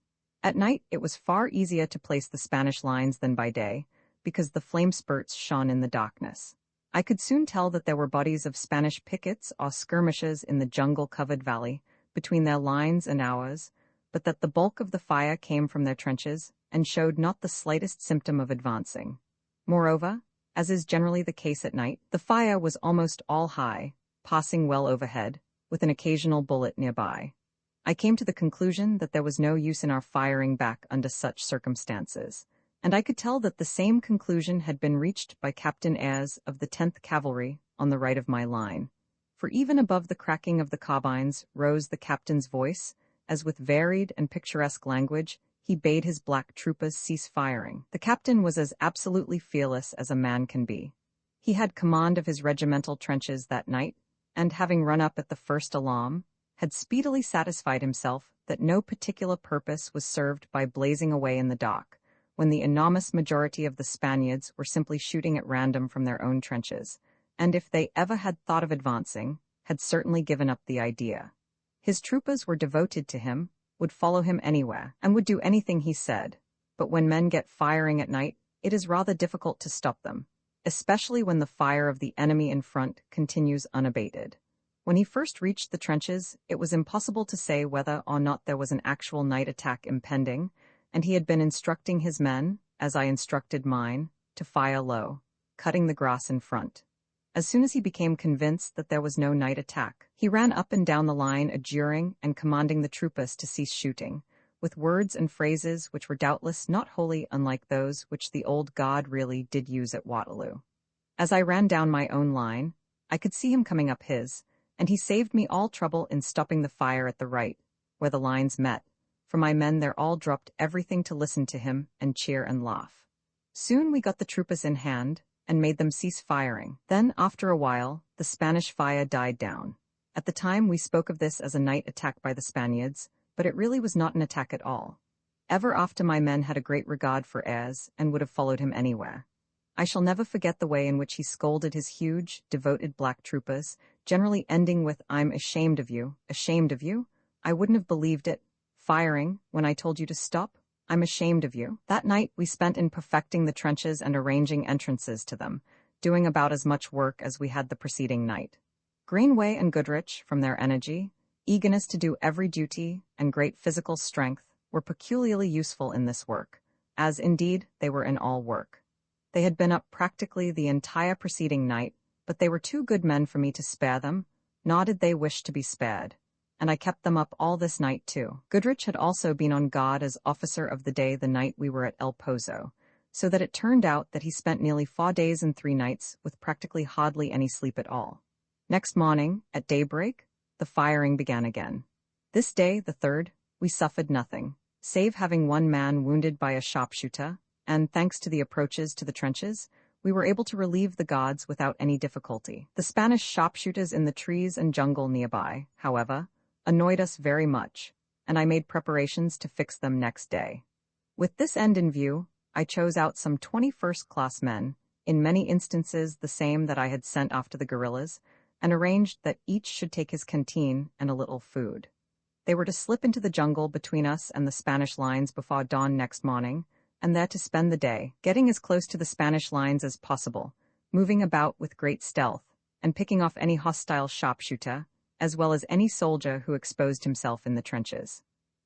At night, it was far easier to place the Spanish lines than by day, because the flame spurts shone in the darkness. I could soon tell that there were bodies of Spanish pickets or skirmishers in the jungle-covered valley, between their lines and ours, but that the bulk of the fire came from their trenches and showed not the slightest symptom of advancing. Moreover, as is generally the case at night, the fire was almost all high, passing well overhead, with an occasional bullet nearby. I came to the conclusion that there was no use in our firing back under such circumstances, and I could tell that the same conclusion had been reached by Captain Ayres of the 10th Cavalry on the right of my line. For even above the cracking of the carbines rose the captain's voice, as with varied and picturesque language, he bade his black troopers cease firing. The captain was as absolutely fearless as a man can be. He had command of his regimental trenches that night, and having run up at the first alarm, had speedily satisfied himself that no particular purpose was served by blazing away in the dark, when the enormous majority of the Spaniards were simply shooting at random from their own trenches, and if they ever had thought of advancing, had certainly given up the idea. His troopers were devoted to him, would follow him anywhere, and would do anything he said. But when men get firing at night, it is rather difficult to stop them, especially when the fire of the enemy in front continues unabated. When he first reached the trenches, it was impossible to say whether or not there was an actual night attack impending, and he had been instructing his men, as I instructed mine, to fire low, cutting the grass in front. As soon as he became convinced that there was no night attack, he ran up and down the line adjuring and commanding the troopers to cease shooting, with words and phrases which were doubtless not wholly unlike those which the old god really did use at Waterloo. As I ran down my own line, I could see him coming up his, and he saved me all trouble in stopping the fire at the right, where the lines met, for my men there all dropped everything to listen to him and cheer and laugh. Soon we got the troopers in hand, and made them cease firing. Then, after a while, the Spanish fire died down. At the time we spoke of this as a night attack by the Spaniards, but it really was not an attack at all. Ever after my men had a great regard for Ayres and would have followed him anywhere. I shall never forget the way in which he scolded his huge, devoted black troopers, generally ending with, "I'm ashamed of you. Ashamed of you? I wouldn't have believed it. Firing, when I told you to stop? I'm ashamed of you." That night we spent in perfecting the trenches and arranging entrances to them, doing about as much work as we had the preceding night. Greenway and Goodrich, from their energy, eagerness to do every duty, and great physical strength, were peculiarly useful in this work, as indeed they were in all work. They had been up practically the entire preceding night, but they were too good men for me to spare them, nor did they wish to be spared, and I kept them up all this night too. Goodrich had also been on guard as officer of the day the night we were at El Pozo, so that it turned out that he spent nearly 4 days and 3 nights with practically hardly any sleep at all. Next morning, at daybreak, the firing began again. This day, the 3rd, we suffered nothing, save having one man wounded by a sharpshooter, and, thanks to the approaches to the trenches, we were able to relieve the guards without any difficulty. The Spanish sharpshooters in the trees and jungle nearby, however, annoyed us very much, and I made preparations to fix them next day. With this end in view, I chose out some 21st-class men, in many instances the same that I had sent after the guerrillas, and arranged that each should take his canteen and a little food. They were to slip into the jungle between us and the Spanish lines before dawn next morning, and there to spend the day, getting as close to the Spanish lines as possible, moving about with great stealth, and picking off any hostile sharpshooter, as well as any soldier who exposed himself in the trenches.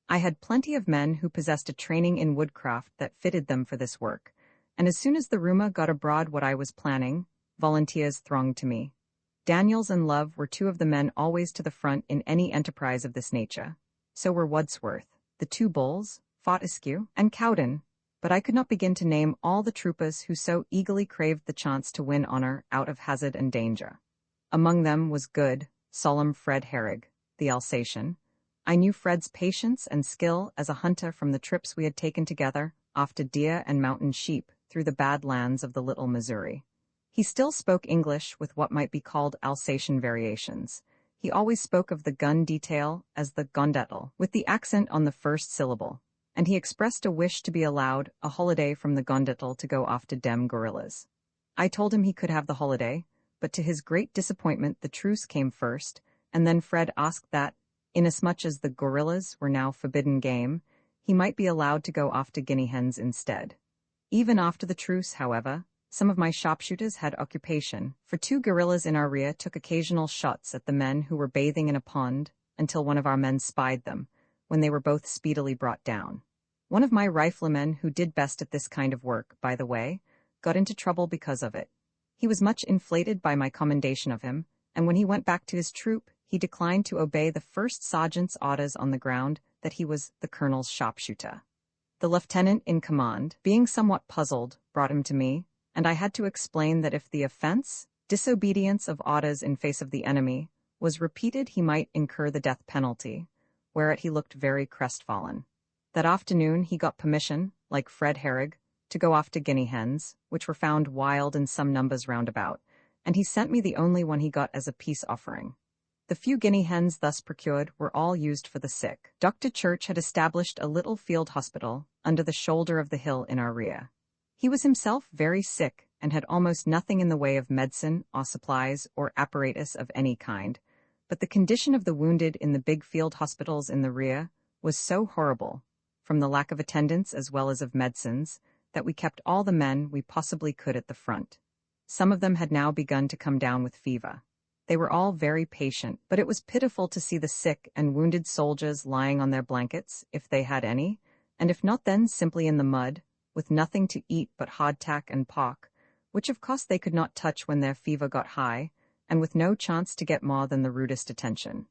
I had plenty of men who possessed a training in woodcraft that fitted them for this work, and as soon as the rumor got abroad what I was planning, volunteers thronged to me. Daniels and Love were 2 of the men always to the front in any enterprise of this nature. So were Wadsworth, the 2 Bulls, Fortescue, and Cowden, but I could not begin to name all the troopers who so eagerly craved the chance to win honor out of hazard and danger. Among them was good, solemn Fred Herrig, the Alsatian. I knew Fred's patience and skill as a hunter from the trips we had taken together after deer and mountain sheep through the bad lands of the Little Missouri. He still spoke English with what might be called Alsatian variations. He always spoke of the gun detail as the gondetel, with the accent on the first syllable, and he expressed a wish to be allowed a holiday from the gondetel to go after dem guerrillas. I told him he could have the holiday, but to his great disappointment the truce came first, and then Fred asked that, inasmuch as the guerrillas were now forbidden game, he might be allowed to go after guinea hens instead. Even after the truce, however, some of my sharpshooters had occupation, for 2 guerrillas in our rear took occasional shots at the men who were bathing in a pond until one of our men spied them, when they were both speedily brought down. One of my riflemen who did best at this kind of work, by the way, got into trouble because of it. He was much inflated by my commendation of him, and when he went back to his troop, he declined to obey the first sergeant's orders on the ground that he was the colonel's sharpshooter. The lieutenant in command, being somewhat puzzled, brought him to me, and I had to explain that if the offense, disobedience of orders in face of the enemy, was repeated he might incur the death penalty, whereat he looked very crestfallen. That afternoon he got permission, like Fred Herrig, to go after guinea hens, which were found wild in some numbers round about, and he sent me the only one he got as a peace offering. The few guinea hens thus procured were all used for the sick. Dr. Church had established a little field hospital under the shoulder of the hill in our rear. He was himself very sick and had almost nothing in the way of medicine or supplies or apparatus of any kind, but the condition of the wounded in the big field hospitals in the rear was so horrible, from the lack of attendants as well as of medicines, that we kept all the men we possibly could at the front. Some of them had now begun to come down with fever. They were all very patient, but it was pitiful to see the sick and wounded soldiers lying on their blankets, if they had any, and if not then simply in the mud, with nothing to eat but hardtack and pork, which of course they could not touch when their fever got high, and with no chance to get more than the rudest attention.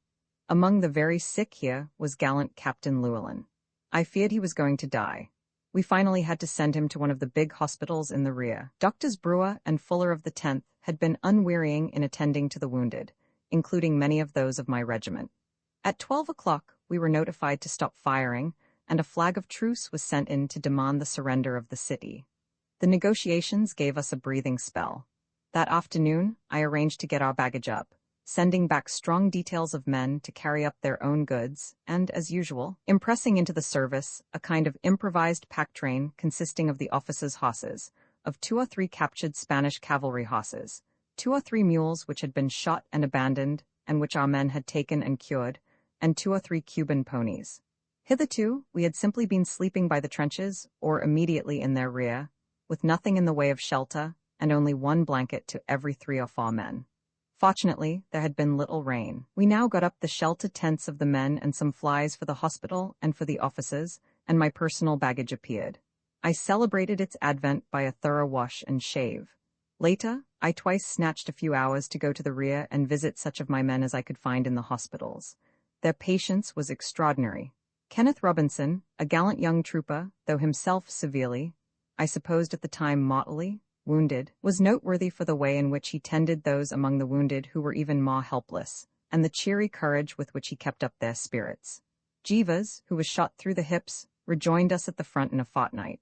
Among the very sick here was gallant Captain Llewellyn. I feared he was going to die. We finally had to send him to one of the big hospitals in the rear. Doctors Brewer and Fuller of the 10th had been unwearying in attending to the wounded, including many of those of my regiment. At 12 o'clock, we were notified to stop firing, and a flag of truce was sent in to demand the surrender of the city. The negotiations gave us a breathing spell. That afternoon, I arranged to get our baggage up, sending back strong details of men to carry up their own goods, and, as usual, impressing into the service a kind of improvised pack train consisting of the officers' horses, of 2 or 3 captured Spanish cavalry horses, 2 or 3 mules which had been shot and abandoned, and which our men had taken and cured, and 2 or 3 Cuban ponies. Hitherto, we had simply been sleeping by the trenches, or immediately in their rear, with nothing in the way of shelter, and only 1 blanket to every 3 or 4 men. Fortunately, there had been little rain. We now got up the sheltered tents of the men and some flies for the hospital and for the officers, and my personal baggage appeared. I celebrated its advent by a thorough wash and shave. Later, I twice snatched a few hours to go to the rear and visit such of my men as I could find in the hospitals. Their patience was extraordinary. Kenneth Robinson, a gallant young trooper, though himself severely, I supposed at the time motley, wounded, was noteworthy for the way in which he tended those among the wounded who were even more helpless, and the cheery courage with which he kept up their spirits. Jeeves, who was shot through the hips, rejoined us at the front in a fortnight.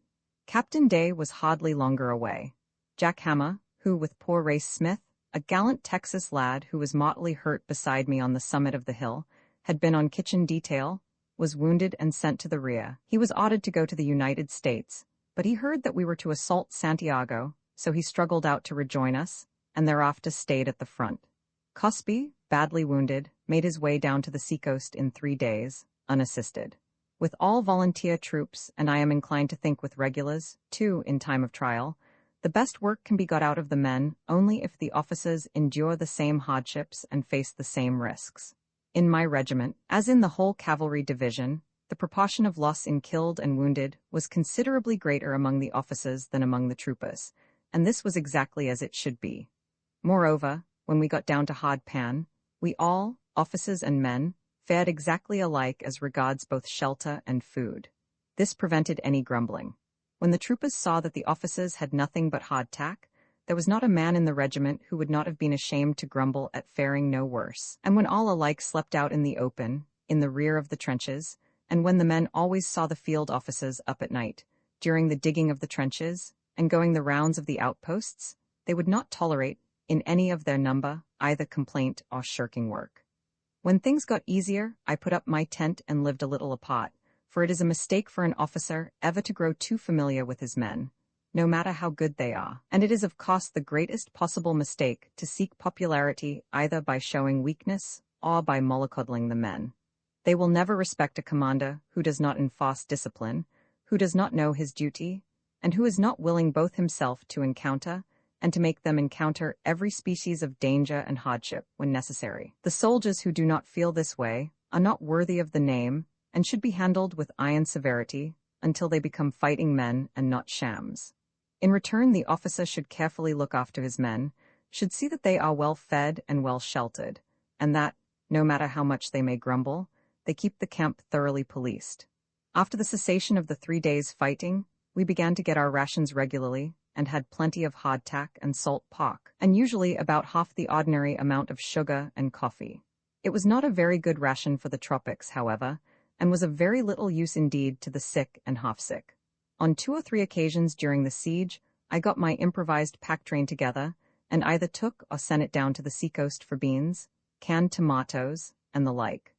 Captain Day was hardly longer away. Jack Hammer, who, with poor Race Smith, a gallant Texas lad who was mortally hurt beside me on the summit of the hill, had been on kitchen detail, was wounded and sent to the rear. He was ordered to go to the United States, but he heard that we were to assault Santiago, so he struggled out to rejoin us, and thereafter stayed at the front. Cosby, badly wounded, made his way down to the seacoast in 3 days, unassisted. With all volunteer troops, and I am inclined to think with regulars, too, in time of trial, the best work can be got out of the men only if the officers endure the same hardships and face the same risks. In my regiment, as in the whole cavalry division, the proportion of loss in killed and wounded was considerably greater among the officers than among the troopers, and this was exactly as it should be. Moreover, when we got down to hard pan, we all, officers and men, fared exactly alike as regards both shelter and food. This prevented any grumbling. When the troopers saw that the officers had nothing but hardtack, there was not a man in the regiment who would not have been ashamed to grumble at faring no worse. And when all alike slept out in the open, in the rear of the trenches, and when the men always saw the field officers up at night, during the digging of the trenches, and going the rounds of the outposts, they would not tolerate, in any of their number, either complaint or shirking work. When things got easier, I put up my tent and lived a little apart, for it is a mistake for an officer ever to grow too familiar with his men, no matter how good they are, and it is of course the greatest possible mistake to seek popularity either by showing weakness or by mollycoddling the men. They will never respect a commander who does not enforce discipline, who does not know his duty, and who is not willing both himself to encounter and to make them encounter every species of danger and hardship when necessary. The soldiers who do not feel this way are not worthy of the name and should be handled with iron severity until they become fighting men and not shams. In return, the officer should carefully look after his men, should see that they are well fed and well sheltered, and that, no matter how much they may grumble, they keep the camp thoroughly policed. After the cessation of the 3 days' fighting, we began to get our rations regularly and had plenty of hardtack and salt pork, and usually about half the ordinary amount of sugar and coffee. It was not a very good ration for the tropics, however, and was of very little use indeed to the sick and half-sick. On 2 or 3 occasions during the siege, I got my improvised pack train together, and either took or sent it down to the seacoast for beans, canned tomatoes, and the like.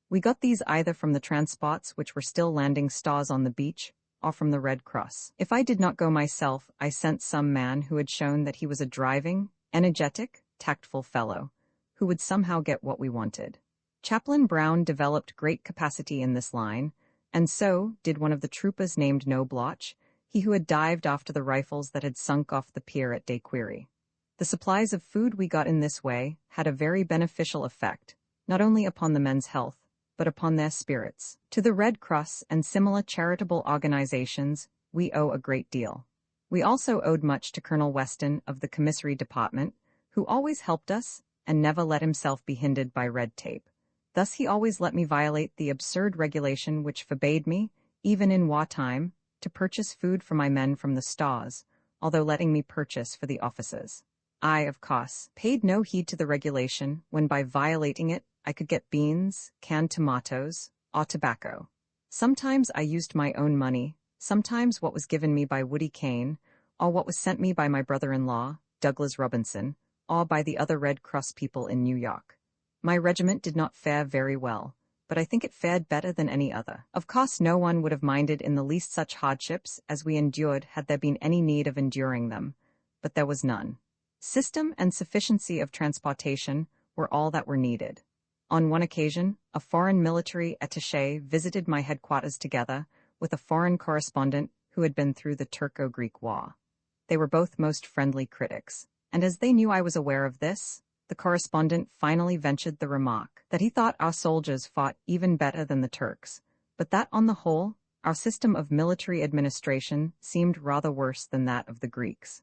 We got these either from the transports which were still landing stores on the beach, or from the Red Cross. If I did not go myself, I sent some man who had shown that he was a driving, energetic, tactful fellow, who would somehow get what we wanted. Chaplain Brown developed great capacity in this line, and so did one of the troopers named Nobloch, he who had dived after the rifles that had sunk off the pier at Daiquiri. The supplies of food we got in this way had a very beneficial effect, not only upon the men's health, but upon their spirits. To the Red Cross and similar charitable organizations, we owe a great deal. We also owed much to Colonel Weston of the Commissary Department, who always helped us and never let himself be hindered by red tape. Thus he always let me violate the absurd regulation which forbade me, even in wartime, to purchase food for my men from the stores, although letting me purchase for the officers. I, of course, paid no heed to the regulation when by violating it I could get beans, canned tomatoes, or tobacco. Sometimes I used my own money, sometimes what was given me by Woody Kane, all what was sent me by my brother-in-law, Douglas Robinson, all by the other Red Cross people in New York. My regiment did not fare very well, but I think it fared better than any other. Of course, no one would have minded in the least such hardships as we endured had there been any need of enduring them, but there was none. System and sufficiency of transportation were all that were needed. On one occasion, a foreign military attaché visited my headquarters together with a foreign correspondent who had been through the Turco-Greek War. They were both most friendly critics, and as they knew I was aware of this, the correspondent finally ventured the remark that he thought our soldiers fought even better than the Turks, but that on the whole, our system of military administration seemed rather worse than that of the Greeks.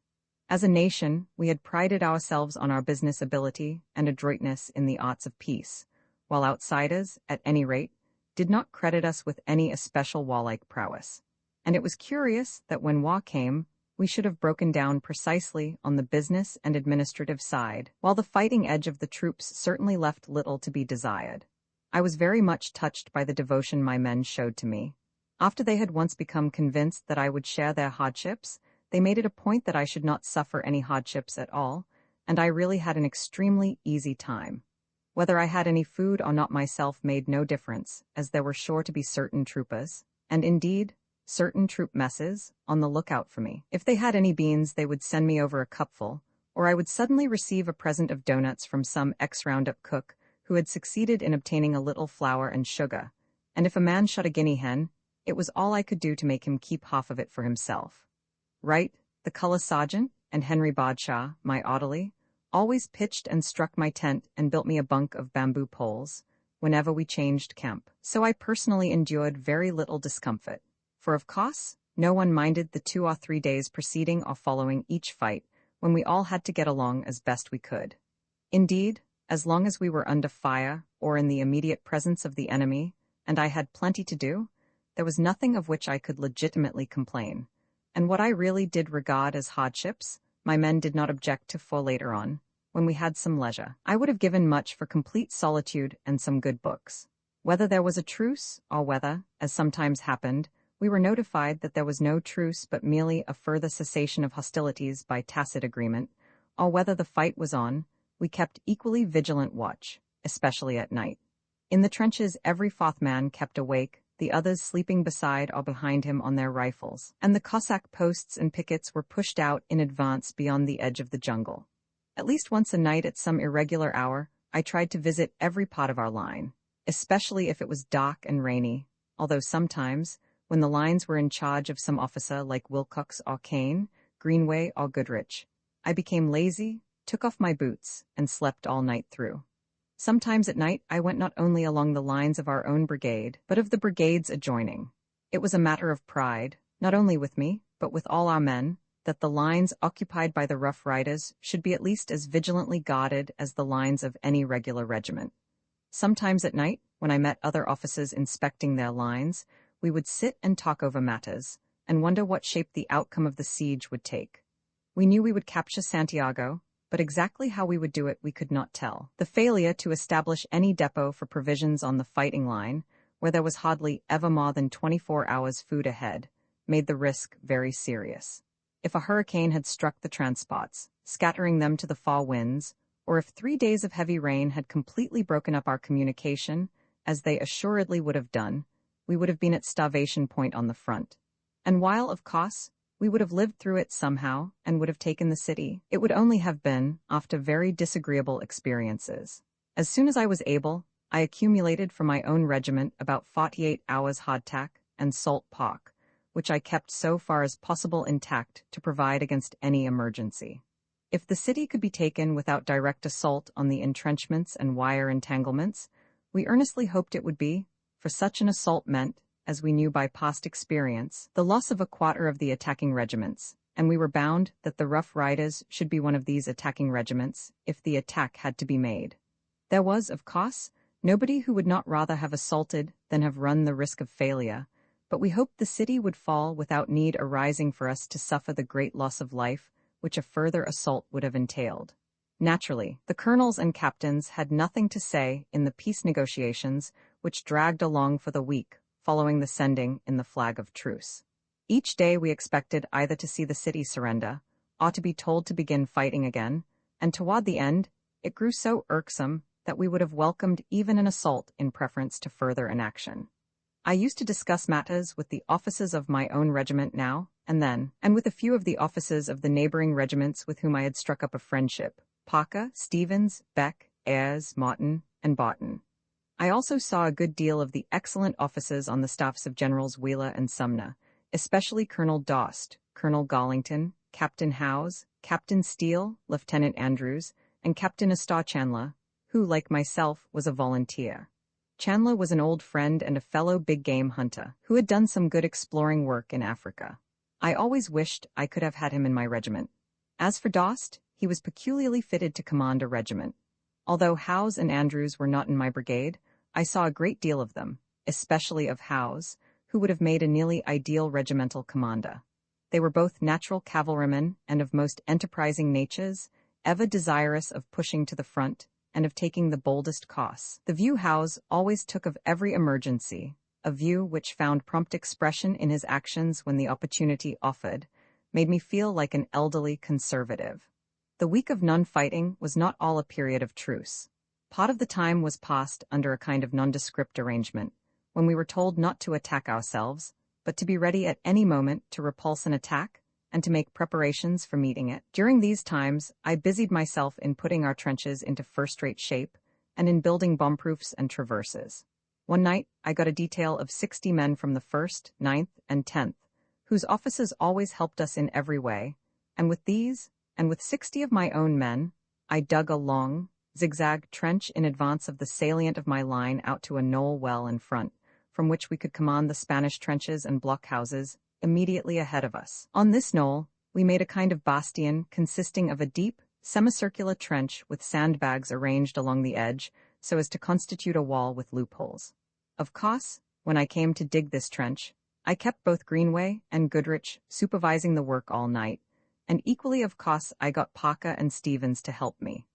As a nation, we had prided ourselves on our business ability and adroitness in the arts of peace, while outsiders, at any rate, did not credit us with any especial warlike prowess. And it was curious that when war came, we should have broken down precisely on the business and administrative side, while the fighting edge of the troops certainly left little to be desired. I was very much touched by the devotion my men showed to me. After they had once become convinced that I would share their hardships, they made it a point that I should not suffer any hardships at all, and I really had an extremely easy time. Whether I had any food or not myself made no difference, as there were sure to be certain troopers, and indeed, certain troop messes, on the lookout for me. If they had any beans, they would send me over a cupful, or I would suddenly receive a present of doughnuts from some ex-roundup cook who had succeeded in obtaining a little flour and sugar, and if a man shot a guinea hen, it was all I could do to make him keep half of it for himself. Wright, the color sergeant, and Henry Badshaw, my orderly, always pitched and struck my tent and built me a bunk of bamboo poles whenever we changed camp, so I personally endured very little discomfort. For of course, no one minded the 2 or 3 days preceding or following each fight, when we all had to get along as best we could. Indeed, as long as we were under fire or in the immediate presence of the enemy, and I had plenty to do, there was nothing of which I could legitimately complain. And what I really did regard as hardships, my men did not object to for later on, when we had some leisure. I would have given much for complete solitude and some good books. Whether there was a truce, or whether, as sometimes happened, we were notified that there was no truce but merely a further cessation of hostilities by tacit agreement, or whether the fight was on, we kept equally vigilant watch, especially at night. In the trenches every fourth man kept awake, the others sleeping beside or behind him on their rifles, and the Cossack posts and pickets were pushed out in advance beyond the edge of the jungle. At least once a night at some irregular hour, I tried to visit every part of our line, especially if it was dark and rainy, although sometimes, when the lines were in charge of some officer like Wilcox or Kane, Greenway or Goodrich, I became lazy, took off my boots, and slept all night through. Sometimes at night I went not only along the lines of our own brigade, but of the brigades adjoining. It was a matter of pride, not only with me, but with all our men, that the lines occupied by the Rough Riders should be at least as vigilantly guarded as the lines of any regular regiment. Sometimes at night, when I met other officers inspecting their lines, we would sit and talk over matters, and wonder what shape the outcome of the siege would take. We knew we would capture Santiago, but exactly how we would do it we could not tell. The failure to establish any depot for provisions on the fighting line, where there was hardly ever more than 24 hours food ahead, made the risk very serious. If a hurricane had struck the transports, scattering them to the far winds, or if 3 days of heavy rain had completely broken up our communication, as they assuredly would have done, we would have been at starvation point on the front. And while, of course, we would have lived through it somehow and would have taken the city, it would only have been after very disagreeable experiences. As soon as I was able, I accumulated for my own regiment about 48 hours hardtack and salt pork, which I kept so far as possible intact to provide against any emergency. If the city could be taken without direct assault on the entrenchments and wire entanglements, we earnestly hoped it would be, for such an assault meant, as we knew by past experience, the loss of a quarter of the attacking regiments, and we were bound that the Rough Riders should be one of these attacking regiments if the attack had to be made. There was, of course, nobody who would not rather have assaulted than have run the risk of failure, but we hoped the city would fall without need arising for us to suffer the great loss of life which a further assault would have entailed. Naturally, the colonels and captains had nothing to say in the peace negotiations which dragged along for the week following the sending in the flag of truce. Each day we expected either to see the city surrender, or to be told to begin fighting again, and toward the end, it grew so irksome that we would have welcomed even an assault in preference to further inaction. I used to discuss matters with the officers of my own regiment now and then, and with a few of the officers of the neighboring regiments with whom I had struck up a friendship: Parker, Stevens, Beck, Ayres, Martin, and Barton. I also saw a good deal of the excellent officers on the staffs of Generals Wheeler and Sumner, especially Colonel Dost, Colonel Garlington, Captain Howes, Captain Steele, Lieutenant Andrews, and Captain Astor Chandler, who, like myself, was a volunteer. Chandler was an old friend and a fellow big-game hunter who had done some good exploring work in Africa. I always wished I could have had him in my regiment. As for Dost, he was peculiarly fitted to command a regiment. Although Howes and Andrews were not in my brigade, I saw a great deal of them, especially of Howes, who would have made a nearly ideal regimental commander. They were both natural cavalrymen and of most enterprising natures, ever desirous of pushing to the front and of taking the boldest course. The view Howes always took of every emergency, a view which found prompt expression in his actions when the opportunity offered, made me feel like an elderly conservative. The week of non-fighting was not all a period of truce. Part of the time was passed under a kind of nondescript arrangement, when we were told not to attack ourselves, but to be ready at any moment to repulse an attack and to make preparations for meeting it. During these times, I busied myself in putting our trenches into first-rate shape and in building bomb-proofs and traverses. One night, I got a detail of 60 men from the 1st, 9th, and 10th, whose officers always helped us in every way, and with these, and with 60 of my own men, I dug a long, zigzag trench in advance of the salient of my line out to a knoll well in front, from which we could command the Spanish trenches and blockhouses immediately ahead of us. On this knoll, we made a kind of bastion consisting of a deep, semicircular trench with sandbags arranged along the edge so as to constitute a wall with loopholes. Of course, when I came to dig this trench, I kept both Greenway and Goodrich supervising the work all night, and equally of course I got Parker and Stevens to help me.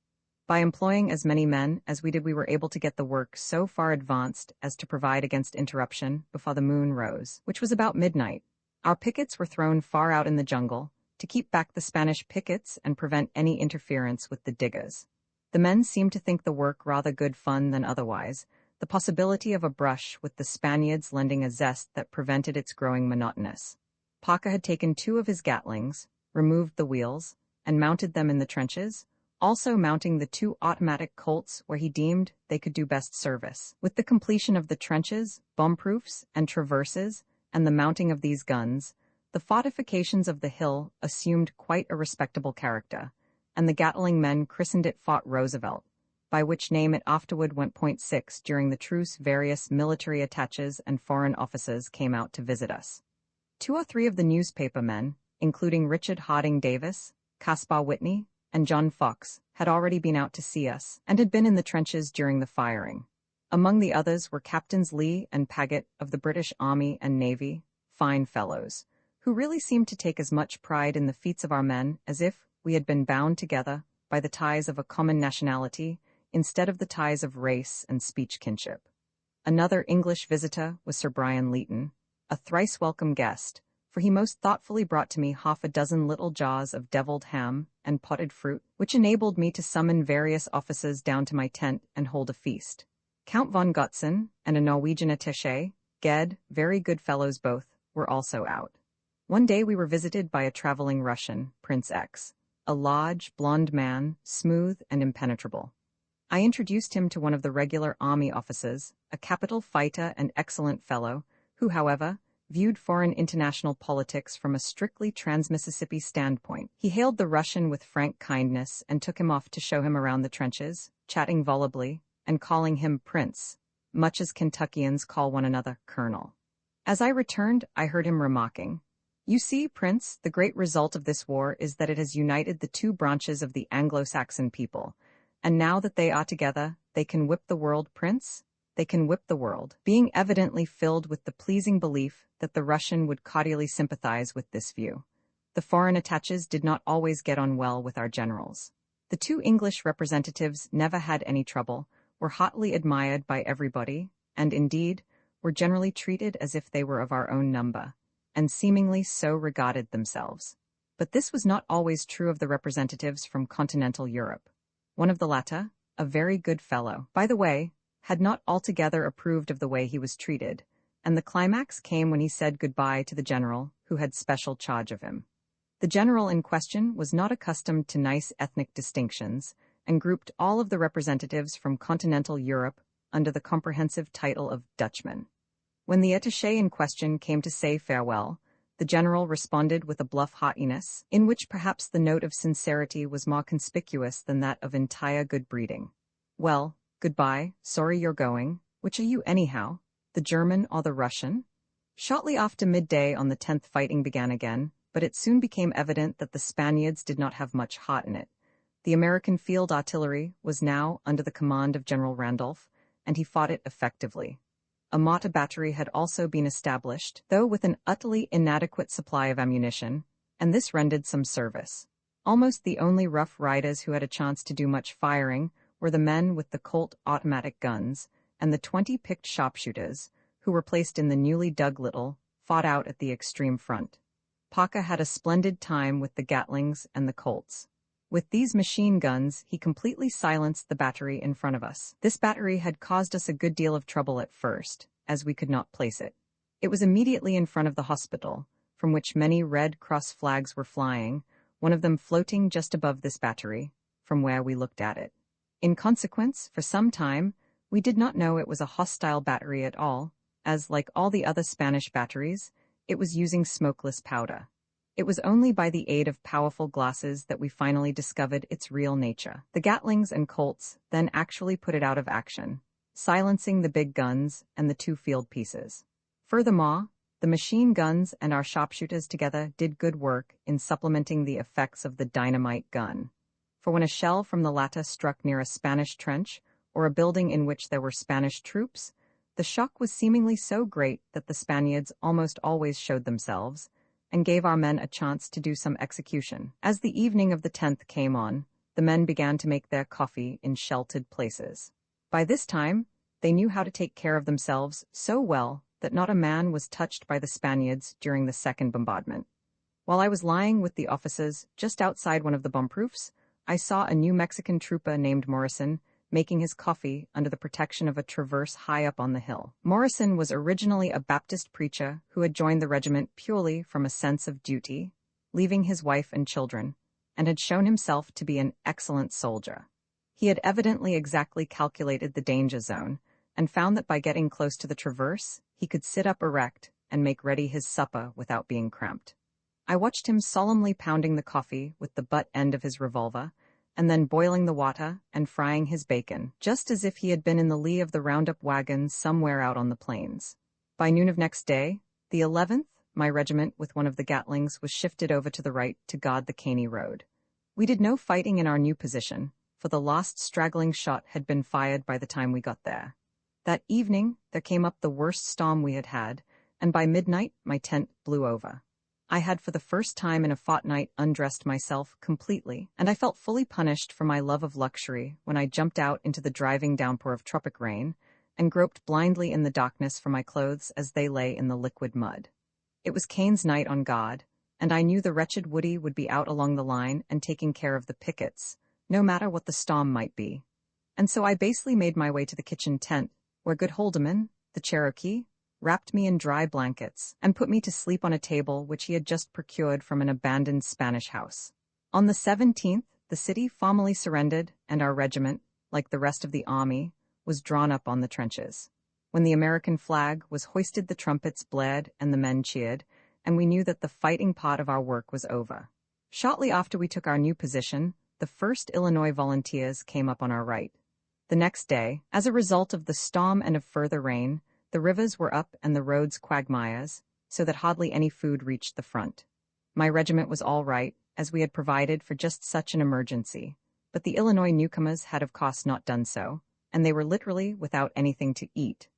By employing as many men as we did, we were able to get the work so far advanced as to provide against interruption before the moon rose, which was about midnight. Our pickets were thrown far out in the jungle to keep back the Spanish pickets and prevent any interference with the diggers. The men seemed to think the work rather good fun than otherwise, the possibility of a brush with the Spaniards lending a zest that prevented its growing monotonous. Parker had taken 2 of his Gatlings, removed the wheels, and mounted them in the trenches, also mounting the 2 automatic Colts where he deemed they could do best service. With the completion of the trenches, bomb-proofs, and traverses, and the mounting of these guns, the fortifications of the hill assumed quite a respectable character, and the Gatling men christened it Fort Roosevelt, by which name it afterward went. 6 During the truce, various military attaches and foreign officers came out to visit us. 2 or 3 of the newspaper men, including Richard Harding Davis, Caspar Whitney, and John Fox, had already been out to see us, and had been in the trenches during the firing. Among the others were Captains Lee and Paget of the British Army and Navy, fine fellows, who really seemed to take as much pride in the feats of our men as if we had been bound together by the ties of a common nationality instead of the ties of race and speech kinship. Another English visitor was Sir Brian Leighton, a thrice welcome guest, for he most thoughtfully brought to me half a dozen little jars of deviled ham and potted fruit, which enabled me to summon various officers down to my tent and hold a feast. Count von Gotzen and a Norwegian attaché, Ged, very good fellows both, were also out. One day we were visited by a traveling Russian, Prince X, a large, blond man, smooth and impenetrable. I introduced him to one of the regular army officers, a capital fighter and excellent fellow, who, however, viewed foreign international politics from a strictly trans-Mississippi standpoint. He hailed the Russian with frank kindness and took him off to show him around the trenches, chatting volubly, and calling him Prince, much as Kentuckians call one another Colonel. As I returned, I heard him remarking, "You see, Prince, the great result of this war is that it has united the 2 branches of the Anglo-Saxon people, and now that they are together, they can whip the world, Prince. They can whip the world," being evidently filled with the pleasing belief that the Russian would cordially sympathize with this view. The foreign attaches did not always get on well with our generals. The 2 English representatives never had any trouble, were hotly admired by everybody, and indeed, were generally treated as if they were of our own number, and seemingly so regarded themselves. But this was not always true of the representatives from continental Europe. One of the latter, a very good fellow, by the way, had not altogether approved of the way he was treated, and the climax came when he said goodbye to the general who had special charge of him. The general in question was not accustomed to nice ethnic distinctions, and grouped all of the representatives from continental Europe under the comprehensive title of Dutchman. When the attaché in question came to say farewell, the general responded with a bluff haughtiness, in which perhaps the note of sincerity was more conspicuous than that of entire good breeding. "Well, goodbye, sorry you're going. Which are you anyhow, the German or the Russian?" Shortly after midday on the 10th fighting began again, but it soon became evident that the Spaniards did not have much heart in it. The American field artillery was now under the command of General Randolph, and he fought it effectively. A mortar battery had also been established, though with an utterly inadequate supply of ammunition, and this rendered some service. Almost the only Rough Riders who had a chance to do much firing were the men with the Colt automatic guns, and the 20 picked sharpshooters, who were placed in the newly dug little, fought out at the extreme front. Parker had a splendid time with the Gatlings and the Colts. With these machine guns, he completely silenced the battery in front of us. This battery had caused us a good deal of trouble at first, as we could not place it. It was immediately in front of the hospital, from which many Red Cross flags were flying, one of them floating just above this battery, from where we looked at it. In consequence, for some time, we did not know it was a hostile battery at all, as, like all the other Spanish batteries, it was using smokeless powder. It was only by the aid of powerful glasses that we finally discovered its real nature. The Gatlings and Colts then actually put it out of action, silencing the big guns and the 2 field pieces. Furthermore, the machine guns and our sharpshooters together did good work in supplementing the effects of the dynamite gun. For when a shell from the latter struck near a Spanish trench or a building in which there were Spanish troops, the shock was seemingly so great that the Spaniards almost always showed themselves, and gave our men a chance to do some execution. As the evening of the 10th came on, the men began to make their coffee in sheltered places. By this time, they knew how to take care of themselves so well that not a man was touched by the Spaniards during the second bombardment. While I was lying with the officers just outside one of the bomb-proofs, I saw a New Mexican trooper named Morrison making his coffee under the protection of a traverse high up on the hill. Morrison was originally a Baptist preacher who had joined the regiment purely from a sense of duty, leaving his wife and children, and had shown himself to be an excellent soldier. He had evidently exactly calculated the danger zone, and found that by getting close to the traverse, he could sit up erect and make ready his supper without being cramped. I watched him solemnly pounding the coffee with the butt end of his revolver, and then boiling the water and frying his bacon, just as if he had been in the lee of the roundup wagons somewhere out on the plains. By noon of next day, the 11th, my regiment with one of the Gatlings was shifted over to the right to guard the Caney Road. We did no fighting in our new position, for the last straggling shot had been fired by the time we got there. That evening, there came up the worst storm we had had, and by midnight my tent blew over. I had for the first time in a fortnight undressed myself completely, and I felt fully punished for my love of luxury when I jumped out into the driving downpour of tropic rain and groped blindly in the darkness for my clothes as they lay in the liquid mud. It was Kane's night on guard, and I knew the wretched Woody would be out along the line and taking care of the pickets, no matter what the storm might be. And so I basely made my way to the kitchen tent, where good Holdeman, the Cherokee, wrapped me in dry blankets, and put me to sleep on a table which he had just procured from an abandoned Spanish house. On the 17th, the city formally surrendered, and our regiment, like the rest of the army, was drawn up on the trenches. When the American flag was hoisted, the trumpets blared and the men cheered, and we knew that the fighting part of our work was over. Shortly after we took our new position, the 1st Illinois Volunteers came up on our right. The next day, as a result of the storm and of further rain, the rivers were up and the roads quagmires, so that hardly any food reached the front. My regiment was all right, as we had provided for just such an emergency, but the Illinois newcomers had of course not done so, and they were literally without anything to eat.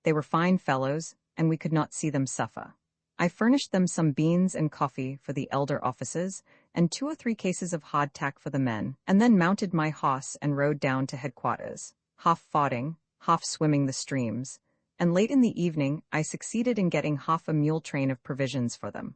They were fine fellows, and we could not see them suffer. I furnished them some beans and coffee for the elder officers, and 2 or 3 cases of hardtack for the men, and then mounted my horse and rode down to headquarters, half fording, half swimming the streams, and late in the evening I succeeded in getting half a mule train of provisions for them.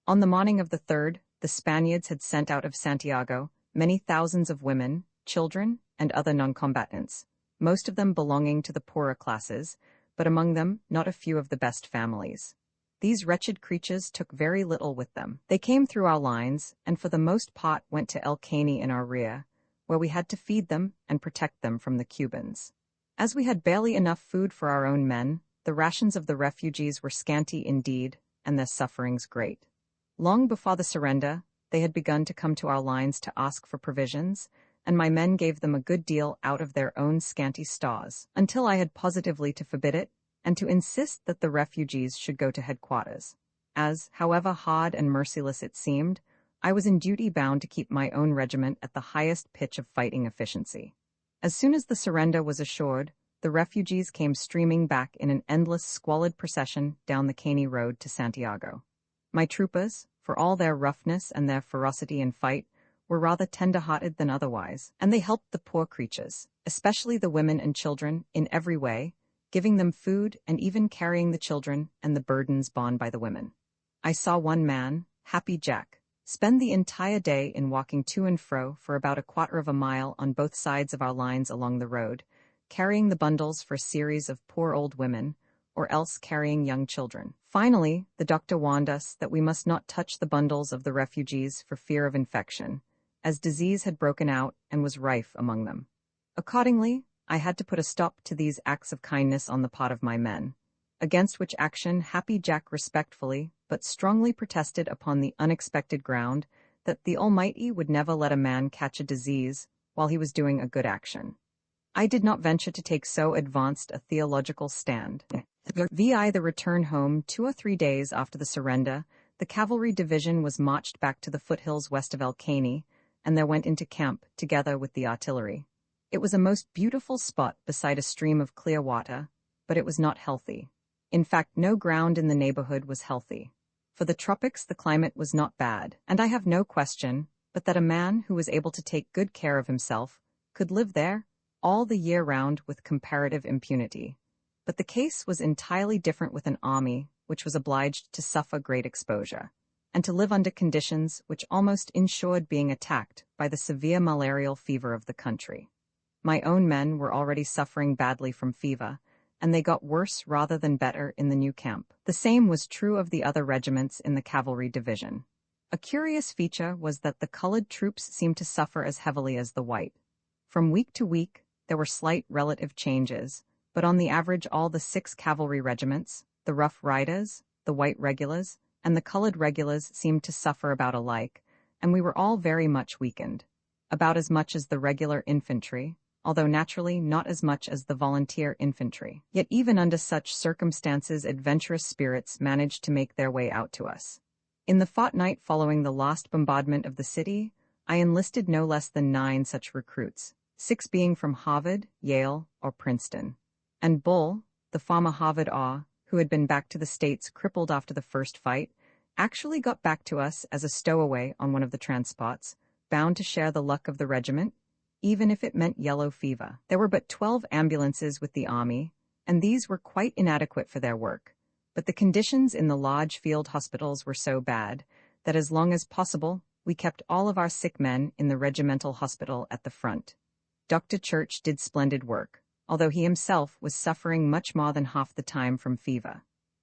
On the morning of the 3rd, the Spaniards had sent out of Santiago many thousands of women, children, and other non-combatants, most of them belonging to the poorer classes, but among them not a few of the best families. These wretched creatures took very little with them. They came through our lines, and for the most part went to El Caney in our rear, where we had to feed them and protect them from the Cubans. As we had barely enough food for our own men, the rations of the refugees were scanty indeed, and their sufferings great. Long before the surrender, they had begun to come to our lines to ask for provisions, and my men gave them a good deal out of their own scanty stores, until I had positively to forbid it, and to insist that the refugees should go to headquarters. As, however hard and merciless it seemed, I was in duty bound to keep my own regiment at the highest pitch of fighting efficiency. As soon as the surrender was assured, the refugees came streaming back in an endless, squalid procession down the Caney road to Santiago. My troopers, for all their roughness and their ferocity in fight, were rather tender-hearted than otherwise, and they helped the poor creatures, especially the women and children, in every way, giving them food and even carrying the children and the burdens borne by the women. I saw one man, Happy Jack, spend the entire day in walking to and fro for about a quarter of a mile on both sides of our lines along the road, carrying the bundles for a series of poor old women, or else carrying young children. Finally, the doctor warned us that we must not touch the bundles of the refugees for fear of infection, as disease had broken out and was rife among them. Accordingly, I had to put a stop to these acts of kindness on the part of my men, against which action Happy Jack respectfully but strongly protested upon the unexpected ground that the Almighty would never let a man catch a disease while he was doing a good action. I did not venture to take so advanced a theological stand. VI the return home 2 or 3 days after the surrender, the cavalry division was marched back to the foothills west of El Caney, and there went into camp together with the artillery. It was a most beautiful spot beside a stream of clear water, but it was not healthy. In fact, no ground in the neighborhood was healthy. For the tropics the climate was not bad, and I have no question but that a man who was able to take good care of himself could live there all the year round with comparative impunity. But the case was entirely different with an army which was obliged to suffer great exposure, and to live under conditions which almost ensured being attacked by the severe malarial fever of the country. My own men were already suffering badly from fever, and they got worse rather than better in the new camp. The same was true of the other regiments in the cavalry division. A curious feature was that the colored troops seemed to suffer as heavily as the white. From week to week, there were slight relative changes, but on the average all the 6 cavalry regiments, the Rough Riders, the White Regulars, and the colored regulars seemed to suffer about alike, and we were all very much weakened, about as much as the regular infantry, although naturally not as much as the volunteer infantry. Yet even under such circumstances adventurous spirits managed to make their way out to us. In the fortnight following the last bombardment of the city, I enlisted no less than 9 such recruits, 6 being from Harvard, Yale, or Princeton. And Bull, the former Harvard aw, who had been back to the States crippled after the first fight, actually got back to us as a stowaway on one of the transports, bound to share the luck of the regiment, even if it meant yellow fever. There were but 12 ambulances with the army, and these were quite inadequate for their work, but the conditions in the large field hospitals were so bad that as long as possible we kept all of our sick men in the regimental hospital at the front. Dr. Church did splendid work, although he himself was suffering much more than half the time from fever.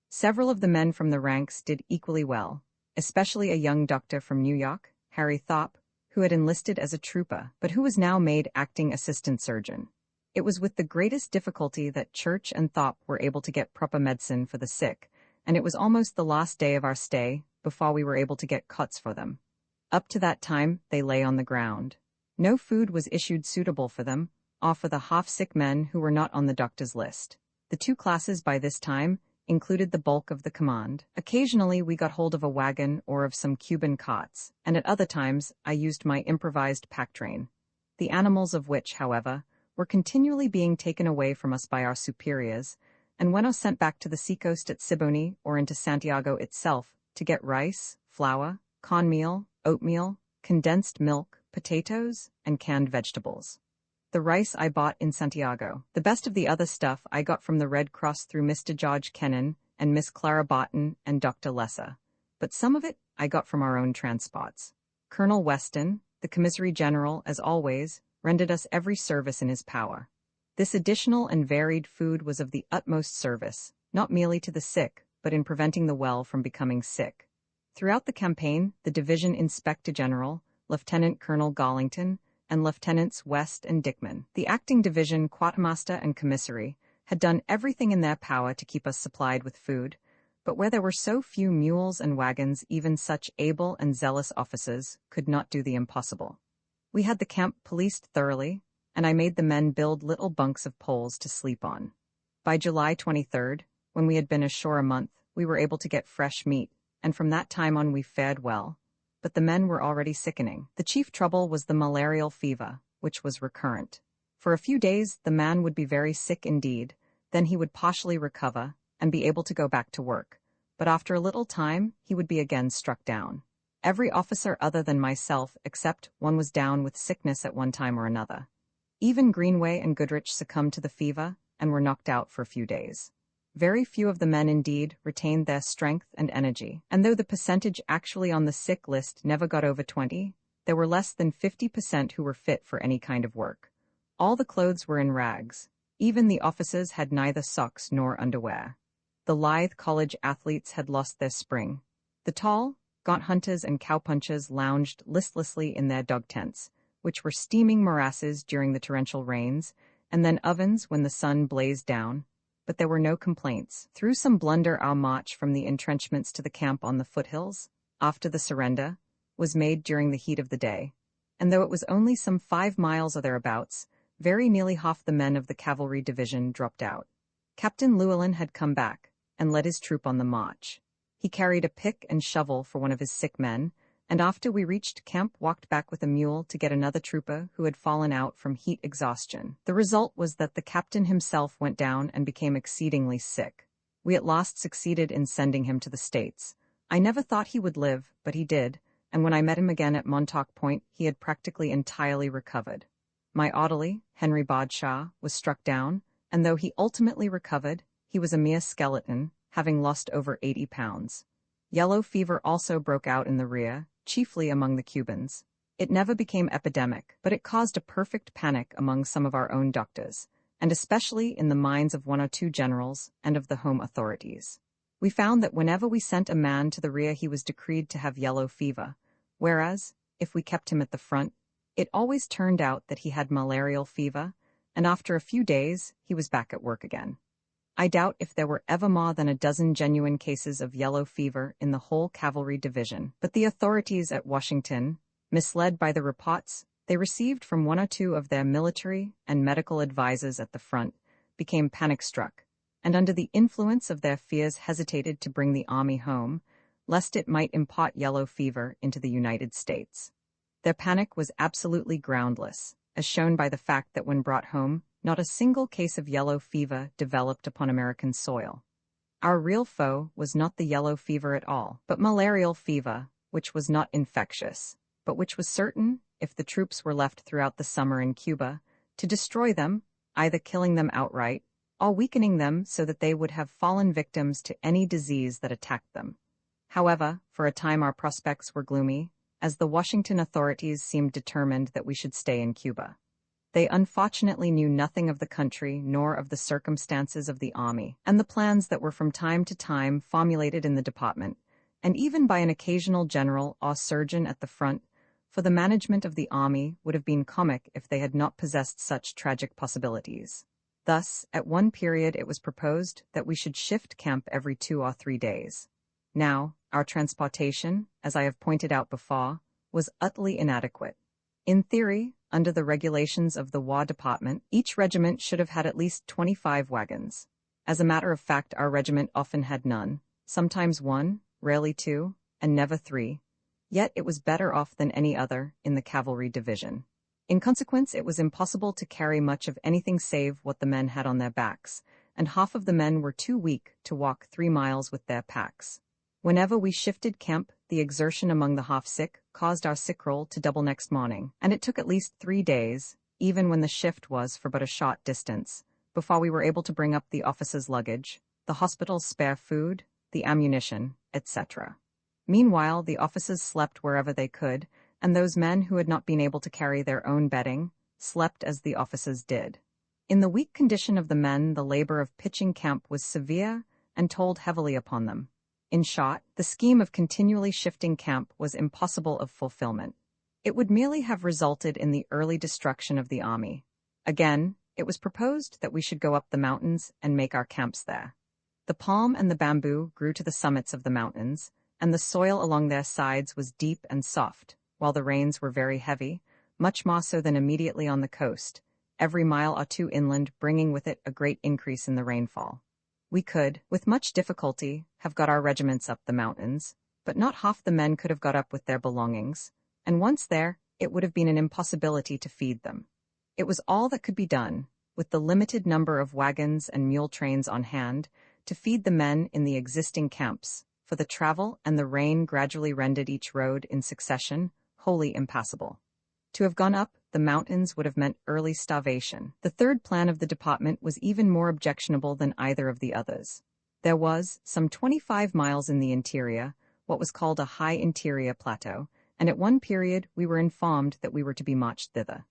Several of the men from the ranks did equally well, especially a young doctor from New York, Harry Thorpe, who had enlisted as a trooper, but who was now made acting assistant surgeon. It was with the greatest difficulty that Church and Thorpe were able to get proper medicine for the sick, and it was almost the last day of our stay before we were able to get cots for them. Up to that time, they lay on the ground. No food was issued suitable for them, or for the half-sick men who were not on the doctor's list. The 2 classes by this time included the bulk of the command. Occasionally we got hold of a wagon or of some Cuban cots, and at other times I used my improvised pack train, the animals of which, however, were continually being taken away from us by our superiors, and when I was sent back to the seacoast at Siboney or into Santiago itself to get rice, flour, cornmeal, oatmeal, condensed milk, potatoes, and canned vegetables. The rice I bought in Santiago. The best of the other stuff I got from the Red Cross through Mr. George Kennan and Miss Clara Barton and Dr. Lessa. But some of it I got from our own transports. Colonel Weston, the Commissary General, as always, rendered us every service in his power. This additional and varied food was of the utmost service, not merely to the sick, but in preventing the well from becoming sick. Throughout the campaign, the Division Inspector General, Lieutenant Colonel Gollington, and Lieutenants West and Dickman, the acting division quartermaster and commissary, had done everything in their power to keep us supplied with food, but where there were so few mules and wagons, even such able and zealous officers could not do the impossible. We had the camp policed thoroughly, and I made the men build little bunks of poles to sleep on. By July 23rd, when we had been ashore a month, we were able to get fresh meat, and from that time on we fared well. But the men were already sickening. The chief trouble was the malarial fever, which was recurrent. For a few days the man would be very sick indeed, then he would partially recover and be able to go back to work. But after a little time he would be again struck down. Every officer other than myself except one was down with sickness at one time or another. Even Greenway and Goodrich succumbed to the fever and were knocked out for a few days. Very few of the men indeed retained their strength and energy, and though the percentage actually on the sick list never got over 20, there were less than 50% who were fit for any kind of work. All the clothes were in rags. Even the officers had neither socks nor underwear. The lithe college athletes had lost their spring. The tall, gaunt hunters and cowpunchers lounged listlessly in their dog tents, which were steaming morasses during the torrential rains, and then ovens when the sun blazed down. But there were no complaints. Through some blunder our march from the entrenchments to the camp on the foothills, after the surrender, was made during the heat of the day, and though it was only some 5 miles or thereabouts, very nearly half the men of the cavalry division dropped out. Captain Llewellyn had come back, and led his troop on the march. He carried a pick and shovel for one of his sick men, and after we reached camp walked back with a mule to get another trooper who had fallen out from heat exhaustion. The result was that the captain himself went down and became exceedingly sick. We at last succeeded in sending him to the States. I never thought he would live, but he did, and when I met him again at Montauk Point, he had practically entirely recovered. My orderly, Henry Badshaw, was struck down, and though he ultimately recovered, he was a mere skeleton, having lost over 80 pounds. Yellow fever also broke out in the rear, chiefly among the Cubans. It never became epidemic, but it caused a perfect panic among some of our own doctors, and especially in the minds of 1 or 2 generals and of the home authorities. We found that whenever we sent a man to the rear he was decreed to have yellow fever, whereas, if we kept him at the front, it always turned out that he had malarial fever, and after a few days he was back at work again. I doubt if there were ever more than a dozen genuine cases of yellow fever in the whole cavalry division, but the authorities at Washington, misled by the reports they received from 1 or 2 of their military and medical advisers at the front, became panic-struck, and under the influence of their fears hesitated to bring the army home, lest it might impart yellow fever into the United States. Their panic was absolutely groundless, as shown by the fact that when brought home, not a single case of yellow fever developed upon American soil. Our real foe was not the yellow fever at all, but malarial fever, which was not infectious, but which was certain, if the troops were left throughout the summer in Cuba, to destroy them, either killing them outright, or weakening them so that they would have fallen victims to any disease that attacked them. However, for a time our prospects were gloomy, as the Washington authorities seemed determined that we should stay in Cuba. They unfortunately knew nothing of the country nor of the circumstances of the army, and the plans that were from time to time formulated in the department, and even by an occasional general or surgeon at the front, for the management of the army would have been comic if they had not possessed such tragic possibilities. Thus, at one period it was proposed that we should shift camp every 2 or 3 days. Now, our transportation, as I have pointed out before, was utterly inadequate. In theory, under the regulations of the War Department, each regiment should have had at least 25 wagons. As a matter of fact, our regiment often had none, sometimes 1, rarely 2, and never 3. Yet it was better off than any other in the cavalry division. In consequence, it was impossible to carry much of anything save what the men had on their backs, and half of the men were too weak to walk 3 miles with their packs. Whenever we shifted camp, the exertion among the half-sick caused our sick roll to double next morning, and it took at least 3 days, even when the shift was for but a short distance, before we were able to bring up the officers' luggage, the hospital's spare food, the ammunition, etc. Meanwhile, the officers slept wherever they could, and those men who had not been able to carry their own bedding slept as the officers did. In the weak condition of the men, the labor of pitching camp was severe and told heavily upon them. In short, the scheme of continually shifting camp was impossible of fulfillment. It would merely have resulted in the early destruction of the army. Again, it was proposed that we should go up the mountains and make our camps there. The palm and the bamboo grew to the summits of the mountains, and the soil along their sides was deep and soft, while the rains were very heavy, much more so than immediately on the coast, every mile or two inland bringing with it a great increase in the rainfall. We could, with much difficulty, have got our regiments up the mountains, but not half the men could have got up with their belongings, and once there, it would have been an impossibility to feed them. It was all that could be done, with the limited number of wagons and mule trains on hand, to feed the men in the existing camps, for the travel and the rain gradually rendered each road in succession wholly impassable. To have gone up the mountains would have meant early starvation. The third plan of the department was even more objectionable than either of the others. There was, some 25 miles in the interior, what was called a high interior plateau, and at one period we were informed that we were to be marched thither.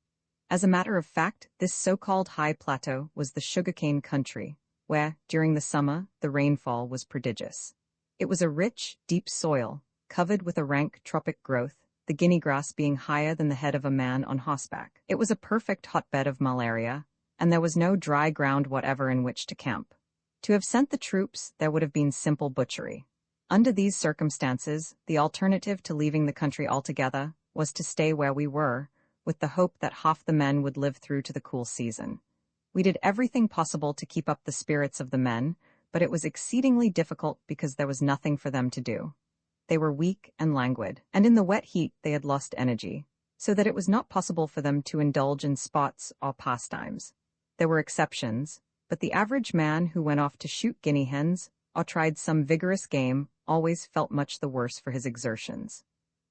As a matter of fact, this so-called high plateau was the sugarcane country, where, during the summer, the rainfall was prodigious. It was a rich, deep soil, covered with a rank tropic growth, the guinea grass being higher than the head of a man on horseback. It was a perfect hotbed of malaria, and there was no dry ground whatever in which to camp. To have sent the troops, there would have been simple butchery. Under these circumstances, the alternative to leaving the country altogether was to stay where we were, with the hope that half the men would live through to the cool season. We did everything possible to keep up the spirits of the men, but it was exceedingly difficult because there was nothing for them to do. They were weak and languid, and in the wet heat they had lost energy, so that it was not possible for them to indulge in sports or pastimes. There were exceptions, but the average man who went off to shoot guinea hens or tried some vigorous game always felt much the worse for his exertions.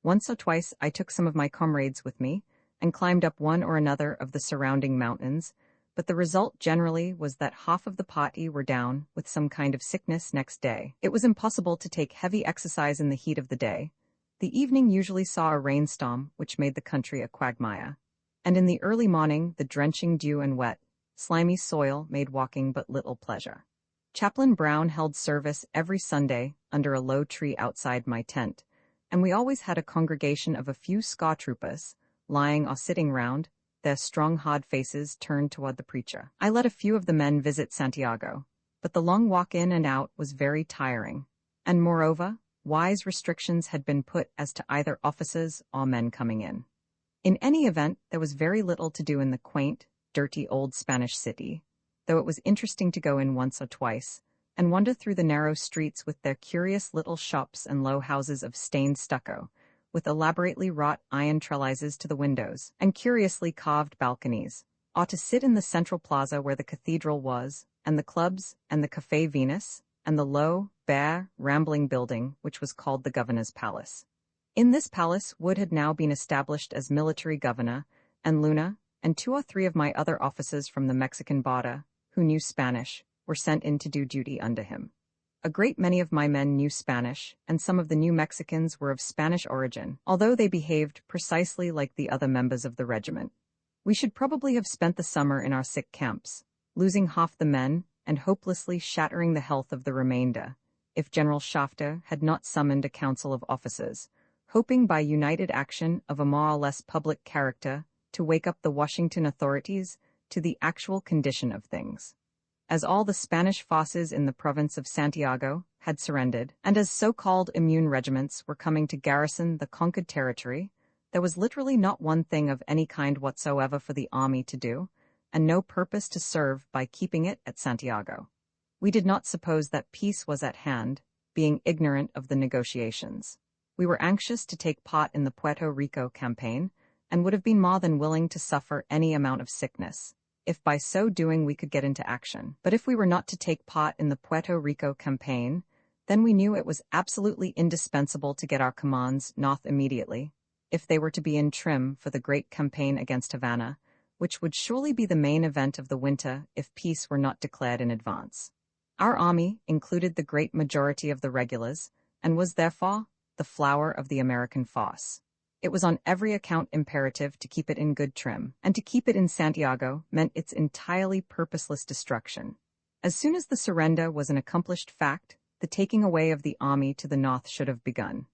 Once or twice I took some of my comrades with me and climbed up one or another of the surrounding mountains, but the result generally was that half of the party were down with some kind of sickness next day. It was impossible to take heavy exercise in the heat of the day. The evening usually saw a rainstorm, which made the country a quagmire. And in the early morning, the drenching dew and wet, slimy soil made walking but little pleasure. Chaplain Brown held service every Sunday under a low tree outside my tent, and we always had a congregation of a few scaw troopers, lying or sitting round, their strong hard faces turned toward the preacher. I let a few of the men visit Santiago, but the long walk in and out was very tiring, and moreover, wise restrictions had been put as to either officers or men coming in. In any event, there was very little to do in the quaint, dirty old Spanish city, though it was interesting to go in once or twice, and wander through the narrow streets with their curious little shops and low houses of stained stucco, with elaborately wrought iron trellises to the windows, and curiously carved balconies, or to sit in the central plaza where the cathedral was, and the clubs, and the Café Venus, and the low, bare, rambling building which was called the Governor's Palace. In this palace Wood had now been established as military governor, and Luna, and 2 or 3 of my other officers from the Mexican border, who knew Spanish, were sent in to do duty under him. A great many of my men knew Spanish, and some of the New Mexicans were of Spanish origin, although they behaved precisely like the other members of the regiment. We should probably have spent the summer in our sick camps, losing half the men and hopelessly shattering the health of the remainder, if General Shafter had not summoned a council of officers, hoping by united action of a more or less public character to wake up the Washington authorities to the actual condition of things. As all the Spanish forces in the province of Santiago had surrendered, and as so-called immune regiments were coming to garrison the conquered territory, there was literally not one thing of any kind whatsoever for the army to do, and no purpose to serve by keeping it at Santiago. We did not suppose that peace was at hand, being ignorant of the negotiations. We were anxious to take part in the Puerto Rico campaign, and would have been more than willing to suffer any amount of sickness, if by so doing we could get into action. But if we were not to take part in the Puerto Rico campaign, then we knew it was absolutely indispensable to get our commands north immediately, if they were to be in trim for the great campaign against Havana, which would surely be the main event of the winter if peace were not declared in advance. Our army included the great majority of the regulars, and was therefore the flower of the American farce. It was on every account imperative to keep it in good trim, and to keep it in Santiago meant its entirely purposeless destruction. As soon as the surrender was an accomplished fact, the taking away of the army to the north should have begun.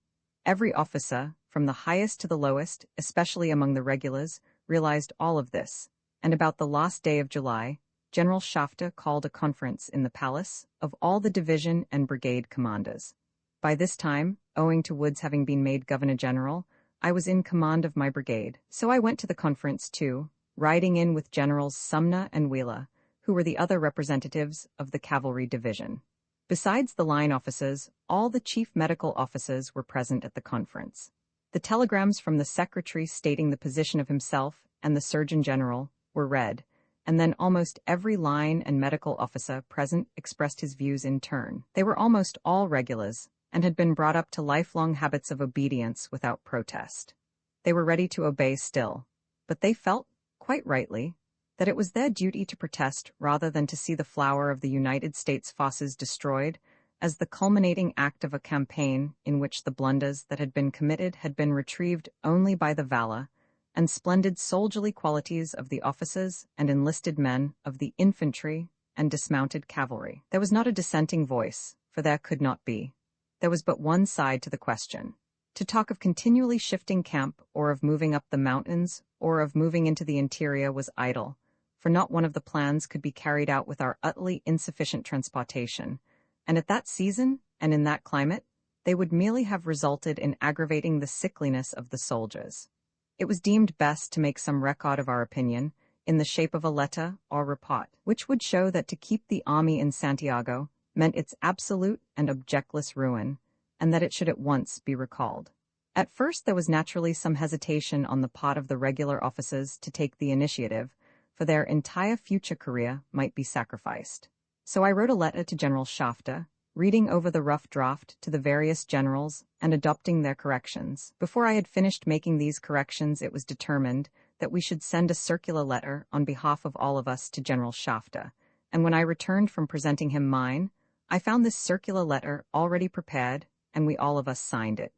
Every officer, from the highest to the lowest, especially among the regulars, realized all of this, and about the last day of July, General Shafter called a conference in the palace of all the division and brigade commanders. By this time, owing to Woods having been made Governor-General, I was in command of my brigade, so I went to the conference too, riding in with Generals Sumner and Wheeler, who were the other representatives of the cavalry division. Besides the line officers, all the chief medical officers were present at the conference. The telegrams from the secretary stating the position of himself and the Surgeon General were read, and then almost every line and medical officer present expressed his views in turn. They were almost all regulars, and had been brought up to lifelong habits of obedience without protest. They were ready to obey still, but they felt, quite rightly, that it was their duty to protest rather than to see the flower of the United States forces destroyed, as the culminating act of a campaign in which the blunders that had been committed had been retrieved only by the valor and splendid soldierly qualities of the officers and enlisted men of the infantry and dismounted cavalry. There was not a dissenting voice, for there could not be. There was but one side to the question. To talk of continually shifting camp, or of moving up the mountains, or of moving into the interior was idle, for not one of the plans could be carried out with our utterly insufficient transportation, and at that season, and in that climate, they would merely have resulted in aggravating the sickliness of the soldiers. It was deemed best to make some record of our opinion, in the shape of a letter or report, which would show that to keep the army in Santiago meant its absolute and objectless ruin, and that it should at once be recalled. At first there was naturally some hesitation on the part of the regular officers to take the initiative, for their entire future career might be sacrificed. So I wrote a letter to General Shafter, reading over the rough draft to the various generals and adopting their corrections. Before I had finished making these corrections, it was determined that we should send a circular letter on behalf of all of us to General Shafter, and when I returned from presenting him mine, I found this circular letter already prepared, and we all of us signed it.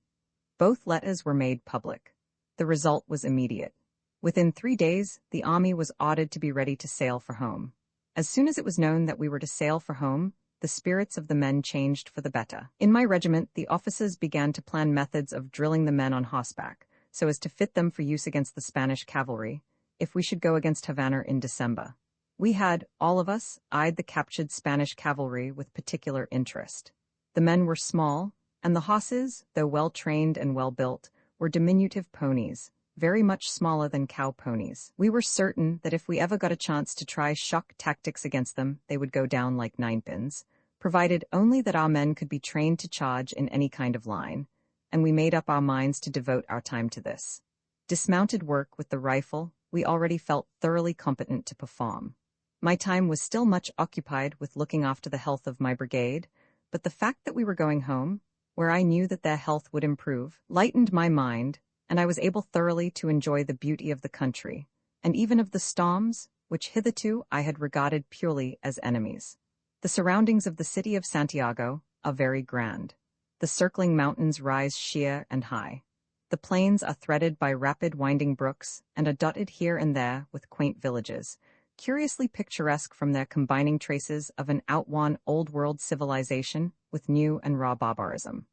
Both letters were made public. The result was immediate. Within 3 days, the army was ordered to be ready to sail for home. As soon as it was known that we were to sail for home, the spirits of the men changed for the better. In my regiment, the officers began to plan methods of drilling the men on horseback, so as to fit them for use against the Spanish cavalry, if we should go against Havana in December. We had, all of us, eyed the captured Spanish cavalry with particular interest. The men were small, and the horses, though well-trained and well-built, were diminutive ponies, very much smaller than cow ponies. We were certain that if we ever got a chance to try shock tactics against them, they would go down like ninepins, provided only that our men could be trained to charge in any kind of line, and we made up our minds to devote our time to this. Dismounted work with the rifle, we already felt thoroughly competent to perform. My time was still much occupied with looking after the health of my brigade, but the fact that we were going home, where I knew that their health would improve, lightened my mind, and I was able thoroughly to enjoy the beauty of the country, and even of the storms, which hitherto I had regarded purely as enemies. The surroundings of the city of Santiago are very grand. The circling mountains rise sheer and high. The plains are threaded by rapid winding brooks, and are dotted here and there with quaint villages, curiously picturesque from their combining traces of an outworn old-world civilization with new and raw barbarism.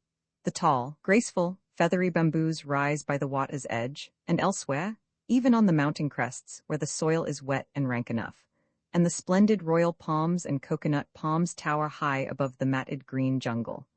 The tall, graceful, feathery bamboos rise by the water's edge, and elsewhere, even on the mountain crests where the soil is wet and rank enough, and the splendid royal palms and coconut palms tower high above the matted green jungle.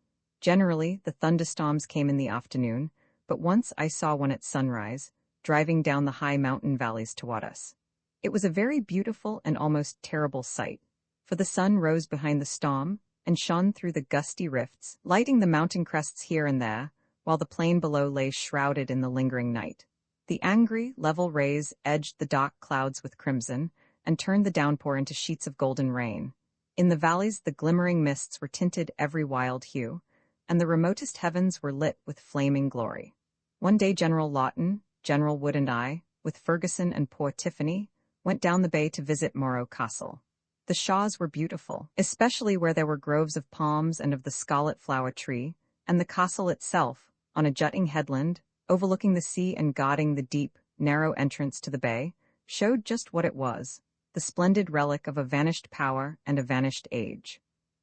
Generally, the thunderstorms came in the afternoon, but once I saw one at sunrise, driving down the high mountain valleys toward us. It was a very beautiful and almost terrible sight, for the sun rose behind the storm and shone through the gusty rifts, lighting the mountain crests here and there, while the plain below lay shrouded in the lingering night. The angry, level rays edged the dark clouds with crimson, and turned the downpour into sheets of golden rain. In the valleys the glimmering mists were tinted every wild hue, and the remotest heavens were lit with flaming glory. One day General Lawton, General Wood and I, with Ferguson and poor Tiffany, went down the bay to visit Morro Castle. The Shaws were beautiful, especially where there were groves of palms and of the scarlet flower tree, and the castle itself, on a jutting headland, overlooking the sea and guarding the deep, narrow entrance to the bay, showed just what it was, the splendid relic of a vanished power and a vanished age.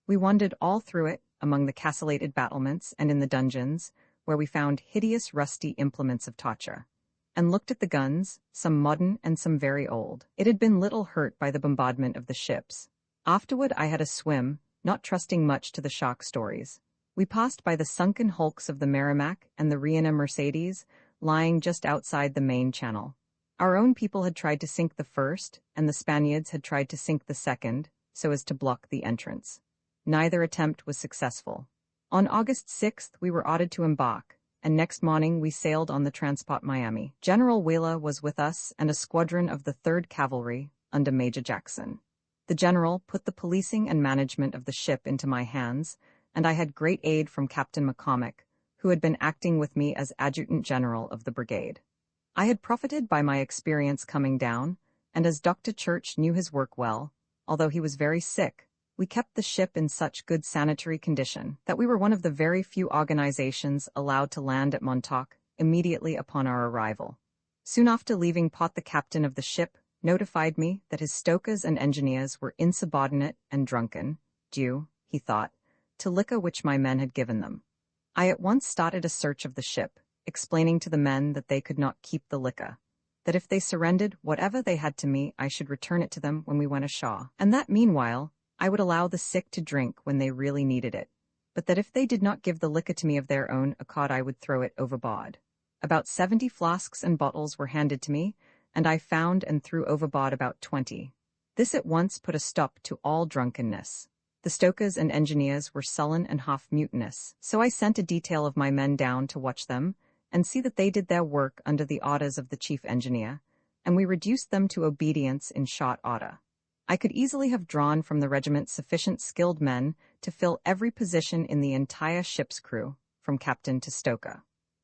We wandered all through it, among the castellated battlements and in the dungeons, where we found hideous rusty implements of torture, and looked at the guns, some modern and some very old. It had been little hurt by the bombardment of the ships. Afterward I had a swim, not trusting much to the shark stories. We passed by the sunken hulks of the Merrimac and the Reina Mercedes, lying just outside the main channel. Our own people had tried to sink the first, and the Spaniards had tried to sink the second, so as to block the entrance. Neither attempt was successful. On August 6th we were ordered to embark, and next morning we sailed on the transport Miami. General Wheeler was with us and a squadron of the 3rd Cavalry, under Major Jackson. The general put the policing and management of the ship into my hands, and I had great aid from Captain McCormick, who had been acting with me as Adjutant General of the brigade. I had profited by my experience coming down, and as Dr. Church knew his work well, although he was very sick, we kept the ship in such good sanitary condition that we were one of the very few organizations allowed to land at Montauk immediately upon our arrival. Soon after leaving port, the captain of the ship notified me that his stokers and engineers were insubordinate and drunken, due, he thought, to liquor which my men had given them. I at once started a search of the ship, explaining to the men that they could not keep the liquor, that if they surrendered whatever they had to me I should return it to them when we went ashore, and that meanwhile I would allow the sick to drink when they really needed it, but that if they did not give the liquor to me of their own accord I would throw it overboard. About 70 flasks and bottles were handed to me, and I found and threw overboard about 20. This at once put a stop to all drunkenness. The stokers and engineers were sullen and half mutinous, so I sent a detail of my men down to watch them and see that they did their work under the orders of the chief engineer, and we reduced them to obedience in short order. I could easily have drawn from the regiment sufficient skilled men to fill every position in the entire ship's crew, from captain to stoker.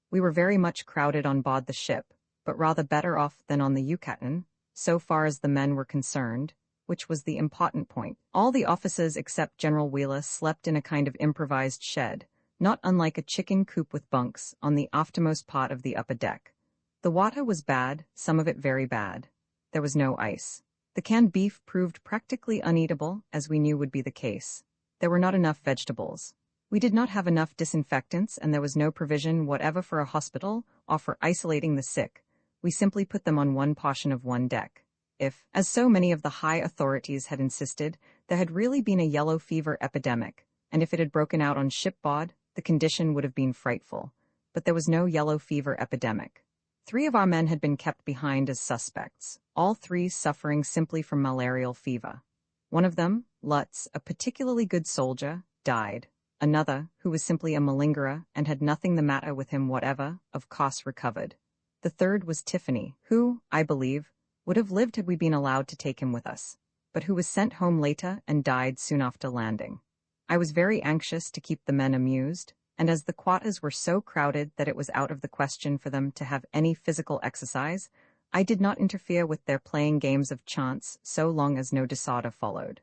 We were very much crowded on board the ship, but rather better off than on the Yucatan, so far as the men were concerned, which was the important point. All the officers except General Wheeler slept in a kind of improvised shed, not unlike a chicken coop with bunks, on the aftermost part of the upper deck. The water was bad, some of it very bad. There was no ice. The canned beef proved practically uneatable, as we knew would be the case. There were not enough vegetables. We did not have enough disinfectants, and there was no provision whatever for a hospital or for isolating the sick. We simply put them on one portion of one deck. If, as so many of the high authorities had insisted, there had really been a yellow fever epidemic, and if it had broken out on shipboard, the condition would have been frightful. But there was no yellow fever epidemic. 3 of our men had been kept behind as suspects, all 3 suffering simply from malarial fever. One of them, Lutz, a particularly good soldier, died. Another, who was simply a malingerer and had nothing the matter with him whatever, of course recovered. The third was Tiffany, who, I believe, would have lived had we been allowed to take him with us, but who was sent home later and died soon after landing. I was very anxious to keep the men amused, and as the quarters were so crowded that it was out of the question for them to have any physical exercise, I did not interfere with their playing games of chance so long as no disorder followed.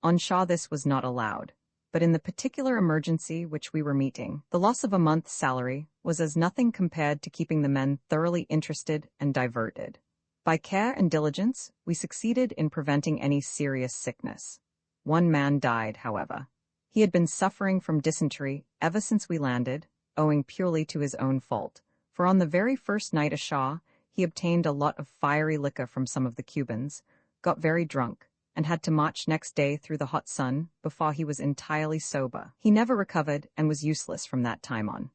On shore this was not allowed, but in the particular emergency which we were meeting, the loss of a month's salary was as nothing compared to keeping the men thoroughly interested and diverted. By care and diligence, we succeeded in preventing any serious sickness. One man died, however. He had been suffering from dysentery ever since we landed, owing purely to his own fault, for on the very first night ashore, he obtained a lot of fiery liquor from some of the Cubans, got very drunk, and had to march next day through the hot sun before he was entirely sober. He never recovered and was useless from that time on.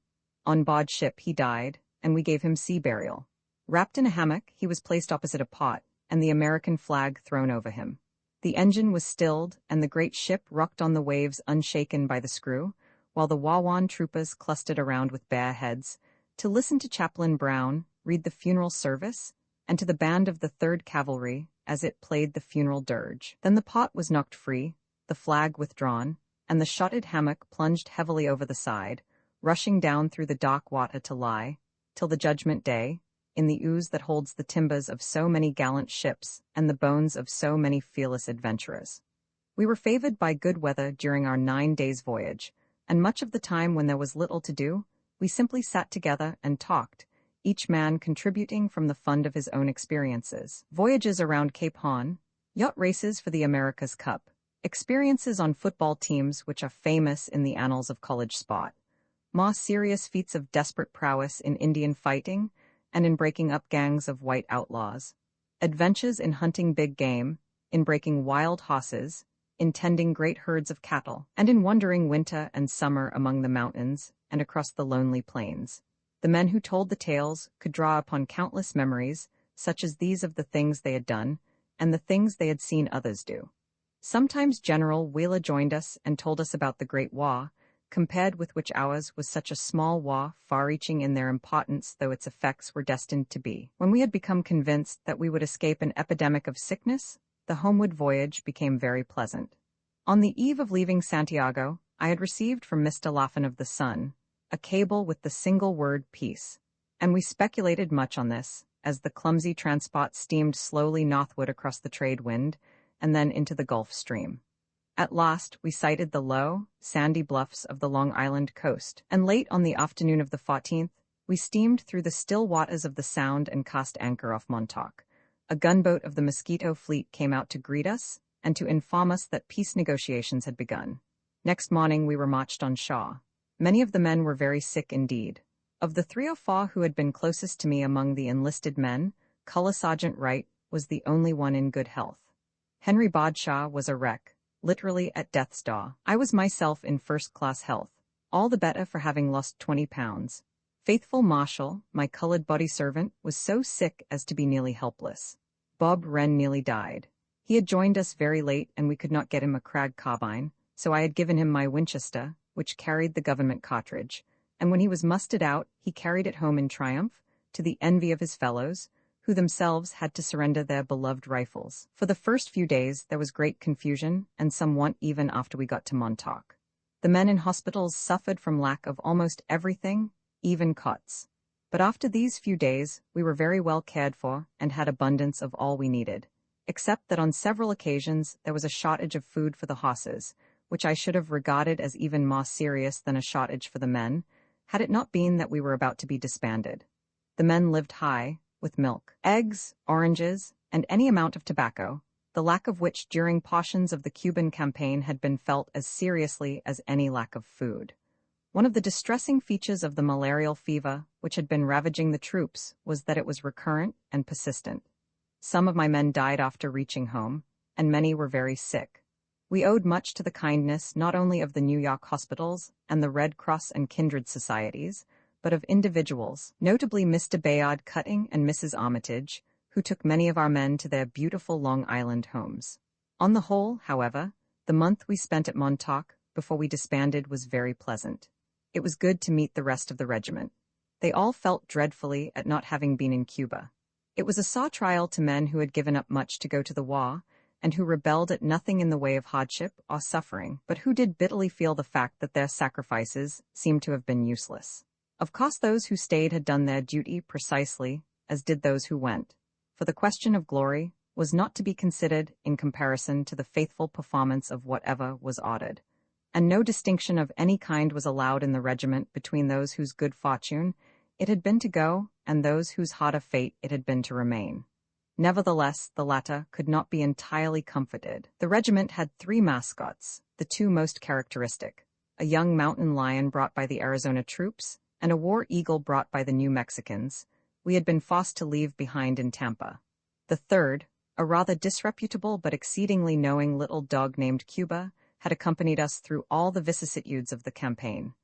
On board ship he died, and we gave him sea burial. Wrapped in a hammock, he was placed opposite a pot, and the American flag thrown over him. The engine was stilled, and the great ship rocked on the waves unshaken by the screw, while the Wawan troopers clustered around with bare heads, to listen to Chaplain Brown read the funeral service, and to the band of the 3rd Cavalry as it played the funeral dirge. Then the pot was knocked free, the flag withdrawn, and the shotted hammock plunged heavily over the side, rushing down through the dark water to lie, till the Judgment Day, in the ooze that holds the timbers of so many gallant ships and the bones of so many fearless adventurers. We were favored by good weather during our 9 days' voyage, and much of the time when there was little to do, we simply sat together and talked, each man contributing from the fund of his own experiences. Voyages around Cape Horn, yacht races for the America's Cup, experiences on football teams which are famous in the annals of college sport, more serious feats of desperate prowess in Indian fighting and in breaking up gangs of white outlaws, adventures in hunting big game, in breaking wild horses, in tending great herds of cattle, and in wandering winter and summer among the mountains and across the lonely plains. The men who told the tales could draw upon countless memories, such as these of the things they had done and the things they had seen others do. Sometimes General Wheeler joined us and told us about the Great War, compared with which ours was such a small war, far-reaching in their importance though its effects were destined to be. When we had become convinced that we would escape an epidemic of sickness, the homeward voyage became very pleasant. On the eve of leaving Santiago, I had received from Mr. Laffan of the Sun a cable with the single word peace, and we speculated much on this, as the clumsy transport steamed slowly northward across the trade wind and then into the Gulf Stream. At last, we sighted the low, sandy bluffs of the Long Island coast, and late on the afternoon of the 14th, we steamed through the still waters of the Sound and cast anchor off Montauk. A gunboat of the Mosquito fleet came out to greet us and to inform us that peace negotiations had begun. Next morning we were marched on shore. Many of the men were very sick indeed. Of the 3 or 4 who had been closest to me among the enlisted men, Color Sergeant Wright was the only one in good health. Henry Badshaw was a wreck, literally at death's door. I was myself in first-class health, all the better for having lost 20 pounds. Faithful Marshall, my colored body servant, was so sick as to be nearly helpless. Bob Wren nearly died. He had joined us very late and we could not get him a Krag carbine, so I had given him my Winchester, which carried the government cartridge, and when he was mustered out, he carried it home in triumph, to the envy of his fellows, who themselves had to surrender their beloved rifles. For the first few days there was great confusion, and some want even after we got to Montauk. The men in hospitals suffered from lack of almost everything, even cots. But after these few days, we were very well cared for and had abundance of all we needed, except that on several occasions there was a shortage of food for the horses, which I should have regarded as even more serious than a shortage for the men, had it not been that we were about to be disbanded. The men lived high, with milk, eggs, oranges, and any amount of tobacco, the lack of which during portions of the Cuban campaign had been felt as seriously as any lack of food. One of the distressing features of the malarial fever, which had been ravaging the troops, was that it was recurrent and persistent. Some of my men died after reaching home, and many were very sick. We owed much to the kindness not only of the New York hospitals and the Red Cross and kindred societies, but of individuals, notably Mr. Bayard Cutting and Mrs. Armitage, who took many of our men to their beautiful Long Island homes. On the whole, however, the month we spent at Montauk before we disbanded was very pleasant. It was good to meet the rest of the regiment. They all felt dreadfully at not having been in Cuba. It was a sore trial to men who had given up much to go to the war, and who rebelled at nothing in the way of hardship or suffering, but who did bitterly feel the fact that their sacrifices seemed to have been useless. Of course those who stayed had done their duty precisely as did those who went, for the question of glory was not to be considered in comparison to the faithful performance of whatever was ordered, and no distinction of any kind was allowed in the regiment between those whose good fortune it had been to go and those whose harder fate it had been to remain. Nevertheless, the latter could not be entirely comforted. The regiment had 3 mascots, the 2 most characteristic, a young mountain lion brought by the Arizona troops and a war eagle brought by the New Mexicans, we had been forced to leave behind in Tampa. The third, a rather disreputable but exceedingly knowing little dog named Cuba, had accompanied us through all the vicissitudes of the campaign.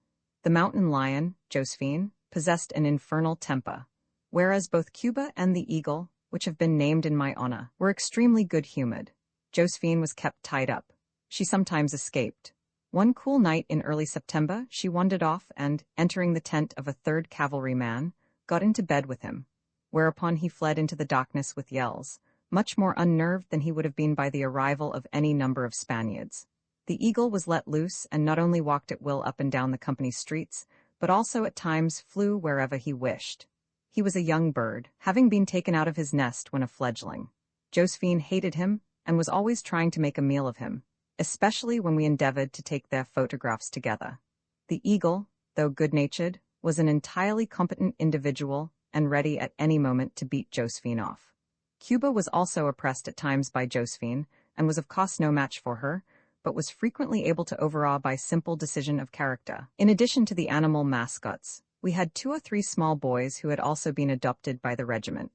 The mountain lion, Josephine, possessed an infernal temper, whereas both Cuba and the eagle, which have been named in my honor, were extremely good-humored. Josephine was kept tied up. She sometimes escaped. One cool night in early September, she wandered off and, entering the tent of a 3rd cavalryman, got into bed with him, whereupon he fled into the darkness with yells, much more unnerved than he would have been by the arrival of any number of Spaniards. The eagle was let loose and not only walked at will up and down the company's streets, but also at times flew wherever he wished. He was a young bird, having been taken out of his nest when a fledgling. Josephine hated him and was always trying to make a meal of him, especially when we endeavored to take their photographs together. The eagle, though good-natured, was an entirely competent individual and ready at any moment to beat Josephine off. Cuba was also oppressed at times by Josephine and was of course no match for her, but was frequently able to overawe by simple decision of character. In addition to the animal mascots, we had 2 or 3 small boys who had also been adopted by the regiment.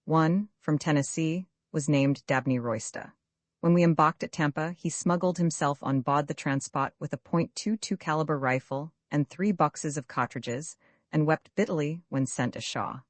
One, from Tennessee, was named Dabney Royster. When we embarked at Tampa, he smuggled himself on board the transport with a .22 caliber rifle and 3 boxes of cartridges, and wept bitterly when sent ashore.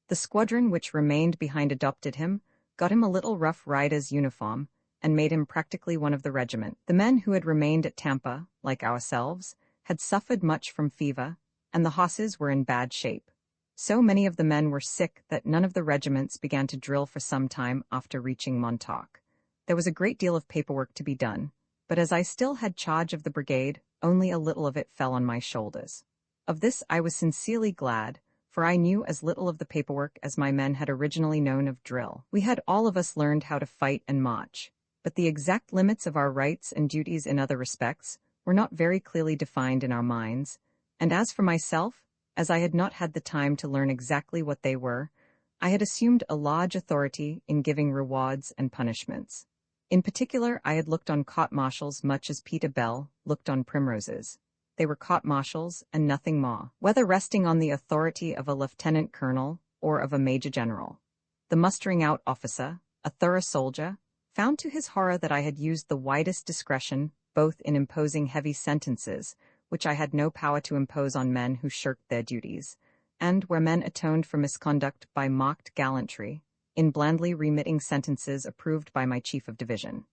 The squadron which remained behind adopted him, got him a little Rough Rider's uniform, and made him practically one of the regiment. The men who had remained at Tampa, like ourselves, had suffered much from fever, and the horses were in bad shape. So many of the men were sick that none of the regiments began to drill for some time after reaching Montauk. There was a great deal of paperwork to be done, but as I still had charge of the brigade, only a little of it fell on my shoulders. Of this I was sincerely glad, for I knew as little of the paperwork as my men had originally known of drill. We had all of us learned how to fight and march, but the exact limits of our rights and duties in other respects were not very clearly defined in our minds, and as for myself, as I had not had the time to learn exactly what they were, I had assumed a large authority in giving rewards and punishments. In particular, I had looked on court-martials much as Peter Bell looked on primroses. They were court-martials and nothing more, whether resting on the authority of a lieutenant colonel or of a major general. The mustering-out officer, a thorough soldier, found to his horror that I had used the widest discretion both in imposing heavy sentences, which I had no power to impose on men who shirked their duties, and where men atoned for misconduct by mocked gallantry, in blandly remitting sentences approved by my chief of division.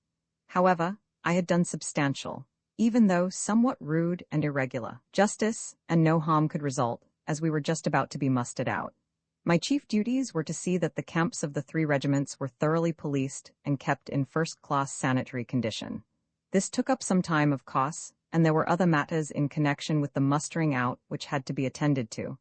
However, I had done substantial, even though somewhat rude and irregular, justice, and no harm could result, as we were just about to be mustered out. My chief duties were to see that the camps of the 3 regiments were thoroughly policed and kept in first-class sanitary condition. This took up some time, of course, and there were other matters in connection with the mustering out which had to be attended to,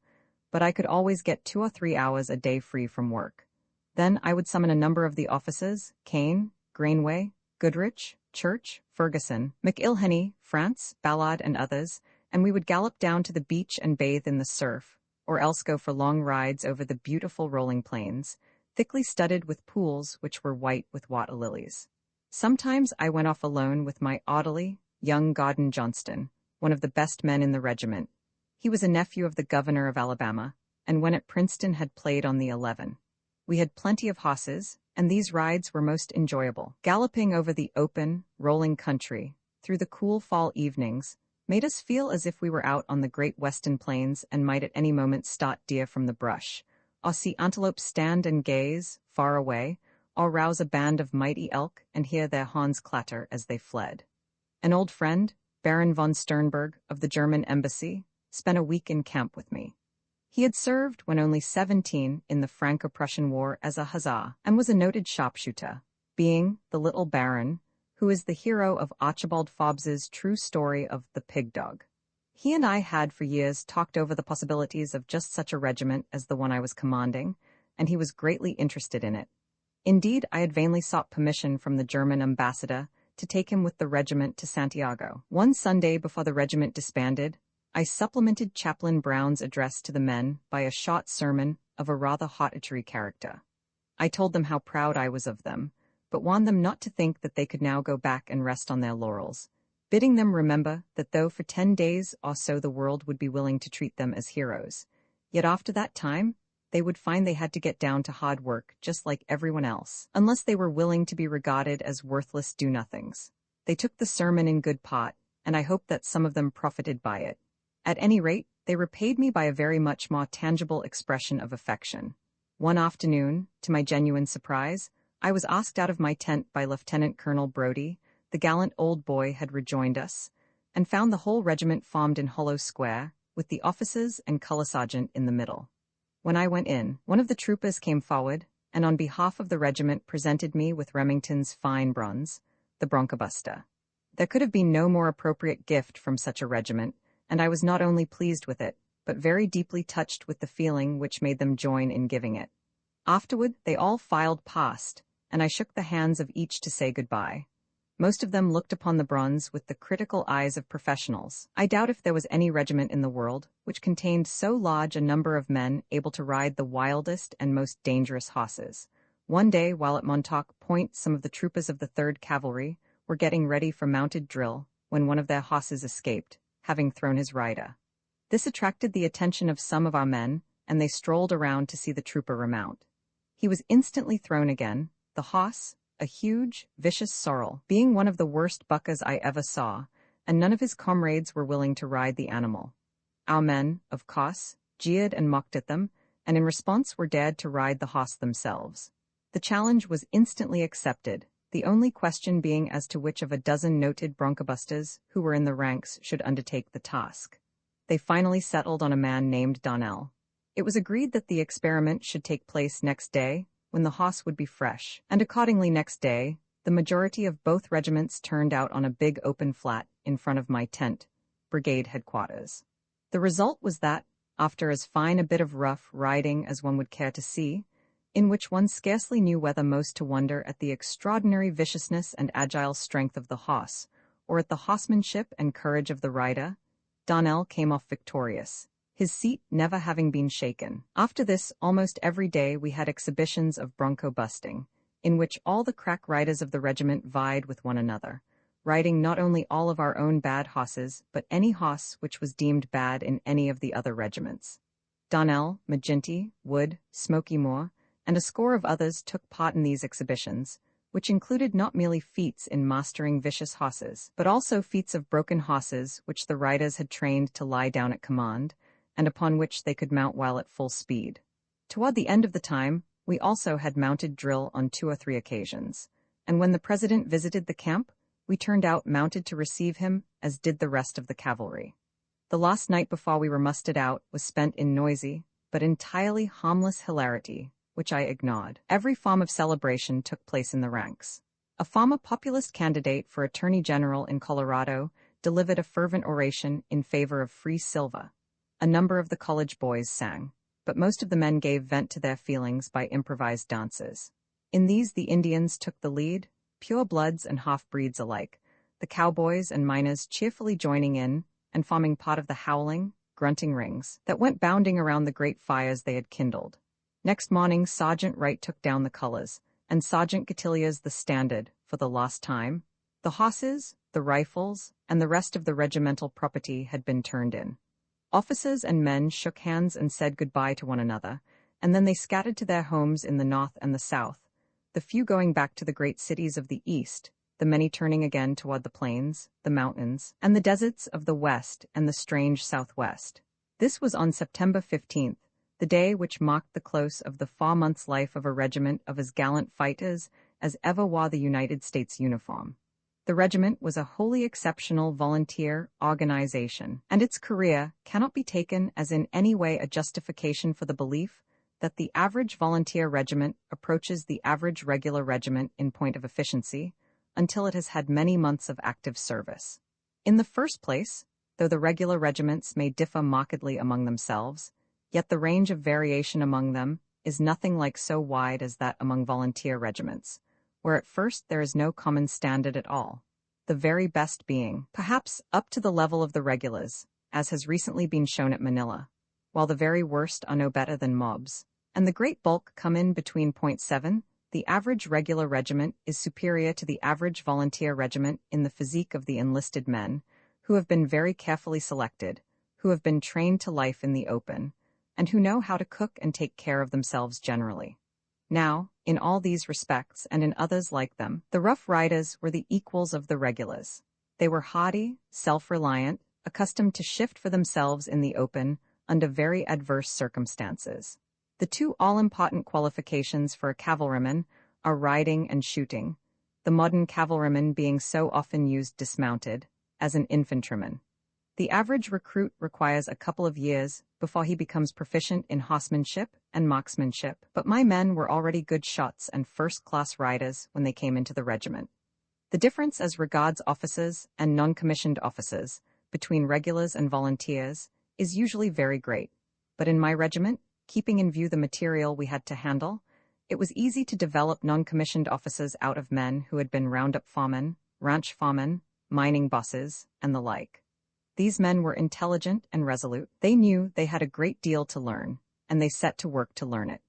but I could always get 2 or 3 hours a day free from work. Then I would summon a number of the officers, Kane, Greenway, Goodrich, Church, Ferguson, McIlhenny, France, Ballard, and others, and we would gallop down to the beach and bathe in the surf, or else go for long rides over the beautiful rolling plains, thickly studded with pools which were white with water lilies. Sometimes I went off alone with my orderly, young Gordon Johnston, one of the best men in the regiment. He was a nephew of the governor of Alabama, and when at Princeton had played on the 11. We had plenty of horses, and these rides were most enjoyable. Galloping over the open, rolling country, through the cool fall evenings, made us feel as if we were out on the great western plains and might at any moment start deer from the brush, or see antelope stand and gaze, far away, or rouse a band of mighty elk and hear their horns clatter as they fled. An old friend, Baron von Sternberg, of the German embassy, spent a week in camp with me. He had served, when only 17, in the Franco-Prussian War as a hussar, and was a noted sharpshooter, being the little Baron, who is the hero of Archibald Fobbs's true story of the pig dog. He and I had for years talked over the possibilities of just such a regiment as the one I was commanding, and he was greatly interested in it. Indeed, I had vainly sought permission from the German ambassador to take him with the regiment to Santiago. One Sunday before the regiment disbanded, I supplemented Chaplain Brown's address to the men by a short sermon of a rather hortatory character. I told them how proud I was of them, but warned them not to think that they could now go back and rest on their laurels, bidding them remember that though for 10 days or so the world would be willing to treat them as heroes, yet after that time they would find they had to get down to hard work just like everyone else, unless they were willing to be regarded as worthless do-nothings. They took the sermon in good part, and I hope that some of them profited by it. At any rate, they repaid me by a very much more tangible expression of affection. One afternoon, to my genuine surprise, I was asked out of my tent by Lieutenant Colonel Brodie. The gallant old boy had rejoined us, and found the whole regiment formed in hollow square, with the officers and colour sergeant in the middle. When I went in, one of the troopers came forward, and on behalf of the regiment presented me with Remington's fine bronze, the Broncobuster. There could have been no more appropriate gift from such a regiment, and I was not only pleased with it, but very deeply touched with the feeling which made them join in giving it. Afterward, they all filed past, and I shook the hands of each to say goodbye. Most of them looked upon the bronze with the critical eyes of professionals. I doubt if there was any regiment in the world which contained so large a number of men able to ride the wildest and most dangerous horses. One day, while at Montauk Point, some of the troopers of the 3rd Cavalry were getting ready for mounted drill when one of their horses escaped, having thrown his rider. This attracted the attention of some of our men, and they strolled around to see the trooper remount. He was instantly thrown again, the horse, a huge, vicious sorrel, being one of the worst buckers I ever saw, and none of his comrades were willing to ride the animal. Our men, of course, jeered and mocked at them, and in response were dared to ride the horse themselves. The challenge was instantly accepted, the only question being as to which of a dozen noted broncobusters who were in the ranks should undertake the task. They finally settled on a man named Donnell. It was agreed that the experiment should take place next day, when the horse would be fresh, and accordingly next day, the majority of both regiments turned out on a big open flat in front of my tent, brigade headquarters. The result was that, after as fine a bit of rough riding as one would care to see, in which one scarcely knew whether most to wonder at the extraordinary viciousness and agile strength of the horse, or at the horsemanship and courage of the rider, Donnell came off victorious, his seat never having been shaken. After this, almost every day we had exhibitions of bronco busting, in which all the crack riders of the regiment vied with one another, riding not only all of our own bad horses, but any horse which was deemed bad in any of the other regiments. Donnell, McGinty, Wood, Smoky Moore, and a score of others took part in these exhibitions, which included not merely feats in mastering vicious horses, but also feats of broken horses which the riders had trained to lie down at command, and upon which they could mount while at full speed. Toward the end of the time, we also had mounted drill on 2 or 3 occasions, and when the president visited the camp, we turned out mounted to receive him, as did the rest of the cavalry. The last night before we were mustered out was spent in noisy, but entirely harmless hilarity, which I ignored. Every form of celebration took place in the ranks. A former populist candidate for attorney general in Colorado delivered a fervent oration in favor of free silver. A number of the college boys sang, but most of the men gave vent to their feelings by improvised dances. In these the Indians took the lead, pure-bloods and half-breeds alike, the cowboys and miners cheerfully joining in and forming part of the howling, grunting rings that went bounding around the great fires they had kindled. Next morning Sergeant Wright took down the colors, and Sergeant Cotilliers the standard, for the last time. The horses, the rifles, and the rest of the regimental property had been turned in. Officers and men shook hands and said goodbye to one another, and then they scattered to their homes in the north and the south, the few going back to the great cities of the east, the many turning again toward the plains, the mountains, and the deserts of the west and the strange southwest. This was on September 15th, the day which marked the close of the 4 months' life of a regiment of as gallant fighters as ever wore the United States uniform. The regiment was a wholly exceptional volunteer organization, and its career cannot be taken as in any way a justification for the belief that the average volunteer regiment approaches the average regular regiment in point of efficiency until it has had many months of active service. In the first place, though the regular regiments may differ markedly among themselves, yet the range of variation among them is nothing like so wide as that among volunteer regiments, where at first there is no common standard at all, the very best being, perhaps, up to the level of the regulars, as has recently been shown at Manila, while the very worst are no better than mobs, and the great bulk come in between. 7. The average regular regiment is superior to the average volunteer regiment in the physique of the enlisted men, who have been very carefully selected, who have been trained to life in the open, and who know how to cook and take care of themselves generally. Now, in all these respects and in others like them, the Rough Riders were the equals of the regulars. They were haughty, self-reliant, accustomed to shift for themselves in the open under very adverse circumstances. The 2 all-important qualifications for a cavalryman are riding and shooting, the modern cavalryman being so often used dismounted, as an infantryman. The average recruit requires a couple of years before he becomes proficient in horsemanship and marksmanship, but my men were already good shots and first-class riders when they came into the regiment. The difference as regards officers and non-commissioned officers, between regulars and volunteers, is usually very great. But in my regiment, keeping in view the material we had to handle, it was easy to develop non-commissioned officers out of men who had been roundup foremen, ranch foremen, mining bosses, and the like. These men were intelligent and resolute. They knew they had a great deal to learn, and they set to work to learn it.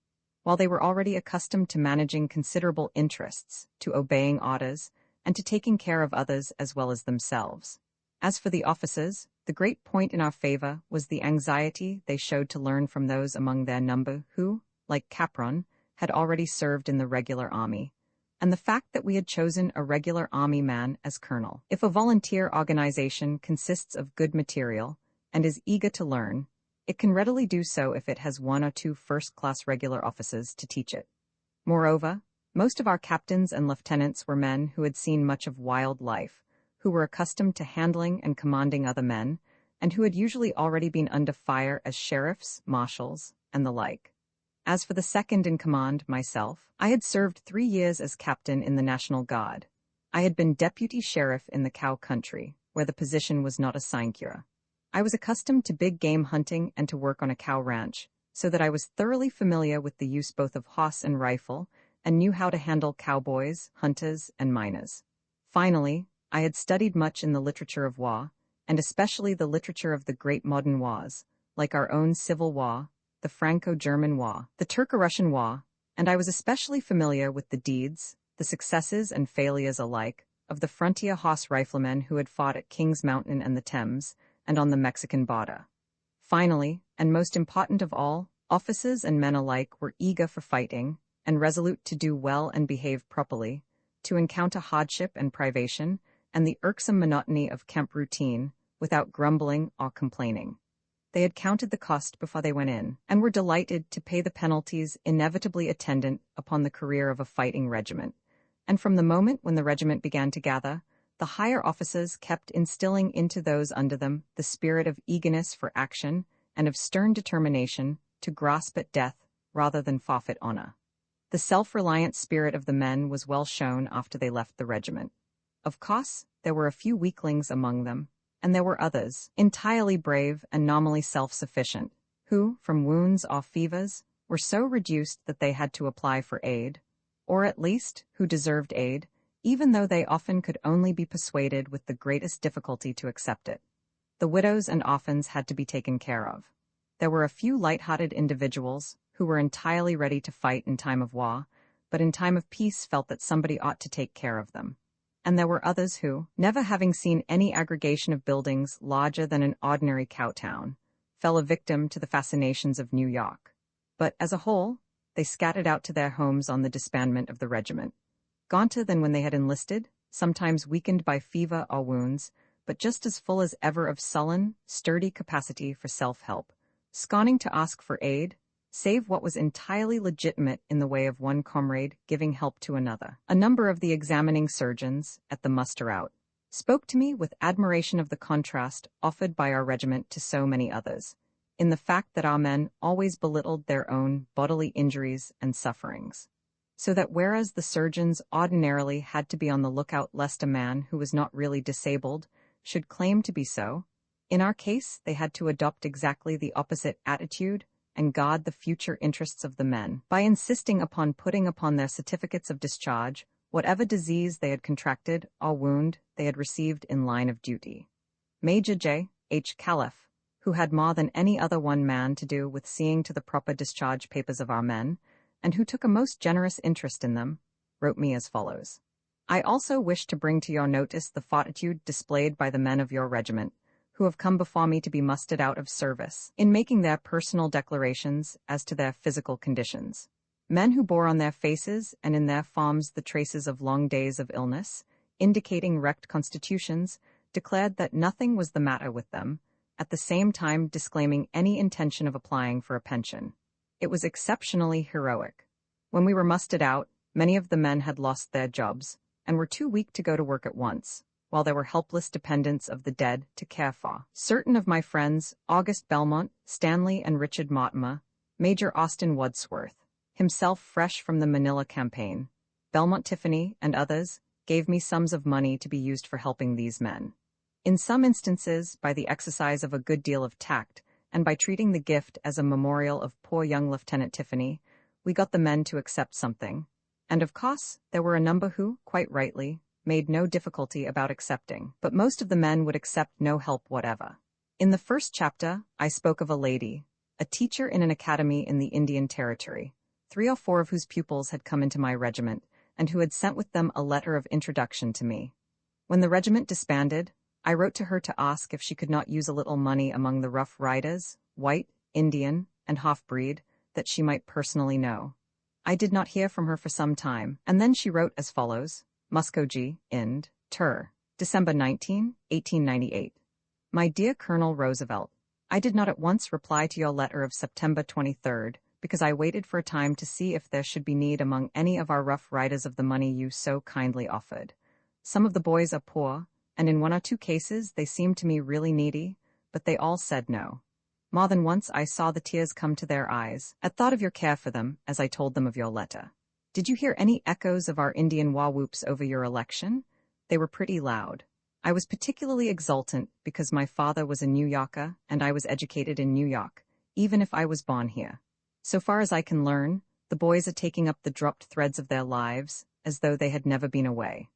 While they were already accustomed to managing considerable interests, to obeying orders, and to taking care of others as well as themselves. As for the officers, the great point in our favor was the anxiety they showed to learn from those among their number who, like Capron, had already served in the regular army, and the fact that we had chosen a regular army man as colonel. If a volunteer organization consists of good material and is eager to learn, it can readily do so if it has one or two first-class regular officers to teach it. Moreover, most of our captains and lieutenants were men who had seen much of wild life, who were accustomed to handling and commanding other men, and who had usually already been under fire as sheriffs, marshals, and the like. As for the second in command, myself, I had served 3 years as captain in the National Guard. I had been deputy sheriff in the cow country, where the position was not a sinecure. I was accustomed to big game hunting and to work on a cow ranch, so that I was thoroughly familiar with the use both of horse and rifle, and knew how to handle cowboys, hunters, and miners. Finally, I had studied much in the literature of war, and especially the literature of the great modern wars, like our own Civil War, the Franco-German War, the Turco-Russian War, and I was especially familiar with the deeds, the successes and failures alike, of the frontier horse riflemen who had fought at Kings Mountain and the Thames, and on the Mexican border. Finally, and most important of all, officers and men alike were eager for fighting, and resolute to do well and behave properly, to encounter hardship and privation, and the irksome monotony of camp routine, without grumbling or complaining. They had counted the cost before they went in, and were delighted to pay the penalties inevitably attendant upon the career of a fighting regiment. And from the moment when the regiment began to gather, the higher officers kept instilling into those under them the spirit of eagerness for action and of stern determination to grasp at death rather than forfeit honor. The self-reliant spirit of the men was well shown after they left the regiment. Of course, there were a few weaklings among them, and there were others, entirely brave and nominally self-sufficient, who, from wounds or fevers, were so reduced that they had to apply for aid, or at least, who deserved aid, even though they often could only be persuaded with the greatest difficulty to accept it. The widows and orphans had to be taken care of. There were a few light-hearted individuals who were entirely ready to fight in time of war, but in time of peace felt that somebody ought to take care of them. And there were others who, never having seen any aggregation of buildings larger than an ordinary cow town, fell a victim to the fascinations of New York. But, as a whole, they scattered out to their homes on the disbandment of the regiment, gaunter than when they had enlisted, sometimes weakened by fever or wounds, but just as full as ever of sullen, sturdy capacity for self-help, scorning to ask for aid, save what was entirely legitimate in the way of one comrade giving help to another. A number of the examining surgeons, at the muster-out, spoke to me with admiration of the contrast offered by our regiment to so many others, in the fact that our men always belittled their own bodily injuries and sufferings. So that whereas the surgeons ordinarily had to be on the lookout lest a man who was not really disabled should claim to be so, in our case they had to adopt exactly the opposite attitude and guard the future interests of the men by insisting upon putting upon their certificates of discharge whatever disease they had contracted or wound they had received in line of duty. Major J. H. Califf, who had more than any other one man to do with seeing to the proper discharge papers of our men, and who took a most generous interest in them, wrote me as follows. I also wish to bring to your notice the fortitude displayed by the men of your regiment, who have come before me to be mustered out of service, in making their personal declarations as to their physical conditions. Men who bore on their faces and in their forms the traces of long days of illness, indicating wrecked constitutions, declared that nothing was the matter with them, at the same time disclaiming any intention of applying for a pension. It was exceptionally heroic. When we were mustered out, many of the men had lost their jobs, and were too weak to go to work at once, while there were helpless dependents of the dead to care for. Certain of my friends, August Belmont, Stanley and Richard Mortimer, Major Austin Wadsworth, himself fresh from the Manila campaign, Belmont Tiffany, and others, gave me sums of money to be used for helping these men. In some instances, by the exercise of a good deal of tact, and by treating the gift as a memorial of poor young Lieutenant Tiffany, we got the men to accept something. And of course, there were a number who, quite rightly, made no difficulty about accepting, but most of the men would accept no help whatever. In the first chapter, I spoke of a lady, a teacher in an academy in the Indian Territory, 3 or 4 of whose pupils had come into my regiment, and who had sent with them a letter of introduction to me. When the regiment disbanded, I wrote to her to ask if she could not use a little money among the Rough Riders, white, Indian, and half-breed, that she might personally know. I did not hear from her for some time, and then she wrote as follows: Muskogee, Ind. Ter. December 19, 1898. My dear Colonel Roosevelt, I did not at once reply to your letter of September 23rd, because I waited for a time to see if there should be need among any of our Rough Riders of the money you so kindly offered. Some of the boys are poor, and in 1 or 2 cases they seemed to me really needy, but they all said no. More than once I saw the tears come to their eyes at thought of your care for them, as I told them of your letter. Did you hear any echoes of our Indian war-whoops over your election? They were pretty loud. I was particularly exultant because my father was a New Yorker and I was educated in New York, even if I was born here. So far as I can learn, the boys are taking up the dropped threads of their lives as though they had never been away.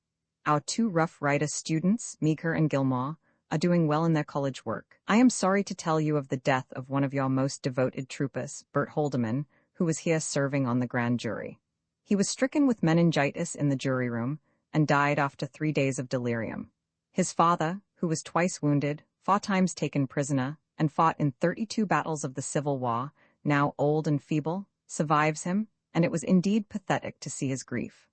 Our 2 Rough Rider students, Meeker and Gilmore, are doing well in their college work. I am sorry to tell you of the death of one of your most devoted troopers, Bert Holdeman, who was here serving on the grand jury. He was stricken with meningitis in the jury room and died after 3 days of delirium. His father, who was twice wounded, 4 times taken prisoner, and fought in 32 battles of the Civil War, now old and feeble, survives him, and it was indeed pathetic to see his grief.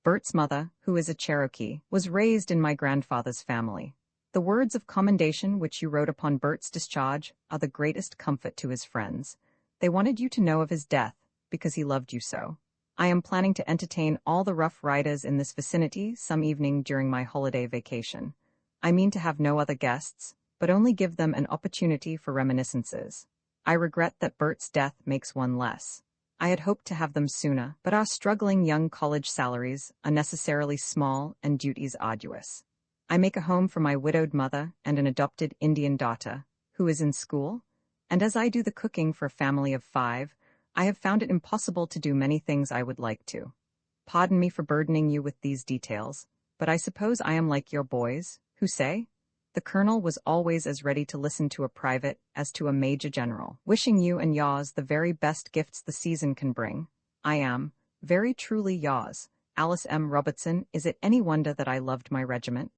Bert's mother, who is a Cherokee, was raised in my grandfather's family. The words of commendation which you wrote upon Bert's discharge are the greatest comfort to his friends. They wanted you to know of his death, because he loved you so. I am planning to entertain all the Rough Riders in this vicinity some evening during my holiday vacation. I mean to have no other guests, but only give them an opportunity for reminiscences. I regret that Bert's death makes one less. I had hoped to have them sooner, but our struggling young college salaries are necessarily small and duties arduous. I make a home for my widowed mother and an adopted Indian daughter, who is in school, and as I do the cooking for a family of 5, I have found it impossible to do many things I would like to. Pardon me for burdening you with these details, but I suppose I am like your boys, who say, the colonel was always as ready to listen to a private as to a major general. Wishing you and yours the very best gifts the season can bring, I am, very truly yours, Alice M. Robertson. Is it any wonder that I loved my regiment?